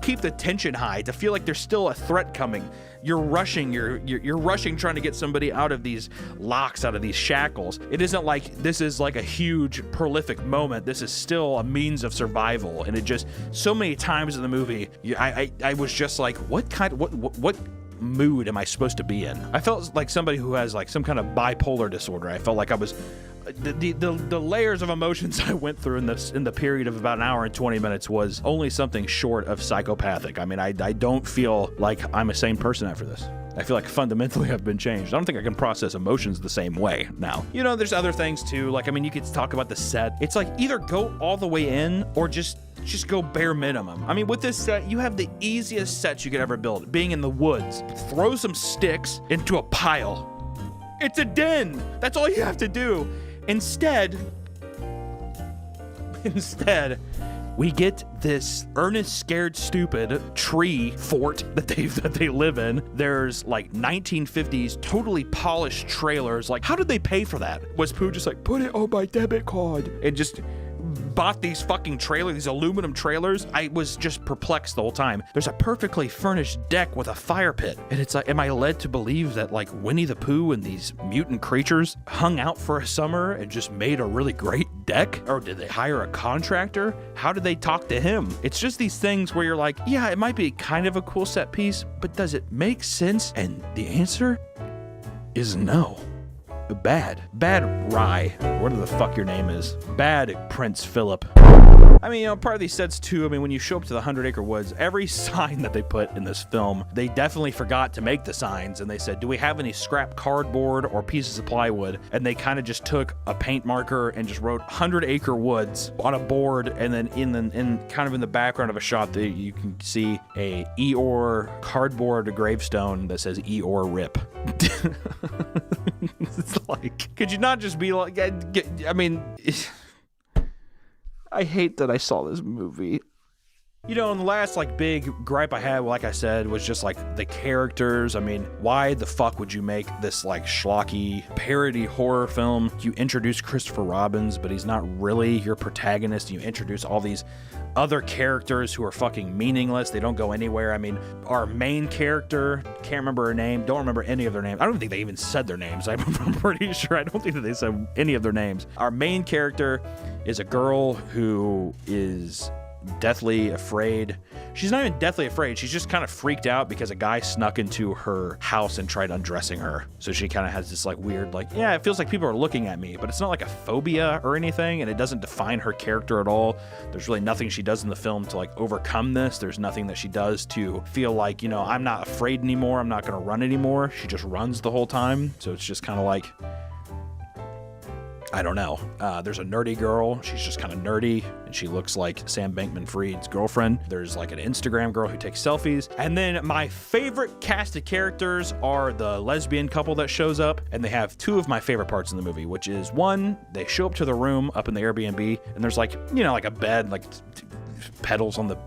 keep the tension high, to feel like there's still a threat coming. You're rushing, you're rushing, trying to get somebody out of these locks, out of these shackles. It isn't like this is like a huge, prolific moment. This is still a means of survival. And it just, so many times in the movie, I was just like, what mood am I supposed to be in? I felt like somebody who has like some kind of bipolar disorder. I felt like I was the layers of emotions I went through in the period of about an hour and 20 minutes was only something short of psychopathic. I mean, I don't feel like I'm a sane person after this. I feel like fundamentally I've been changed. I don't think I can process emotions the same way now. You know, there's other things too. Like, I mean, you could talk about the set. It's like either go all the way in or just go bare minimum. I mean, with this set, you have the easiest sets you could ever build. Being in the woods, throw some sticks into a pile. It's a den. That's all you have to do. Instead, we get this earnest, scared, stupid tree fort that they live in. There's like 1950s totally polished trailers. Like, how did they pay for that? Was Pooh just like, put it on my debit card and just bought these fucking trailers, these aluminum trailers? I was just perplexed the whole time. There's a perfectly furnished deck with a fire pit. And it's like, am I led to believe that like Winnie the Pooh and these mutant creatures hung out for a summer and just made a really great deck? Or did they hire a contractor? How did they talk to him? It's just these things where you're like, yeah, it might be kind of a cool set piece, but does it make sense? And the answer is no. Bad Rye, whatever the fuck your name is. Bad Prince Philip. I mean, you know, part of these sets too, I mean, when you show up to the 100 Acre Woods, every sign that they put in this film, they definitely forgot to make the signs, and they said, do we have any scrap cardboard or pieces of plywood? And they kind of just took a paint marker and just wrote 100 Acre Woods on a board, and then in kind of in the background of a shot, you can see a Eeyore cardboard gravestone that says Eeyore RIP. It's like, could you not just be like, I mean, I hate that I saw this movie. You know, and the last like big gripe I had, like I said, was just like the characters. I mean, why the fuck would you make this like schlocky parody horror film? You introduce Christopher Robin, but he's not really your protagonist. You introduce all these other characters who are fucking meaningless. They don't go anywhere. I mean, our main character, can't remember her name, don't remember any of their names. I don't think they even said their names. I'm pretty sure. I don't think that they said any of their names. Our main character is a girl who is deathly afraid. She's not even deathly afraid. She's just kind of freaked out because a guy snuck into her house and tried undressing her. So she kind of has this like weird, like, yeah, it feels like people are looking at me, but it's not like a phobia or anything, and it doesn't define her character at all. There's really nothing she does in the film to like overcome this. There's nothing that she does to feel like, you know, I'm not afraid anymore. I'm not going to run anymore. She just runs the whole time. So it's just kind of like, I don't know. There's a nerdy girl. She's just kind of nerdy, and she looks like Sam Bankman-Fried's girlfriend. There's like an Instagram girl who takes selfies. And then my favorite cast of characters are the lesbian couple that shows up, and they have two of my favorite parts in the movie, which is one, they show up to the room up in the Airbnb, and there's like, you know, like a bed, like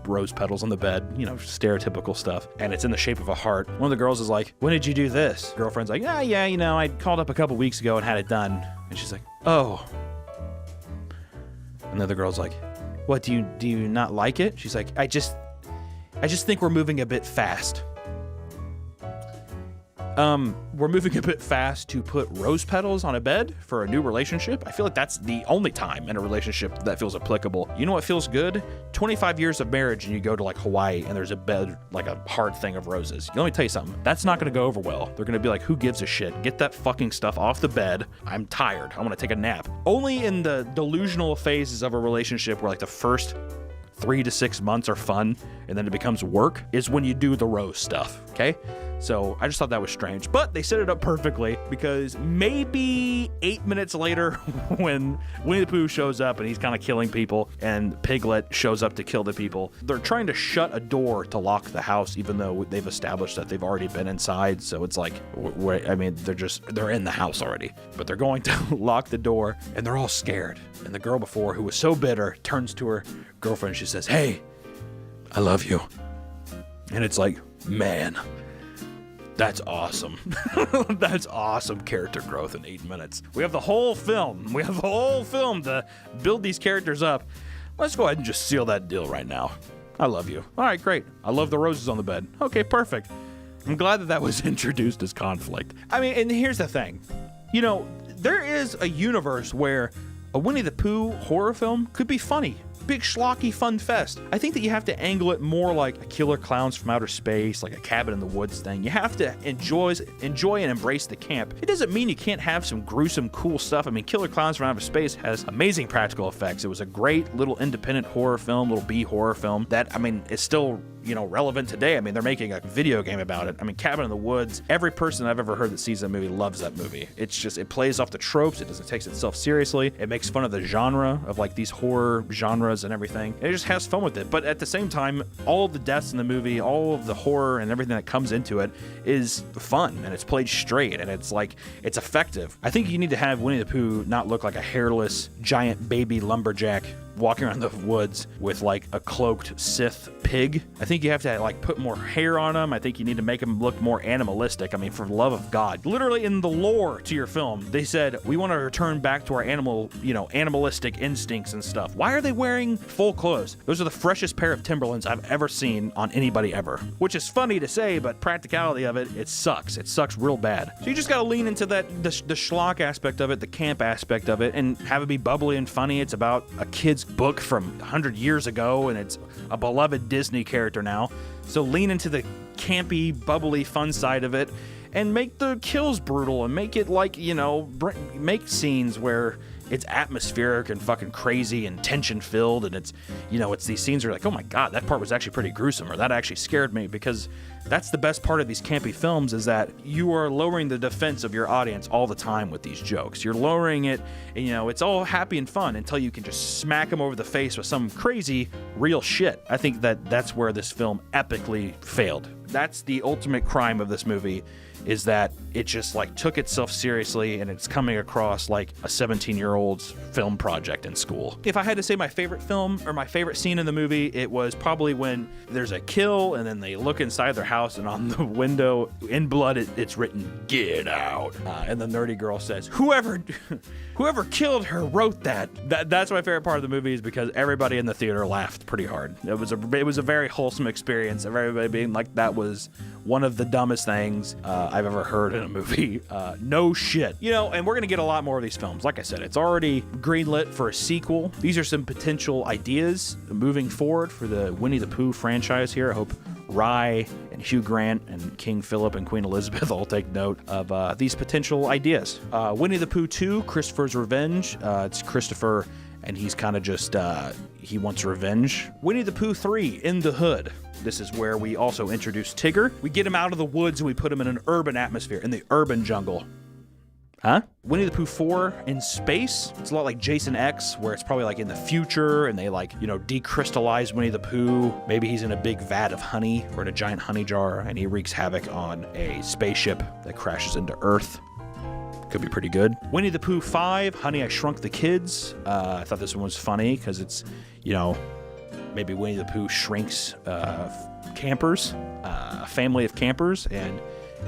rose petals on the bed, you know, stereotypical stuff, and it's in the shape of a heart. One of the girls is like, when did you do this? Girlfriend's like, yeah, you know, I called up a couple weeks ago and had it done. And she's like, oh. And the other girl's like, what, do you not like it? She's like, I just think we're moving a bit fast. We're moving a bit fast to put rose petals on a bed for a new relationship. I feel like that's the only time in a relationship that feels applicable. You know what feels good? 25 years of marriage and you go to like Hawaii and there's a bed, like a hard thing of roses. Let me tell you something. That's not going to go over well. They're going to be like, who gives a shit? Get that fucking stuff off the bed. I'm tired. I want to take a nap. Only in the delusional phases of a relationship where like the first 3 to 6 months are fun and then it becomes work is when you do the rose stuff, okay? So I just thought that was strange, but they set it up perfectly because maybe 8 minutes later when Winnie the Pooh shows up and he's kind of killing people and Piglet shows up to kill the people, they're trying to shut a door to lock the house even though they've established that they've already been inside. So it's like, I mean, they're in the house already, but they're going to lock the door and they're all scared. And the girl before, who was so bitter, turns to her girlfriend and she says, hey, I love you. And it's like, man, that's awesome. That's awesome character growth in 8 minutes. We have the whole film. To build these characters up. Let's go ahead and just seal that deal right now. I love you. All right, great. I love the roses on the bed. Okay, perfect. I'm glad that was introduced as conflict. I mean, and here's the thing. You know, there is a universe where a Winnie the Pooh horror film could be funny. big schlocky fun fest. I think that you have to angle it more like a Killer Clowns from Outer Space, like a Cabin in the Woods thing. You have to enjoy and embrace the camp. It doesn't mean you can't have some gruesome, cool stuff. I mean, Killer Clowns from Outer Space has amazing practical effects. It was a great little independent horror film, little B horror film that, I mean, is still, you know, relevant today. I mean, they're making a video game about it. I mean, Cabin in the Woods, every person I've ever heard that sees that movie loves that movie. It's just, it plays off the tropes. It doesn't take itself seriously. It makes fun of the genre of like these horror genres and everything. It just has fun with it. But at the same time, all of the deaths in the movie, all of the horror and everything that comes into it is fun, and it's played straight, and it's like, it's effective. I think you need to have Winnie the Pooh not look like a hairless giant baby lumberjack walking around the woods with like a cloaked Sith pig. I think you have to like put more hair on him. I think you need to make him look more animalistic. I mean, for the love of God. Literally in the lore to your film, they said, we want to return back to our animalistic instincts and stuff. Why are they wearing full clothes? Those are the freshest pair of Timberlands I've ever seen on anybody ever. Which is funny to say, but practicality of it, it sucks. It sucks real bad. So you just gotta lean into that, the schlock aspect of it, the camp aspect of it, and have it be bubbly and funny. It's about a kid's book from 100 years ago, and it's a beloved Disney character now. So lean into the campy, bubbly, fun side of it, and make the kills brutal, and make it like, you know, make scenes where it's atmospheric and fucking crazy and tension filled, and it's, you know, it's these scenes where you're like, oh my God, that part was actually pretty gruesome, or that actually scared me, because that's the best part of these campy films, is that you are lowering the defense of your audience all the time with these jokes. You're lowering it, and, you know, it's all happy and fun until you can just smack them over the face with some crazy real shit. I think that that's where this film epically failed. That's the ultimate crime of this movie, is that it just like took itself seriously, and it's coming across like a 17-year-old's film project in school. If I had to say my favorite film or my favorite scene in the movie, it was probably when there's a kill and then they look inside their house, and on the window in blood it's written, "Get out," and the nerdy girl says, whoever killed her wrote that. That's my favorite part of the movie, is because everybody in the theater laughed pretty hard. It was a very wholesome experience of everybody being like, that was one of the dumbest things I've ever heard in a movie. No shit. You know, and we're gonna get a lot more of these films. Like I said, it's already greenlit for a sequel. These are some potential ideas moving forward for the Winnie the Pooh franchise here. I hope Rye and Hugh Grant and King Philip and Queen Elizabeth all take note of these potential ideas. Winnie the Pooh 2, Christopher's Revenge. It's Christopher, and he's kind of just, he wants revenge. Winnie the Pooh 3, In the Hood. This is where we also introduce Tigger. We get him out of the woods and we put him in an urban atmosphere, in the urban jungle. Huh? Winnie the Pooh 4 in space. It's a lot like Jason X, where it's probably like in the future, and they like, you know, decrystallize Winnie the Pooh. Maybe he's in a big vat of honey, or in a giant honey jar, and he wreaks havoc on a spaceship that crashes into Earth. Could be pretty good. Winnie the Pooh 5, Honey, I Shrunk the Kids. I thought this one was funny because it's, you know, maybe Winnie the Pooh shrinks campers, a family of campers, and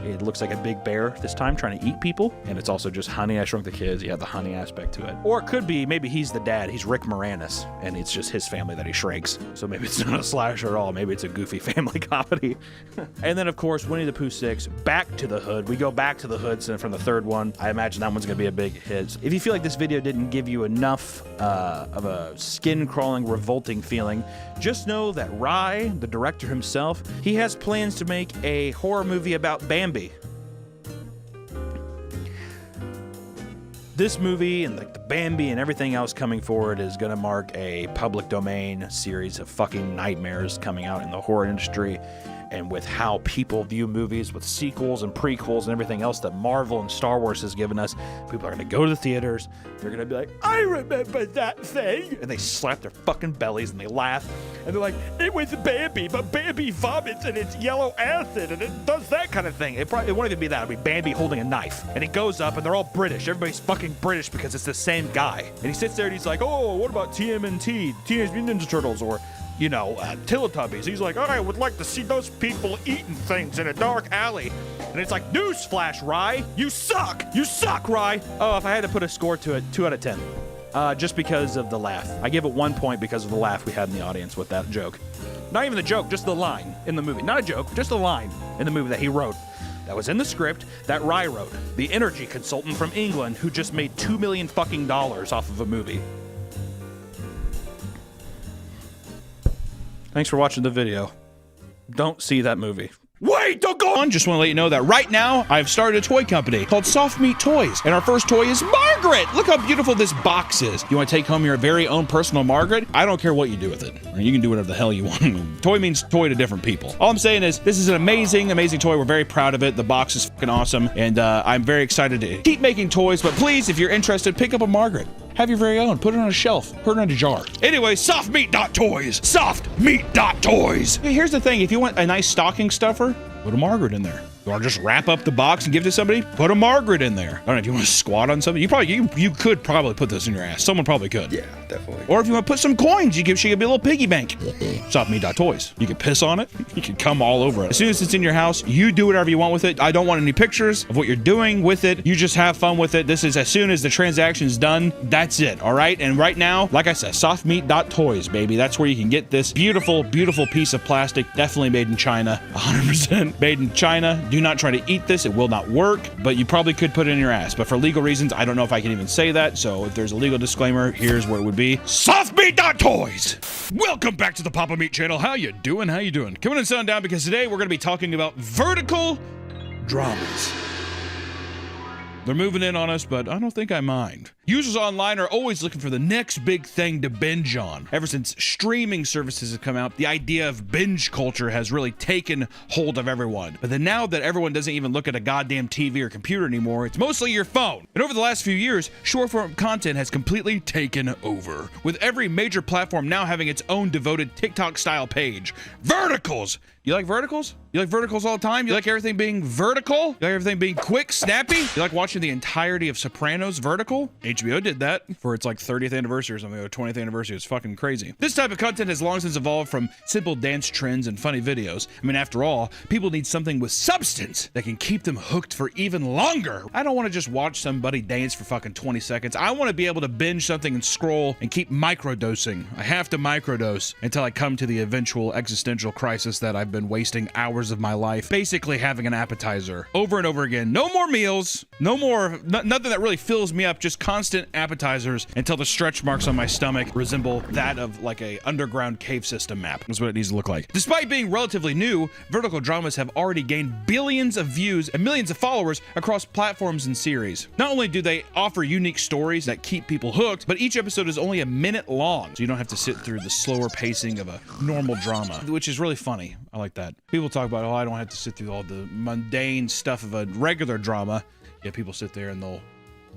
it looks like a big bear this time trying to eat people. And it's also just Honey, I Shrunk the Kids. You have the honey aspect to it. Or it could be, maybe he's the dad. He's Rick Moranis, and it's just his family that he shrinks. So maybe it's not a slasher at all. Maybe it's a goofy family comedy. And then, of course, Winnie the Pooh 6, Back to the Hood. We go back to the hood from the third one. I imagine that one's going to be a big hit. If you feel like this video didn't give you enough of a skin-crawling, revolting feeling, just know that Rye, the director himself, he has plans to make a horror movie about Bambi. This movie and like the Bambi and everything else coming forward is going to mark a public domain series of fucking nightmares coming out in the horror industry. And with how people view movies with sequels and prequels and everything else that Marvel and Star Wars has given us, people are going to go to the theaters. They're going to be like, I remember that thing. And they slap their fucking bellies and they laugh. And they're like, it was Bambi, but Bambi vomits and it's yellow acid and it does that kind of thing. It won't even be that. It'll be Bambi holding a knife. And he goes up and they're all British. Everybody's fucking British because it's the same guy. And he sits there and he's like, oh, what about TMNT, Teenage Mutant Ninja Turtles, or you know, Teletubbies. He's like, I would like to see those people eating things in a dark alley. And it's like, newsflash, Rye, you suck! You suck, Rye! Oh, if I had to put a score to it, 2 out of 10. Just because of the laugh. I give it 1 point because of the laugh we had in the audience with that joke. Not even the joke, just the line in the movie. Not a joke, just a line in the movie that he wrote. That was in the script that Rye wrote. The energy consultant from England who just made $2 million fucking off of a movie. Thanks for watching the video. Don't see that movie. Wait, don't go on! Just want to let you know that right now, I've started a toy company called Soft Meat Toys, and our first toy is Margaret! Look how beautiful this box is. You want to take home your very own personal Margaret? I don't care what you do with it. You can do whatever the hell you want. Toy means toy to different people. All I'm saying is, this is an amazing, amazing toy. We're very proud of it. The box is fucking awesome, and I'm very excited to keep making toys, but please, if you're interested, pick up a Margaret. Have your very own. Put it on a shelf. Put it in a jar. Anyway, softmeat.toys. Softmeat.toys. Here's the thing. If you want a nice stocking stuffer, put a Margaret in there. You want to just wrap up the box and give it to somebody? Put a Margaret in there. I don't know if you want to squat on something. You could probably put this in your ass. Someone probably could. Yeah, definitely. Or if you want to put some coins, she could be a little piggy bank. Softmeat.toys. You can piss on it. You can come all over it. As soon as it's in your house, you do whatever you want with it. I don't want any pictures of what you're doing with it. You just have fun with it. This is as soon as the transaction's done, that's it. All right. And right now, like I said, softmeat.toys, baby. That's where you can get this beautiful, beautiful piece of plastic. Definitely made in China. 100% made in China. Do not try to eat this. It will not work, but you probably could put it in your ass. But for legal reasons, I don't know if I can even say that. So if there's a legal disclaimer, here's where it would be. Softmeat.toys. Welcome back to the Papa Meat channel. How you doing? How you doing? Coming and down because today we're going to be talking about vertical dramas. They're moving in on us, but I don't think I mind. Users online are always looking for the next big thing to binge on. Ever since streaming services have come out, the idea of binge culture has really taken hold of everyone. But then now that everyone doesn't even look at a goddamn TV or computer anymore, it's mostly your phone. And over the last few years, short-form content has completely taken over, with every major platform now having its own devoted TikTok-style page. Verticals! You like verticals? You like verticals all the time? You like everything being vertical? You like everything being quick, snappy? You like watching the entirety of Sopranos vertical? HBO did that for its like 30th anniversary or something, or 20th anniversary. It's fucking crazy. This type of content has long since evolved from simple dance trends and funny videos. I mean, after all, people need something with substance that can keep them hooked for even longer. I don't want to just watch somebody dance for fucking 20 seconds. I want to be able to binge something and scroll and keep microdosing. I have to microdose until I come to the eventual existential crisis that I've been wasting hours of my life basically having an appetizer over and over again. No more meals, no more, nothing that really fills me up, just constant appetizers until the stretch marks on my stomach resemble that of like a underground cave system map. That's what it needs to look like. Despite being relatively new, vertical dramas have already gained billions of views and millions of followers across platforms and series. Not only do they offer unique stories that keep people hooked, but each episode is only a minute long, so you don't have to sit through the slower pacing of a normal drama, which is really funny. I like that. People talk about, oh, I don't have to sit through all the mundane stuff of a regular drama. Yeah, people sit there and they'll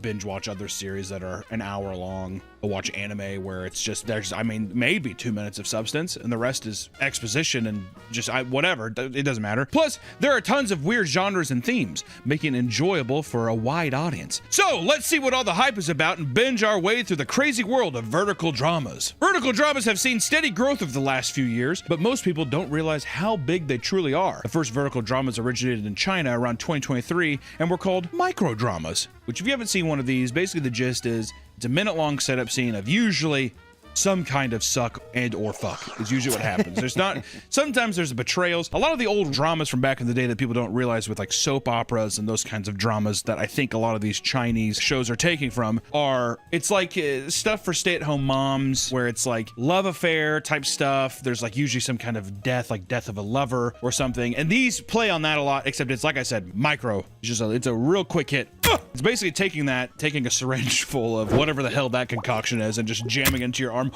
binge watch other series that are an hour long. They'll watch anime where it's just, there's, I mean, maybe 2 minutes of substance and the rest is exposition and just whatever. It doesn't matter. Plus, there are tons of weird genres and themes, making it enjoyable for a wide audience. So let's see what all the hype is about and binge our way through the crazy world of vertical dramas. Vertical dramas have seen steady growth over the last few years, but most people don't realize how big they truly are. The first vertical dramas originated in China around 2023 and were called micro dramas, which if you haven't seen one of these, basically the gist is it's a minute-long setup scene of usually some kind of suck and or fuck is usually what happens. There's not, sometimes there's betrayals. A lot of the old dramas from back in the day that people don't realize with like soap operas and those kinds of dramas that I think a lot of these Chinese shows are taking from are, it's like stuff for stay-at-home moms where it's like love affair type stuff. There's like usually some kind of death, like death of a lover or something. And these play on that a lot, except it's like I said, micro. It's just it's a real quick hit. It's basically taking a syringe full of whatever the hell that concoction is and just jamming it into your arm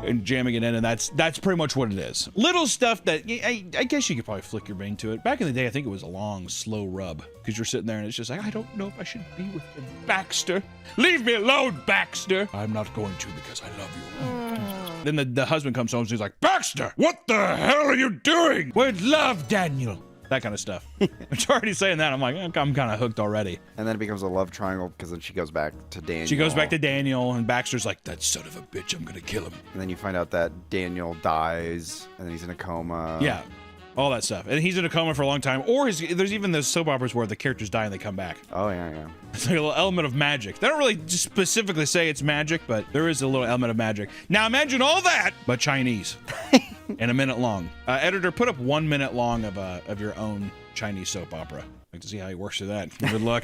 and jamming it in, and that's pretty much what it is. Little stuff that I guess you could probably flick your brain to it. Back in the day, I think it was a long, slow rub because you're sitting there and it's just like, I don't know if I should be with Baxter. Leave me alone, Baxter. I'm not going to because I love you. Then the husband comes home and he's like, Baxter, what the hell are you doing? With love, Daniel. That kind of stuff. I'm already saying that. I'm like, I'm kind of hooked already. And then it becomes a love triangle because then she goes back to Daniel. She goes back to Daniel, and Baxter's like, that son of a bitch, I'm going to kill him. And then you find out that Daniel dies, and then he's in a coma. Yeah, all that stuff. And he's in a coma for a long time. Or there's even those soap operas where the characters die and they come back. Oh, yeah. It's like a little element of magic. They don't really just specifically say it's magic, but there is a little element of magic. Now imagine all that, but Chinese. And a minute long. Editor, put up 1 minute long of your own Chinese soap opera. I'd like to see how he works through that. Good luck.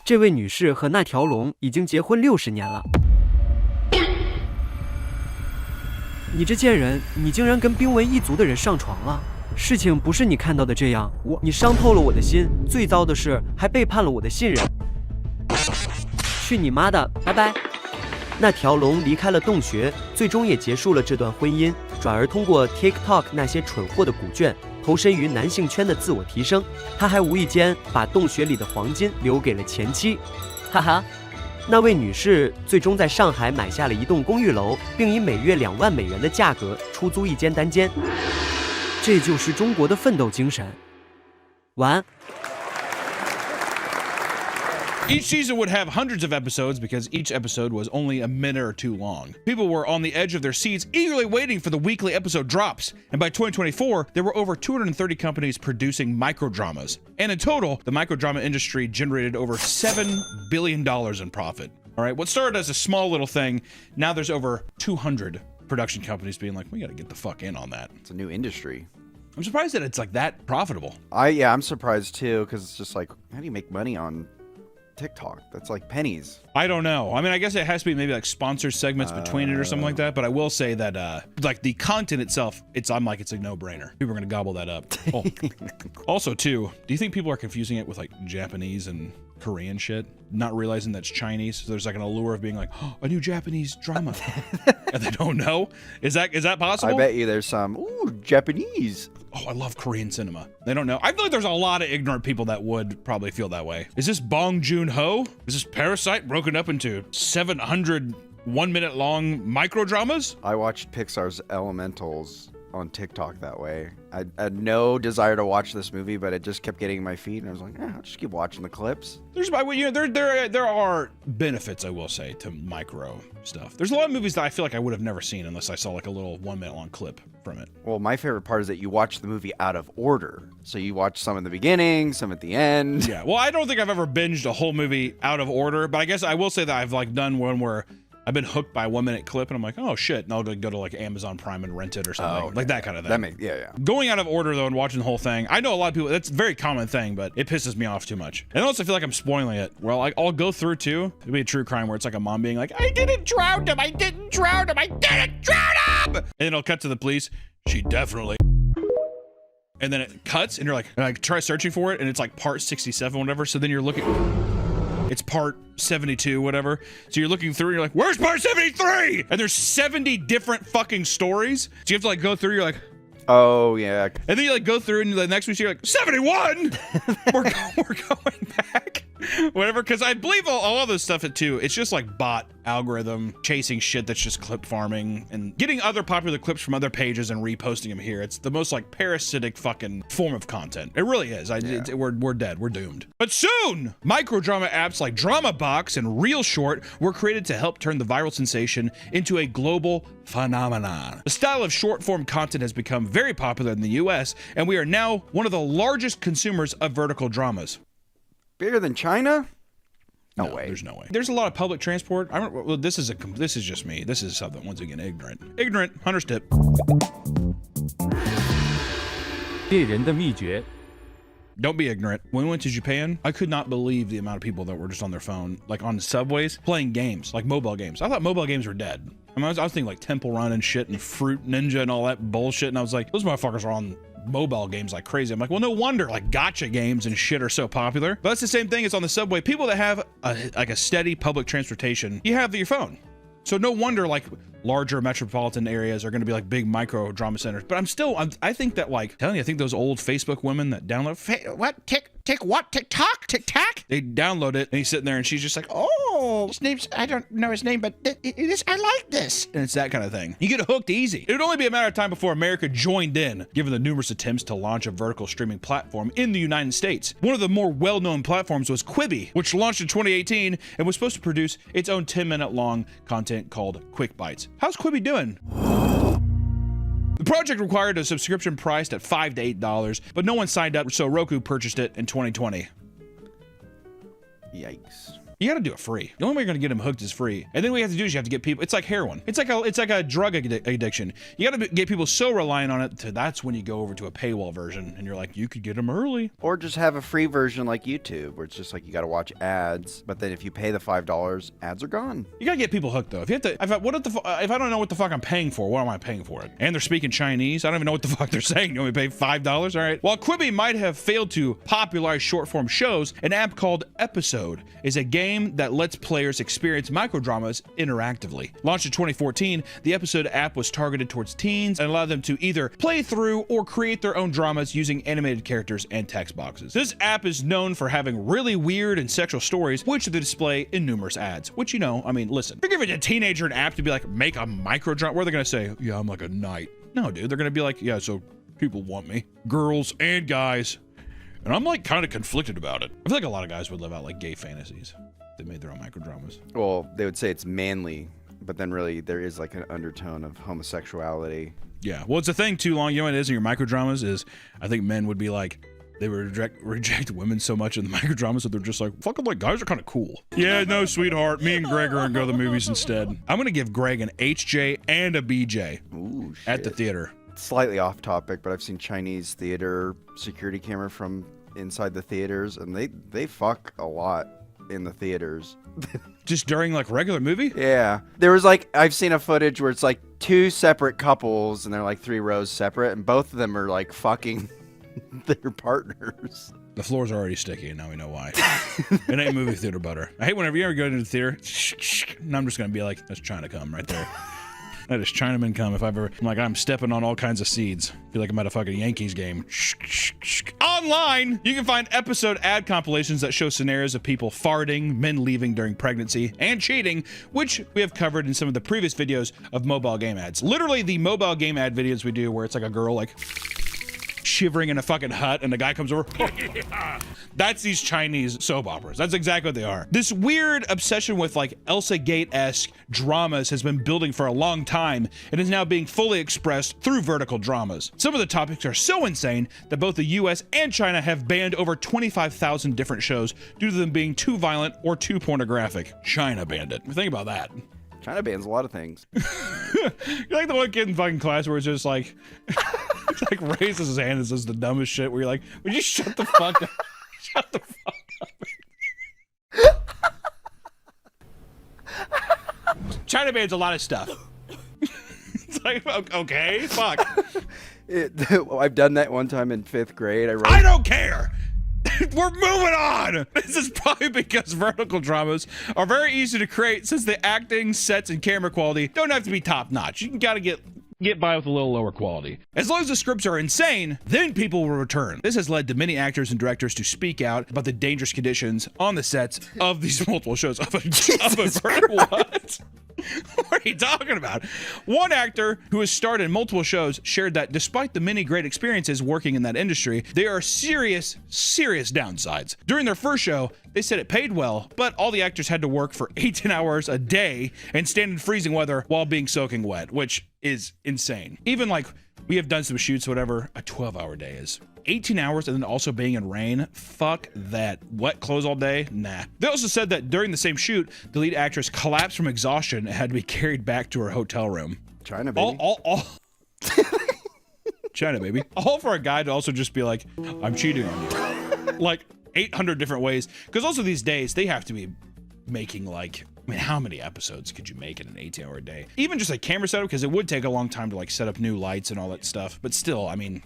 这位女士和那条龙已经结婚60年了。你这贱人，你竟然跟冰文一族的人上床了！事情不是你看到的这样，你伤透了我的心，最糟的是还背叛了我的信任。去你妈的，拜拜！那条龙离开了洞穴，最终也结束了这段婚姻，转而通过 TikTok 那些蠢货的古卷，投身于男性圈的自我提升。他还无意间把洞穴里的黄金留给了前妻，哈哈。那位女士最终在上海买下了一栋公寓楼，并以每月2万美元的价格出租一间单间。这就是中国的奋斗精神。晚安。Each season would have hundreds of episodes because each episode was only a minute or two long. People were on the edge of their seats, eagerly waiting for the weekly episode drops. And by 2024, there were over 230 companies producing microdramas. And in total, the microdrama industry generated over $7 billion in profit. All right, what started as a small little thing, now there's over 200 production companies being like, we gotta get the fuck in on that. It's a new industry. I'm surprised that it's like that profitable. I'm surprised too, because it's just like, how do you make money on TikTok? That's like pennies. I don't know. I mean, I guess it has to be maybe like sponsored segments between it or something like that. But I will say that like the content itself, it's a no-brainer. People are gonna gobble that up. Oh. Also, too, do you think people are confusing it with like Japanese and Korean shit, not realizing that's Chinese? So there's like an allure of being like, oh, a new Japanese drama, and they don't know. Is that possible? I bet you there's some Japanese. Oh, I love Korean cinema. They don't know. I feel like there's a lot of ignorant people that would probably feel that way. Is this Bong Joon-ho? Is this Parasite broken up into 700 1-minute long microdramas? I watched Pixar's Elementals on TikTok that way. I had no desire to watch this movie, but it just kept getting in my feed, and I was like, I'll just keep watching the clips. There are benefits, I will say, to micro stuff. There's a lot of movies that I feel like I would have never seen unless I saw like a little 1-minute long clip from it. Well, my favorite part is that you watch the movie out of order. So you watch some in the beginning, some at the end. Yeah, well, I don't think I've ever binged a whole movie out of order, but I guess I will say that I've like done one where I've been hooked by a 1-minute clip and I'm like, oh shit, and I'll go to like Amazon Prime and rent it or something. Okay. Like that kind of thing. Yeah. Going out of order though and watching the whole thing, I know a lot of people, that's a very common thing, but it pisses me off too much. And also I feel like I'm spoiling it. Well, like I'll go through too. It'll be a true crime where it's like a mom being like, I didn't drown him, I didn't drown him, I didn't drown him! And then it'll cut to the police, she definitely. And then it cuts and you're like, and I try searching for it and it's like part 67, whatever. So then you're looking, it's part 72, whatever. So you're looking through and you're like, where's part 73? And there's 70 different fucking stories. So you have to like go through, you're like, oh yeah. And then you like go through and the next week you're like, 71! we're going back. Whatever, because I believe all of this stuff too, it's just like bot algorithm chasing shit that's just clip farming and getting other popular clips from other pages and reposting them here. It's the most like parasitic fucking form of content. It really is. We're dead. We're doomed. But soon, microdrama apps like DramaBox and Reel Short were created to help turn the viral sensation into a global phenomenon. The style of short form content has become very popular in the US, and we are now one of the largest consumers of vertical dramas. Bigger than China? No way. There's no way. There's a lot of public transport. Well, this is just me. This is something once again ignorant. Ignorant. Hunter's tip. 猎人的秘诀 Don't be ignorant. When we went to Japan, I could not believe the amount of people that were just on their phone, like on the subways, playing games, like mobile games. I thought mobile games were dead. I mean, I was thinking like Temple Run and shit and Fruit Ninja and all that bullshit, and I was like, those motherfuckers are on mobile games like crazy. I'm like, well, no wonder like gotcha games and shit are so popular. But that's the same thing as on the subway. People that have a steady public transportation, you have your phone. So no wonder like larger metropolitan areas are going to be like big micro drama centers. But I think that like, telling you, I think those old Facebook women that download, TikTok? They download it and he's sitting there and she's just like, oh, his name's, I don't know his name, but I like this. And it's that kind of thing. You get hooked easy. It would only be a matter of time before America joined in, given the numerous attempts to launch a vertical streaming platform in the United States. One of the more well-known platforms was Quibi, which launched in 2018 and was supposed to produce its own 10-minute long content called Quick Bites. How's Quibi doing? The project required a subscription priced at $5 to $8, but no one signed up, so Roku purchased it in 2020. Yikes. You got to do it free. The only way you're going to get them hooked is free. And then what you have to do is you have to get people. It's like heroin. It's like a drug addiction. You got to get people so reliant on it. That's when you go over to a paywall version, and you're like, you could get them early. Or just have a free version like YouTube, where it's just like you got to watch ads. But then if you pay the $5, ads are gone. You got to get people hooked though. If you have to, if I don't know what the fuck I'm paying for, what am I paying for it? And they're speaking Chinese. I don't even know what the fuck they're saying. You want me to pay $5? All right. While Quibi might have failed to popularize short form shows, an app called Episode is a game that lets players experience microdramas interactively. Launched in 2014, the Episode app was targeted towards teens and allowed them to either play through or create their own dramas using animated characters and text boxes. This app is known for having really weird and sexual stories, which they display in numerous ads. Which, you know, I mean, listen, if you're giving a teenager an app to be like, make a microdrama, where are they gonna say, yeah, I'm like a knight? No, dude, they're gonna be like, yeah, so people want me, girls and guys. And I'm like kind of conflicted about it. I feel like a lot of guys would live out like gay fantasies. They made their own microdramas. Well, they would say it's manly, but then really there is like an undertone of homosexuality. Yeah, well, it's a thing too long. You know what it is in your microdramas is I think men would be like, they would reject women so much in the microdramas that they're just like, fucking like guys are kind of cool. Yeah, no, sweetheart. Me and Greg are gonna go to the movies instead. I'm gonna give Greg an HJ and a BJ at the theater. Slightly off topic, but I've seen Chinese theater security camera from inside the theaters, and they fuck a lot in the theaters. Just during like regular movie? Yeah. There was like, I've seen a footage where it's like two separate couples and they're like 3 rows separate, and both of them are like fucking their partners. The floor's already sticky, and now we know why. It ain't movie theater butter. I hate whenever you ever go to the theater, and I'm just gonna be like, that's China cum right there. That is Chinaman cum. If I've ever, I'm stepping on all kinds of seeds. Feel like I'm at a fucking Yankees game. Online, you can find Episode ad compilations that show scenarios of people farting, men leaving during pregnancy, and cheating, which we have covered in some of the previous videos of mobile game ads. Literally the mobile game ad videos we do where it's like a girl like shivering in a fucking hut and the guy comes over. That's these Chinese soap operas. That's exactly what they are. This weird obsession with like Elsa Gate-esque dramas has been building for a long time and is now being fully expressed through vertical dramas. Some of the topics are so insane that both the US and China have banned over 25,000 different shows due to them being too violent or too pornographic. China banned it. Think about that. China bans a lot of things. You're like the one kid in fucking class where it's just like, it's like raises his hand and says the dumbest shit where you're like, would you shut the fuck up? Shut the fuck up. China bans a lot of stuff. It's like, okay, fuck. I've done that one time in 5th grade. I don't care. We're moving on. This is probably because vertical dramas are very easy to create since the acting, sets, and camera quality don't have to be top notch. You can gotta get by with a little lower quality. As long as the scripts are insane, then people will return. This has led to many actors and directors to speak out about the dangerous conditions on the sets of these multiple shows. Of a vertical what? What are you talking about? One actor who has starred in multiple shows shared that despite the many great experiences working in that industry, there are serious downsides. During their first show, they said it paid well, but all the actors had to work for 18 hours a day and stand in freezing weather while being soaking wet, which is insane. Even like we have done some shoots, whatever, a 12-hour day is. 18 hours and then also being in rain, fuck that. Wet clothes all day? Nah. They also said that during the same shoot, the lead actress collapsed from exhaustion and had to be carried back to her hotel room. China, baby. All China, baby. All for a guy to also just be like, I'm cheating on you. Like 800 different ways. Because also these days, they have to be making like, I mean, how many episodes could you make in an 18-hour day? Even just a camera setup, because it would take a long time to like set up new lights and all that stuff. But still, I mean,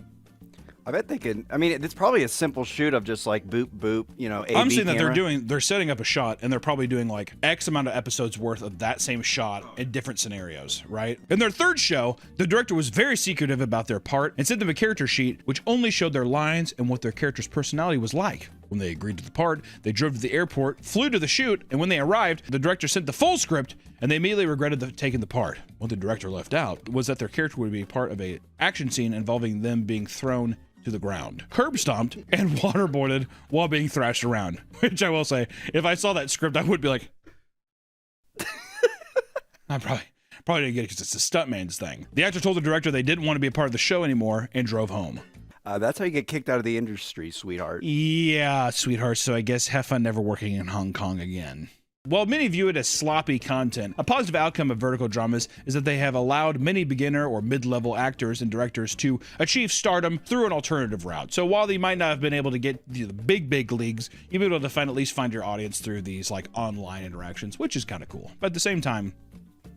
I bet they can. I mean, it's probably a simple shoot of just like boop, boop, you know, I'm saying that they're setting up a shot and they're probably doing like X amount of episodes worth of that same shot in different scenarios, right? In their third show, the director was very secretive about their part and sent them a character sheet which only showed their lines and what their character's personality was like. When they agreed to the part, they drove to the airport, flew to the shoot, and when they arrived, the director sent the full script, and they immediately regretted taking the part. What the director left out was that their character would be part of an action scene involving them being thrown to the ground, curb stomped, and waterboarded while being thrashed around. Which I will say, if I saw that script, I would be like, I probably didn't get it because it's a stuntman's thing. The actor told the director they didn't want to be a part of the show anymore and drove home. That's how you get kicked out of the industry, sweetheart. Yeah, sweetheart. So I guess have fun never working in Hong Kong again. While many view it as sloppy content, a positive outcome of vertical dramas is that they have allowed many beginner or mid-level actors and directors to achieve stardom through an alternative route. So while they might not have been able to get the big leagues, you'll be able to at least find your audience through these like online interactions, which is kind of cool. But at the same time,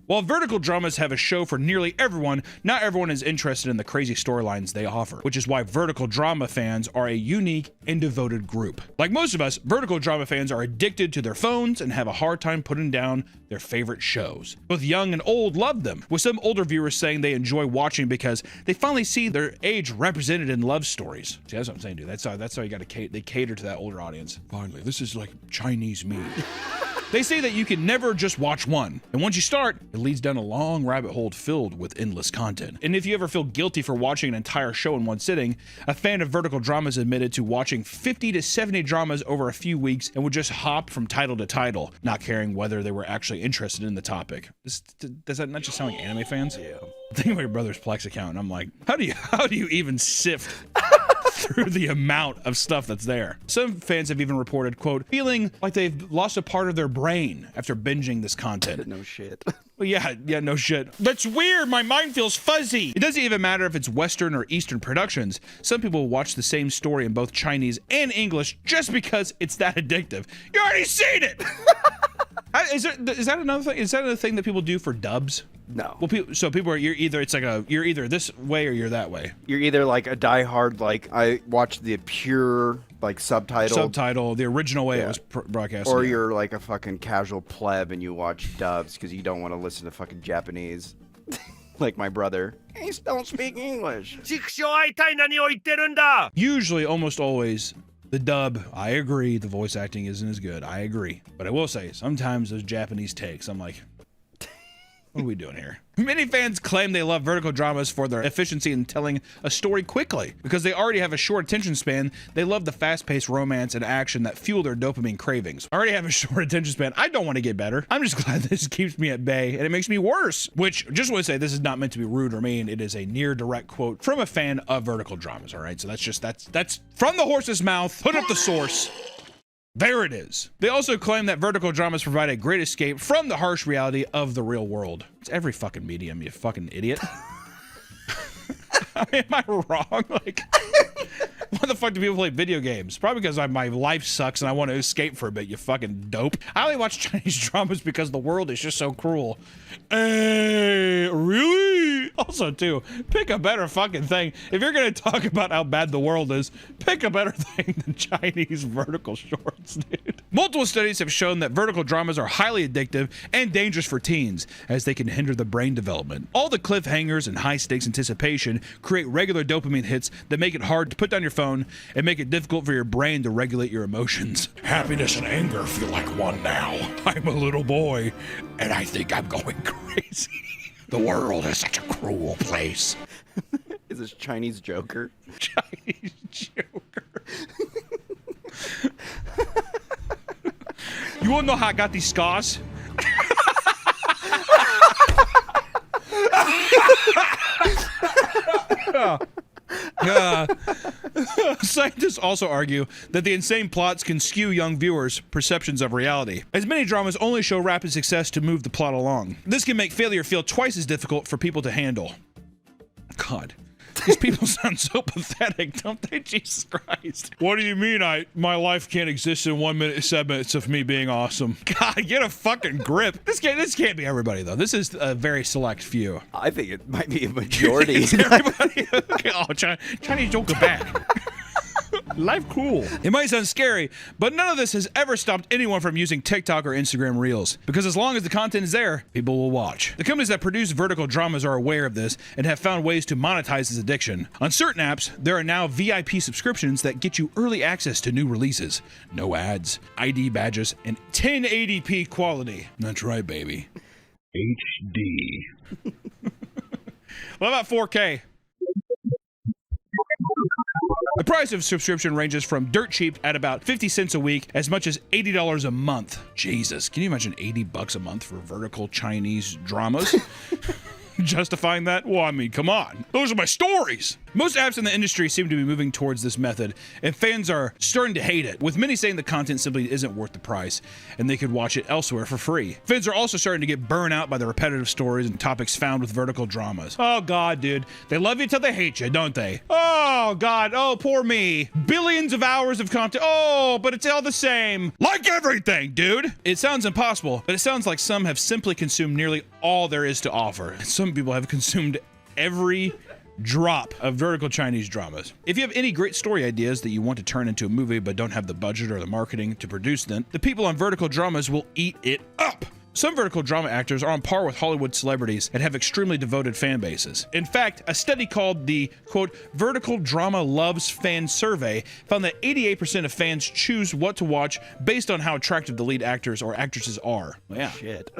while vertical dramas have a show for nearly everyone, not everyone is interested in the crazy storylines they offer, which is why vertical drama fans are a unique and devoted group. Like most of us, vertical drama fans are addicted to their phones and have a hard time putting down their favorite shows. Both young and old love them, with some older viewers saying they enjoy watching because they finally see their age represented in love stories. See, that's what I'm saying, dude. That's how you gotta they cater to that older audience. Finally, this is like Chinese me. They say that you can never just watch one, and once you start, it leads down a long rabbit hole filled with endless content. And if you ever feel guilty for watching an entire show in one sitting, a fan of vertical dramas admitted to watching 50 to 70 dramas over a few weeks and would just hop from title to title, not caring whether they were actually interested in the topic. Does that not just sound like anime fans? Yeah. I'm thinking about your brother's Plex account, and I'm like, how do you even sift through the amount of stuff that's there? Some fans have even reported, quote, feeling like they've lost a part of their brain after binging this content. No shit. Well, yeah, no shit. That's weird. My mind feels fuzzy. It doesn't even matter if it's Western or Eastern productions. Some people watch the same story in both Chinese and English just because it's that addictive. You already seen it. Is that another thing? Is that a thing that people do for dubs? No. Well, people are you're either this way or you're that way. You're either like a diehard, like I watched the pure like subtitle, the original way it was broadcast, or you're like a fucking casual pleb and you watch dubs because you don't want to listen to fucking Japanese. Like my brother. He don't speak English. Usually, almost always, the dub, I agree, the voice acting isn't as good. I agree. But I will say, sometimes those Japanese takes, I'm like, what are we doing here? Many fans claim they love vertical dramas for their efficiency in telling a story quickly. Because they already have a short attention span, they love the fast-paced romance and action that fuel their dopamine cravings. I already have a short attention span. I don't want to get better. I'm just glad this keeps me at bay, and it makes me worse. Which, just want to say, this is not meant to be rude or mean. It is a near direct quote from a fan of vertical dramas, all right? So that's from the horse's mouth. Put up the source. There it is. They also claim that vertical dramas provide a great escape from the harsh reality of the real world. It's every fucking medium, you fucking idiot. I mean, am I wrong? Like, why the fuck do people play video games? Probably because my life sucks and I want to escape for a bit, you fucking dope. I only watch Chinese dramas because the world is just so cruel. Hey, really? Also, too, pick a better fucking thing. If you're going to talk about how bad the world is, pick a better thing than Chinese vertical shorts, dude. Multiple studies have shown that vertical dramas are highly addictive and dangerous for teens, as they can hinder the brain development. All the cliffhangers and high-stakes anticipation create regular dopamine hits that make it hard to put down your phone and make it difficult for your brain to regulate your emotions. Happiness and anger feel like one now. I'm a little boy, and I think I'm going crazy. The world is such a cruel place. Is this Chinese Joker? Chinese Joker. You wanna know how I got these scars? Scientists also argue that the insane plots can skew young viewers' perceptions of reality, as many dramas only show rapid success to move the plot along. This can make failure feel twice as difficult for people to handle. God. These people sound so pathetic, don't they? Jesus Christ. What do you mean my life can't exist in 1 minute segments of me being awesome? God, get a fucking grip. This can't be everybody, though. This is a very select few. I think it might be a majority. It's everybody. Okay. Oh, Chinese Joker back. Life cool. It might sound scary, but none of this has ever stopped anyone from using TikTok or Instagram Reels. Because as long as the content is there, people will watch. The companies that produce vertical dramas are aware of this and have found ways to monetize this addiction. On certain apps, there are now VIP subscriptions that get you early access to new releases. No ads, ID badges, and 1080p quality. That's right, baby. HD. What about 4K? The price of subscription ranges from dirt cheap at about 50 cents a week as much as $80 a month. Jesus, can you imagine $80 a month for vertical Chinese dramas? Justifying that? Well, I mean, come on. Those are my stories. Most apps in the industry seem to be moving towards this method, and fans are starting to hate it, with many saying the content simply isn't worth the price, and they could watch it elsewhere for free. Fans are also starting to get burnt out by the repetitive stories and topics found with vertical dramas. Oh god, dude. They love you till they hate you, don't they? Oh god, oh poor me. Billions of hours of content. Oh, but it's all the same. Like everything, dude. It sounds impossible, but it sounds like some have simply consumed nearly all there is to offer. Some people have consumed every drop of vertical Chinese dramas. If you have any great story ideas that you want to turn into a movie but don't have the budget or the marketing to produce them, the people on vertical dramas will eat it up. Some vertical drama actors are on par with Hollywood celebrities and have extremely devoted fan bases. In fact, a study called the, quote, Vertical Drama Loves Fan Survey found that 88% of fans choose what to watch based on how attractive the lead actors or actresses are. Yeah. Shit.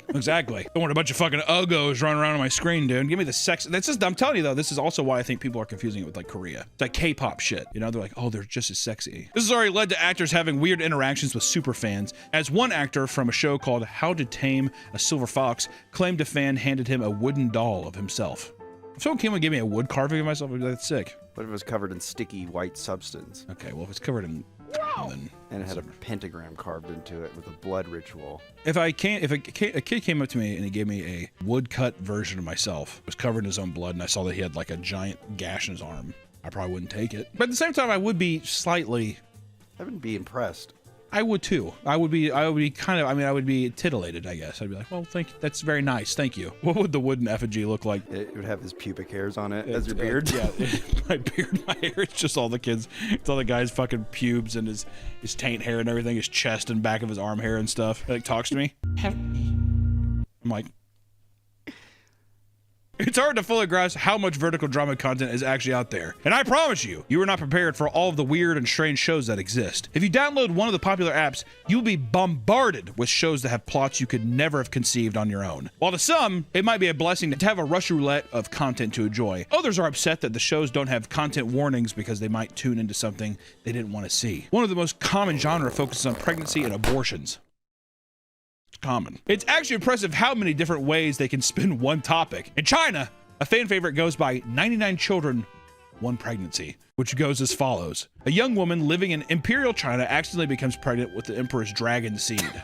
Exactly. I want a bunch of fucking uggos running around on my screen, dude. Give me the sex. That's just, I'm telling you though, this is also why I think people are confusing it with like Korea. It's like K-pop shit. You know, they're like, oh, they're just as sexy. This has already led to actors having weird interactions with super fans, as one actor from a show called How to Tame a Silver Fox claimed a fan handed him a wooden doll of himself. If someone came and gave me a wood carving of myself, I'd be like, that's sick. What if it was covered in sticky white substance? Okay, well, if it's covered in... Then and it had a pentagram carved into it with a blood ritual. If a kid came up to me and he gave me a woodcut version of myself, was covered in his own blood, and I saw that he had like a giant gash in his arm, I probably wouldn't take it. But at the same time, I would be slightly... I wouldn't be impressed. I would too. I would be kind of, I would be titillated, I guess. I'd be like, well, that's very nice, thank you. What would the wooden effigy look like? It would have his pubic hairs on it as your beard. Yeah, my beard, my hair, it's just all the kids. It's all the guy's fucking pubes and his taint hair and everything, his chest and back of his arm hair and stuff. He, like, talks to me. I'm like... It's hard to fully grasp how much vertical drama content is actually out there. And I promise you, you are not prepared for all of the weird and strange shows that exist. If you download one of the popular apps, you'll be bombarded with shows that have plots you could never have conceived on your own. While to some, it might be a blessing to have a rush roulette of content to enjoy. Others are upset that the shows don't have content warnings because they might tune into something they didn't want to see. One of the most common genre focuses on pregnancy and abortions. Common. It's actually impressive how many different ways they can spin one topic. In China, a fan favorite goes by 99 children, 1 pregnancy, which goes as follows. A young woman living in Imperial China accidentally becomes pregnant with the Emperor's dragon seed.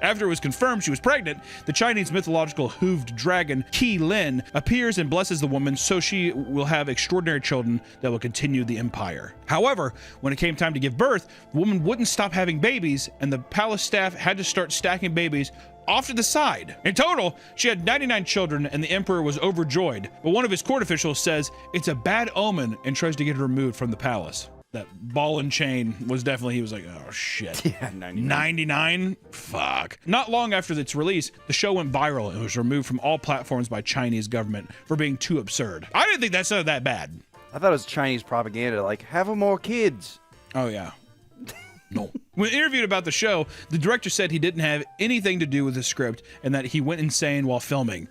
After it was confirmed she was pregnant, the Chinese mythological hooved dragon Qi Lin appears and blesses the woman so she will have extraordinary children that will continue the empire. However, when it came time to give birth, the woman wouldn't stop having babies, and the palace staff had to start stacking babies off to the side. In total, she had 99 children, and the emperor was overjoyed, but one of his court officials says it's a bad omen and tries to get her removed from the palace. That ball and chain was definitely, he was like, oh shit. Yeah, 99. 99? Fuck. Not long after its release, the show went viral and was removed from all platforms by Chinese government for being too absurd. I didn't think that sounded that bad. I thought it was Chinese propaganda, like, have more kids. Oh yeah. No. When interviewed about the show, the director said he didn't have anything to do with the script and that he went insane while filming.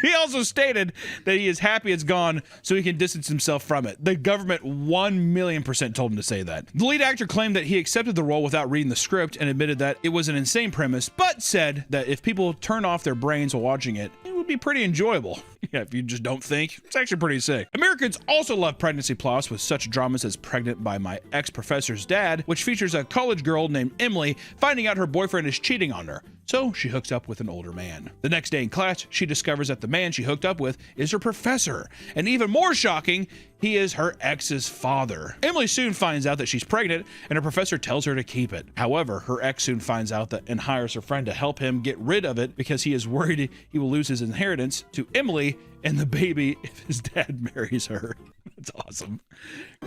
He also stated that he is happy it's gone so he can distance himself from it. The government 1,000,000% told him to say that. The lead actor claimed that he accepted the role without reading the script and admitted that it was an insane premise, but said that if people turn off their brains while watching it, it would be pretty enjoyable. Yeah, if you just don't think, it's actually pretty sick. Americans also love pregnancy plots with such dramas as Pregnant by My Ex-Professor's Dad, which features a college girl named Emily finding out her boyfriend is cheating on her. So she hooks up with an older man. The next day in class, she discovers that the man she hooked up with is her professor. And even more shocking, he is her ex's father. Emily soon finds out that she's pregnant, and her professor tells her to keep it. However, her ex soon finds out that and hires her friend to help him get rid of it because he is worried he will lose his inheritance to Emily and the baby if his dad marries her. That's awesome.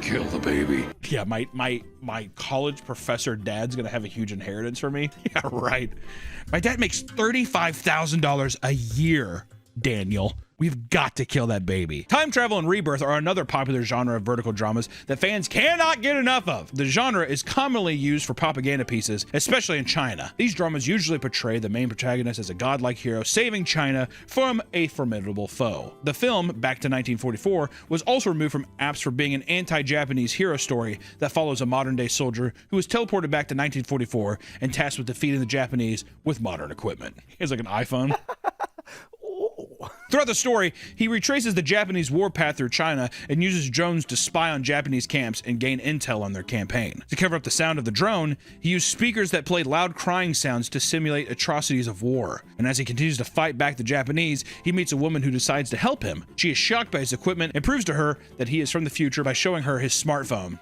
Kill the baby. Yeah, my college professor dad's gonna have a huge inheritance for me. Yeah, right. My dad makes $35,000 a year, Daniel. We've got to kill that baby. Time travel and rebirth are another popular genre of vertical dramas that fans cannot get enough of. The genre is commonly used for propaganda pieces, especially in China. These dramas usually portray the main protagonist as a godlike hero saving China from a formidable foe. The film, back to 1944, was also removed from apps for being an anti-Japanese hero story that follows a modern-day soldier who is teleported back to 1944 and tasked with defeating the Japanese with modern equipment. He has like an iPhone. Throughout the story, he retraces the Japanese warpath through China and uses drones to spy on Japanese camps and gain intel on their campaign. To cover up the sound of the drone, he used speakers that played loud crying sounds to simulate atrocities of war. And as he continues to fight back the Japanese, he meets a woman who decides to help him. She is shocked by his equipment and proves to her that he is from the future by showing her his smartphone,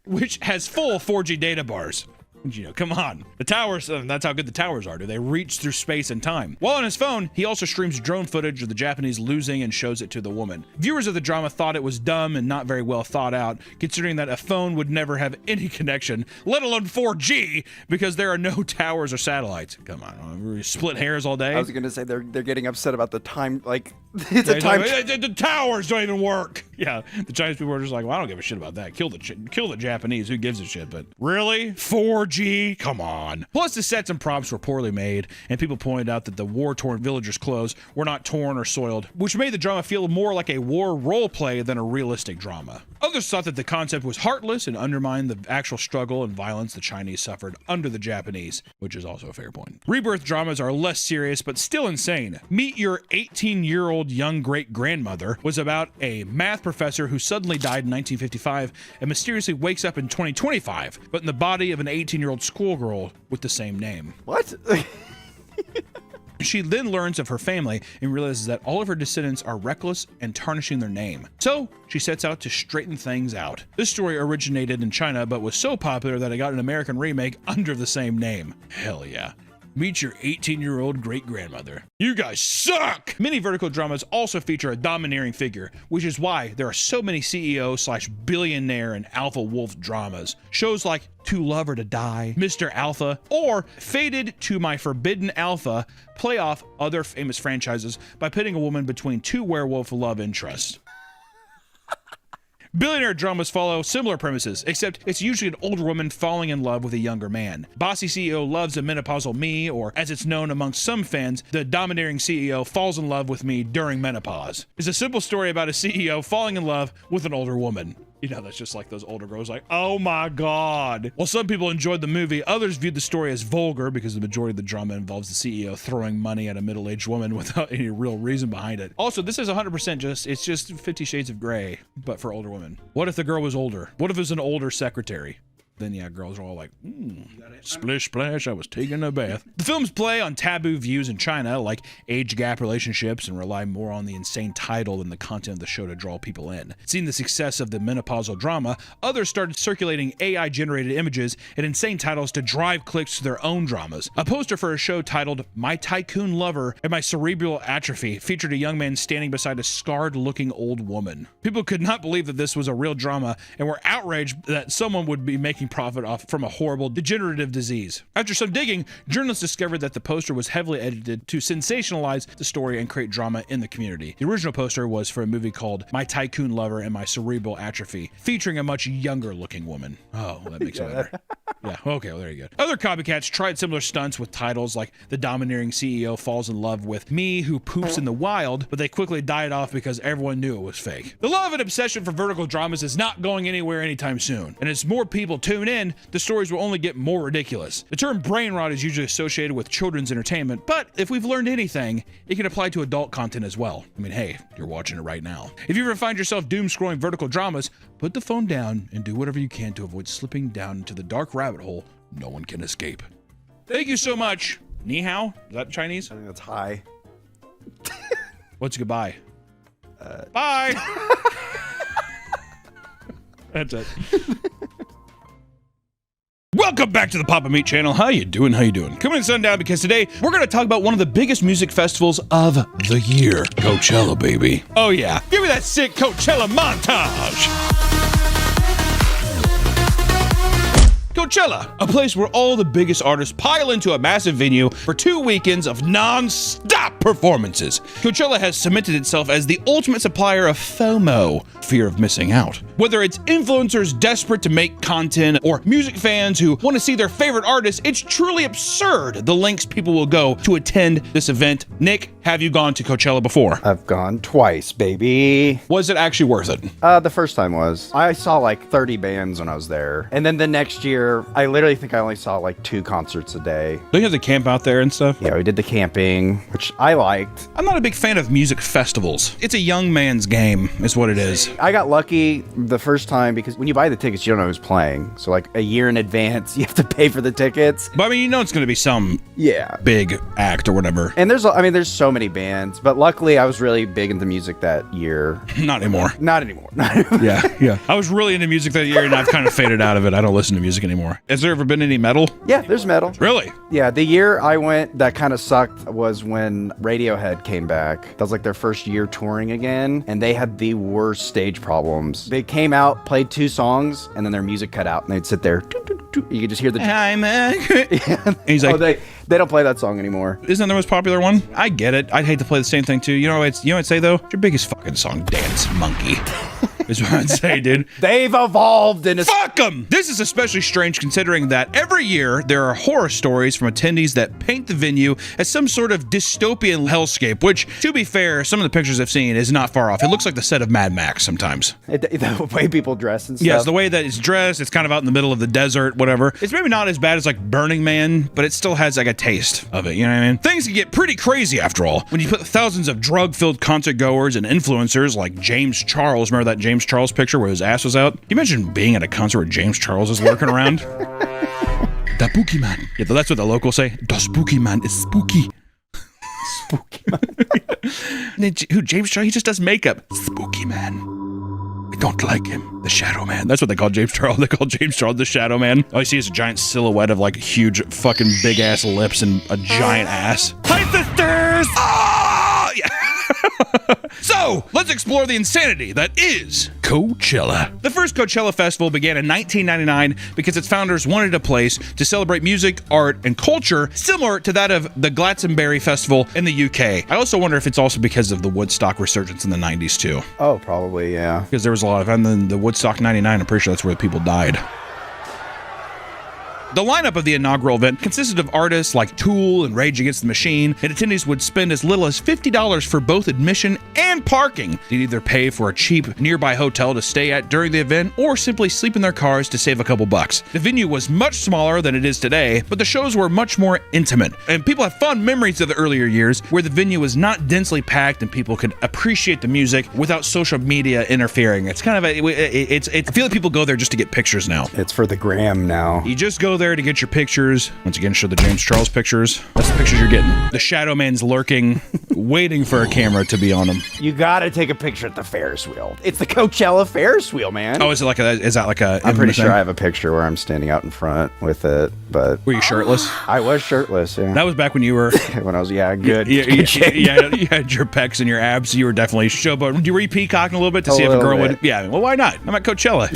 which has full 4G data bars. You know, come on. The towers, that's how good the towers are. Do they reach through space and time? While on his phone, he also streams drone footage of the Japanese losing and shows it to the woman. Viewers of the drama thought it was dumb and not very well thought out, considering that a phone would never have any connection, let alone 4G, because there are no towers or satellites. Come on, we split hairs all day. I was gonna say they're getting upset about the time, like it's a time. The towers don't even work. Yeah, the Chinese people are just like, well, I don't give a shit about that. Kill the Japanese. Who gives a shit? But really, 4G? Come on. Plus, the sets and props were poorly made, and people pointed out that the war-torn villagers' clothes were not torn or soiled, which made the drama feel more like a war role play than a realistic drama. Others thought that the concept was heartless and undermined the actual struggle and violence the Chinese suffered under the Japanese, which is also a fair point. Rebirth dramas are less serious, but still insane. Meet Your 18-year-old young great-grandmother was about a math professor who suddenly died in 1955 and mysteriously wakes up in 2025, but in the body of an 18-year-old schoolgirl with the same name. What? She then learns of her family and realizes that all of her descendants are reckless and tarnishing their name. So she sets out to straighten things out. This story originated in China, but was so popular that it got an American remake under the same name. Hell yeah. Meet Your 18-year-old great-grandmother. You guys suck! Many vertical dramas also feature a domineering figure, which is why there are so many CEO/billionaire and alpha wolf dramas. Shows like To Love or to Die, Mr. Alpha, or Fated to My Forbidden Alpha play off other famous franchises by pitting a woman between two werewolf love interests. Billionaire dramas follow similar premises, except it's usually an older woman falling in love with a younger man. Bossy CEO loves a menopausal me, or as it's known amongst some fans, the domineering CEO falls in love with me during menopause. It's a simple story about a CEO falling in love with an older woman. You know, that's just like those older girls like, oh my God. While some people enjoyed the movie, others viewed the story as vulgar because the majority of the drama involves the CEO throwing money at a middle-aged woman without any real reason behind it. Also, this is 100% it's just 50 Shades of Grey, but for older women. What if the girl was older? What if it was an older secretary? Then yeah, girls are all like, splish splash, I was taking a bath. The films play on taboo views in China, like age gap relationships, and rely more on the insane title than the content of the show to draw people in. Seeing the success of the menopausal drama, others started circulating AI-generated images and insane titles to drive clicks to their own dramas. A poster for a show titled My Tycoon Lover and My Cerebral Atrophy featured a young man standing beside a scarred-looking old woman. People could not believe that this was a real drama and were outraged that someone would be making profit off from a horrible degenerative disease. After some digging, journalists discovered that the poster was heavily edited to sensationalize the story and create drama in the community. The original poster was for a movie called My Tycoon Lover and My Cerebral Atrophy, featuring a much younger looking woman. Oh, well, that makes it better. Yeah, okay, well, there you go. Other copycats tried similar stunts with titles like The Domineering CEO Falls in Love with Me Who Poops in the Wild, but they quickly died off because everyone knew it was fake. The love and obsession for vertical dramas is not going anywhere anytime soon, and as more people tune in, the stories will only get more ridiculous. The term brain rot is usually associated with children's entertainment, but if we've learned anything, it can apply to adult content as well. I mean, hey, you're watching it right now. If you ever find yourself doom-scrolling vertical dramas, put the phone down and do whatever you can to avoid slipping down into the dark rabbit hole no one can escape. Thank you so much. Ni hao? Is that Chinese? I think that's hi. What's goodbye? Bye! That's it. Welcome back to the Papa Meat channel. How you doing? How you doing? Coming to sundown because today we're going to talk about one of the biggest music festivals of the year. Coachella, baby. Oh yeah. Give me that sick Coachella montage. Coachella, a place where all the biggest artists pile into a massive venue for 2 weekends of non-stop performances. Coachella has cemented itself as the ultimate supplier of FOMO, fear of missing out. Whether it's influencers desperate to make content or music fans who want to see their favorite artists, it's truly absurd the lengths people will go to attend this event. Nick, have you gone to Coachella before? I've gone twice, baby. Was it actually worth it? The first time was. I saw like 30 bands when I was there. And then the next year, year, I literally think I only saw like 2 concerts a day. Don't you have to camp out there and stuff? Yeah, we did the camping, which I liked. I'm not a big fan of music festivals. It's a young man's game, is what it is. I got lucky the first time because when you buy the tickets, you don't know who's playing. So like a year in advance, you have to pay for the tickets. But I mean, you know it's going to be some big act or whatever. And there's so many bands, but luckily I was really big into music that year. Not anymore. Not anymore. Yeah. I was really into music that year and I've kind of faded out of it. I don't listen to music anymore. Has there ever been any metal? Yeah, there's metal. Really? Yeah, the year I went that kind of sucked was when Radiohead came back. That was like their first year touring again, and they had the worst stage problems. They came out, played 2 songs, and then their music cut out, and they'd sit there. You could just hear the... I'm and he's like... Oh, they don't play that song anymore. Isn't that the most popular one? I get it. I'd hate to play the same thing too. You know what I'd say though? Your biggest fucking song, Dance Monkey. Is what I'd say, dude. They've evolved in a... Fuck them! This is especially strange considering that every year there are horror stories from attendees that paint the venue as some sort of dystopian hellscape, which, to be fair, some of the pictures I've seen is not far off. It looks like the set of Mad Max sometimes. The way people dress and stuff. Yes, the way that it's dressed, it's kind of out in the middle of the desert, whatever. It's maybe not as bad as like Burning Man, but it still has like a taste of it, you know what I mean? Things can get pretty crazy after all. When you put thousands of drug-filled concert goers and influencers like James Charles, remember that James Charles picture where his ass was out? Can you imagine being at a concert where James Charles is lurking around? The Spooky Man. Yeah, that's what the locals say. The Spooky Man is spooky. Spooky Man. Who, James Charles? He just does makeup. Spooky Man. I don't like him. The Shadow Man. That's what they call James Charles. They call James Charles the Shadow Man. All you see is a giant silhouette of like huge fucking big ass lips and a giant ass. Hi, sisters! Ah! Yeah. So, let's explore the insanity that is Coachella. The first Coachella festival began in 1999 because its founders wanted a place to celebrate music, art, and culture similar to that of the Glastonbury Festival in the UK. I also wonder if it's also because of the Woodstock resurgence in the 90s too. Oh, probably, yeah. Because there was a lot of, and then the Woodstock 99, I'm pretty sure that's where people died. The lineup of the inaugural event consisted of artists like Tool and Rage Against the Machine, and attendees would spend as little as $50 for both admission and parking. They'd either pay for a cheap nearby hotel to stay at during the event or simply sleep in their cars to save a couple bucks. The venue was much smaller than it is today, but the shows were much more intimate, and people have fond memories of the earlier years where the venue was not densely packed and people could appreciate the music without social media interfering. It's kind of I feel like people go there just to get pictures now. It's for the gram now. You just go there to get your pictures. Once again, show the James Charles pictures. That's the pictures you're getting. The Shadow Man's lurking, waiting for a camera to be on him. You gotta take a picture at the Ferris wheel. It's the Coachella Ferris wheel, man. Oh, is that like a? I'm pretty sure I have a picture where I'm standing out in front with it, but... Were you shirtless? I was shirtless, yeah. That was back when you were... when I was, good. You had your pecs and your abs. You were definitely showboating. Were you peacocking a little bit to see if a girl would... Yeah, well, why not? I'm at Coachella.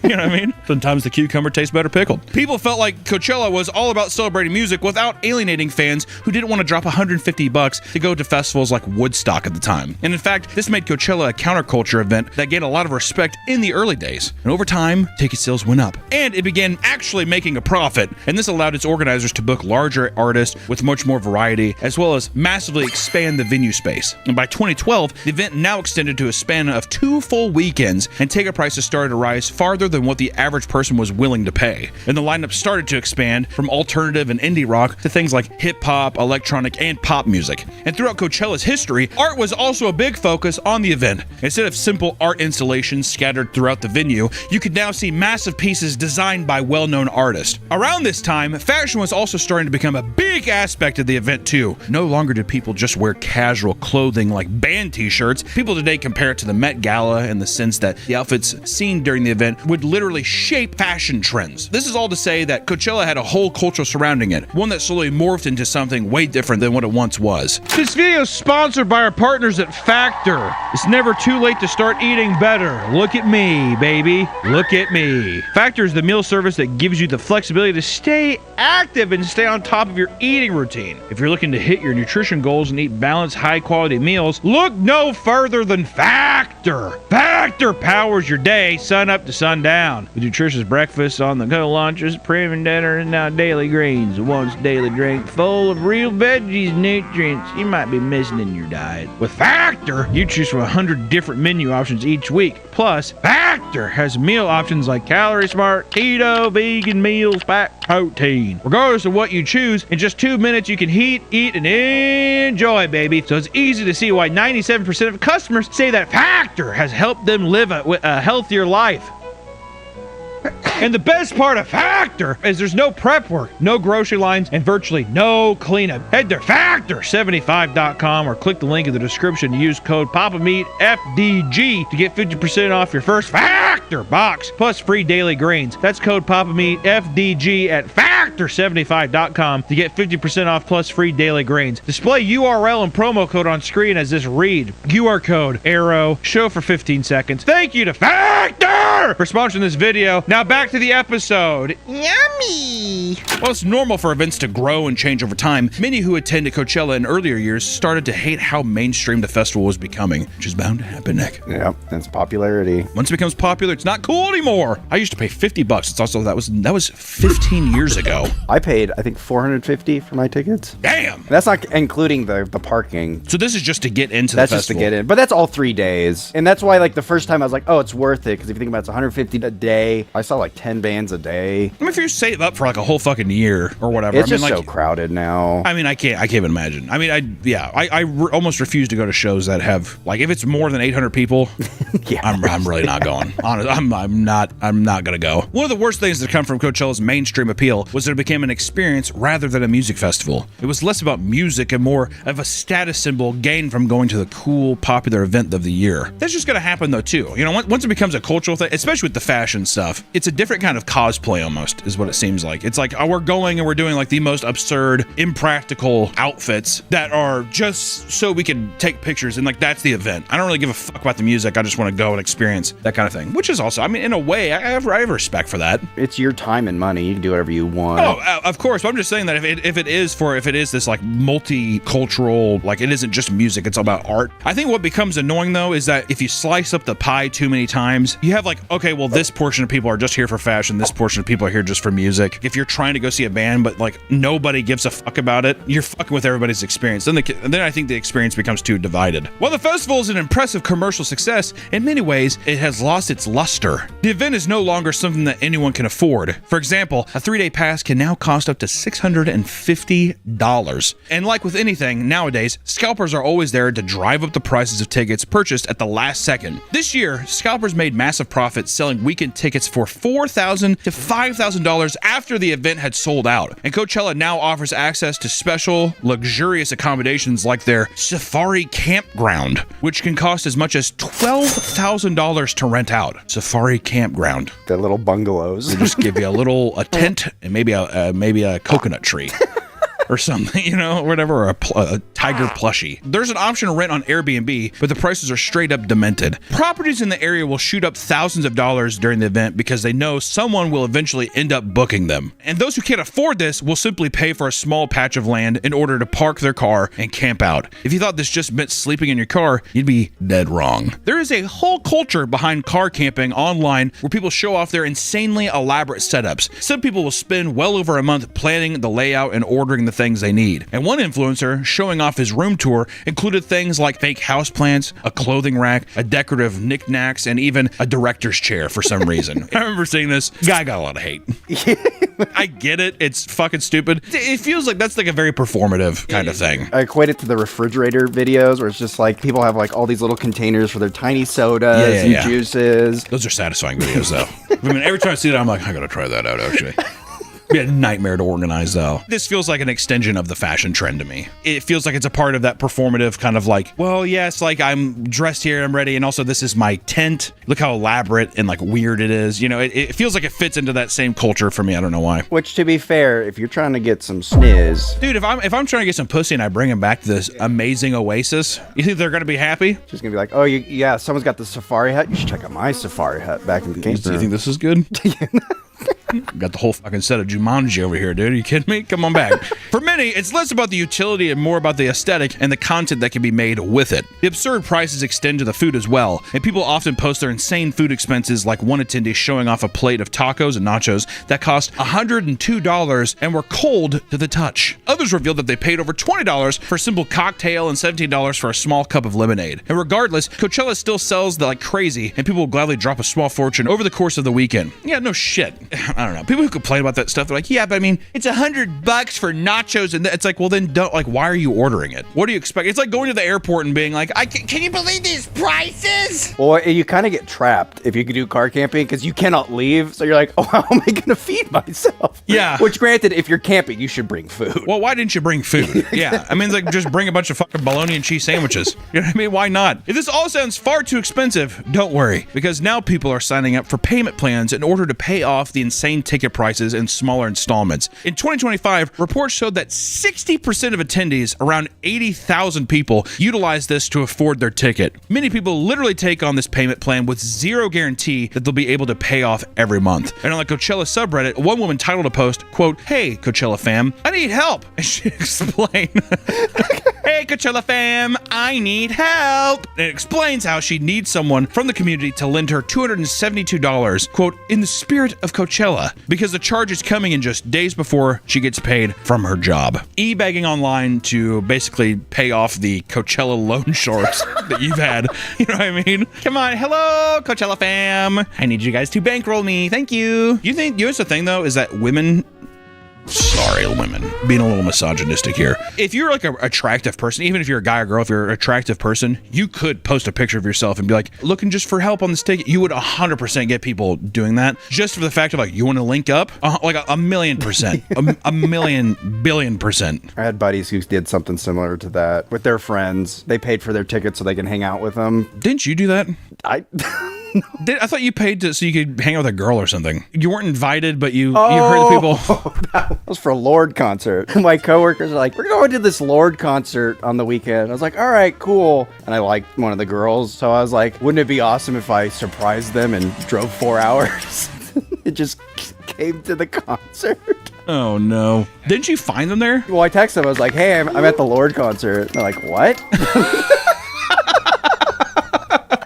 You know what I mean? Sometimes the cucumber tastes better pickled. People felt like Coachella was all about celebrating music without alienating fans who didn't want to drop $150 to go to festivals like Woodstock at the time. And in fact, this made Coachella a counterculture event that gained a lot of respect in the early days. And over time, ticket sales went up. And it began actually making a profit. And this allowed its organizers to book larger artists with much more variety, as well as massively expand the venue space. And by 2012, the event now extended to a span of 2 full weekends, and ticket prices started to rise farther than what the average person was willing to pay. And the lineup started to expand from alternative and indie rock to things like hip-hop, electronic, and pop music. And throughout Coachella's history, art was also a big focus on the event. Instead of simple art installations scattered throughout the venue, you could now see massive pieces designed by well-known artists. Around this time, fashion was also starting to become a big aspect of the event too. No longer did people just wear casual clothing like band t-shirts. People today compare it to the Met Gala in the sense that the outfits seen during the event would literally shape fashion trends. This is all to say that Coachella had a whole culture surrounding it, one that slowly morphed into something way different than what it once was. This video is sponsored by our partners at Factor. It's never too late to start eating better. Look at me, baby. Look at me. Factor is the meal service that gives you the flexibility to stay active and stay on top of your eating routine. If you're looking to hit your nutrition goals and eat balanced, high-quality meals, look no further than Factor. Factor powers your day, sun up to sundown. With nutritious breakfasts, on-the-go lunches, premium dinner, and now daily greens, a once-daily drink full of real veggies and nutrients you might be missing in your diet. With Factor, you choose from 100 different menu options each week. Plus, Factor Factor has meal options like Calorie Smart, Keto, vegan meals, packed protein. Regardless of what you choose, in just 2 minutes you can eat, and enjoy, baby. So it's easy to see why 97% of customers say that Factor has helped them live a healthier life. And the best part of Factor is there's no prep work, no grocery lines, and virtually no cleanup. Head to Factor75.com or click the link in the description to use code PapaMeatFDG to get 50% off your first Factor box plus free daily greens. That's code PapaMeatFDG at Factor75.com to get 50% off plus free daily greens. Display URL and promo code on screen as this read. QR code, arrow, show for 15 seconds. Thank you to Factor for sponsoring this video. Now back to the episode. Yummy! While it's normal for events to grow and change over time, many who attended Coachella in earlier years started to hate how mainstream the festival was becoming, which is bound to happen, Nick. Yep, that's popularity. Once it becomes popular, it's not cool anymore. I used to pay $50. It's also that was 15 years ago. I paid, I think, $450 for my tickets. Damn! That's not including the parking. So this is just to get into the festival. That's just to get in, but that's all 3 days, and that's why like the first time I was like, oh, it's worth it because if you think about it, it's $150 a day. I saw like 10 bands a day. I mean, if you save up for like a whole fucking year or whatever, It's I mean, just like, so crowded now. I mean, I can't even imagine. I mean, I almost refuse to go to shows that have like if it's more than 800 people. Yeah, I'm really not going. Honestly, I'm not gonna go. One of the worst things that come from Coachella's mainstream appeal was that it became an experience rather than a music festival. It was less about music and more of a status symbol gained from going to the cool, popular event of the year. That's just gonna happen though too. You know, once it becomes a cultural thing, especially with the fashion stuff, it's a different kind of cosplay almost, is what it seems like. It's like, oh, we're going and we're doing like the most absurd, impractical outfits that are just so we can take pictures, and like that's the event. I don't really give a fuck about the music. I just want to go and experience that kind of thing, which is also, I mean, in a way, I have respect for that. It's your time and money. You can do whatever you want. Oh, of course. But I'm just saying that if it is this like multicultural, like it isn't just music, it's all about art. I think what becomes annoying though is that if you slice up the pie too many times, you have like, okay, well, this portion of people are just here for fashion, this portion of people are here just for music. If you're trying to go see a band but like nobody gives a fuck about it, you're fucking with everybody's experience. Then I think the experience becomes too divided. While the festival is an impressive commercial success, in many ways it has lost its luster. The event is no longer something that anyone can afford. For example, a 3-day pass can now cost up to $650. And like with anything nowadays, scalpers are always there to drive up the prices of tickets purchased at the last second. This year, scalpers made massive profits selling weekend tickets for $4,000 to $5,000 after the event had sold out. And Coachella now offers access to special, luxurious accommodations like their Safari Campground, which can cost as much as $12,000 to rent out. Safari Campground. The little bungalows. They just give you a tent and maybe a coconut tree. Or something, you know, whatever, a tiger plushie. There's an option to rent on Airbnb, but the prices are straight up demented. Properties in the area will shoot up thousands of dollars during the event because they know someone will eventually end up booking them. And those who can't afford this will simply pay for a small patch of land in order to park their car and camp out. If you thought this just meant sleeping in your car, you'd be dead wrong. There is a whole culture behind car camping online where people show off their insanely elaborate setups. Some people will spend well over a month planning the layout and ordering the things they need. And one influencer showing off his room tour included things like fake houseplants, a clothing rack, a decorative knickknacks, and even a director's chair for some reason. I remember seeing this. Guy got a lot of hate. I get it. It's fucking stupid. It feels like that's like a very performative kind of thing. I equate it to the refrigerator videos where it's just like people have like all these little containers for their tiny sodas and juices. Those are satisfying videos though. I mean, every time I see that, I'm like, I gotta try that out actually. Be a nightmare to organize though. This feels like an extension of the fashion trend to me. It feels like it's a part of that performative kind of like, well, yes, like I'm dressed here, I'm ready, and also this is my tent. Look how elaborate and like weird it is. You know, it feels like it fits into that same culture for me. I don't know why. Which, to be fair, if you're trying to get some sniz, dude, if I'm trying to get some pussy and I bring them back to this amazing oasis, you think they're gonna be happy? She's gonna be like, oh, yeah, someone's got the safari hut. You should check out my safari hut back in the gangster. Do you think this is good? Got the whole fucking set of Jumanji over here, dude. Are you kidding me? Come on back. For many, it's less about the utility and more about the aesthetic and the content that can be made with it. The absurd prices extend to the food as well, and people often post their insane food expenses, like one attendee showing off a plate of tacos and nachos that cost $102 and were cold to the touch. Others revealed that they paid over $20 for a simple cocktail and $17 for a small cup of lemonade. And regardless, Coachella still sells like crazy, and people will gladly drop a small fortune over the course of the weekend. Yeah, no shit. I don't know. People who complain about that stuff, they're like, yeah, but I mean, it's $100 for nachos, and it's like, well, then don't, like, why are you ordering it? What do you expect? It's like going to the airport and being like, can you believe these prices? Well, you kind of get trapped if you could do car camping because you cannot leave. So you're like, oh, how am I going to feed myself? Yeah. Which, granted, if you're camping, you should bring food. Well, why didn't you bring food? Yeah. I mean, it's like, just bring a bunch of fucking bologna and cheese sandwiches. You know what I mean? Why not? If this all sounds far too expensive, don't worry, because now people are signing up for payment plans in order to pay off the insane ticket prices in smaller installments. In 2025, reports showed that 60% of attendees, around 80,000 people, utilize this to afford their ticket. Many people literally take on this payment plan with zero guarantee that they'll be able to pay off every month. And on the Coachella subreddit, one woman titled a post, quote, "Hey, Coachella fam, I need help." And she explained, "Hey, Coachella fam, I need help." And it explains how she needs someone from the community to lend her $272, quote, "in the spirit of Coachella," because the charge is coming in just days before she gets paid from her job. E-begging online to basically pay off the Coachella loan sharks that you've had. You know what I mean? Come on, hello, Coachella fam. I need you guys to bankroll me. Thank you. You know what's the thing, though, is that women... Sorry, women. Being a little misogynistic here. If you're like an attractive person, even if you're a guy or girl, if you're an attractive person, you could post a picture of yourself and be like, looking just for help on this ticket. You would 100% get people doing that just for the fact of like, you want to link up? Like a million percent. a million billion percent. I had buddies who did something similar to that with their friends. They paid for their tickets so they can hang out with them. Didn't you do that? I thought you paid so you could hang out with a girl or something. You weren't invited, but you heard the people. That was for a Lorde concert. My coworkers are like, we're going to this Lorde concert on the weekend. I was like, all right, cool. And I liked one of the girls. So I was like, wouldn't it be awesome if I surprised them and drove 4 hours? It just came to the concert. Oh, no. Didn't you find them there? Well, I texted them. I was like, hey, I'm at the Lorde concert. They're like, what?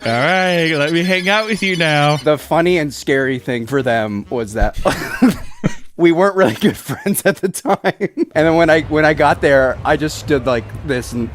All right, let me hang out with you now. The funny and scary thing for them was that we weren't really good friends at the time. And then when I got there, I just stood like this and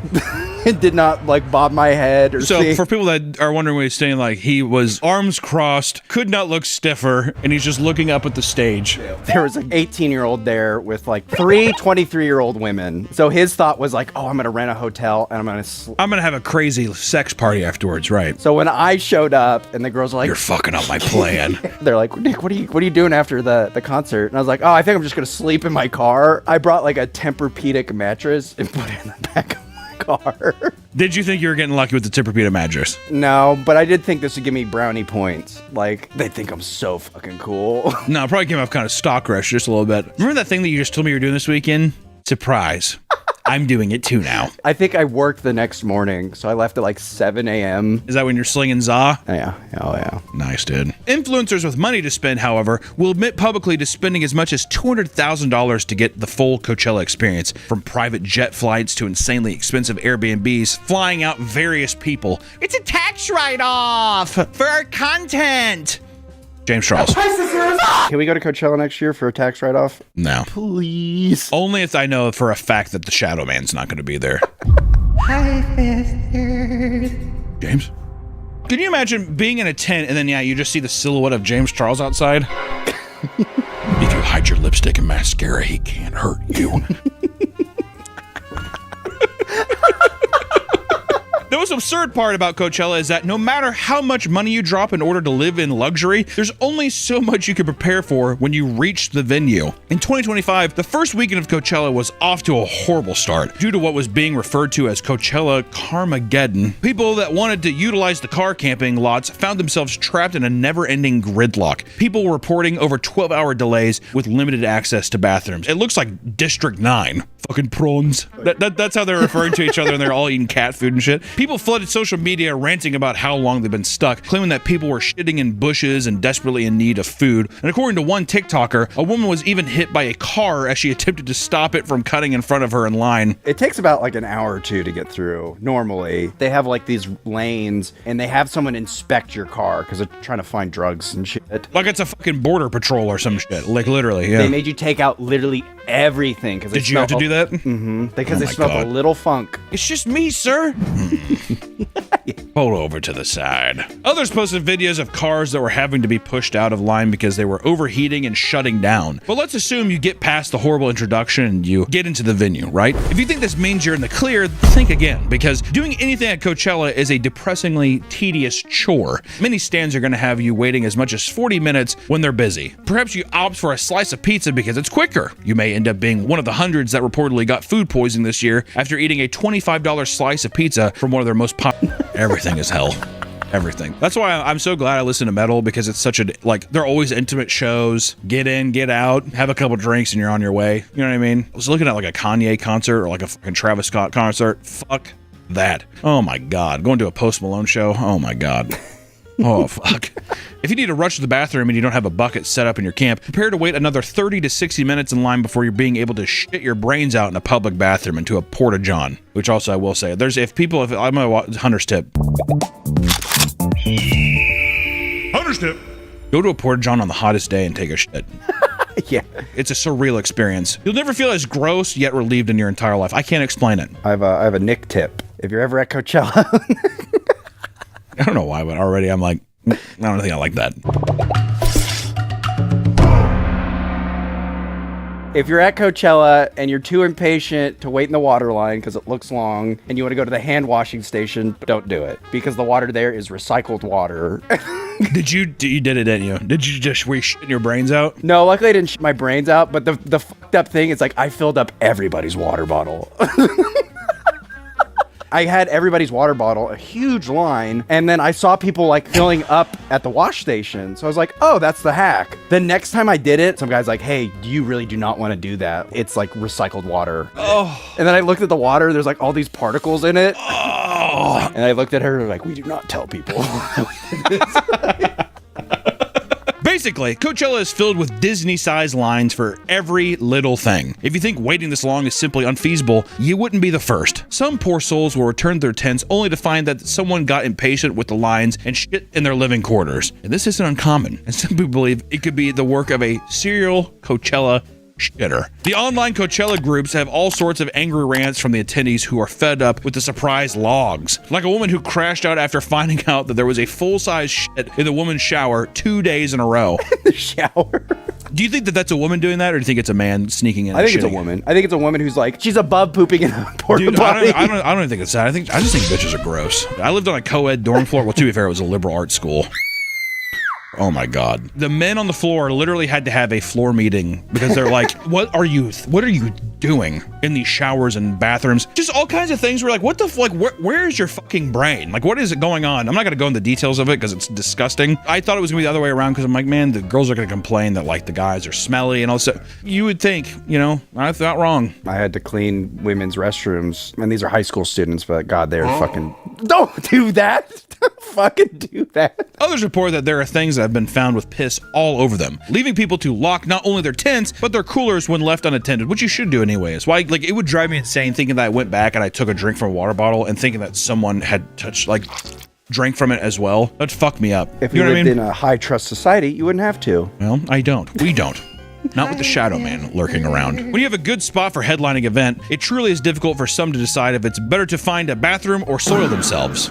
did not like bob my head or So for people that are wondering what he's saying, like he was arms crossed, could not look stiffer, and he's just looking up at the stage. There was an 18-year-old there with like 3 23-year-old women. So his thought was like, oh, I'm going to rent a hotel and I'm going to have a crazy sex party afterwards, right? So when I showed up and the girls were like, you're fucking up my plan. They're like, Nick, what are you doing after the concert? And I was like, oh, I think I'm just going to sleep in my car. I brought like a Tempur-Pedic mattress and put it in the back of my car. Did you think you were getting lucky with the Tempur-Pedic mattress? No, but I did think this would give me brownie points. Like, they think I'm so fucking cool. No, it probably came off kind of stock rush just a little bit. Remember that thing that you just told me you were doing this weekend? Surprise. I'm doing it too now. I think I worked the next morning, so I left at like 7 a.m. Is that when you're slinging za? Yeah. Oh, yeah. Nice, dude. Influencers with money to spend, however, will admit publicly to spending as much as $200,000 to get the full Coachella experience. From private jet flights to insanely expensive Airbnbs, flying out various people. It's a tax write-off for our content. James Charles. Can we go to Coachella next year for a tax write-off? No. Please. Only if I know for a fact that the Shadow Man's not going to be there. Hi, sisters. James? Can you imagine being in a tent and then, you just see the silhouette of James Charles outside? If you hide your lipstick and mascara, he can't hurt you. The most absurd part about Coachella is that no matter how much money you drop in order to live in luxury, there's only so much you can prepare for when you reach the venue. In 2025, the first weekend of Coachella was off to a horrible start due to what was being referred to as Coachella Carmageddon. People that wanted to utilize the car camping lots found themselves trapped in a never-ending gridlock. People were reporting over 12-hour delays with limited access to bathrooms. It looks like District 9. Fucking prawns. That's how they're referring to each other, and they're all eating cat food and shit. People flooded social media ranting about how long they've been stuck, claiming that people were shitting in bushes and desperately in need of food. And according to one TikToker, a woman was even hit by a car as she attempted to stop it from cutting in front of her in line. It takes about like an hour or two to get through. Normally, they have like these lanes and they have someone inspect your car because they're trying to find drugs and shit. Like it's a fucking border patrol or some shit. Like literally, yeah. They made you take out literally everything. Did you have to do that? Mm-hmm. Because Oh they my smelled God. a little funk. It's just me, sir. Pull over to the side. Others posted videos of cars that were having to be pushed out of line because they were overheating and shutting down. But let's assume you get past the horrible introduction and you get into the venue, right? If you think this means you're in the clear, think again, because doing anything at Coachella is a depressingly tedious chore. Many stands are going to have you waiting as much as 40 minutes when they're busy. Perhaps you opt for a slice of pizza because it's quicker. You may end up being one of the hundreds that reportedly got food poisoning this year after eating a $25 slice of pizza from one of their most popular. Everything is hell. Everything. That's why I'm so glad I listen to metal, because it's such a, like, they're always intimate shows. Get in, get out, have a couple drinks and you're on your way. You know what I mean? I was looking at like a Kanye concert or like a fucking Travis Scott concert. Fuck that. Oh my God. Going to a Post Malone show. Oh my God. Oh, fuck. If you need to rush to the bathroom and you don't have a bucket set up in your camp, prepare to wait another 30 to 60 minutes in line before you're being able to shit your brains out in a public bathroom into a porta-john. Which also I will say, I'm a Hunter's tip. Hunter's tip. Go to a porta-john on the hottest day and take a shit. Yeah. It's a surreal experience. You'll never feel as gross yet relieved in your entire life. I can't explain it. I have a Nick tip. If you're ever at Coachella. I don't know why, but already I'm like, I don't think I like that. If you're at Coachella and you're too impatient to wait in the water line because it looks long and you want to go to the hand washing station, don't do it, because the water there is recycled water. You did it, didn't you? Did you just, were you shitting your brains out? No, luckily I didn't shit my brains out, but the fucked up thing is like I filled up everybody's water bottle. I had everybody's water bottle, a huge line, and then I saw people like filling up at the wash station. So I was like, oh, that's the hack. The next time I did it, some guy's like, hey, you really do not want to do that. It's like recycled water. Oh. And then I looked at the water, there's like all these particles in it. Oh. And I looked at her like, we do not tell people. Basically, Coachella is filled with Disney-sized lines for every little thing. If you think waiting this long is simply unfeasible, you wouldn't be the first. Some poor souls will return to their tents only to find that someone got impatient with the lines and shit in their living quarters. And this isn't uncommon, and some people believe it could be the work of a serial Coachella shitter. The online Coachella groups have all sorts of angry rants from the attendees who are fed up with the surprise logs. Like a woman who crashed out after finding out that there was a full-size shit in the woman's shower 2 days in a row. The shower? Do you think that that's a woman doing that, or do you think it's a man sneaking in? I think it's a woman. I think it's a woman who's like, she's above pooping in a porta potty. I don't even think it's that. I just think bitches are gross. I lived on a co-ed dorm floor. Well, to be fair, it was a liberal arts school. Oh my God. The men on the floor literally had to have a floor meeting because they're like, what are you doing in these showers and bathrooms? Just all kinds of things. We're like, what the where is your fucking brain? Like, what is it going on? I'm not going to go into the details of it because it's disgusting. I thought it was going to be the other way around because I'm like, man, the girls are going to complain that like the guys are smelly and all that. You would think, you know, I thought wrong. I had to clean women's restrooms, and these are high school students, but God, they're fucking, don't do that. Fucking do that. Others report that there are things that have been found with piss all over them, leaving people to lock not only their tents, but their coolers when left unattended, which you should do anyway. It's why, like, it would drive me insane thinking that I went back and I took a drink from a water bottle and thinking that someone had touched, like, drank from it as well. That'd fuck me up. If you lived in a high trust society, you wouldn't have to. Well, I don't. We don't. Not with the shadow man lurking around. When you have a good spot for headlining event, it truly is difficult for some to decide if it's better to find a bathroom or soil themselves.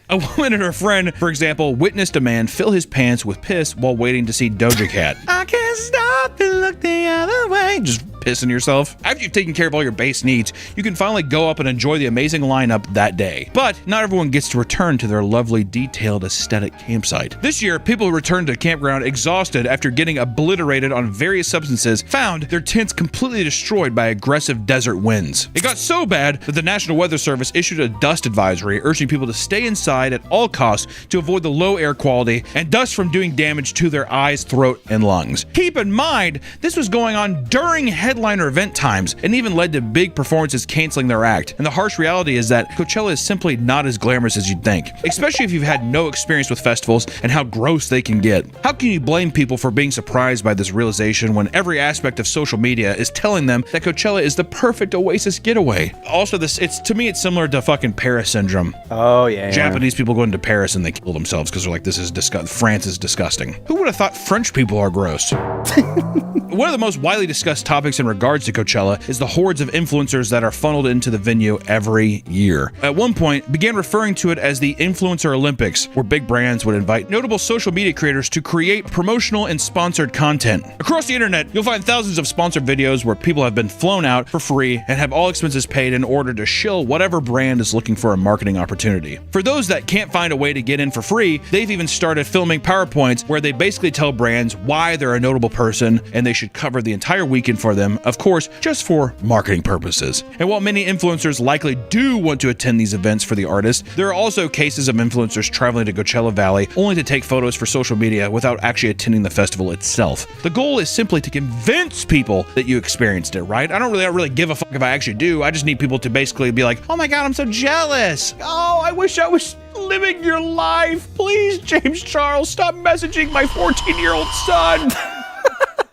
A woman and her friend, for example, witnessed a man fill his pants with piss while waiting to see Doja Cat. I can't stop and look the other way. Just pissing yourself. After you've taken care of all your base needs, you can finally go up and enjoy the amazing lineup that day. But not everyone gets to return to their lovely, detailed, aesthetic campsite. This year, people returned to the campground exhausted after getting obliterated on various substances, found their tents completely destroyed by aggressive desert winds. It got so bad that the National Weather Service issued a dust advisory urging people to stay inside at all costs to avoid the low air quality and dust from doing damage to their eyes, throat, and lungs. Keep in mind, this was going on during headliner event times, and even led to big performances canceling their act. And the harsh reality is that Coachella is simply not as glamorous as you'd think, especially if you've had no experience with festivals and how gross they can get. How can you blame people for being surprised by this realization when every aspect of social media is telling them that Coachella is the perfect Oasis getaway? Also, to me, it's similar to fucking Paris syndrome. Oh, yeah. Japanese people go into Paris and they kill themselves because they're like, France is disgusting. Who would have thought French people are gross? One of the most widely discussed topics in regards to Coachella is the hordes of influencers that are funneled into the venue every year. At one point, began referring to it as the Influencer Olympics, where big brands would invite notable social media creators to create promotional and sponsored content. Across the internet, you'll find thousands of sponsored videos where people have been flown out for free and have all expenses paid in order to shill whatever brand is looking for a marketing opportunity. For those that can't find a way to get in for free, they've even started filming PowerPoints where they basically tell brands why they're a notable person and they should cover the entire weekend for them, of course, just for marketing purposes. And while many influencers likely do want to attend these events for the artist, there are also cases of influencers traveling to Coachella Valley only to take photos for social media without actually attending the festival itself. The goal is simply to convince people that you experienced it, right? I don't really give a fuck if I actually do. I just need people to basically be like, oh my God, I'm so jealous. Oh, I wish I was living your life. Please, James Charles, stop messaging my 14-year-old son.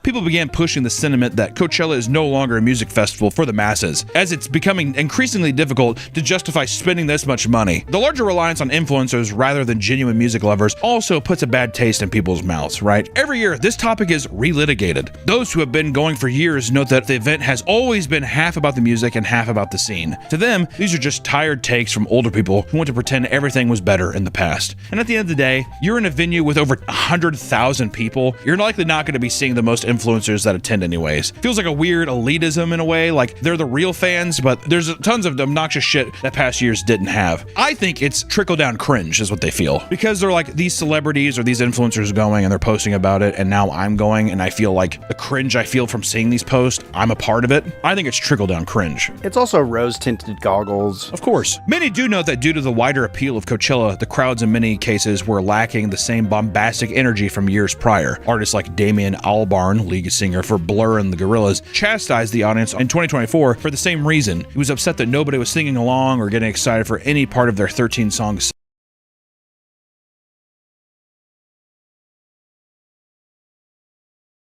People began pushing the sentiment that Coachella is no longer a music festival for the masses, as it's becoming increasingly difficult to justify spending this much money. The larger reliance on influencers rather than genuine music lovers also puts a bad taste in people's mouths, right? Every year, this topic is relitigated. Those who have been going for years note that the event has always been half about the music and half about the scene. To them, these are just tired takes from older people who want to pretend everything was better in the past. And at the end of the day, you're in a venue with over 100,000 people, you're likely not going to be seeing the most influencers that attend anyways. Feels like a weird elitism in a way, like they're the real fans, but there's tons of obnoxious shit that past years didn't have. I think it's trickle-down cringe is what they feel, because they're like, these celebrities or these influencers going and they're posting about it, and now I'm going and I feel like the cringe I feel from seeing these posts, I'm a part of it. I think it's trickle-down cringe. It's also rose-tinted goggles. Of course. Many do note that due to the wider appeal of Coachella, the crowds in many cases were lacking the same bombastic energy from years prior. Artists like Damien Albarn, lead singer for Blur and the Gorillaz, chastised the audience in 2024 for the same reason. He was upset that nobody was singing along or getting excited for any part of their 13 songs.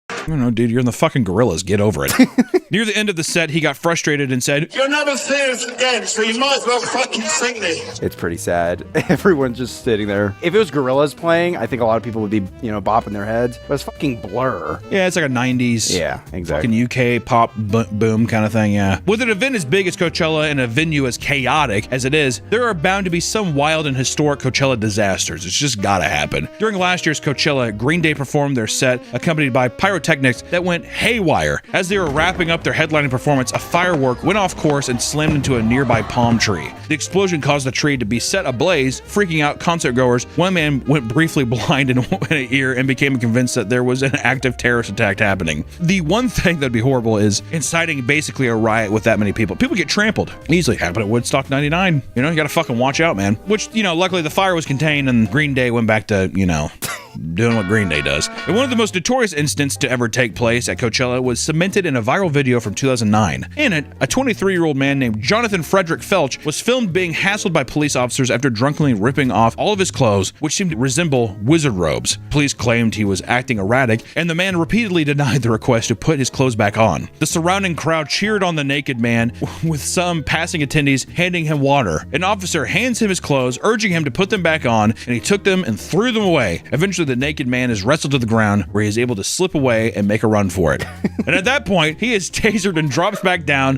I don't know, dude, you're in the fucking Gorillaz. Get over it. Near the end of the set, he got frustrated and said, "You'll never see us again, so you might as well fucking sing this." It's pretty sad. Everyone's just sitting there. If it was Gorillaz playing, I think a lot of people would be, bopping their heads. But it's fucking Blur. Yeah, it's like a 90s. Yeah, exactly. Fucking UK pop boom kind of thing, yeah. With an event as big as Coachella and a venue as chaotic as it is, there are bound to be some wild and historic Coachella disasters. It's just gotta happen. During last year's Coachella, Green Day performed their set, accompanied by pyrotechnics that went haywire. As they were wrapping up their headlining performance, a firework went off course and slammed into a nearby palm tree. The explosion caused the tree to be set ablaze, freaking out concert goers. One man went briefly blind in an ear and became convinced that there was an active terrorist attack happening. The one thing that'd be horrible is inciting basically a riot with that many people. People get trampled. Easily happened at Woodstock 99. You gotta fucking watch out, man. Which, luckily the fire was contained and Green Day went back to, doing what Green Day does. And one of the most notorious incidents to ever take place at Coachella was cemented in a viral video from 2009. In it, a 23-year-old man named Jonathan Frederick Felch was filmed being hassled by police officers after drunkenly ripping off all of his clothes, which seemed to resemble wizard robes. Police claimed he was acting erratic, and the man repeatedly denied the request to put his clothes back on. The surrounding crowd cheered on the naked man, with some passing attendees handing him water. An officer hands him his clothes, urging him to put them back on, and he took them and threw them away. Eventually, the naked man is wrestled to the ground, where he is able to slip away and make a run for it. And at that point, he is tasered and drops back down.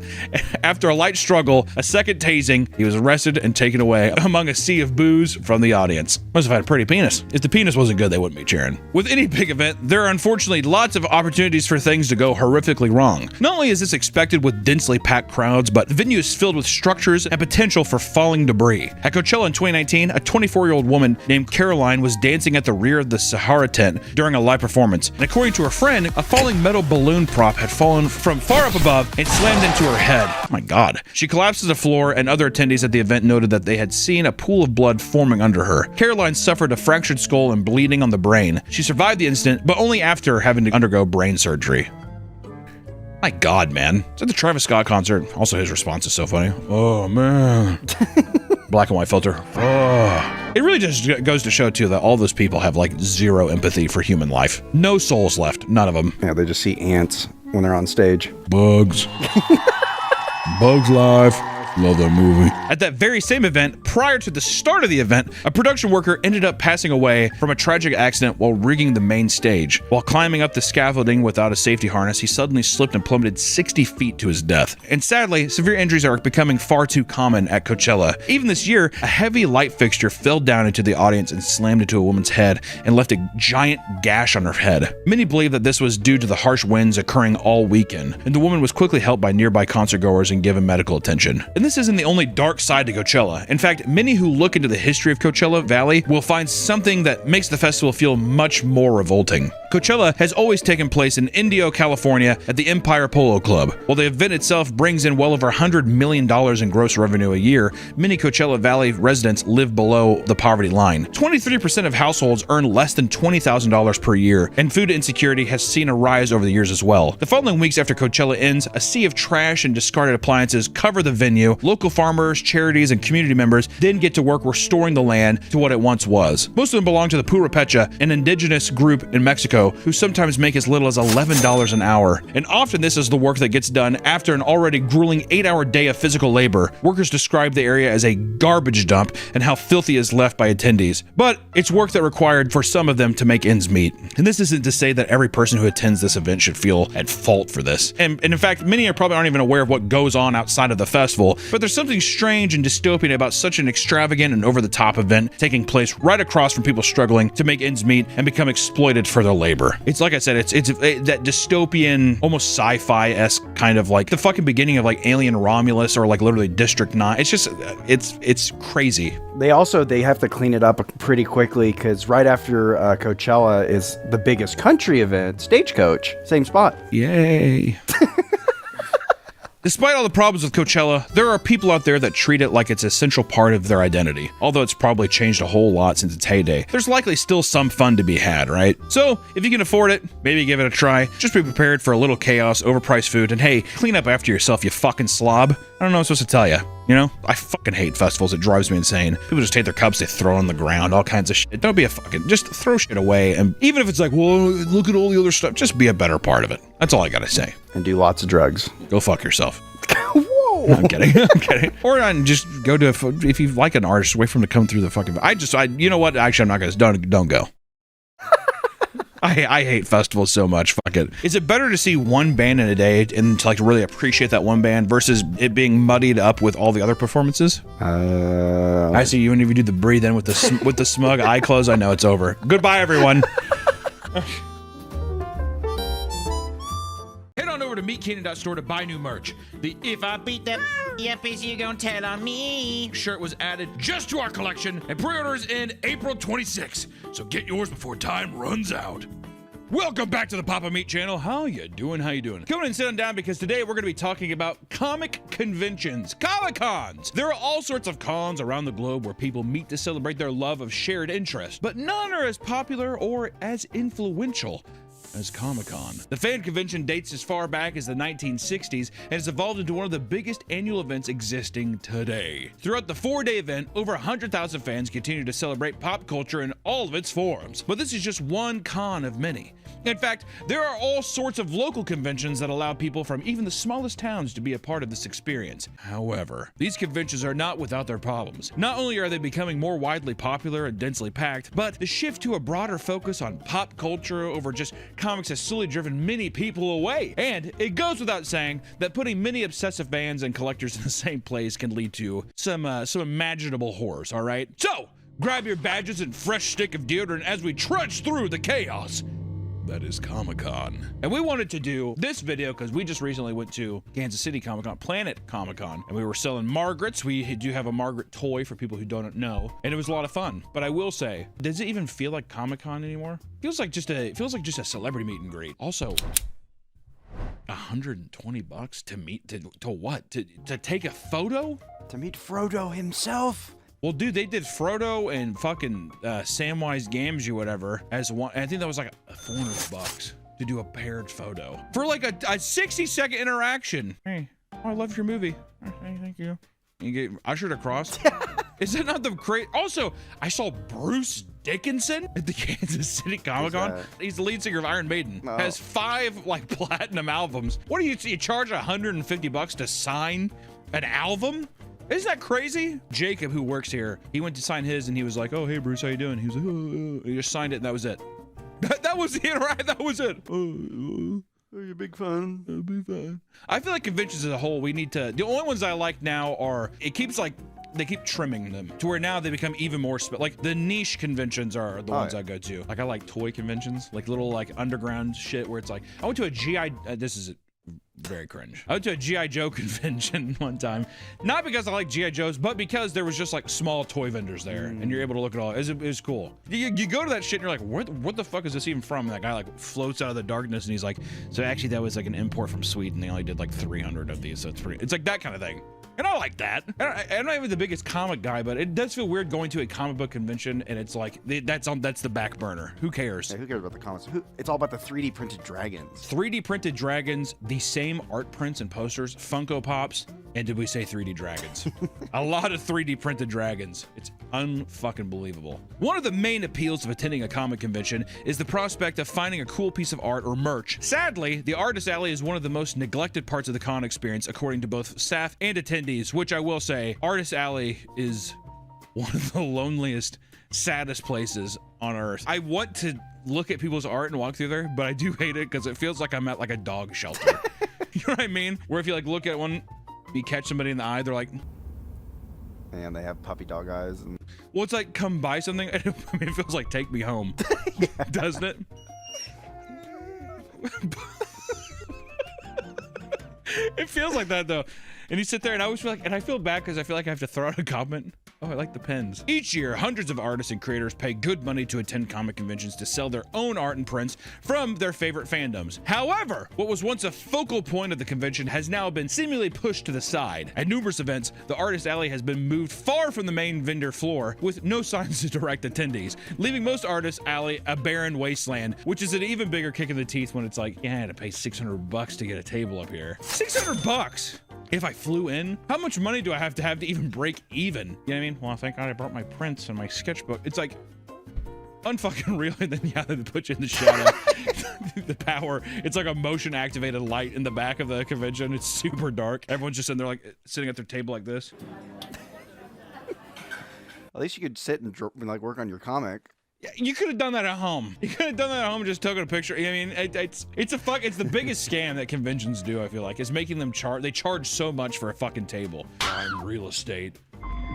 After a light struggle, a second tasing, he was arrested and taken away among a sea of boos from the audience. Must have had a pretty penis. If the penis wasn't good, they wouldn't be cheering. With any big event, there are unfortunately lots of opportunities for things to go horrifically wrong. Not only is this expected with densely packed crowds, but the venue is filled with structures and potential for falling debris. At Coachella in 2019, a 24-year-old woman named Caroline was dancing at the rear of the Sahara tent during a live performance. And according to her friend, a falling metal balloon prop had fallen from far up above and slammed into her head. Oh my God. She collapsed to the floor, and other attendees at the event noted that they had seen a pool of blood forming under her. Caroline suffered a fractured skull and bleeding on the brain. She survived the incident, but only after having to undergo brain surgery. My God, man. It's at the Travis Scott concert. Also, his response is so funny. Oh, man. Black and white filter. Oh. It really just goes to show, too, that all those people have, like, zero empathy for human life. No souls left. None of them. Yeah, they just see ants when they're on stage. Bugs. Bugs Life. Love that movie. At that very same event, prior to the start of the event, a production worker ended up passing away from a tragic accident while rigging the main stage. While climbing up the scaffolding without a safety harness, he suddenly slipped and plummeted 60 feet to his death. And sadly, severe injuries are becoming far too common at Coachella. Even this year, a heavy light fixture fell down into the audience and slammed into a woman's head and left a giant gash on her head. Many believe that this was due to the harsh winds occurring all weekend, and the woman was quickly helped by nearby concertgoers and given medical attention. And this isn't the only dark side to Coachella. In fact, many who look into the history of Coachella Valley will find something that makes the festival feel much more revolting. Coachella has always taken place in Indio, California at the Empire Polo Club. While the event itself brings in well over $100 million in gross revenue a year, many Coachella Valley residents live below the poverty line. 23% of households earn less than $20,000 per year, and food insecurity has seen a rise over the years as well. The following weeks after Coachella ends, a sea of trash and discarded appliances cover the venue. Local farmers, charities, and community members then get to work restoring the land to what it once was. Most of them belong to the Purepecha, an indigenous group in Mexico, who sometimes make as little as $11 an hour. And often this is the work that gets done after an already grueling 8-hour day of physical labor. Workers describe the area as a garbage dump and how filthy is left by attendees. But it's work that required for some of them to make ends meet. And this isn't to say that every person who attends this event should feel at fault for this. And in fact, many probably aren't even aware of what goes on outside of the festival, but there's something strange and dystopian about such an extravagant and over-the-top event taking place right across from people struggling to make ends meet and become exploited for their labor. It's like I said, it's that dystopian, almost sci-fi-esque kind of like the fucking beginning of like Alien Romulus or like literally District 9. It's just, it's crazy. They have to clean it up pretty quickly because right after Coachella is the biggest country event, Stagecoach, same spot. Yay. Despite all the problems with Coachella, there are people out there that treat it like it's an essential part of their identity. Although it's probably changed a whole lot since its heyday, there's likely still some fun to be had, right? So, if you can afford it, maybe give it a try. Just be prepared for a little chaos, overpriced food, and hey, clean up after yourself, you fucking slob. I don't know what I'm supposed to tell you. You know, I fucking hate festivals. It drives me insane. People just take their cups, they throw on the ground, all kinds of shit. Don't be a fucking, just throw shit away. And even if it's like, well, look at all the other stuff, just be a better part of it. That's all I gotta say. And do lots of drugs. Go fuck yourself. Whoa. No, I'm kidding. I'm kidding. Or just go to, if you like an artist, wait for him to come through the fucking, you know what? Actually, I'm not gonna, don't go. I hate festivals so much. Fuck it. Is it better to see one band in a day and to like really appreciate that one band versus it being muddied up with all the other performances? I see you, and if you do the breathe in with the smug eye close, I know it's over. Goodbye, everyone. Head on over to meetcannon.store to buy new merch. The "If I beat that yuppies, you gon' tell on me" shirt was added just to our collection, and pre-orders end April 26th. So get yours before time runs out. Welcome back to the Papa Meat channel. How you doing? How you doing? Come on and sit on down because today we're going to be talking about comic conventions, Comic-Cons. There are all sorts of cons around the globe where people meet to celebrate their love of shared interest, but none are as popular or as influential as Comic-Con. The fan convention dates as far back as the 1960s and has evolved into one of the biggest annual events existing today. Throughout the 4-day event, over 100,000 fans continue to celebrate pop culture in all of its forms. But this is just one con of many. In fact, there are all sorts of local conventions that allow people from even the smallest towns to be a part of this experience. However, these conventions are not without their problems. Not only are they becoming more widely popular and densely packed, but the shift to a broader focus on pop culture over just comics has slowly driven many people away. And it goes without saying that putting many obsessive fans and collectors in the same place can lead to some imaginable horrors, all right? So, grab your badges and fresh stick of deodorant as we trudge through the chaos that is Comic-Con. And we wanted to do this video because we just recently went to Kansas City Comic-Con, Planet Comic-Con, and we were selling Margarets. We do have a Margaret toy for people who don't know, and it was a lot of fun. But I will say, does it even feel like Comic-Con anymore? Feels like just a celebrity meet and greet. Also, $120 to meet to what? To take a photo? To meet Frodo himself. Well, dude, they did Frodo and fucking Samwise Gamgee, whatever, as one. I think that was like $400. to do a paired photo for like a 60-second interaction. Hey, oh, I love your movie. Hey, thank you. You get ushered across. Is that not the great? Also, I saw Bruce Dickinson at the Kansas City Comic-Con. He's the lead singer of Iron Maiden. Oh. Has 5 like platinum albums. What do you charge $150 to sign an album? Isn't that crazy? Jacob, who works here, he went to sign his and he was like, "Oh, hey Bruce, how you doing?" He was like, "Oh." He just signed it and that was it. That was the interaction. That was it. Are you a big fan? A big fan. I feel like conventions as a whole, we need to. The only ones I like now are they keep trimming them to where now they become even more like the niche conventions are the ones I go to. Like I like toy conventions, like little like underground shit where it's like I went to a GI. This is very cringe. I went to a GI Joe convention one time, not because I like GI Joes, but because there was just like small toy vendors there, and you're able to look at all. It was cool. You go to that shit and you're like, what the fuck is this even from? And that guy like floats out of the darkness and he's like, so actually that was like an import from Sweden. They only did like 300 of these, so it's like that kind of thing. And I like that. I'm not even the biggest comic guy, but it does feel weird going to a comic book convention and it's like that's the back burner. Who cares? Yeah, who cares about the comics? It's all about the 3D printed dragons. 3D printed dragons, the same art prints and posters, Funko Pops, and did we say 3D dragons? A lot of 3D printed dragons. It's unfucking believable. One of the main appeals of attending a comic convention is the prospect of finding a cool piece of art or merch. Sadly, the Artist Alley is one of the most neglected parts of the con experience, according to both staff and attendees, which I will say, Artist Alley is one of the loneliest, saddest places on earth. I want to look at people's art and walk through there, but I do hate it because it feels like I'm at like a dog shelter. You know what I mean? Where if you like look at one, you catch somebody in the eye, they're like, and they have puppy dog eyes. And well, it's like come buy something. I mean, it feels like take me home, doesn't it? It feels like that though. And you sit there and I always feel like, and I feel bad because I feel like I have to throw out a comment. Oh, I like the pens. Each year, hundreds of artists and creators pay good money to attend comic conventions to sell their own art and prints from their favorite fandoms. However, what was once a focal point of the convention has now been seemingly pushed to the side. At numerous events, the Artist Alley has been moved far from the main vendor floor with no signs to direct attendees, leaving most Artist Alley a barren wasteland, which is an even bigger kick in the teeth when it's like, yeah, I had to pay $600 to get a table up here. $600! If I flew in, how much money do I have to even break even? You know what I mean? Well, thank God I brought my prints and my sketchbook. It's like unfucking real. And then yeah, they put you in the shadow. The power. It's like a motion activated light in the back of the convention. It's super dark. Everyone's just in there like sitting at their table like this. At least you could sit and like work on your comic. Yeah, you could have done that at home. You could have done that at home and just taken a picture. I mean, it's the biggest scam that conventions do, I feel like, is making them they charge so much for a fucking table. Prime real estate.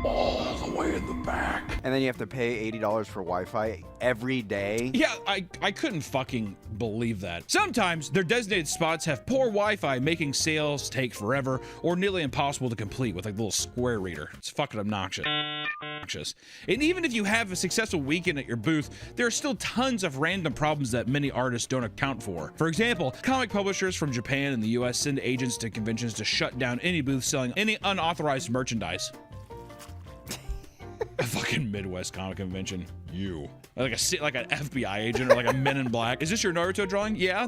All the way in the back. And then you have to pay $80 for Wi-Fi every day. Yeah, I couldn't fucking believe that. Sometimes their designated spots have poor Wi-Fi, making sales take forever or nearly impossible to complete with like a little square reader. It's fucking obnoxious. And even if you have a successful weekend at your booth, there are still tons of random problems that many artists don't account for. For example, comic publishers from Japan and the US send agents to conventions to shut down any booth selling any unauthorized merchandise. A fucking Midwest comic convention. You. Like an FBI agent or like a Men in Black. Is this your Naruto drawing? Yeah.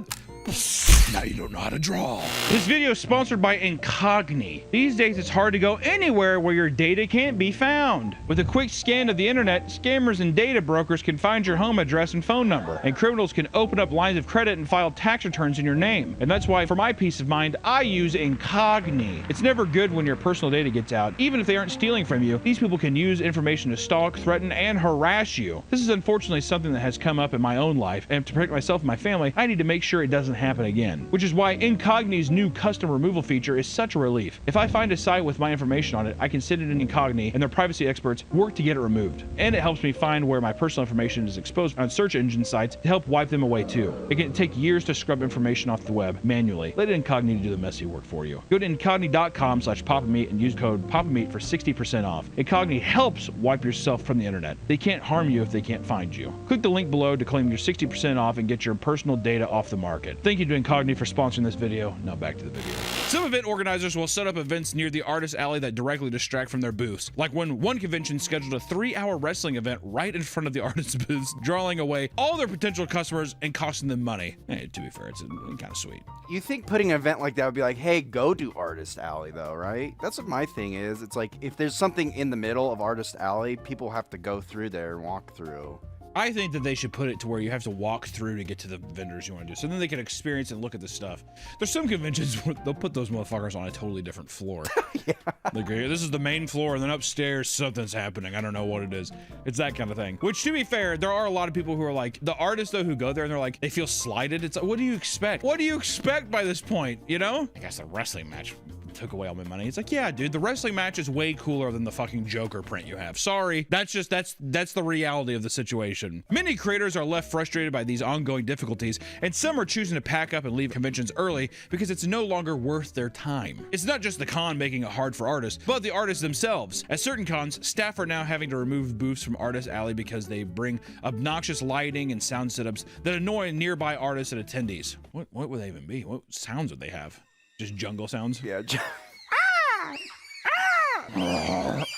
Now you don't know how to draw. This video is sponsored by Incogni. These days it's hard to go anywhere where your data can't be found. With a quick scan of the internet, scammers and data brokers can find your home address and phone number, and criminals can open up lines of credit and file tax returns in your name. And that's why, for my peace of mind, I use Incogni. It's never good when your personal data gets out. Even if they aren't stealing from you, these people can use information to stalk, threaten, and harass you. This is unfortunately something that has come up in my own life, and to protect myself and my family, I need to make sure it doesn't happen again. Which is why Incogni's new custom removal feature is such a relief. If I find a site with my information on it, I can send it in Incogni, and their privacy experts work to get it removed. And it helps me find where my personal information is exposed on search engine sites to help wipe them away too. It can take years to scrub information off the web manually. Let Incogni do the messy work for you. Go to Incogni.com/PapaMeat and use code PapaMeat for 60% off. Incogni helps wipe yourself from the internet. They can't harm you if they can't find you. Click the link below to claim your 60% off and get your personal data off the market. Thank you to Incogni for sponsoring this video. Now back to the video. Some event organizers will set up events near the artist alley that directly distract from their booths. Like when one convention scheduled a 3-hour wrestling event right in front of the artist's booths, drawing away all their potential customers and costing them money. Hey, to be fair, it's kind of sweet. You think putting an event like that would be like, hey, go to Artist Alley, though, right? That's what my thing is. It's like, if there's something in the middle of Artist Alley, people have to go through there and walk through. I think that they should put it to where you have to walk through to get to the vendors you want to do. So then they can experience and look at the stuff. There's some conventions where they'll put those motherfuckers on a totally different floor. Yeah. Like, this is the main floor, and then upstairs something's happening. I don't know what it is. It's that kind of thing. Which, to be fair, there are a lot of people who are like, the artists, though, who go there and they're like, they feel slighted. It's like, what do you expect? What do you expect by this point, you know? I guess the wrestling match took away all my money. It's like, yeah, dude, the wrestling match is way cooler than the fucking Joker print you have. Sorry. That's the reality of the situation. Many creators are left frustrated by these ongoing difficulties, and some are choosing to pack up and leave conventions early because it's no longer worth their time. It's not just the con making it hard for artists, but the artists themselves. At certain cons, staff are now having to remove booths from Artist Alley because they bring obnoxious lighting and sound setups that annoy nearby artists and attendees. What would they even be? What sounds would they have? Just jungle sounds? Yeah.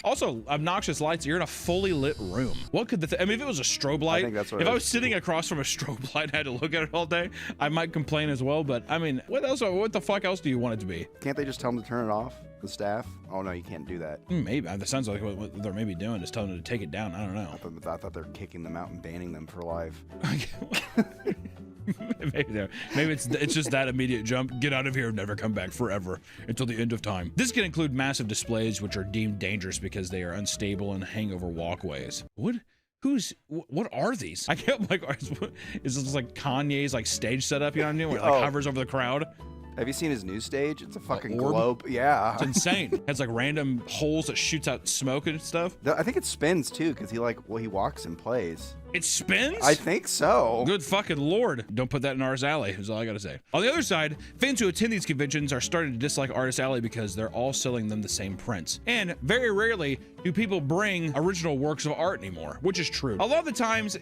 Also, obnoxious lights. You're in a fully lit room. What could I mean, if it was a strobe light, I think that's what if I was sitting across from a strobe light and had to look at it all day, I might complain as well. But I mean, what the fuck else do you want it to be? Can't they just tell them to turn it off? The staff? Oh no, you can't do that. Maybe. That sounds like what they're maybe doing is telling them to take it down. I don't know. I thought they're kicking them out and banning them for life. Maybe it's just that immediate jump. Get out of here and never come back forever until the end of time. This can include massive displays which are deemed dangerous because they are unstable and hang over walkways. What are these? I can't, like, is this like Kanye's like stage setup, you know what I mean? Where it like hovers over the crowd. Have you seen his new stage? It's a fucking orb? globe. Yeah. It's insane. It has like random holes that shoots out smoke and stuff. I think it spins too, because he walks and plays. It spins? I think so. Good fucking lord. Don't put that in Artist Alley, is all I gotta say. On the other side, fans who attend these conventions are starting to dislike Artist Alley because they're all selling them the same prints. And very rarely do people bring original works of art anymore, which is true. A lot of the times,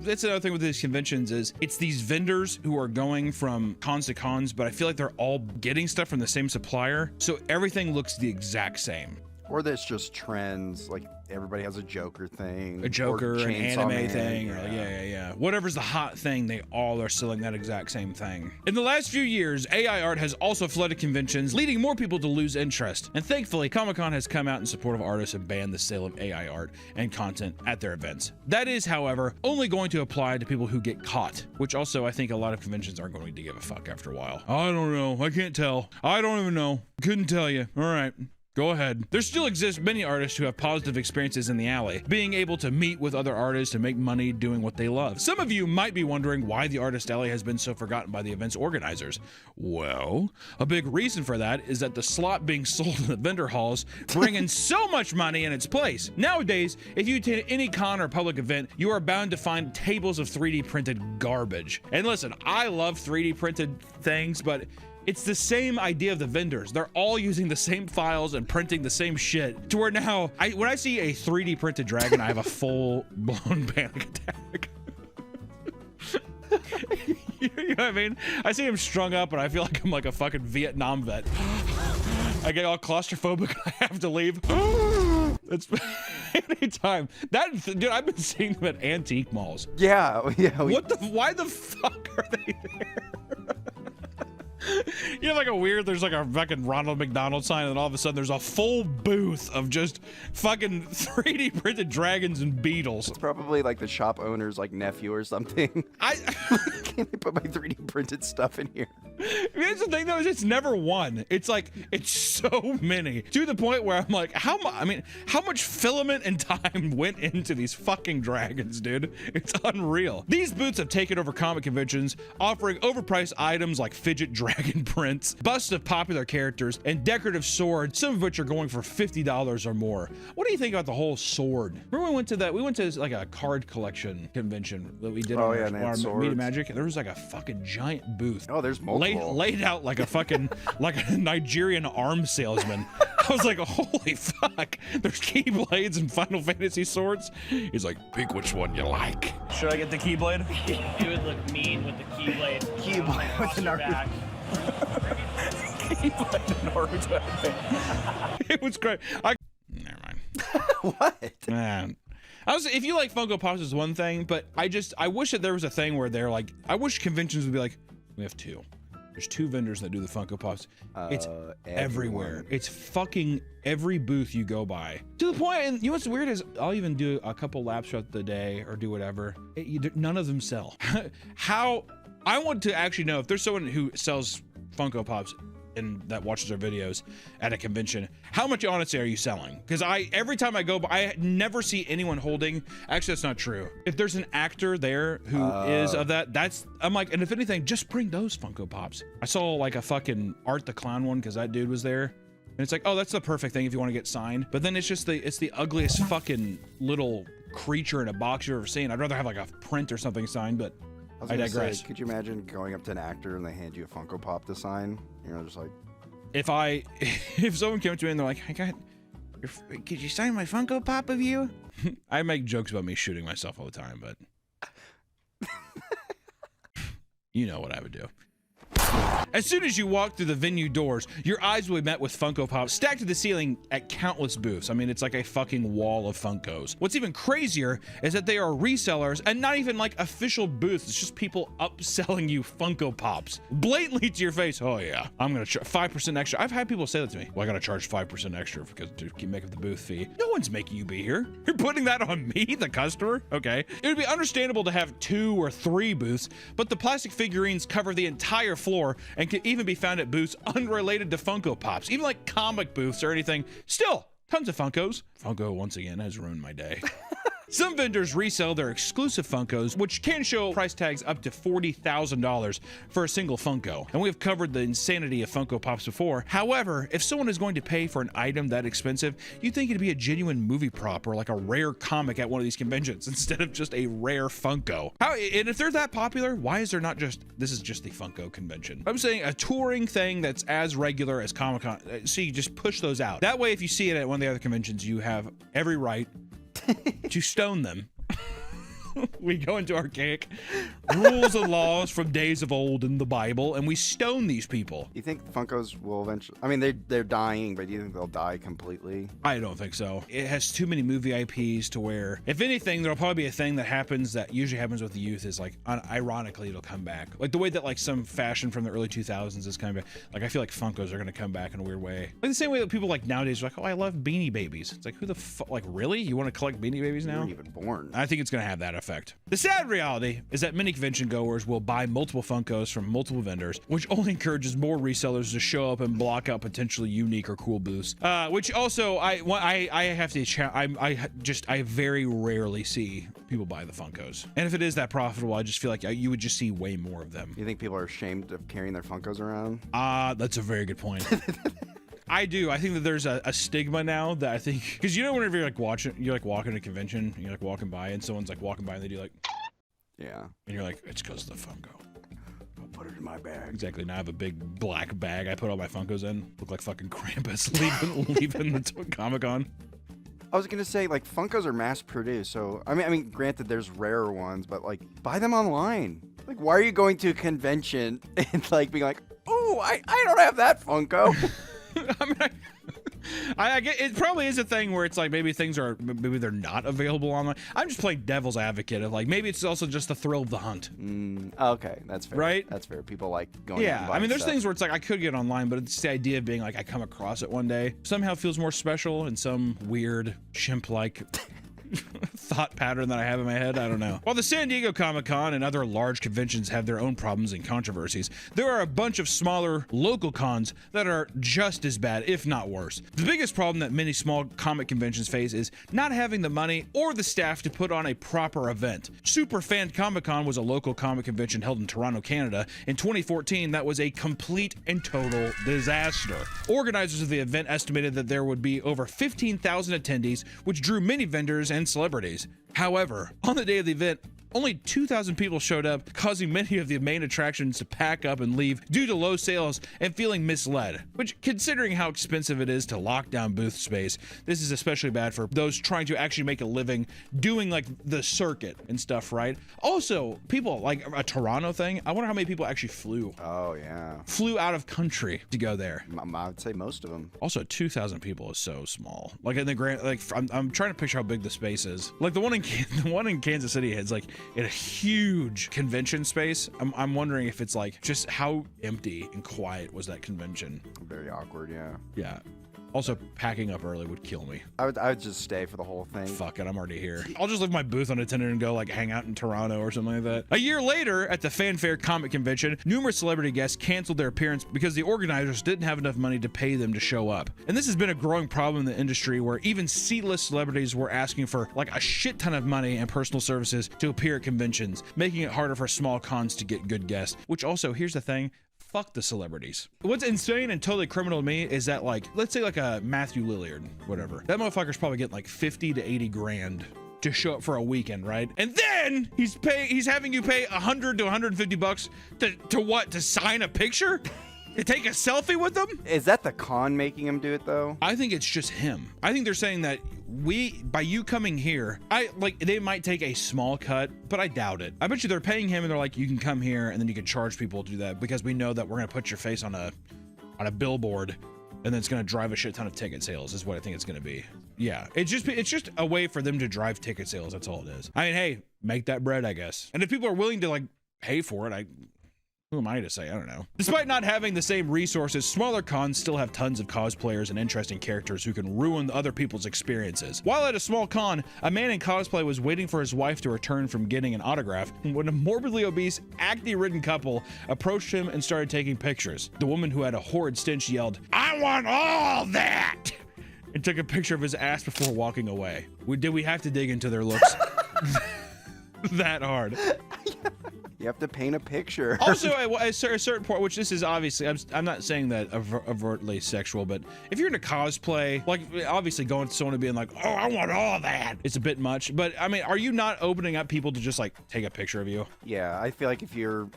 that's another thing with these conventions is it's these vendors who are going from cons to cons, but I feel like they're all getting stuff from the same supplier, so everything looks the exact same. Or there's just trends, like everybody has a Joker thing. A Joker, an anime Man. thing, or yeah. Whatever's the hot thing, they all are selling that exact same thing. In the last few years, AI art has also flooded conventions, leading more people to lose interest. And thankfully, Comic-Con has come out in support of artists and banned the sale of AI art and content at their events. That is, however, only going to apply to people who get caught, which also I think a lot of conventions aren't going to give a fuck after a while. I don't know. I can't tell. I don't even know. Couldn't tell you. All right. Go ahead. There still exist many artists who have positive experiences in the alley, being able to meet with other artists and make money doing what they love. Some of you might be wondering why the Artist Alley has been so forgotten by the event's organizers. Well, a big reason for that is that the slot being sold in the vendor halls bring in so much money in its place. Nowadays, if you attend any con or public event, you are bound to find tables of 3D printed garbage. And listen, I love 3D printed things, but it's the same idea of the vendors. They're all using the same files and printing the same shit to where now, when I see a 3D printed dragon, I have a full-blown panic attack. You know what I mean? I see him strung up and I feel like I'm like a fucking Vietnam vet. I get all claustrophobic and I have to leave. It's anytime. Dude, I've been seeing them at antique malls. Yeah. Why the fuck are they there? You have like there's like a fucking Ronald McDonald sign, and all of a sudden there's a full booth of just fucking 3D printed dragons and beetles. It's probably like the shop owner's like nephew or something. Can't they put my 3D printed stuff in here? Here's the thing though, is it's never one. It's like, it's so many. To the point where I'm like, how much filament and time went into these fucking dragons, dude? It's unreal. These booths have taken over comic conventions, offering overpriced items like fidget dragon prints, busts of popular characters, and decorative swords, some of which are going for $50 or more. What do you think about the whole sword? Remember we went to like a card collection convention that we did on our Media Magic? There was like a fucking giant booth. Oh, there's multiple. Laid out like a fucking, like a Nigerian arms salesman. I was like, holy fuck, there's Keyblades and Final Fantasy swords. He's like, pick which one you like. Should I get the Keyblade? You would look mean with the Keyblade. Keyblade with the Naruto. Keyblade Naruto. It was great. Never mind. What? Man. If you like Funko Pops is one thing, but I wish that there was a thing where they're like, I wish conventions would be like, we have two. There's two vendors that do the Funko Pops. It's everywhere. It's fucking every booth you go by. To the point, and you know what's weird is I'll even do a couple laps throughout the day or do whatever. None of them sell. How, I want to actually know if there's someone who sells Funko Pops and that watches our videos at a convention, how much honestly are you selling? Because every time I go, I never see anyone holding. Actually, that's not true. If there's an actor there who is of that, I'm like, and if anything, just bring those Funko Pops. I saw like a fucking Art the Clown one because that dude was there. And it's like, oh, that's the perfect thing if you want to get signed. But then it's just it's the ugliest fucking little creature in a box you've ever seen. I'd rather have like a print or something signed, but I digress. Could you imagine going up to an actor and they hand you a Funko Pop to sign? You're just like, if someone came up to me and they're like, could you sign my Funko Pop of you? I make jokes about me shooting myself all the time, but you know what I would do. As soon as you walk through the venue doors, your eyes will be met with Funko Pops stacked to the ceiling at countless booths. I mean, it's like a fucking wall of Funkos. What's even crazier is that they are resellers and not even like official booths. It's just people upselling you Funko Pops blatantly to your face. Oh yeah, I'm gonna charge 5% extra. I've had people say that to me. Well, I gotta charge 5% extra because to keep making the booth fee. No one's making you be here. You're putting that on me, the customer. Okay, it would be understandable to have 2 or 3 booths, but the plastic figurines cover the entire floor and can even be found at booths unrelated to Funko Pops, even like comic booths or anything. Still, tons of Funkos. Funko, once again, has ruined my day. Some vendors resell their exclusive Funkos, which can show price tags up to $40,000 for a single Funko. And we've covered the insanity of Funko Pops before. However, if someone is going to pay for an item that expensive, you'd think it'd be a genuine movie prop or like a rare comic at one of these conventions instead of just a rare Funko. And if they're that popular, why is there not just, this is just the Funko convention? I'm saying a touring thing that's as regular as Comic-Con. So you just push those out. That way, if you see it at one of the other conventions, you have every right to stone them. We go into archaic rules and laws from days of old in the Bible, and we stone these people. You think Funkos will eventually? I mean, they're dying, but do you think they'll die completely? I don't think so. It has too many movie IPs to where, if anything, there'll probably be a thing that happens that usually happens with the youth is like, ironically, it'll come back. Like the way that like some fashion from the early 2000s is coming back. Like I feel like Funkos are gonna come back in a weird way. Like the same way that people like nowadays are like, oh, I love Beanie Babies. It's like, who the fuck? Like really? You want to collect Beanie Babies now? You weren't even born. I think it's gonna have that effect. The sad reality is that many convention goers will buy multiple Funkos from multiple vendors, which only encourages more resellers to show up and block out potentially unique or cool booths. Which also, I have to, I very rarely see people buy the Funkos. And if it is that profitable, I just feel like you would just see way more of them. You think people are ashamed of carrying their Funkos around? That's a very good point. I do. I think that there's a stigma now that I think, because you know, whenever you're like walking a convention, you're like walking by and someone's like walking by and they do like, yeah. And you're like, it's because of the Funko. I'll put it in my bag. Exactly. Now I have a big black bag I put all my Funkos in. Look like fucking Krampus leaving the Comic-Con. I was gonna say, like, Funkos are mass produced, so I mean, granted, there's rarer ones, but like, buy them online. Like, why are you going to a convention and like being like, oh, I don't have that Funko. I mean, I get it. Probably is a thing where it's like maybe they're not available online. I'm just playing devil's advocate of like maybe it's also just the thrill of the hunt. Okay, that's fair. Right? That's fair. People like going. Yeah, out and I mean, there's stuff. things where it's like I could get online, but it's the idea of being like I come across it one day somehow feels more special in some weird chimp-like thought pattern that I have in my head. I don't know. While the San Diego Comic-Con and other large conventions have their own problems and controversies, there are a bunch of smaller local cons that are just as bad, if not worse. The biggest problem that many small comic conventions face is not having the money or the staff to put on a proper event. Super Fan Comic-Con was a local comic convention held in Toronto, Canada. In 2014, that was a complete and total disaster. Organizers of the event estimated that there would be over 15,000 attendees, which drew many vendors and celebrities. However, on the day of the event, Only 2,000 people showed up, causing many of the main attractions to pack up and leave due to low sales and feeling misled. Which, considering how expensive it is to lock down booth space, this is especially bad for those trying to actually make a living doing like the circuit and stuff, right? Also, people like a Toronto thing, I wonder how many people actually flew. Oh, yeah. Flew out of country to go there. I would say most of them. Also, 2,000 people is so small. Like in the grand, like I'm trying to picture how big the space is. Like the one in Kansas City has like in a huge convention space. I'm wondering if it's like just how empty and quiet was that convention. Very awkward, yeah. Yeah. Also, packing up early would kill me. I would just stay for the whole thing. Fuck it, I'm already here. I'll just leave my booth unattended and go like hang out in Toronto or something like that. A year later, at the Fanfare Comic Convention, numerous celebrity guests canceled their appearance because the organizers didn't have enough money to pay them to show up. And this has been a growing problem in the industry where even C-list celebrities were asking for like a shit ton of money and personal services to appear at conventions, making it harder for small cons to get good guests. Which also, here's the thing, fuck the celebrities. What's insane and totally criminal to me is that like, let's say like a Matthew Lillard, whatever. That motherfucker's probably getting like 50 to 80 grand to show up for a weekend, right? And then he's having you pay 100 to 150 bucks to what? To sign a picture? To take a selfie with them? Is that the con making him do it though? I think it's just him. I think they're saying that by you coming here, they might take a small cut, but I doubt it. I bet you they're paying him and they're like, you can come here and then you can charge people to do that because we know that we're gonna put your face on a billboard and then it's gonna drive a shit ton of ticket sales is what I think it's gonna be. Yeah, it's just a way for them to drive ticket sales. That's all it is. I mean, hey, make that bread, I guess. And if people are willing to like pay for it, who am I to say? I don't know. Despite not having the same resources, smaller cons still have tons of cosplayers and interesting characters who can ruin other people's experiences. While at a small con, a man in cosplay was waiting for his wife to return from getting an autograph when a morbidly obese, acne-ridden couple approached him and started taking pictures. The woman who had a horrid stench yelled, "I want all that!" and took a picture of his ass before walking away. Did we have to dig into their looks that hard? You have to paint a picture. Also, at a certain point, which this is obviously, I'm not saying that overtly sexual, but if you're into cosplay, like obviously going to someone and being like, "Oh, I want all that," it's a bit much. But I mean, are you not opening up people to just like take a picture of you? Yeah, I feel like if you're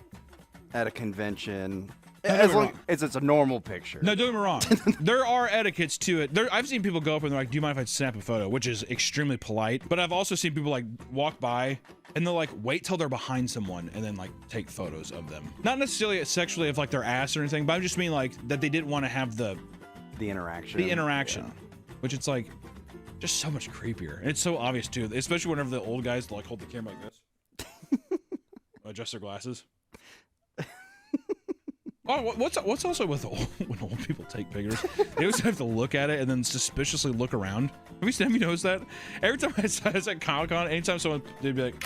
at a convention, as long as it's a normal picture. No, don't get me wrong. There are etiquettes to it. I've seen people go up and they're like, "Do you mind if I snap a photo?" Which is extremely polite. But I've also seen people like walk by and they'll like wait till they're behind someone and then like take photos of them. Not necessarily sexually of like their ass or anything, but I just mean like that they didn't want to have the interaction. Yeah. Which it's like just so much creepier. And it's so obvious too, especially whenever the old guys like hold the camera like this. Adjust their glasses. Oh, what's also with when old people take pictures? They always have to look at it and then suspiciously look around. Have you noticed that? Every time I saw it at Comic-Con, anytime someone, they'd be like,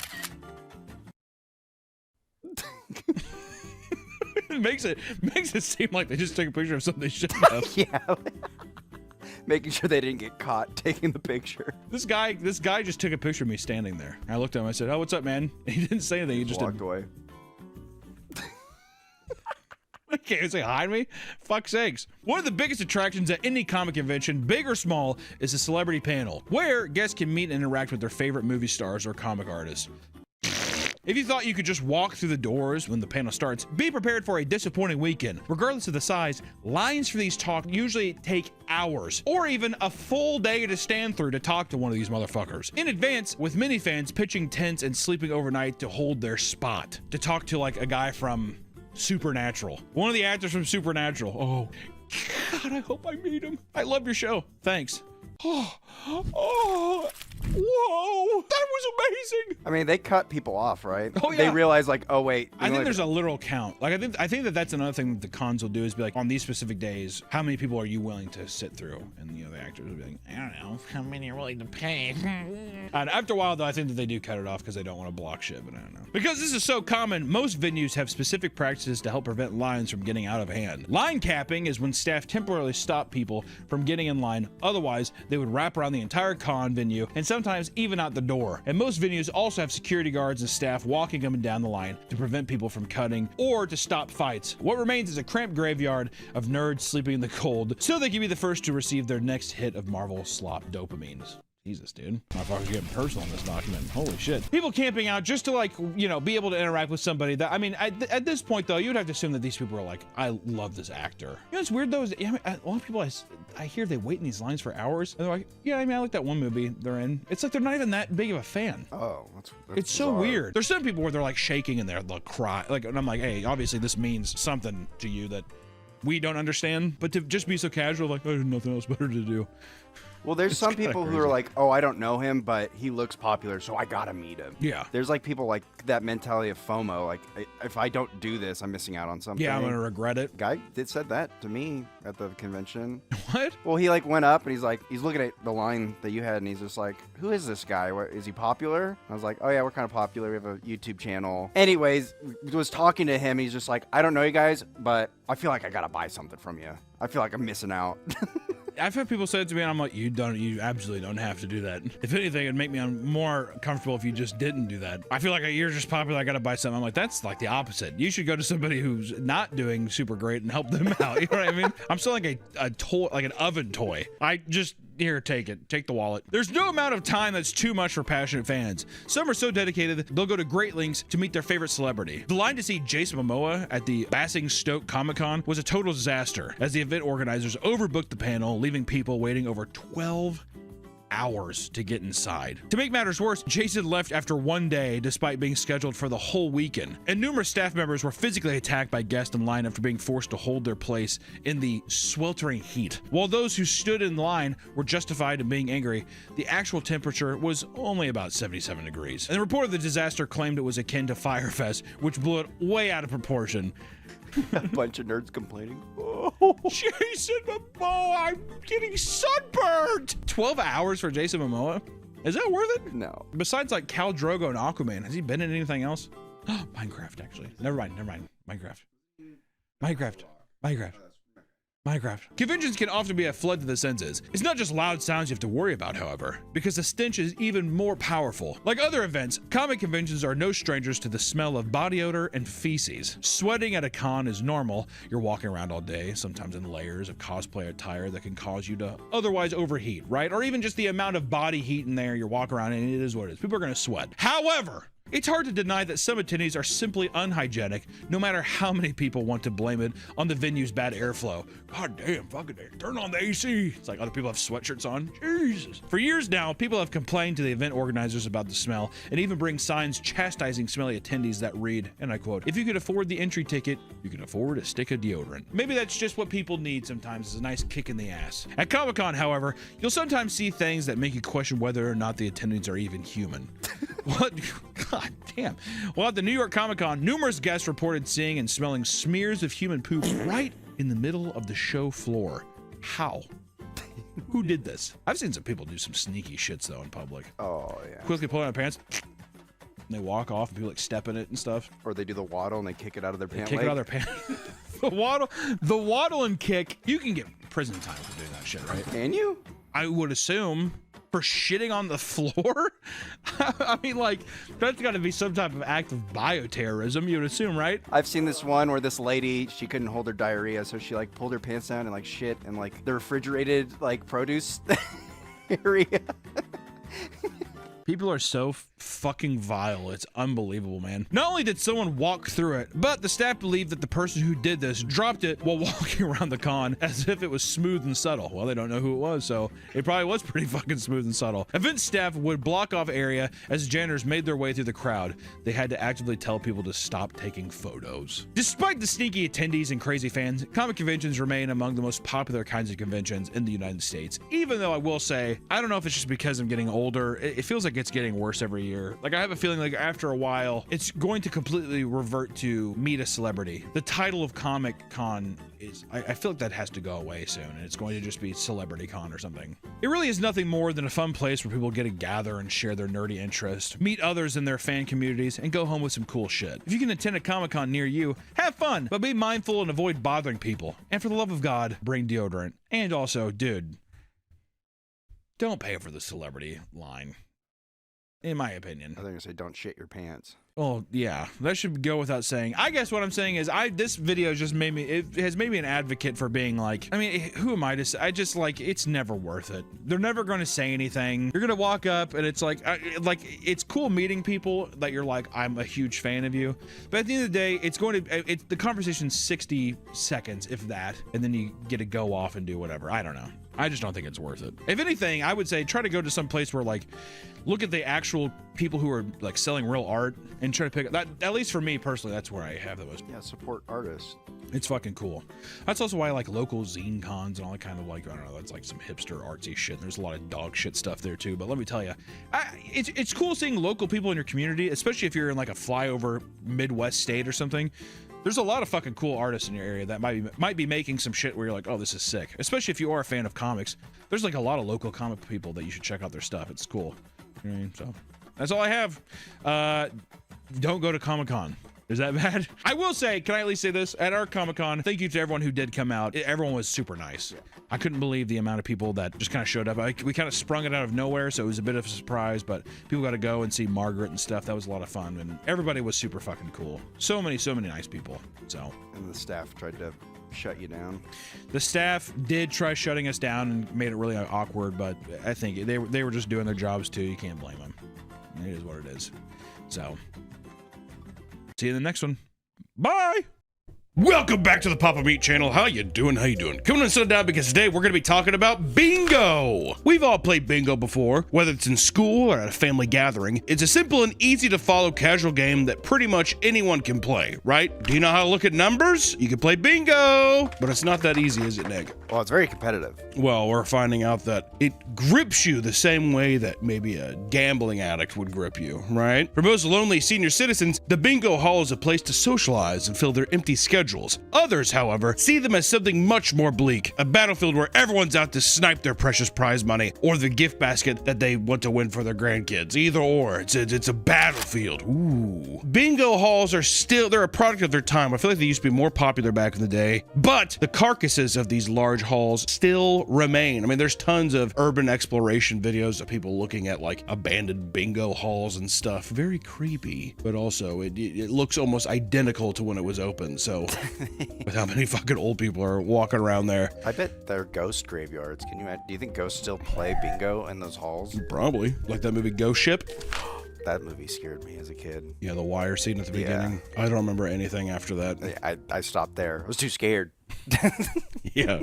it makes it seem like they just took a picture of something they shouldn't have. Yeah. Making sure they didn't get caught taking the picture. This guy just took a picture of me standing there. I looked at him. I said, "Oh, what's up, man?" And he didn't say anything. He just walked away. Can't say hi to me? Fuck's sakes. One of the biggest attractions at any comic convention, big or small, is the celebrity panel, where guests can meet and interact with their favorite movie stars or comic artists. If you thought you could just walk through the doors when the panel starts, be prepared for a disappointing weekend. Regardless of the size, lines for these talks usually take hours, or even a full day to stand through to talk to one of these motherfuckers. In advance, with many fans pitching tents and sleeping overnight to hold their spot, to talk to like a guy from Supernatural. One of the actors from Supernatural. Oh, God, I hope I meet him. I love your show. Thanks. Oh, whoa, that was amazing. I mean, they cut people off, right? Oh, yeah. They realize like, oh wait. I think there's a literal count. Like I think that that's another thing that the cons will do is be like, on these specific days, how many people are you willing to sit through? And the actors will be like, I don't know, how many are willing to pay? And after a while, though, I think that they do cut it off because they don't want to block shit. But I don't know. Because this is so common, most venues have specific practices to help prevent lines from getting out of hand. Line capping is when staff temporarily stop people from getting in line. Otherwise, they would wrap around the entire con venue and sometimes even out the door. And most venues also have security guards and staff walking up and down the line to prevent people from cutting or to stop fights. What remains is a cramped graveyard of nerds sleeping in the cold so they can be the first to receive their next hit of Marvel slop dopamines. Jesus, dude. Motherfuckers getting personal in this document. Holy shit. People camping out just to, like, you know, be able to interact with somebody that, I mean, at this point, though, you'd have to assume that these people are like, I love this actor. You know, it's weird, though, is, I mean, a lot of people I hear they wait in these lines for hours, and they're like, yeah, I mean, I like that one movie they're in. It's like they're not even that big of a fan. Oh, that's it's so bizarre. weird. There's some people where they're, like, shaking and they're, like, cry. Like, and I'm like, hey, obviously this means something to you that we don't understand, but to just be so casual, like, there's nothing else better to do. Well, there's It's some kinda people who crazy. are like, oh, I don't know him, but he looks popular, so I gotta meet him. Yeah. There's like people like that mentality of FOMO, like if I don't do this, I'm missing out on something. Yeah, I'm gonna regret it. Guy said that to me at the convention. What? Well, he like went up and he's looking at the line that you had, and he's just like, who is this guy? What, is he popular? I was like, oh yeah, we're kind of popular. We have a YouTube channel. Anyways, was talking to him. He's just like, I don't know you guys, but I feel like I gotta buy something from you. I feel like I'm missing out. I've had people say it to me, and I'm like, you absolutely don't have to do that. If anything, it'd make me more comfortable if you just didn't do that. I feel like you're just popular, I gotta buy something. I'm like, that's like the opposite. You should go to somebody who's not doing super great and help them out. You know what I mean? I'm selling a toy, like an oven toy. Here, take it. Take the wallet. There's no amount of time that's too much for passionate fans. Some are so dedicated, they'll go to great lengths to meet their favorite celebrity. The line to see Jason Momoa at the Basingstoke Comic-Con was a total disaster, as the event organizers overbooked the panel, leaving people waiting over 12 hours to get inside. To make matters worse, Jason left after one day despite being scheduled for the whole weekend, and numerous staff members were physically attacked by guests in line after being forced to hold their place in the sweltering heat. While those who stood in line were justified in being angry, the actual temperature was only about 77 degrees. And the report of the disaster claimed it was akin to Firefest, which blew it way out of proportion. A bunch of nerds complaining. Jason Momoa, I'm getting sunburned! 12 hours for Jason Momoa? Is that worth it? No. Besides like Khal Drogo and Aquaman, has he been in anything else? Minecraft, actually. Never mind. Minecraft. Conventions can often be a flood to the senses. It's not just loud sounds you have to worry about, however, because the stench is even more powerful. Like other events, comic conventions are no strangers to the smell of body odor and feces. Sweating at a con is normal. You're walking around all day, sometimes in layers of cosplay attire that can cause you to otherwise overheat, right? Or even just the amount of body heat in there, you're walking around and it is what it is. People are gonna sweat. However, it's hard to deny that some attendees are simply unhygienic, no matter how many people want to blame it on the venue's bad airflow. God damn, fucking turn on the AC. It's like other people have sweatshirts on. Jesus. For years now, people have complained to the event organizers about the smell and even bring signs chastising smelly attendees that read, and I quote, if you could afford the entry ticket, you can afford a stick of deodorant. Maybe that's just what people need sometimes, is a nice kick in the ass. At Comic-Con, however, you'll sometimes see things that make you question whether or not the attendees are even human. What? God damn. Well, at the New York Comic-Con, numerous guests reported seeing and smelling smears of human poop right in the middle of the show floor. How? Who did this? I've seen some people do some sneaky shits, though, in public. Oh, yeah. Quickly pull out their pants, and they walk off, and people, like, step in it and stuff. Or they do the waddle, and they kick it out of their pant Kick leg. it out of their pants. The waddle and kick, you can get prison time for doing that shit, right? Can you? I would assume. For shitting on the floor? I mean, like, that's got to be some type of act of bioterrorism, you would assume, right? I've seen this one where this lady, she couldn't hold her diarrhea, so she, like, pulled her pants down and, like, shit in, like, the refrigerated, like, produce area. People are so fucking vile. It's unbelievable, man. Not only did someone walk through it, but the staff believed that the person who did this dropped it while walking around the con as if it was smooth and subtle. Well, they don't know who it was, so it probably was pretty fucking smooth and subtle. Event staff would block off area as janitors made their way through the crowd. They had to actively tell people to stop taking photos. Despite the sneaky attendees and crazy fans, comic conventions remain among the most popular kinds of conventions in the United States. Even though I will say, I don't know if it's just because I'm getting older, it feels like it's getting worse every year. Like, I have a feeling like after a while, it's going to completely revert to meet a celebrity. The title of Comic Con is, I feel like that has to go away soon, and it's going to just be Celebrity Con or something. It really is nothing more than a fun place where people get to gather and share their nerdy interests, meet others in their fan communities, and go home with some cool shit. If you can attend a Comic Con near you, have fun, but be mindful and avoid bothering people. And for the love of God, bring deodorant. And also, dude, don't pay for the celebrity line. in my opinion. I think I say don't shit your pants. Oh yeah, that should go without saying. I guess what I'm saying is this video just made me, it has made me an advocate for being like, I mean, who am I to say? I just like, it's never worth it. They're never going to say anything. You're going to walk up and it's like it's cool meeting people that you're like, I'm a huge fan of you. But at the end of the day, it's going to, the conversation's 60 seconds, if that, and then you get to go off and do whatever. I don't know. I just don't think it's worth it. If anything, I would say try to go to some place where like, look at the actual people who are like selling real art and try to pick up that. At least for me personally, that's where I have the most. Yeah, support artists. It's fucking cool. That's also why I like local zine cons and all that kind of like, I don't know, that's like some hipster artsy shit. There's a lot of dog shit stuff there too. But let me tell you, it's cool seeing local people in your community, especially if you're in like a flyover Midwest state or something. There's a lot of fucking cool artists in your area that might be making some shit where you're like, oh, this is sick. Especially if you are a fan of comics. There's like a lot of local comic people that you should check out their stuff. It's cool. You know what I mean? So that's all I have. Don't go to Comic-Con. Is that bad? I will say, can I at least say this? At our Comic-Con, thank you to everyone who did come out. Everyone was super nice. Yeah. I couldn't believe the amount of people that just kind of showed up. We kind of sprung it out of nowhere, so it was a bit of a surprise, but people got to go and see Margaret and stuff. That was a lot of fun, and everybody was super fucking cool. So many nice people. So. And the staff tried to shut you down. The staff did try shutting us down and made it really awkward, but I think they were just doing their jobs too. You can't blame them. It is what it is. So. See you in the next one. Bye! Welcome back to the Papa Meat channel. How you doing? How you doing? Coming and sit down because today we're going to be talking about bingo. We've all played bingo before, whether it's in school or at a family gathering. It's a simple and easy to follow casual game that pretty much anyone can play, right? Do you know how to look at numbers? You can play bingo, but it's not that easy, is it, Nick? Well, it's very competitive. Well, we're finding out that it grips you the same way that maybe a gambling addict would grip you, right? For most lonely senior citizens, the bingo hall is a place to socialize and fill their empty schedules. Others, however, see them as something much more bleak, a battlefield where everyone's out to snipe their precious prize money or the gift basket that they want to win for their grandkids. Either or, it's a battlefield. Ooh. Bingo halls they're a product of their time. I feel like they used to be more popular back in the day, but the carcasses of these large halls still remain. I mean, there's tons of urban exploration videos of people looking at like abandoned bingo halls and stuff. Very creepy, but also it looks almost identical to when it was open. So with how many fucking old people are walking around there. I bet they're ghost graveyards. Do you think ghosts still play bingo in those halls? Probably. Like that movie Ghost Ship? That movie scared me as a kid. Yeah, the wire scene at the beginning. I don't remember anything after that. I stopped there. I was too scared. Yeah,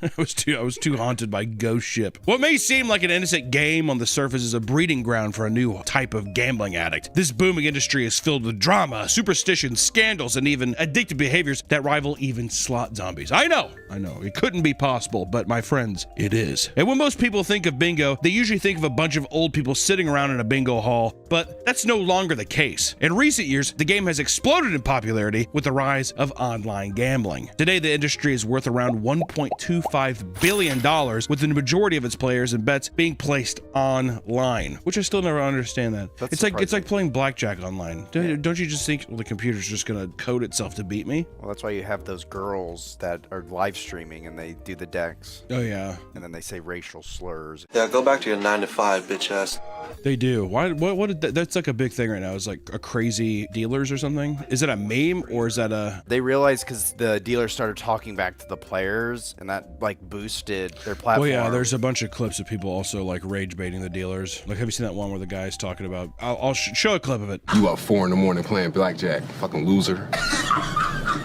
I was too haunted by Ghost Ship. What may seem like an innocent game on the surface is a breeding ground for a new type of gambling addict. This booming industry is filled with drama, superstition, scandals, and even addictive behaviors that rival even slot zombies. I know, it couldn't be possible, but my friends, it is. And when most people think of bingo, they usually think of a bunch of old people sitting around in a bingo hall, but that's no longer the case. In recent years, the game has exploded in popularity with the rise of online gambling. Today, the industry is worth around $1.25 billion, with the majority of its players and bets being placed online, which I still never understand that. It's like playing blackjack online. Don't you just think, well, the computer's just gonna code itself to beat me? Well, that's why you have those girls that are live streaming and they do the decks. Oh yeah. And then they say racial slurs. Yeah, go back to your 9 to 5, bitch ass. They do. That's like a big thing right now. Is like a crazy dealers or something. Is it a meme or is that a? They realized because the dealers started talking back to the players, and that like boosted their platform. Well, yeah, there's a bunch of clips of people also like rage baiting the dealers. Like, have you seen that one where the guy's talking about? I'll show a clip of it. You up 4 a.m. playing blackjack, fucking loser.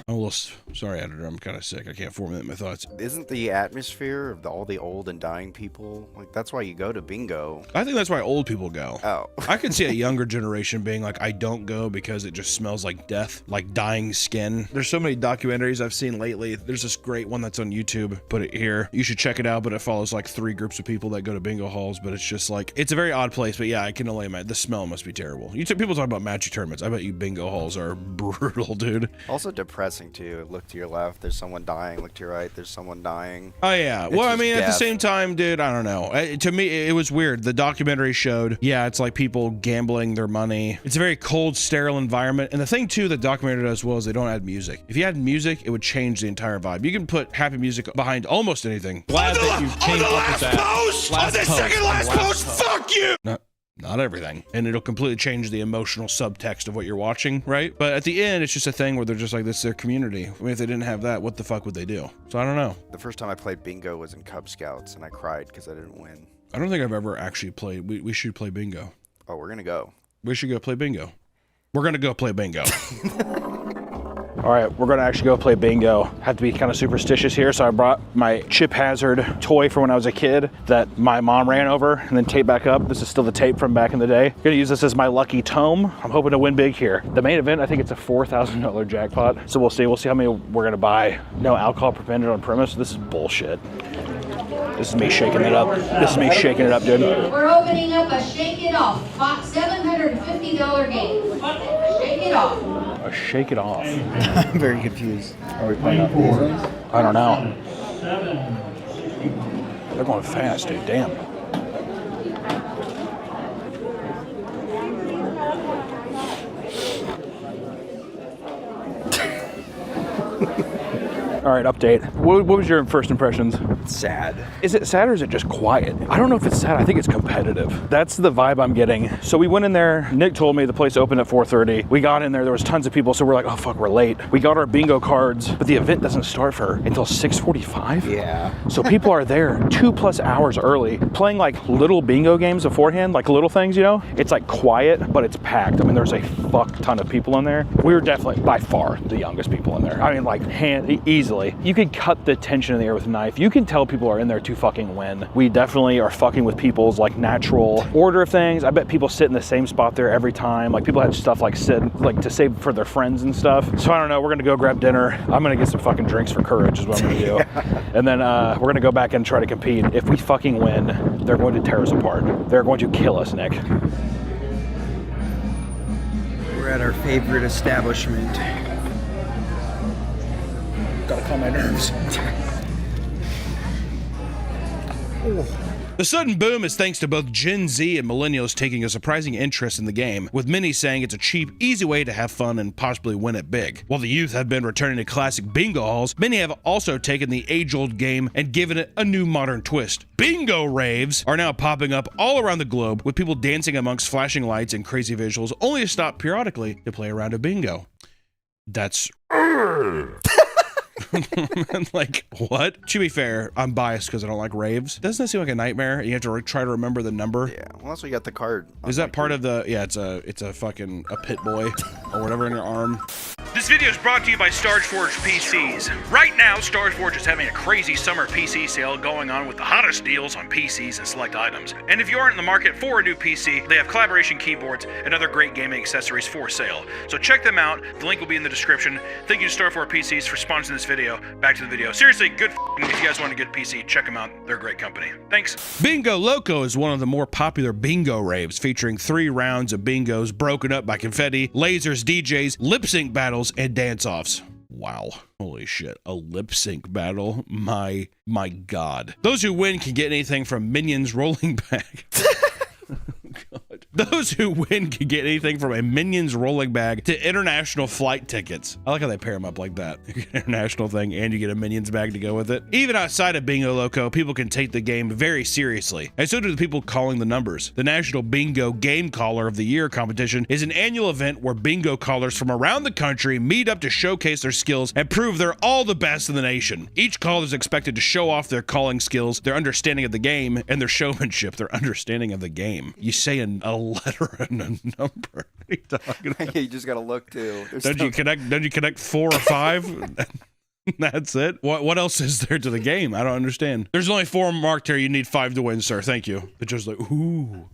I'm a little sorry, editor. I'm kind of sick. I can't formulate my thoughts. Isn't the atmosphere of all the old and dying people, like, that's why you go to bingo? I think that's why old people go. Oh. I could see a younger generation being like, I don't go because it just smells like death, like dying skin. There's so many documentaries I've seen lately. There's this great one that's on YouTube. Put it here. You should check it out, but it follows like 3 groups of people that go to bingo halls, but it's just like, it's a very odd place, but yeah, I can only imagine. The smell must be terrible. People talk about magic tournaments. I bet you bingo halls are brutal, dude. Also depressing too. Look to your left, there's someone dying. Look to your right, there's someone dying. Oh yeah. Well, I mean, at the same time, dude, I don't know. To me, it was weird. The documentary showed, yeah, it's like people gambling their money. It's a very cold, sterile environment. And the thing too, the documentary does well is they don't add music. If you add music, it would change the entire vibe. You can put happy music behind almost anything. Glad that you came up with that. Post, last on the post, second last post, fuck you! Not everything. And it'll completely change the emotional subtext of what you're watching, right? But at the end, it's just a thing where they're just like, this is their community. I mean, if they didn't have that, what the fuck would they do? So I don't know. The first time I played bingo was in Cub Scouts, and I cried because I didn't win. I don't think I've ever actually played. We should play bingo. Oh, we're gonna go. We should go play bingo. We're gonna go play bingo. All right, we're gonna actually go play bingo. Have to be kind of superstitious here, so I brought my chip hazard toy from when I was a kid that my mom ran over and then taped back up. This is still the tape from back in the day. Gonna use this as my lucky tome. I'm hoping to win big here. The main event, I think it's a $4,000 jackpot. So we'll see. We'll see how many we're gonna buy. No alcohol prevented on premise. This is bullshit. This is me shaking it up. This is me shaking it up, dude. We're opening up a Shake It Off $750 game. Shake It Off. A Shake It Off. I'm very confused. Are we playing off these ones? I don't know. They're going fast, dude. Damn. All right, update. What was your first impressions? Sad. Is it sad or is it just quiet? I don't know if it's sad. I think it's competitive. That's the vibe I'm getting. So we went in there. Nick told me the place opened at 4:30. We got in there. There was tons of people. So we're like, oh, fuck, we're late. We got our bingo cards, but the event doesn't start for until 6:45. Yeah. So people are there 2+ hours early playing like little bingo games beforehand, like little things, you know? It's like quiet, but it's packed. I mean, there's a fuck ton of people in there. We were definitely by far the youngest people in there. I mean, like easily. You could cut the tension in the air with a knife. You can tell people are in there to fucking win. We definitely are fucking with people's like natural order of things. I bet people sit in the same spot there every time. Like people had stuff like to save for their friends and stuff. So I don't know, we're gonna go grab dinner. I'm gonna get some fucking drinks for courage is what I'm gonna do. And then we're gonna go back and try to compete. If we fucking win, they're going to tear us apart. They're going to kill us, Nick. We're at our favorite establishment. Gotta calm my nerves. The sudden boom is thanks to both Gen Z and millennials taking a surprising interest in the game, with many saying it's a cheap, easy way to have fun and possibly win it big. While the youth have been returning to classic bingo halls, many have also taken the age-old game and given it a new modern twist. Bingo raves are now popping up all around the globe, with people dancing amongst flashing lights and crazy visuals, only to stop periodically to play a round of bingo. That's... Like, what? To be fair, I'm biased because I don't like raves. Doesn't that seem like a nightmare? You have to try to remember the number. Yeah, unless we got the card. Is that part of the... Yeah, it's a fucking pit boy or whatever in your arm. This video is brought to you by StarForge PCs. Right now, StarForge is having a crazy summer PC sale going on with the hottest deals on PCs and select items. And if you aren't in the market for a new PC, they have collaboration keyboards and other great gaming accessories for sale. So check them out. The link will be in the description. Thank you to StarForge PCs for sponsoring this video. Back to the video. Seriously, good if you guys want a good PC, check them out. They're a great company. Thanks. Bingo Loco is one of the more popular bingo raves, featuring 3 rounds of bingos broken up by confetti, lasers, DJs, lip sync battles, and dance-offs. Wow. Holy shit. A lip sync battle? My God. Those who win can get anything from minions rolling back. God. Those who win can get anything from a Minions rolling bag to international flight tickets. I like how they pair them up like that. International thing, and you get a Minions bag to go with it. Even outside of Bingo Loco, people can take the game very seriously, and so do the people calling the numbers. The National Bingo Game Caller of the Year competition is an annual event where bingo callers from around the country meet up to showcase their skills and prove they're all the best in the nation. Each caller is expected to show off their calling skills, their understanding of the game, and their showmanship, their understanding of the game. You say a letter and a number. What are you talking about? You just gotta look too. Don't you connect 4 or 5? That's it. What else is there to the game? I don't understand. There's only 4 marked here. You need 5 to win, sir. Thank you. It's just like, ooh.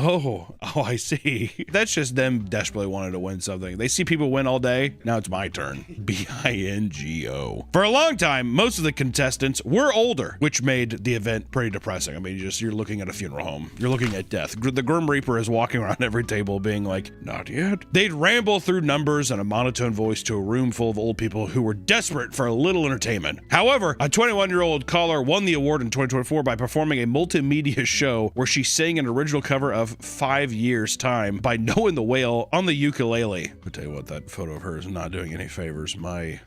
Oh, I see. That's just them desperately wanting to win something. They see people win all day. Now it's my turn. B-I-N-G-O. For a long time, most of the contestants were older, which made the event pretty depressing. I mean, you're looking at a funeral home. You're looking at death. The Grim Reaper is walking around every table being like, not yet. They'd ramble through numbers in a monotone voice to a room full of old people who were desperate for a little entertainment. However, a 21-year-old caller won the award in 2024 by performing a multimedia show where she sang an original cover of of 5 years' time by knowing the whale on the ukulele. I'll tell you what, that photo of her is not doing any favors. She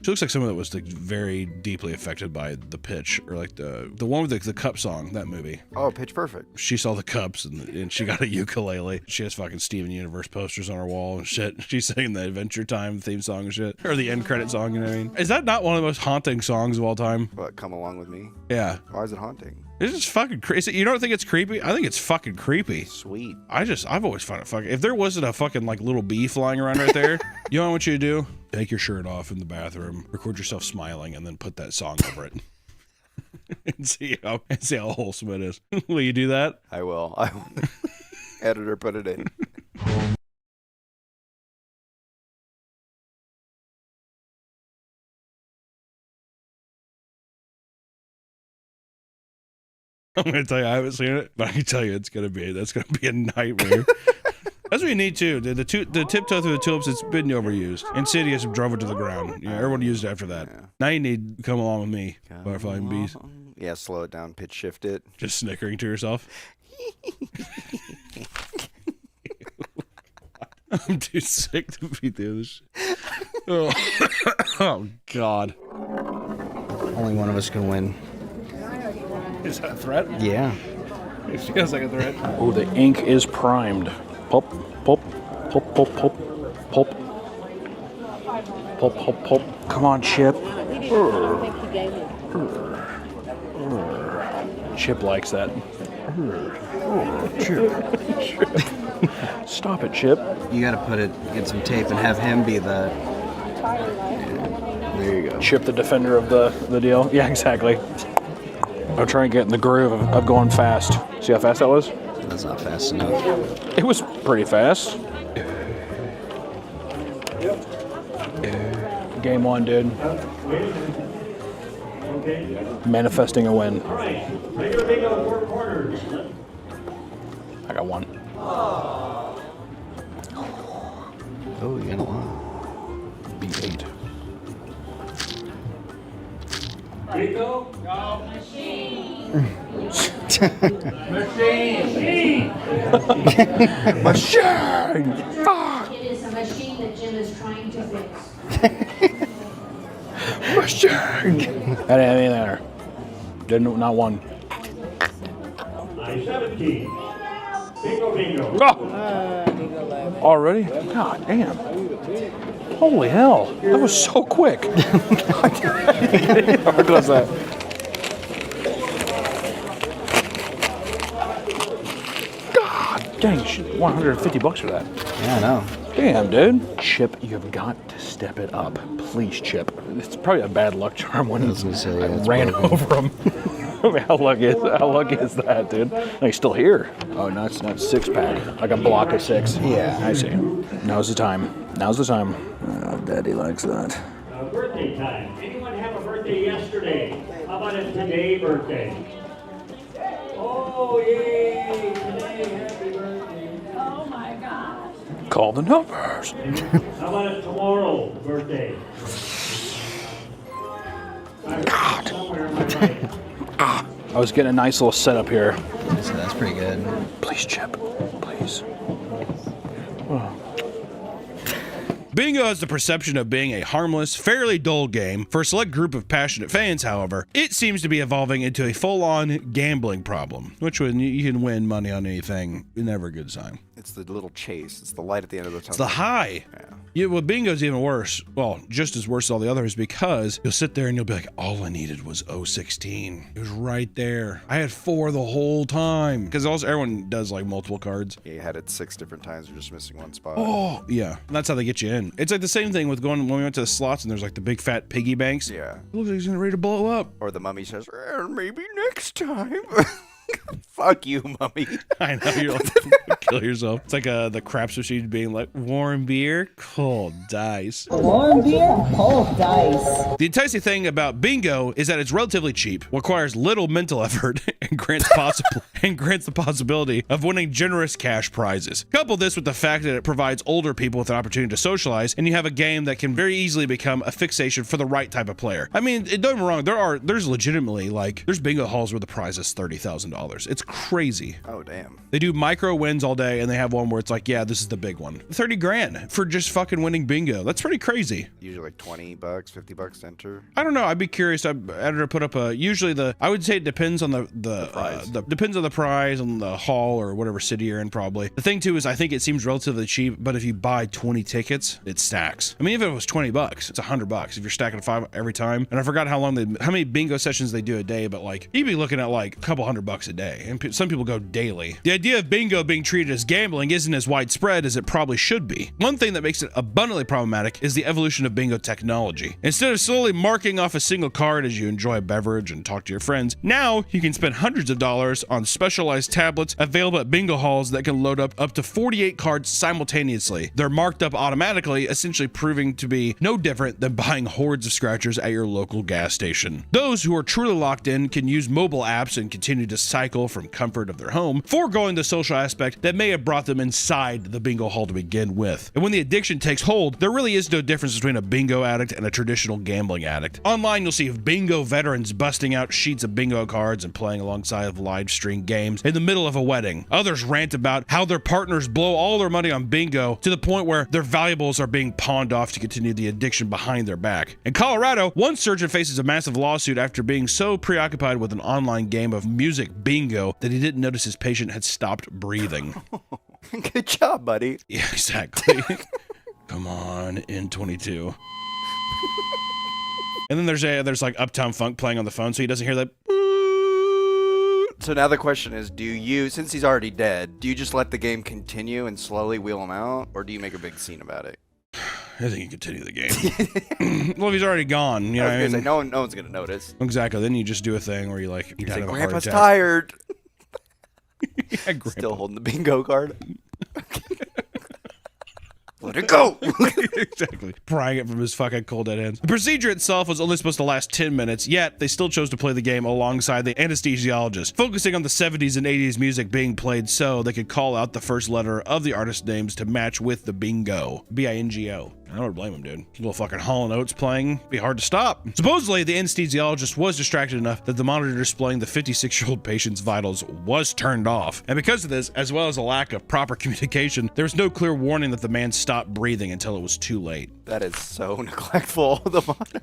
looks like someone that was like very deeply affected by The Pitch, or like the one with the cup song, that movie. Oh, Pitch Perfect. She saw the cups and she got a ukulele. She has fucking Steven Universe posters on her wall and shit. She's singing the Adventure Time theme song and shit, or the end credit song, you know what I mean? Is that not one of the most haunting songs of all time? What, Come Along With Me? Yeah. Why is it haunting? It's just fucking crazy. You don't think it's creepy? I think it's fucking creepy. Sweet. I've always found it fucking. If there wasn't a fucking like little bee flying around right there, you know what I want you to do? Take your shirt off in the bathroom, record yourself smiling, and then put that song over it. and see how wholesome it is. Will you do that? I will. Editor, put it in. I'm gonna tell you, I haven't seen it, but I can tell you that's gonna be a nightmare. That's what you need too. The tiptoe through the tulips, it's been overused. Insidious drove it to the ground. Yeah, everyone used it after that. Yeah. Now you need to Come Along With Me, Butterfly and Bees. Yeah, slow it down, pitch shift it. Just snickering to yourself. I'm too sick to be doing this shit. Oh God. Only one of us can win. Is that a threat? Yeah. It feels like a threat. Oh, the ink is primed. Pop, pop, pop, pop, pop, pop. Pop, pop, pop. Come on, Chip. Chip likes that. Chip. Stop it, Chip. You gotta get some tape and have him be the... There you go. Chip, the defender of the deal. Yeah, exactly. I'll try and get in the groove of going fast. See how fast that was? That's not fast enough. It was pretty fast. Game one, dude. Manifesting a win. I got one. Oh, you got a lot. B8. Rico? No. Machine. Machine! Fuck! It is a machine that Jim is trying to fix. Machine! That ain't anything there. Didn't, not one. I-17. Bingo. Oh. Already? God damn. Holy hell. That was so quick. How hard was that? God dang, $150 for that. Yeah, I know. Damn, dude. Chip, you have got to step it up. Please, Chip. It's probably a bad luck charm when I ran over him. I mean, how lucky is that, dude? And he's still here. Oh, no, it's not 6-pack. Like a block of 6. Yeah. I see. Now's the time. Now's the time. Oh, Daddy likes that. Birthday time. Anyone have a birthday yesterday? How about a today birthday? Oh, yay! Today, happy birthday. Oh my gosh. Call the numbers. How about a tomorrow birthday? God. I was getting a nice little setup here. So that's pretty good. Please, Chip. Please. Oh. Bingo has the perception of being a harmless, fairly dull game. For a select group of passionate fans, however, it seems to be evolving into a full-on gambling problem, which when you can win money on anything, never a good sign. It's the little chase. It's the light at the end of the tunnel. It's the high. Yeah. Well, bingo's even worse. Well, just as worse as all the others, because you'll sit there and you'll be like, all I needed was 016. It was right there. I had 4 the whole time. Because also everyone does like multiple cards. Yeah, you had it 6 different times. You're just missing one spot. Oh, yeah. And that's how they get you in. It's like the same thing with going when we went to the slots and there's like the big fat piggy banks. Yeah. It looks like he's ready to blow up. Or the mummy says, maybe next time. Fuck you, mummy. I know, you're like, kill yourself. It's like the craps machine being like, warm beer, cold dice. Warm beer, cold dice. The enticing thing about bingo is that it's relatively cheap, requires little mental effort, and grants the possibility of winning generous cash prizes. Couple this with the fact that it provides older people with an opportunity to socialize, and you have a game that can very easily become a fixation for the right type of player. I mean, don't get me wrong, there's legitimately, like, there's bingo halls where the prize is $30,000. It's crazy. Oh, damn. They do micro wins all day, and they have one where it's like, yeah, this is the big one. 30 grand for just fucking winning bingo. That's pretty crazy. Usually like $20, $50 to enter. I don't know. I'd be curious. I'd editor put up I would say it depends on the prize. Depends on the prize, on the hall or whatever city you're in, probably. The thing too is I think it seems relatively cheap, but if you buy 20 tickets, it stacks. I mean, if it was $20, it's $100 if you're stacking 5 every time. And I forgot how many bingo sessions they do a day, but like you'd be looking at like a couple $100 a day. And some people go daily. The idea of bingo being treated as gambling isn't as widespread as it probably should be. One thing that makes it abundantly problematic is the evolution of bingo technology. Instead of slowly marking off a single card as you enjoy a beverage and talk to your friends, now you can spend hundreds of dollars on specialized tablets available at bingo halls that can load up to 48 cards simultaneously. They're marked up automatically, essentially proving to be no different than buying hordes of scratchers at your local gas station. Those who are truly locked in can use mobile apps and continue to cycle from comfort of their home, foregoing the social aspect that may have brought them inside the bingo hall to begin with. And when the addiction takes hold, there really is no difference between a bingo addict and a traditional gambling addict. Online, you'll see bingo veterans busting out sheets of bingo cards and playing alongside of live stream games in the middle of a wedding. Others rant about how their partners blow all their money on bingo to the point where their valuables are being pawned off to continue the addiction behind their back. In Colorado, one surgeon faces a massive lawsuit after being so preoccupied with an online game of music bingo that he didn't notice his patient had stopped breathing. Good job, buddy. Yeah, exactly. Come on, in 22. And then there's like Uptown Funk playing on the phone, so he doesn't hear that. So now the question is, since he's already dead, do you just let the game continue and slowly wheel him out, or do you make a big scene about it? I think you continue the game. Well, if he's already gone, you know what I mean? No one's gonna notice. Exactly. Then you just do a thing where you like, you say, have a Grandpa's heart attack. tired. Yeah, Grandpa. Still holding the bingo card. Let it go! Exactly. Prying it from his fucking cold dead hands. The procedure itself was only supposed to last 10 minutes, yet they still chose to play the game alongside the anesthesiologist, focusing on the 70s and 80s music being played so they could call out the first letter of the artist names to match with the bingo. B-I-N-G-O. I don't blame him, dude. A little fucking Hall & Oates playing. Be hard to stop. Supposedly, the anesthesiologist was distracted enough that the monitor displaying the 56-year-old patient's vitals was turned off. And because of this, as well as a lack of proper communication, there was no clear warning that the man stopped breathing until it was too late. That is so neglectful. The monitor.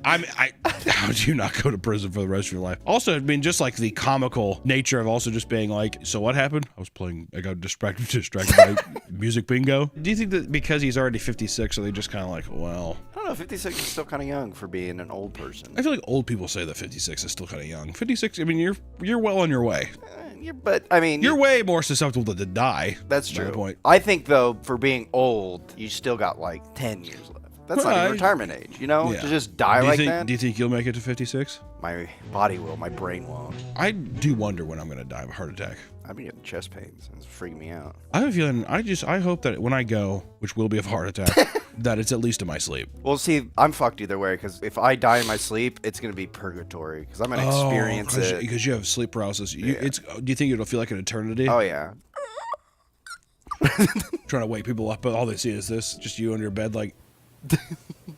How do you not go to prison for the rest of your life? Also, I mean, just like the comical nature of also just being like, so what happened? I got distracted by music bingo. Do you think that because he's already 56, are they just kind of like, well, I don't know, 56 is still kind of young for being an old person. I feel like old people say that 56 is still kind of young. 56, I mean, you're well on your way. But I mean, you're way more susceptible to die. That's true. Point. I think though, for being old, you still got like 10 years left. That's not even retirement age, you know? Yeah. To just die like that. Do you think you'll make it to 56? My body will, my brain won't. I do wonder when I'm going to die of a heart attack. I've been getting chest pains. It's freaking me out. I have a feeling, I hope that when I go, which will be of a heart attack, that it's at least in my sleep. Well, see, I'm fucked either way, because if I die in my sleep, it's going to be purgatory, because I'm going to experience it. Because you have sleep paralysis. Do you think it'll feel like an eternity? Oh, yeah. Trying to wake people up, but all they see is this, just you on your bed, like...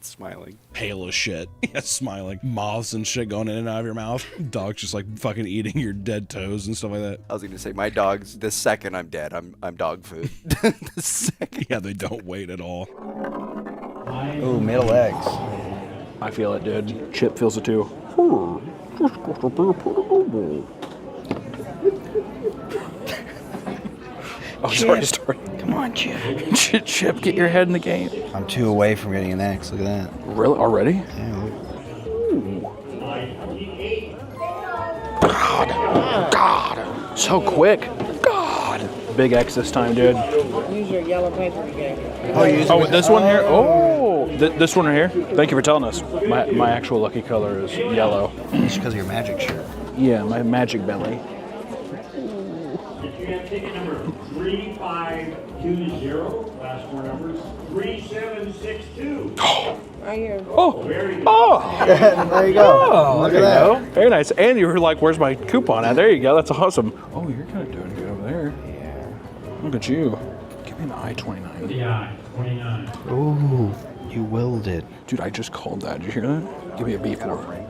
smiling, pale as shit. Yeah, smiling, moths and shit going in and out of your mouth. Dog's just like fucking eating your dead toes and stuff like that. I was gonna say, my dogs, the second I'm dead, I'm dog food. The second. Yeah, they don't wait at all. Ooh, middle legs. I feel it, dude. Chip feels it too. Oh, sorry. Come on, Chip. Chip, get your head in the game. I'm 2 away from getting an X. Look at that. Really? Already? Yeah. God. So quick. God. Big X this time, dude. Use your yellow paper again. Oh, this one here? Oh, this one right here? Thank you for telling us. My actual lucky color is yellow. It's because of your magic shirt. Yeah, my magic belly. You have ticket number 3520. Last four numbers 3762. Right here. Oh! Oh! There you go. Oh, Look there at you that. go. Very nice. And you were like, where's my coupon at? There you go. That's awesome. Oh, you're kind of doing good over there. Yeah. Look at you. Give me an I-29. The I-29. Ooh, you willed it. Dude, I just called that. Did you hear that? Give me a B4.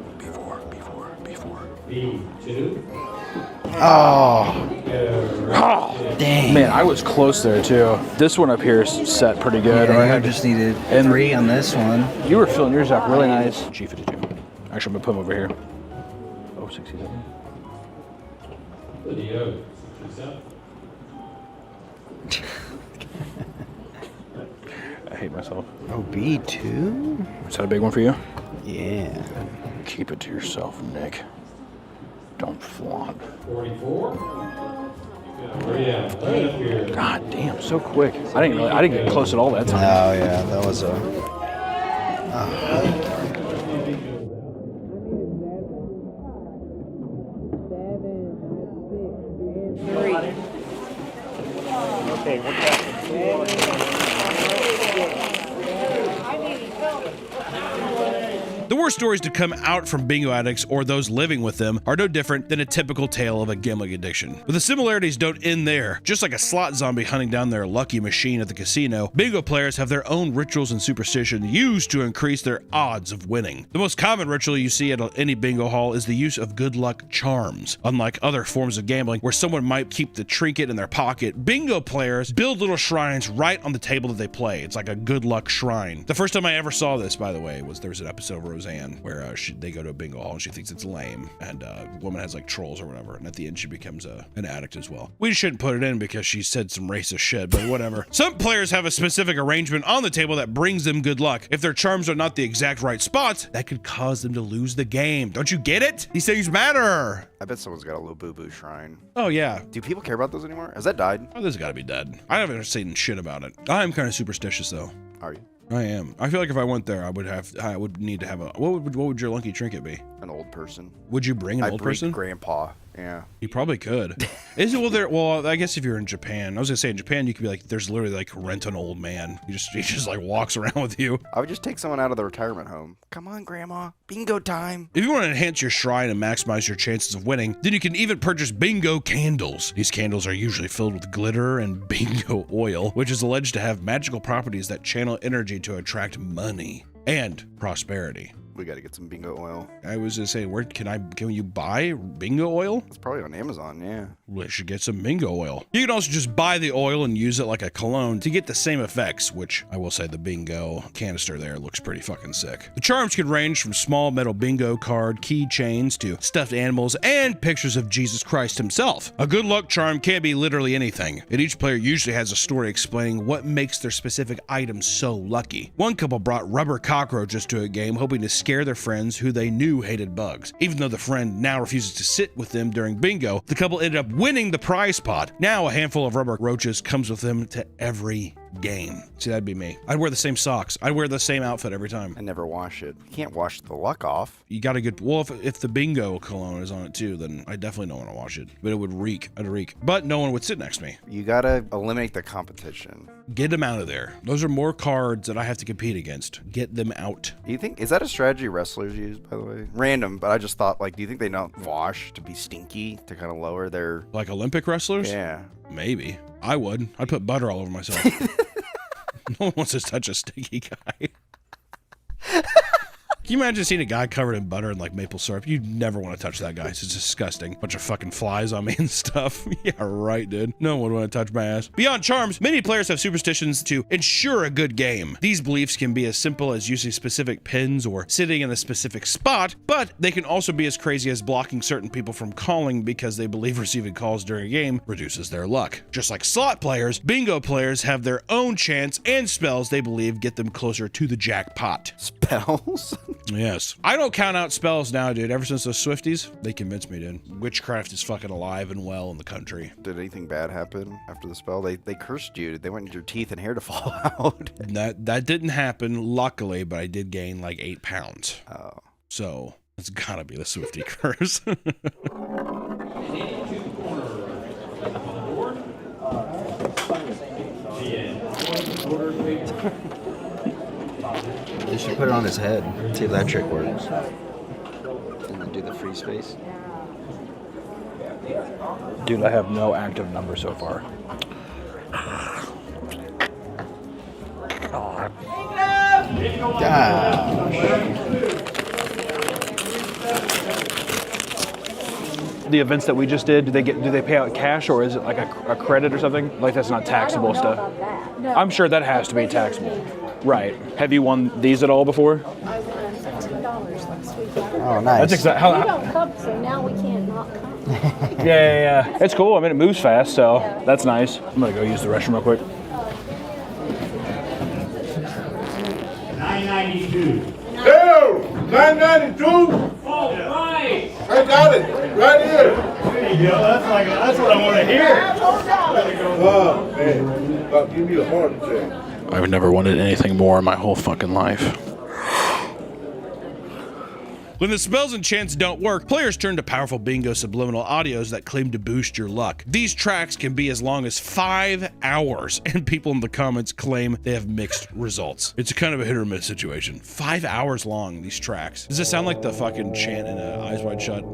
B2. Oh. Oh, dang. Man, I was close there too. This one up here is set pretty good. Yeah, right? I just needed 3 on this one. You were filling yours up really nice. G52. Actually, I'm gonna put them over here. 067. Video. I hate myself. Oh, B2? Is that a big one for you? Yeah. Keep it to yourself, Nick. Don't flaunt. 44. God damn, so quick. I didn't get close at all that time. Oh yeah, that was a. Okay, what's that? The worst stories to come out from bingo addicts or those living with them are no different than a typical tale of a gambling addiction. But the similarities don't end there. Just like a slot zombie hunting down their lucky machine at the casino, bingo players have their own rituals and superstition used to increase their odds of winning. The most common ritual you see at any bingo hall is the use of good luck charms. Unlike other forms of gambling where someone might keep the trinket in their pocket, bingo players build little shrines right on the table that they play. It's like a good luck shrine. The first time I ever saw this, by the way, was there was an episode of Roseanne where they go to a bingo hall and she thinks it's lame, and a woman has like trolls or whatever, and at the end she becomes an addict as well. We shouldn't put it in because she said some racist shit, but whatever. Some players have a specific arrangement on the table that brings them good luck. If their charms are not the exact right spots, that could cause them to lose the game. Don't you get it? These things matter. I bet someone's got a little boo-boo shrine. Oh yeah. Do people care about those anymore? Has that died? Oh, this has got to be dead. I haven't seen shit about it. I'm kind of superstitious though. Are you? I am. I feel like if I went there, I would need to have a. What would your lucky trinket be? An old person. Would you bring an old person? Grandpa. Yeah. You probably could. Is it well I guess if you're in Japan. I was gonna say in Japan you could be like, there's literally like rent an old man. He just like walks around with you. I would just take someone out of the retirement home. Come on, Grandma. Bingo time. If you want to enhance your shrine and maximize your chances of winning, then you can even purchase bingo candles. These candles are usually filled with glitter and bingo oil, which is alleged to have magical properties that channel energy to attract money and prosperity. We got to get some bingo oil. I was gonna say, where can you buy bingo oil? It's probably on Amazon, yeah. We should get some bingo oil. You can also just buy the oil and use it like a cologne to get the same effects, which I will say the bingo canister there looks pretty fucking sick. The charms can range from small metal bingo card keychains to stuffed animals and pictures of Jesus Christ himself. A good luck charm can be literally anything, and each player usually has a story explaining what makes their specific item so lucky. One couple brought rubber cockroaches to a game hoping to scare their friends who they knew hated bugs. Even though the friend now refuses to sit with them during bingo, the couple ended up winning the prize pot. Now a handful of rubber roaches comes with them to every game. See, that'd be me. I'd wear the same socks. I'd wear the same outfit every time. I never wash it. You can't wash the luck off. You got a good, well, if the bingo cologne is on it too, then I definitely don't want to wash it. But it would reek. I'd reek. But no one would sit next to me. You gotta eliminate the competition. Get them out of there. Those are more cards that I have to compete against. Get them out. Do you think, is that a strategy wrestlers use, by the way? Random, but I just thought, like, do you think they don't wash to be stinky, to kind of lower their... Like Olympic wrestlers? Yeah. Maybe. I would. I'd put butter all over myself. No one wants to touch a stinky guy. Can you imagine seeing a guy covered in butter and like maple syrup? You'd never want to touch that guy. It's disgusting. Bunch of fucking flies on me and stuff. Yeah, right, dude. No one would want to touch my ass. Beyond charms, many players have superstitions to ensure a good game. These beliefs can be as simple as using specific pins or sitting in a specific spot, but they can also be as crazy as blocking certain people from calling because they believe receiving calls during a game reduces their luck. Just like slot players, bingo players have their own chants and spells they believe get them closer to the jackpot. Spells? Yes. I don't count out spells now, dude. Ever since those Swifties, they convinced me, dude. Witchcraft is fucking alive and well in the country. Did anything bad happen after the spell? They cursed you. They wanted your teeth and hair to fall out. That didn't happen, luckily, but I did gain like 8 pounds. Oh. So it's gotta be the Swiftie curse. They should put it on his head. See if that trick works. And then do the free space. Dude, I have no active number so far. The events that we just did, do they pay out cash or is it like a credit or something? Like that's not taxable stuff. I'm sure that has to be taxable. Right. Have you won these at all before? I won $15 last week. Oh, nice. That's exactly We don't come, so now we can't not come. Yeah. It's cool. I mean, it moves fast, so that's nice. I'm gonna go use the restroom real quick. 992. Ew! 992? Oh, right. I got it. Right here. There you go. That's what I want to hear. Oh, man. I'll give you a heart attack. I've never wanted anything more in my whole fucking life. When the spells and chants don't work, players turn to powerful bingo subliminal audios that claim to boost your luck. These tracks can be as long as 5 hours, and people in the comments claim they have mixed results. It's a kind of a hit or miss situation. 5 hours long, these tracks. Does it sound like the fucking chant in Eyes Wide Shut?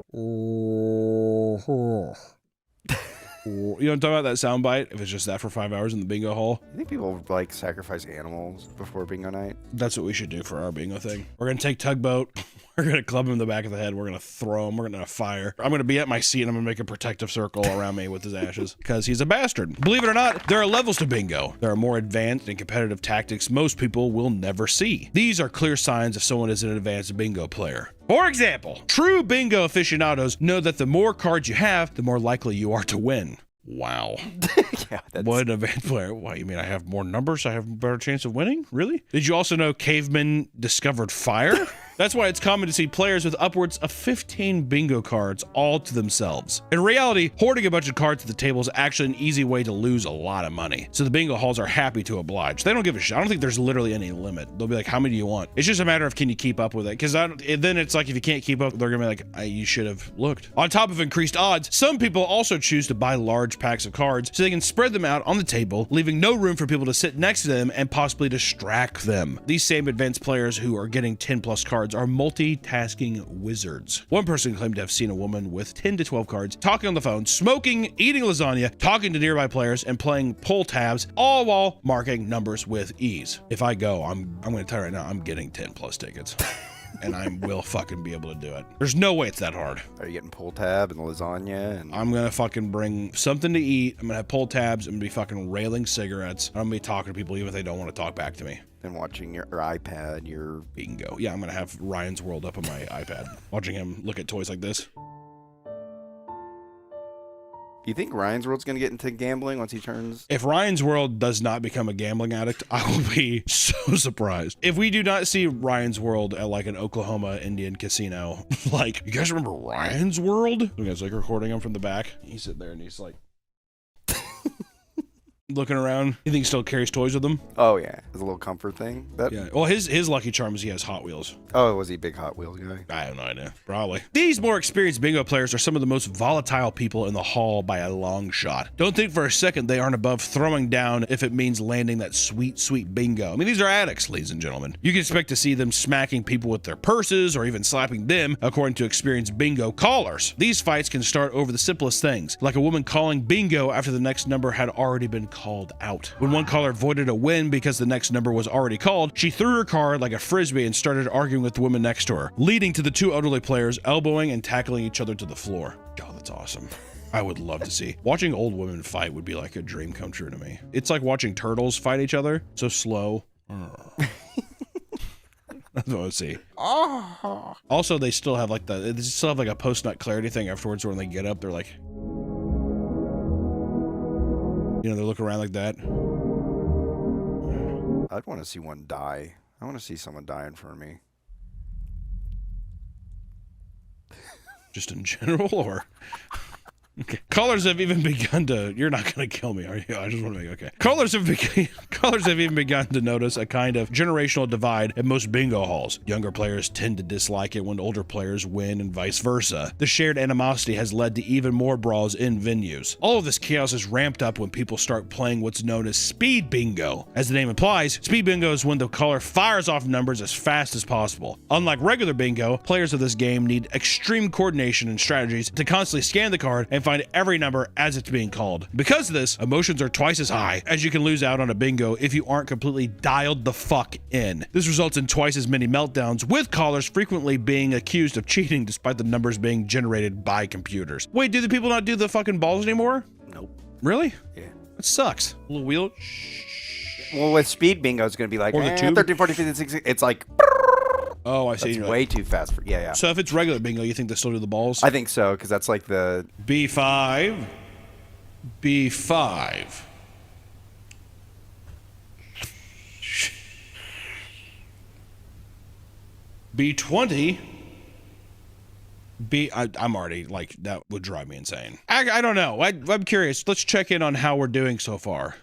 You know what I'm talking about, that sound bite? If it's just that for 5 hours in the bingo hall. I think people like sacrifice animals before bingo night. That's what we should do for our bingo thing. We're gonna take Tugboat. We're gonna club him in the back of the head. We're gonna throw him. We're gonna fire. I'm gonna be at my seat and I'm gonna make a protective circle around me with his ashes because he's a bastard. Believe it or not, there are levels to bingo. There are more advanced and competitive tactics most people will never see. These are clear signs if someone is an advanced bingo player. For example, true bingo aficionados know that the more cards you have, the more likely you are to win. Wow. Yeah, what an advanced player. Why, you mean I have more numbers? I have a better chance of winning? Really? Did you also know cavemen discovered fire? That's why it's common to see players with upwards of 15 bingo cards all to themselves. In reality, hoarding a bunch of cards at the table is actually an easy way to lose a lot of money. So the bingo halls are happy to oblige. They don't give a shit. I don't think there's literally any limit. They'll be like, how many do you want? It's just a matter of can you keep up with it? Because then it's like if you can't keep up, they're gonna be like, you should have looked. On top of increased odds, some people also choose to buy large packs of cards so they can spread them out on the table, leaving no room for people to sit next to them and possibly distract them. These same advanced players who are getting 10 plus cards are multitasking wizards. One person claimed to have seen a woman with 10 to 12 cards talking on the phone, smoking, eating lasagna, talking to nearby players, and playing pull tabs, all while marking numbers with ease. If I go, I'm going to tell you right now, I'm getting 10 plus tickets. And I will fucking be able to do it. There's no way it's that hard. Are you getting pull tab and lasagna? And I'm gonna fucking bring something to eat. I'm gonna have pull tabs. I'm gonna be fucking railing cigarettes. I'm gonna be talking to people even if they don't want to talk back to me. Then watching your iPad, your bingo. Yeah, I'm gonna have Ryan's World up on my iPad, watching him look at toys like this. You think Ryan's World's gonna get into gambling once he turns? If Ryan's World does not become a gambling addict, I will be so surprised. If we do not see Ryan's World at like an Oklahoma Indian casino, like, you guys remember Ryan's World? You guys like recording him from the back? He's sitting there and he's like looking around. You think he still carries toys with him? Oh yeah, it's a little comfort thing. Yeah. Well, his lucky charm is he has Hot Wheels. Oh, was he a big Hot Wheels guy? I have no idea. Probably. These more experienced bingo players are some of the most volatile people in the hall by a long shot. Don't think for a second they aren't above throwing down if it means landing that sweet, sweet bingo. I mean, these are addicts, ladies and gentlemen. You can expect to see them smacking people with their purses or even slapping them, according to experienced bingo callers. These fights can start over the simplest things, like a woman calling bingo after the next number had already been called out. When one caller avoided a win because the next number was already called, she threw her card like a frisbee and started arguing with the woman next to her, leading to the two elderly players elbowing and tackling each other to the floor. God, that's awesome. I would love to see. Watching old women fight would be like a dream come true to me. It's like watching turtles fight each other. So slow. That's what I would see. Also, they still have like a post-nut clarity thing afterwards when they get up, they're like, you know, they look around like that. I'd want to see one die. I want to see someone die in front of me. Just in general, or? Okay. Callers have even begun to. You're not going to kill me, are you? I just want to make okay. Callers have even begun to notice a kind of generational divide at most bingo halls. Younger players tend to dislike it when older players win, and vice versa. The shared animosity has led to even more brawls in venues. All of this chaos is ramped up when people start playing what's known as speed bingo. As the name implies, speed bingo is when the caller fires off numbers as fast as possible. Unlike regular bingo, players of this game need extreme coordination and strategies to constantly scan the card and find every number as it's being called. Because of this, emotions are twice as high, as you can lose out on a bingo if you aren't completely dialed the fuck in. This results in twice as many meltdowns, with callers frequently being accused of cheating despite the numbers being generated by computers. Wait, do the people not do the fucking balls anymore? Nope. Really? Yeah. It sucks. A little wheel. Well, with speed bingo, it's going to be like, Or the tube? 13, 14, 15, 16. It's like, Oh, I see. that's You're way like, too fast. For, yeah. so if it's regular bingo, you think they still do the balls? I think so, because that's like the... B5. B5. B20. I'm already, like, that would drive me insane. I don't know. I'm curious. Let's check in on how we're doing so far.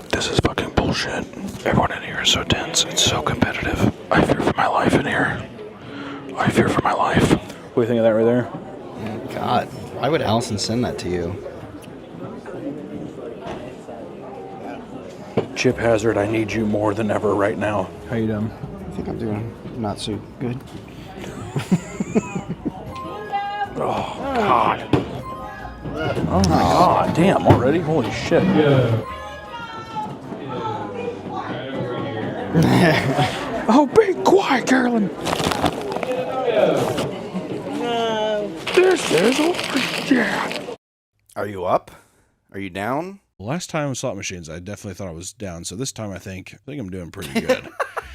This is fucking bullshit. Everyone in here is so tense. It's so competitive. I fear for my life in here. I fear for my life. What do you think of that right there? God, why would Allison send that to you? Chip Hazard, I need you more than ever right now. How you doing? I think I'm doing not so good. Oh, God. Oh, my God. Damn, already? Holy shit. Oh, be quiet, Carolyn. This is yeah. Are you up? Are you down? Last time with slot machines, I definitely thought I was down. So this time I think I'm doing pretty good.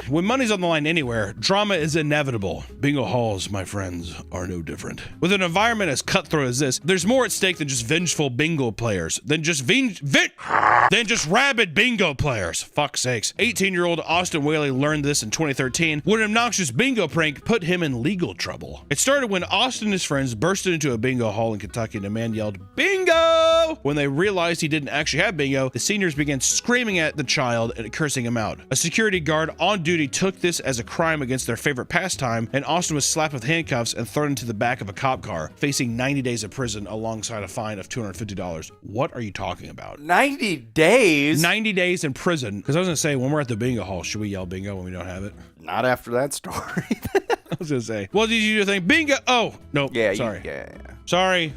When money's on the line anywhere, drama is inevitable. Bingo halls, my friends, are no different. With an environment as cutthroat as this, there's more at stake than just vengeful bingo players, than just rabid bingo players. Fuck's sakes. 18-year-old Austin Whaley learned this in 2013 when an obnoxious bingo prank put him in legal trouble. It started when Austin and his friends bursted into a bingo hall in Kentucky and a man yelled, "Bingo!" When they realized he didn't actually have bingo, the seniors began screaming at the child and cursing him out. A security guard on duty took this as a crime against their favorite pastime, and Austin was slapped with handcuffs and thrown into the back of a cop car, facing 90 days of prison alongside a fine of $250. What are you talking about? 90 days? 90 days in prison. Because I was going to say, when we're at the bingo hall, should we yell bingo when we don't have it? Not after that story. I was going to say, what did you think? Bingo! Oh, nope. Yeah, sorry. Yeah. Sorry.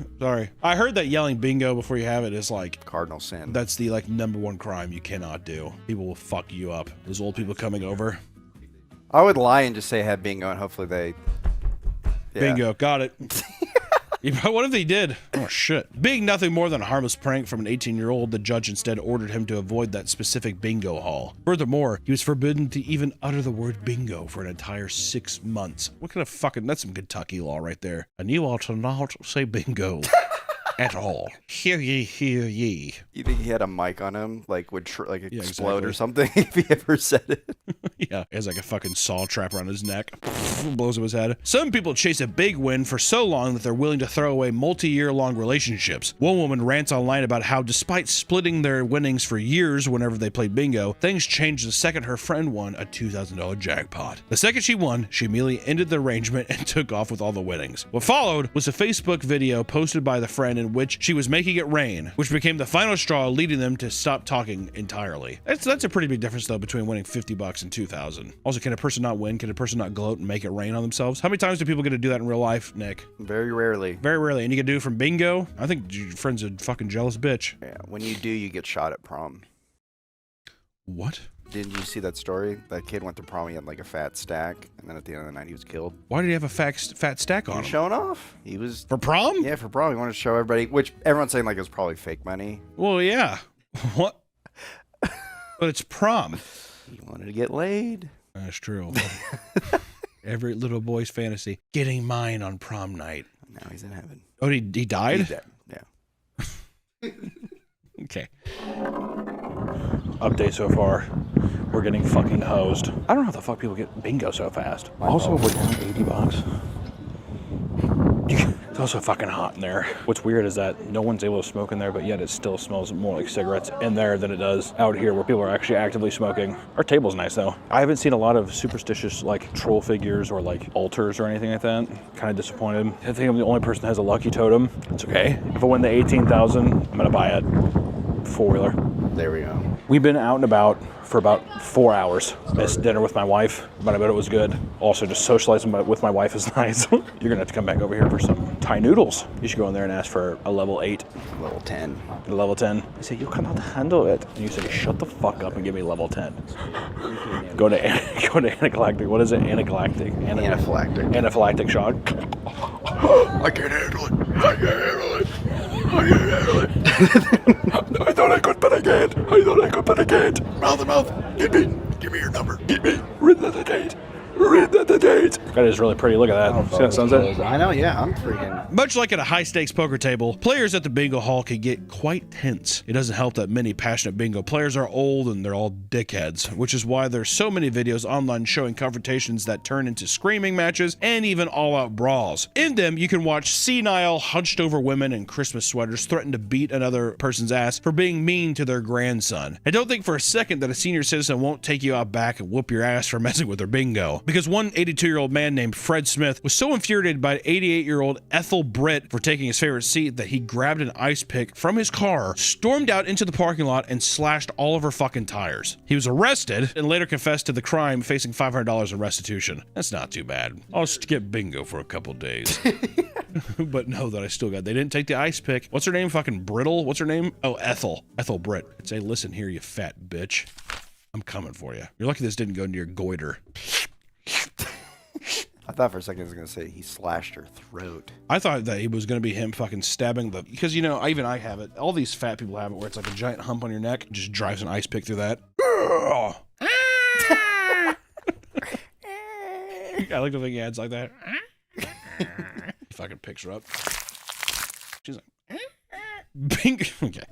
I heard that yelling bingo before you have it is like cardinal sin. That's the like #1 crime you cannot do. People will fuck you up. Those old people coming over. I would lie and just say I had bingo, and hopefully they... Yeah. Bingo, got it. What if they did? Oh, shit. Being nothing more than a harmless prank from an 18-year-old, the judge instead ordered him to avoid that specific bingo hall. Furthermore, he was forbidden to even utter the word bingo for an entire 6 months. What kind of fucking... That's some Kentucky law right there. And you are to not say bingo. At all. Hear ye, hear ye. You think he had a mic on him, like would explode exactly. or something if he ever said it? Yeah, he has like a fucking saw trap around his neck. Blows up his head. Some people chase a big win for so long that they're willing to throw away multi-year-long relationships. One woman rants online about how despite splitting their winnings for years whenever they played bingo, things changed the second her friend won a $2,000 jackpot. The second she won, she immediately ended the arrangement and took off with all the winnings. What followed was a Facebook video posted by the friend in which she was making it rain, which became the final straw, leading them to stop talking entirely. That's a pretty big difference though between winning $50 and $2,000. Also, can a person not win? Can a person not gloat and make it rain on themselves? How many times do people get to do that in real life, Nick? Very rarely. Very rarely. And you can do it from bingo? I think your friend's a fucking jealous bitch. Yeah, when you do, you get shot at prom. What? Didn't you see that story? That kid went to prom, he had like a fat stack, and then at the end of the night he was killed. Why did he have a fat stack on him? Showing off. He was... For prom? Yeah, for prom. He wanted to show everybody, which everyone's saying like it was probably fake money. Well, yeah. What? But it's prom. He wanted to get laid. That's true. Every little boy's fantasy. Getting mine on prom night. Now he's in heaven. Oh, he died? He's dead. Yeah. Okay. Update so far. We're getting fucking hosed. I don't know how the fuck people get bingo so fast. Also, we're down $80. It's also fucking hot in there. What's weird is that no one's able to smoke in there, but yet it still smells more like cigarettes in there than it does out here where people are actually actively smoking. Our table's nice though. I haven't seen a lot of superstitious like troll figures or like altars or anything like that. Kind of disappointed. I think I'm the only person that has a lucky totem. It's okay. If I win the 18,000, I'm gonna buy it. Four-wheeler. There we go. We've been out and about for about 4 hours. Missed dinner with my wife, but I bet it was good. Also, just socializing with my wife is nice. You're gonna have to come back over here for some Thai noodles. You should go in there and ask for a level 8. Level 10. A level 10. You say, you cannot handle it. And you say, shut the fuck up and give me level 10. Go to anaphylactic. What is it? Anaphylactic. Anaphylactic shock. I can't handle it. I can't handle it. I can't handle it. I thought I could, but I can't. I thought I could, but I can't. Mouth to mouth. Give me your number. Give me. Read the date. Read the date. That is really pretty. Look at that. See that sunset? I know, yeah. I'm freaking. Much like at a high-stakes poker table, players at the bingo hall can get quite tense. It doesn't help that many passionate bingo players are old and they're all dickheads, which is why there's so many videos online showing confrontations that turn into screaming matches and even all-out brawls. In them, you can watch senile, hunched-over women in Christmas sweaters threaten to beat another person's ass for being mean to their grandson. I don't think for a second that a senior citizen won't take you out back and whoop your ass for messing with their bingo, because one 82-year-old man named Fred Smith was so infuriated by 88-year-old Ethel Britt for taking his favorite seat that he grabbed an ice pick from his car, stormed out into the parking lot, and slashed all of her fucking tires. He was arrested and later confessed to the crime, facing $500 in restitution. That's not too bad. I'll skip bingo for a couple days. But know that I still got, they didn't take the ice pick. What's her name? Fucking Brittle? What's her name? Oh, Ethel Britt. I'd say, listen here, you fat bitch. I'm coming for you. You're lucky this didn't go into your goiter. I thought for a second I was going to say he slashed her throat. I thought that it was going to be him fucking stabbing the... Because, you know, I have it. All these fat people have it where it's like a giant hump on your neck. Just drives an ice pick through that. I like to think he adds like that. He fucking picks her up. She's like...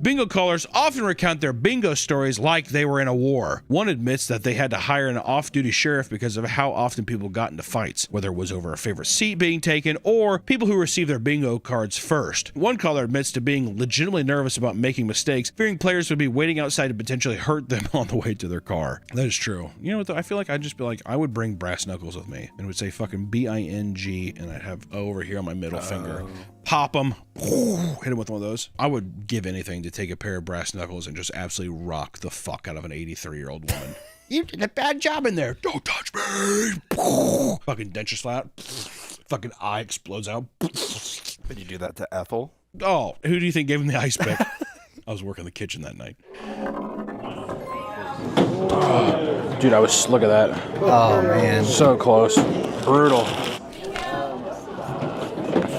Bingo callers often recount their bingo stories like they were in a war. One admits that they had to hire an off-duty sheriff because of how often people got into fights, whether it was over a favorite seat being taken or people who received their bingo cards first. One caller admits to being legitimately nervous about making mistakes, fearing players would be waiting outside to potentially hurt them on the way to their car. That is true. You know what though? I feel like I'd just be like, I would bring brass knuckles with me and would say fucking B-I-N-G and I'd have O over here on my middle finger. Pop them, hit him with one of those. I would give anything to take a pair of brass knuckles and just absolutely rock the fuck out of an 83-year-old woman. You did a bad job in there. Don't touch me. Fucking denture slap. Fucking eye explodes out. Did you do that to Ethel? Oh, who do you think gave him the ice pick? I was working in the kitchen that night. Dude, look at that. Oh, man. So close. Brutal.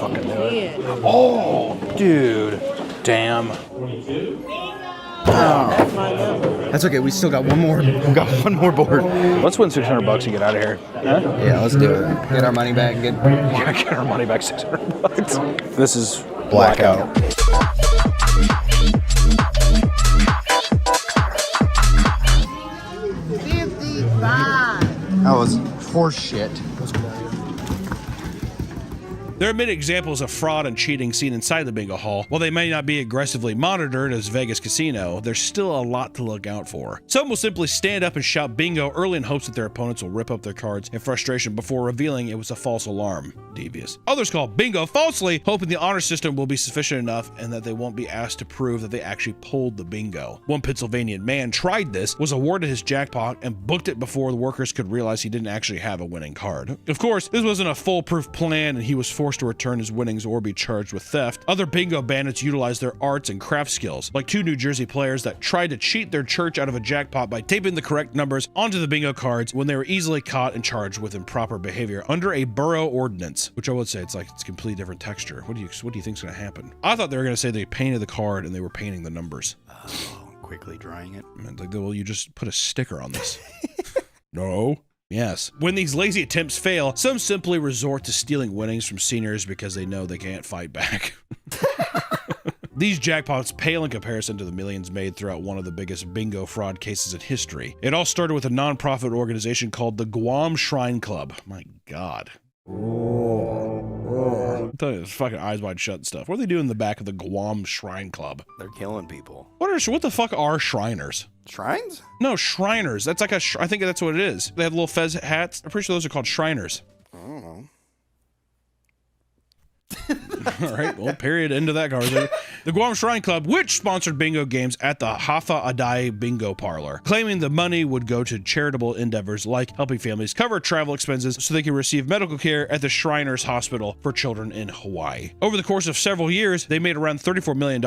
Fucking knew it. Oh, dude. Damn. Oh. That's okay. We still got one more. We got one more board. Let's win $600 and get out of here. Huh? Yeah, let's do it. Get our money back. Get our money back. $600. This is Blackout. That was horse shit. There are many examples of fraud and cheating seen inside the bingo hall. While they may not be aggressively monitored as Vegas Casino, there's still a lot to look out for. Some will simply stand up and shout bingo early in hopes that their opponents will rip up their cards in frustration before revealing it was a false alarm. Devious. Others call bingo falsely, hoping the honor system will be sufficient enough and that they won't be asked to prove that they actually pulled the bingo. One Pennsylvania man tried this, was awarded his jackpot, and booked it before the workers could realize he didn't actually have a winning card. Of course, this wasn't a foolproof plan and he was forced to return his winnings or be charged with theft. Other bingo bandits utilized their arts and craft skills, like two New Jersey players that tried to cheat their church out of a jackpot by taping the correct numbers onto the bingo cards when they were easily caught and charged with improper behavior under a borough ordinance, which I would say it's a completely different texture. What do you think is going to happen? I thought they were going to say they painted the card and they were painting the numbers. Quickly drying it. Like, well, you just put a sticker on this. No. Yes. When these lazy attempts fail, some simply resort to stealing winnings from seniors because they know they can't fight back. These jackpots pale in comparison to the millions made throughout one of the biggest bingo fraud cases in history. It all started with a non-profit organization called the Guam Shrine Club. My God. Oh, I'm telling you, it's fucking eyes wide shut stuff. What are they doing in the back of the Guam Shrine Club? They're killing people. What the fuck are Shriners? Shrines? No, Shriners. That's like I think that's what it is. They have little fez hats. I'm pretty sure those are called Shriners. I don't know. All right, well, period. End of that conversation. The Guam Shrine Club, which sponsored bingo games at the Hafa Adai Bingo Parlor, claiming the money would go to charitable endeavors like helping families cover travel expenses so they can receive medical care at the Shriners Hospital for Children in Hawaii. Over the course of several years, they made around $34 million.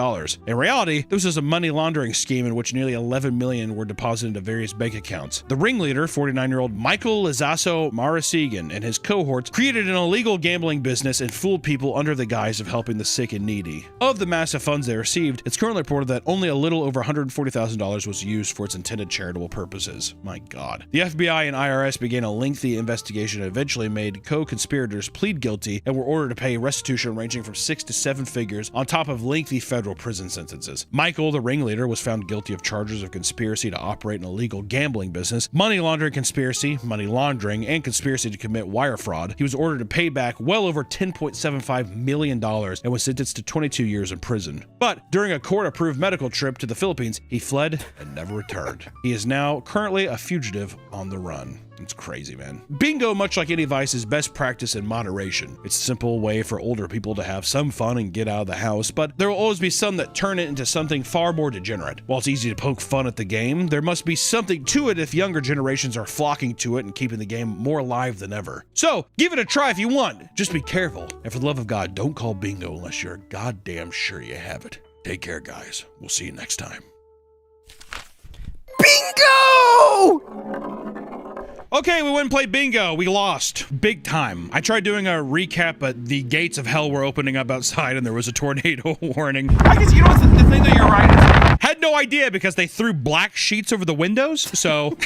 In reality, this was a money laundering scheme in which nearly $11 million were deposited into various bank accounts. The ringleader, 49-year-old Michael Lizaso Marasigan, and his cohorts created an illegal gambling business and fooled people under the guise of helping the sick and needy. Of the massive funds they received, it's currently reported that only a little over $140,000 was used for its intended charitable purposes. My God. The FBI and IRS began a lengthy investigation and eventually made co-conspirators plead guilty and were ordered to pay restitution ranging from 6 to 7 figures on top of lengthy federal prison sentences. Michael, the ringleader, was found guilty of charges of conspiracy to operate an illegal gambling business, money laundering conspiracy, money laundering, and conspiracy to commit wire fraud. He was ordered to pay back well over $10.75 million and was sentenced to 22 years in prison. But during a court-approved medical trip to the Philippines, he fled and never returned. He is now currently a fugitive on the run. It's crazy, man. Bingo, much like any vice, is best practice in moderation. It's a simple way for older people to have some fun and get out of the house, but there will always be some that turn it into something far more degenerate. While it's easy to poke fun at the game, there must be something to it if younger generations are flocking to it and keeping the game more alive than ever. So, give it a try if you want. Just be careful. And for the love of God, don't call bingo unless you're goddamn sure you have it. Take care, guys. We'll see you next time. Bingo! Okay, we went and played bingo. We lost. Big time. I tried doing a recap, but the gates of hell were opening up outside and there was a tornado warning. I guess, you know what's the thing that you're right. Had no idea because they threw black sheets over the windows, so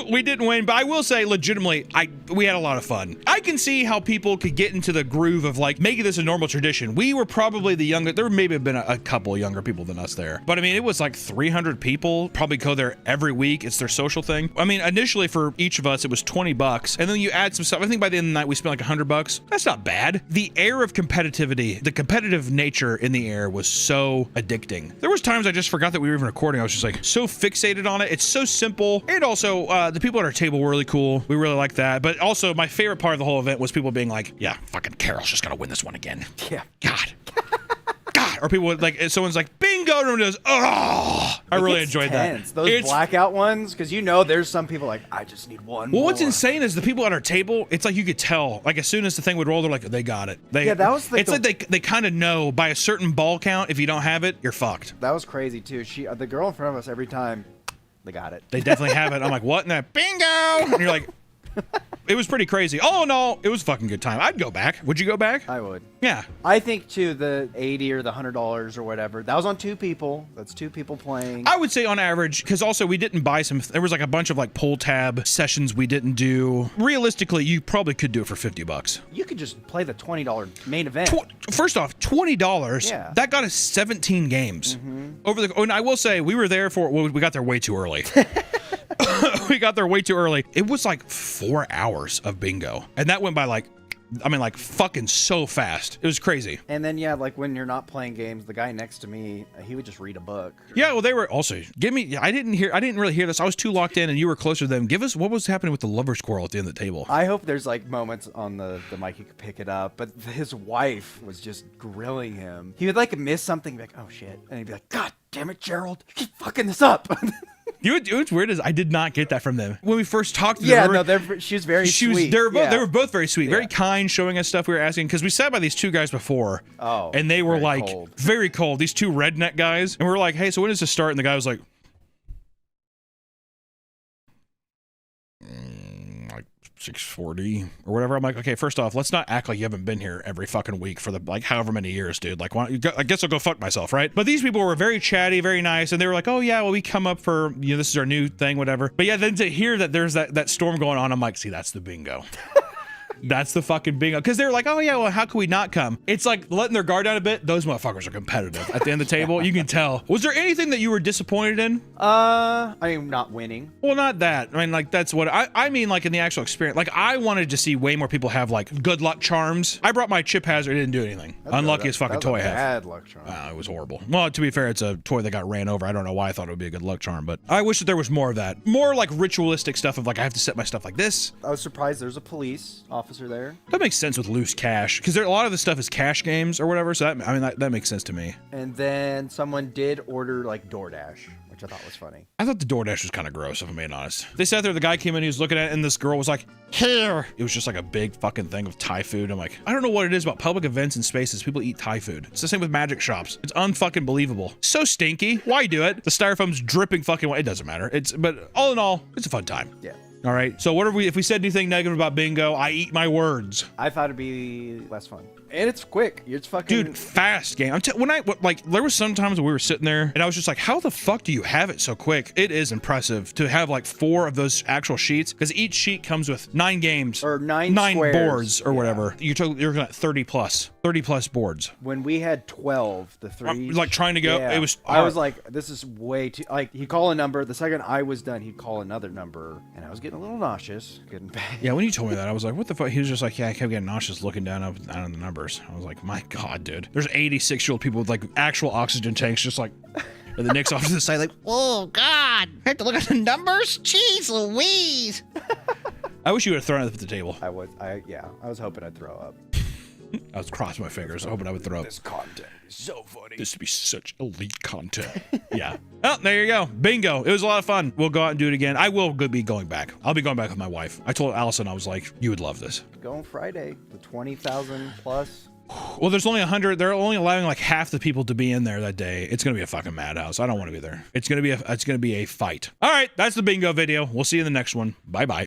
we didn't win. But I will say, legitimately, we had a lot of fun. I can see how people could get into the groove of like making this a normal tradition. We were probably the younger, there maybe have been a couple younger people than us there. But I mean, it was like 300 people, probably go there every week. It's their social thing. I mean, initially for each of us, it was $20, and then you add some stuff. I think by the end of the night we spent like $100. That's not bad. The air of competitivity, the competitive nature in the air was so addicting. There was times I just forgot that we were even recording. I was just like so fixated on it. It's so simple, and also the people at our table were really cool. We really liked that. But also my favorite part of the whole event was people being like, "Yeah, fucking Carol's just gonna win this one again." Yeah. God. God. Or people would like, someone's like, bingo, and goes, oh. I really enjoyed tense. that. Those blackout ones, because you know there's some people like, I just need one Well, more. what's insane is the people at our table, it's like you could tell, like as soon as the thing would roll, they're like, they got it. Yeah, that was like it's like they kind of know by a certain ball count, if you don't have it, you're fucked. That was crazy too. The girl in front of us, every time, they got it. They definitely have it. I'm like, what? And that bingo! And you're like, it was pretty crazy. Oh no, it was a fucking good time. I'd go back. Would you go back? I would. Yeah. I think too, the $80 or the $100 or whatever, that was on 2 people. That's 2 people playing. I would say on average, because also we didn't buy some, there was like a bunch of like pull tab sessions we didn't do. Realistically, you probably could do it for $50. You could just play the $20 main event. First off, $20. Yeah. That got us 17 games. Over the. And I will say we were there for. Well, we got there way too early. We got there way too early. It was like 4 hours of bingo, and that went by like, I mean, like fucking so fast. It was crazy. And then yeah, like when you're not playing games, the guy next to me, he would just read a book. Yeah, well, they were also. Give me. I didn't really hear this. I was too locked in, and you were closer to them. Give us what was happening with the lover's quarrel at the end of the table. I hope there's like moments on the mic you could pick it up, but his wife was just grilling him. He would like miss something, be like, oh shit, and he'd be like, God damn it, Gerald, you keep fucking this up. You know what's weird is I did not get that from them when we first talked to them. Yeah, no, she was very sweet. They were both very sweet, very kind, showing us stuff we were asking, because we sat by these 2 guys before. Oh, and they were like cold. very cold. These 2 redneck guys, and we were like, "Hey, so when does this start?" And the guy was like, like 6:40 or whatever. I'm like, okay, first off, let's not act like you haven't been here every fucking week for the like however many years, dude. Like, why don't you go, I guess I'll go fuck myself, right? But these people were very chatty, very nice, and they were like, oh yeah, well we come up for, you know, this is our new thing, whatever. But yeah, then to hear that there's that storm going on, I'm like, see, that's the bingo. That's the fucking bingo. Because they're like, oh yeah, well, how can we not come? It's like letting their guard down a bit. Those motherfuckers are competitive. At the end of the table, you can tell. Was there anything that you were disappointed in? I mean, not winning. Well, not that. I mean, like, that's what I mean, like, in the actual experience. Like, I wanted to see way more people have, like, good luck charms. I brought my chip hazard, it didn't do anything. Unluckiest fucking toy I have. Bad luck charm. It was horrible. Well, to be fair, it's a toy that got ran over. I don't know why I thought it would be a good luck charm, but I wish that there was more of that. More, like, ritualistic stuff of, like, I have to set my stuff like this. I was surprised there's a police officer there. That makes sense with loose cash, because a lot of the stuff is cash games or whatever, so that makes sense to me. And then someone did order, like, DoorDash, which I thought was funny. I thought the DoorDash was kind of gross, if I'm being honest. They sat there, the guy came in, he was looking at it, and this girl was like, here. It was just like a big fucking thing of Thai food. I'm like, I don't know what it is about public events and spaces. People eat Thai food. It's the same with magic shops. It's unfucking believable. So stinky. Why do it? The styrofoam's dripping fucking. It doesn't matter. But all in all, it's a fun time. Yeah. All right. So what if we said anything negative about bingo? I eat my words. I thought it'd be less fun. And it's quick. It's fucking... Dude, fast game. There was sometimes when we were sitting there and I was just like, how the fuck do you have it so quick? It is impressive to have like 4 of those actual sheets, because each sheet comes with 9 games. Or 9 boards or whatever. You're looking at 30 plus boards. When we had 12, the 3... like trying to go, yeah, it was... I was like, this is way too... Like, he'd call a number. The second I was done, he'd call another number. And I was getting a little nauseous. Getting bad. Yeah, when you told me that, I was like, what the fuck? He was just like, yeah, I kept getting nauseous looking down on the numbers. I was like, my God, dude. There's 86-year-old people with like actual oxygen tanks just like... And the Nick's off to the side like, oh, God. I have to look at the numbers? Jeez Louise. I wish you would have thrown it at the table. I was hoping I'd throw up. I was crossing my fingers, hoping I would throw up. This content is so funny. This would be such elite content. Yeah. Oh, there you go. Bingo. It was a lot of fun. We'll go out and do it again. I will be going back. I'll be going back with my wife. I told Allison, I was like, you would love this. Go on Friday. The 20,000 plus. Well, there's only 100. They're only allowing like half the people to be in there that day. It's gonna be a fucking madhouse. I don't want to be there. It's gonna be a fight. All right, that's the bingo video. We'll see you in the next one. Bye bye.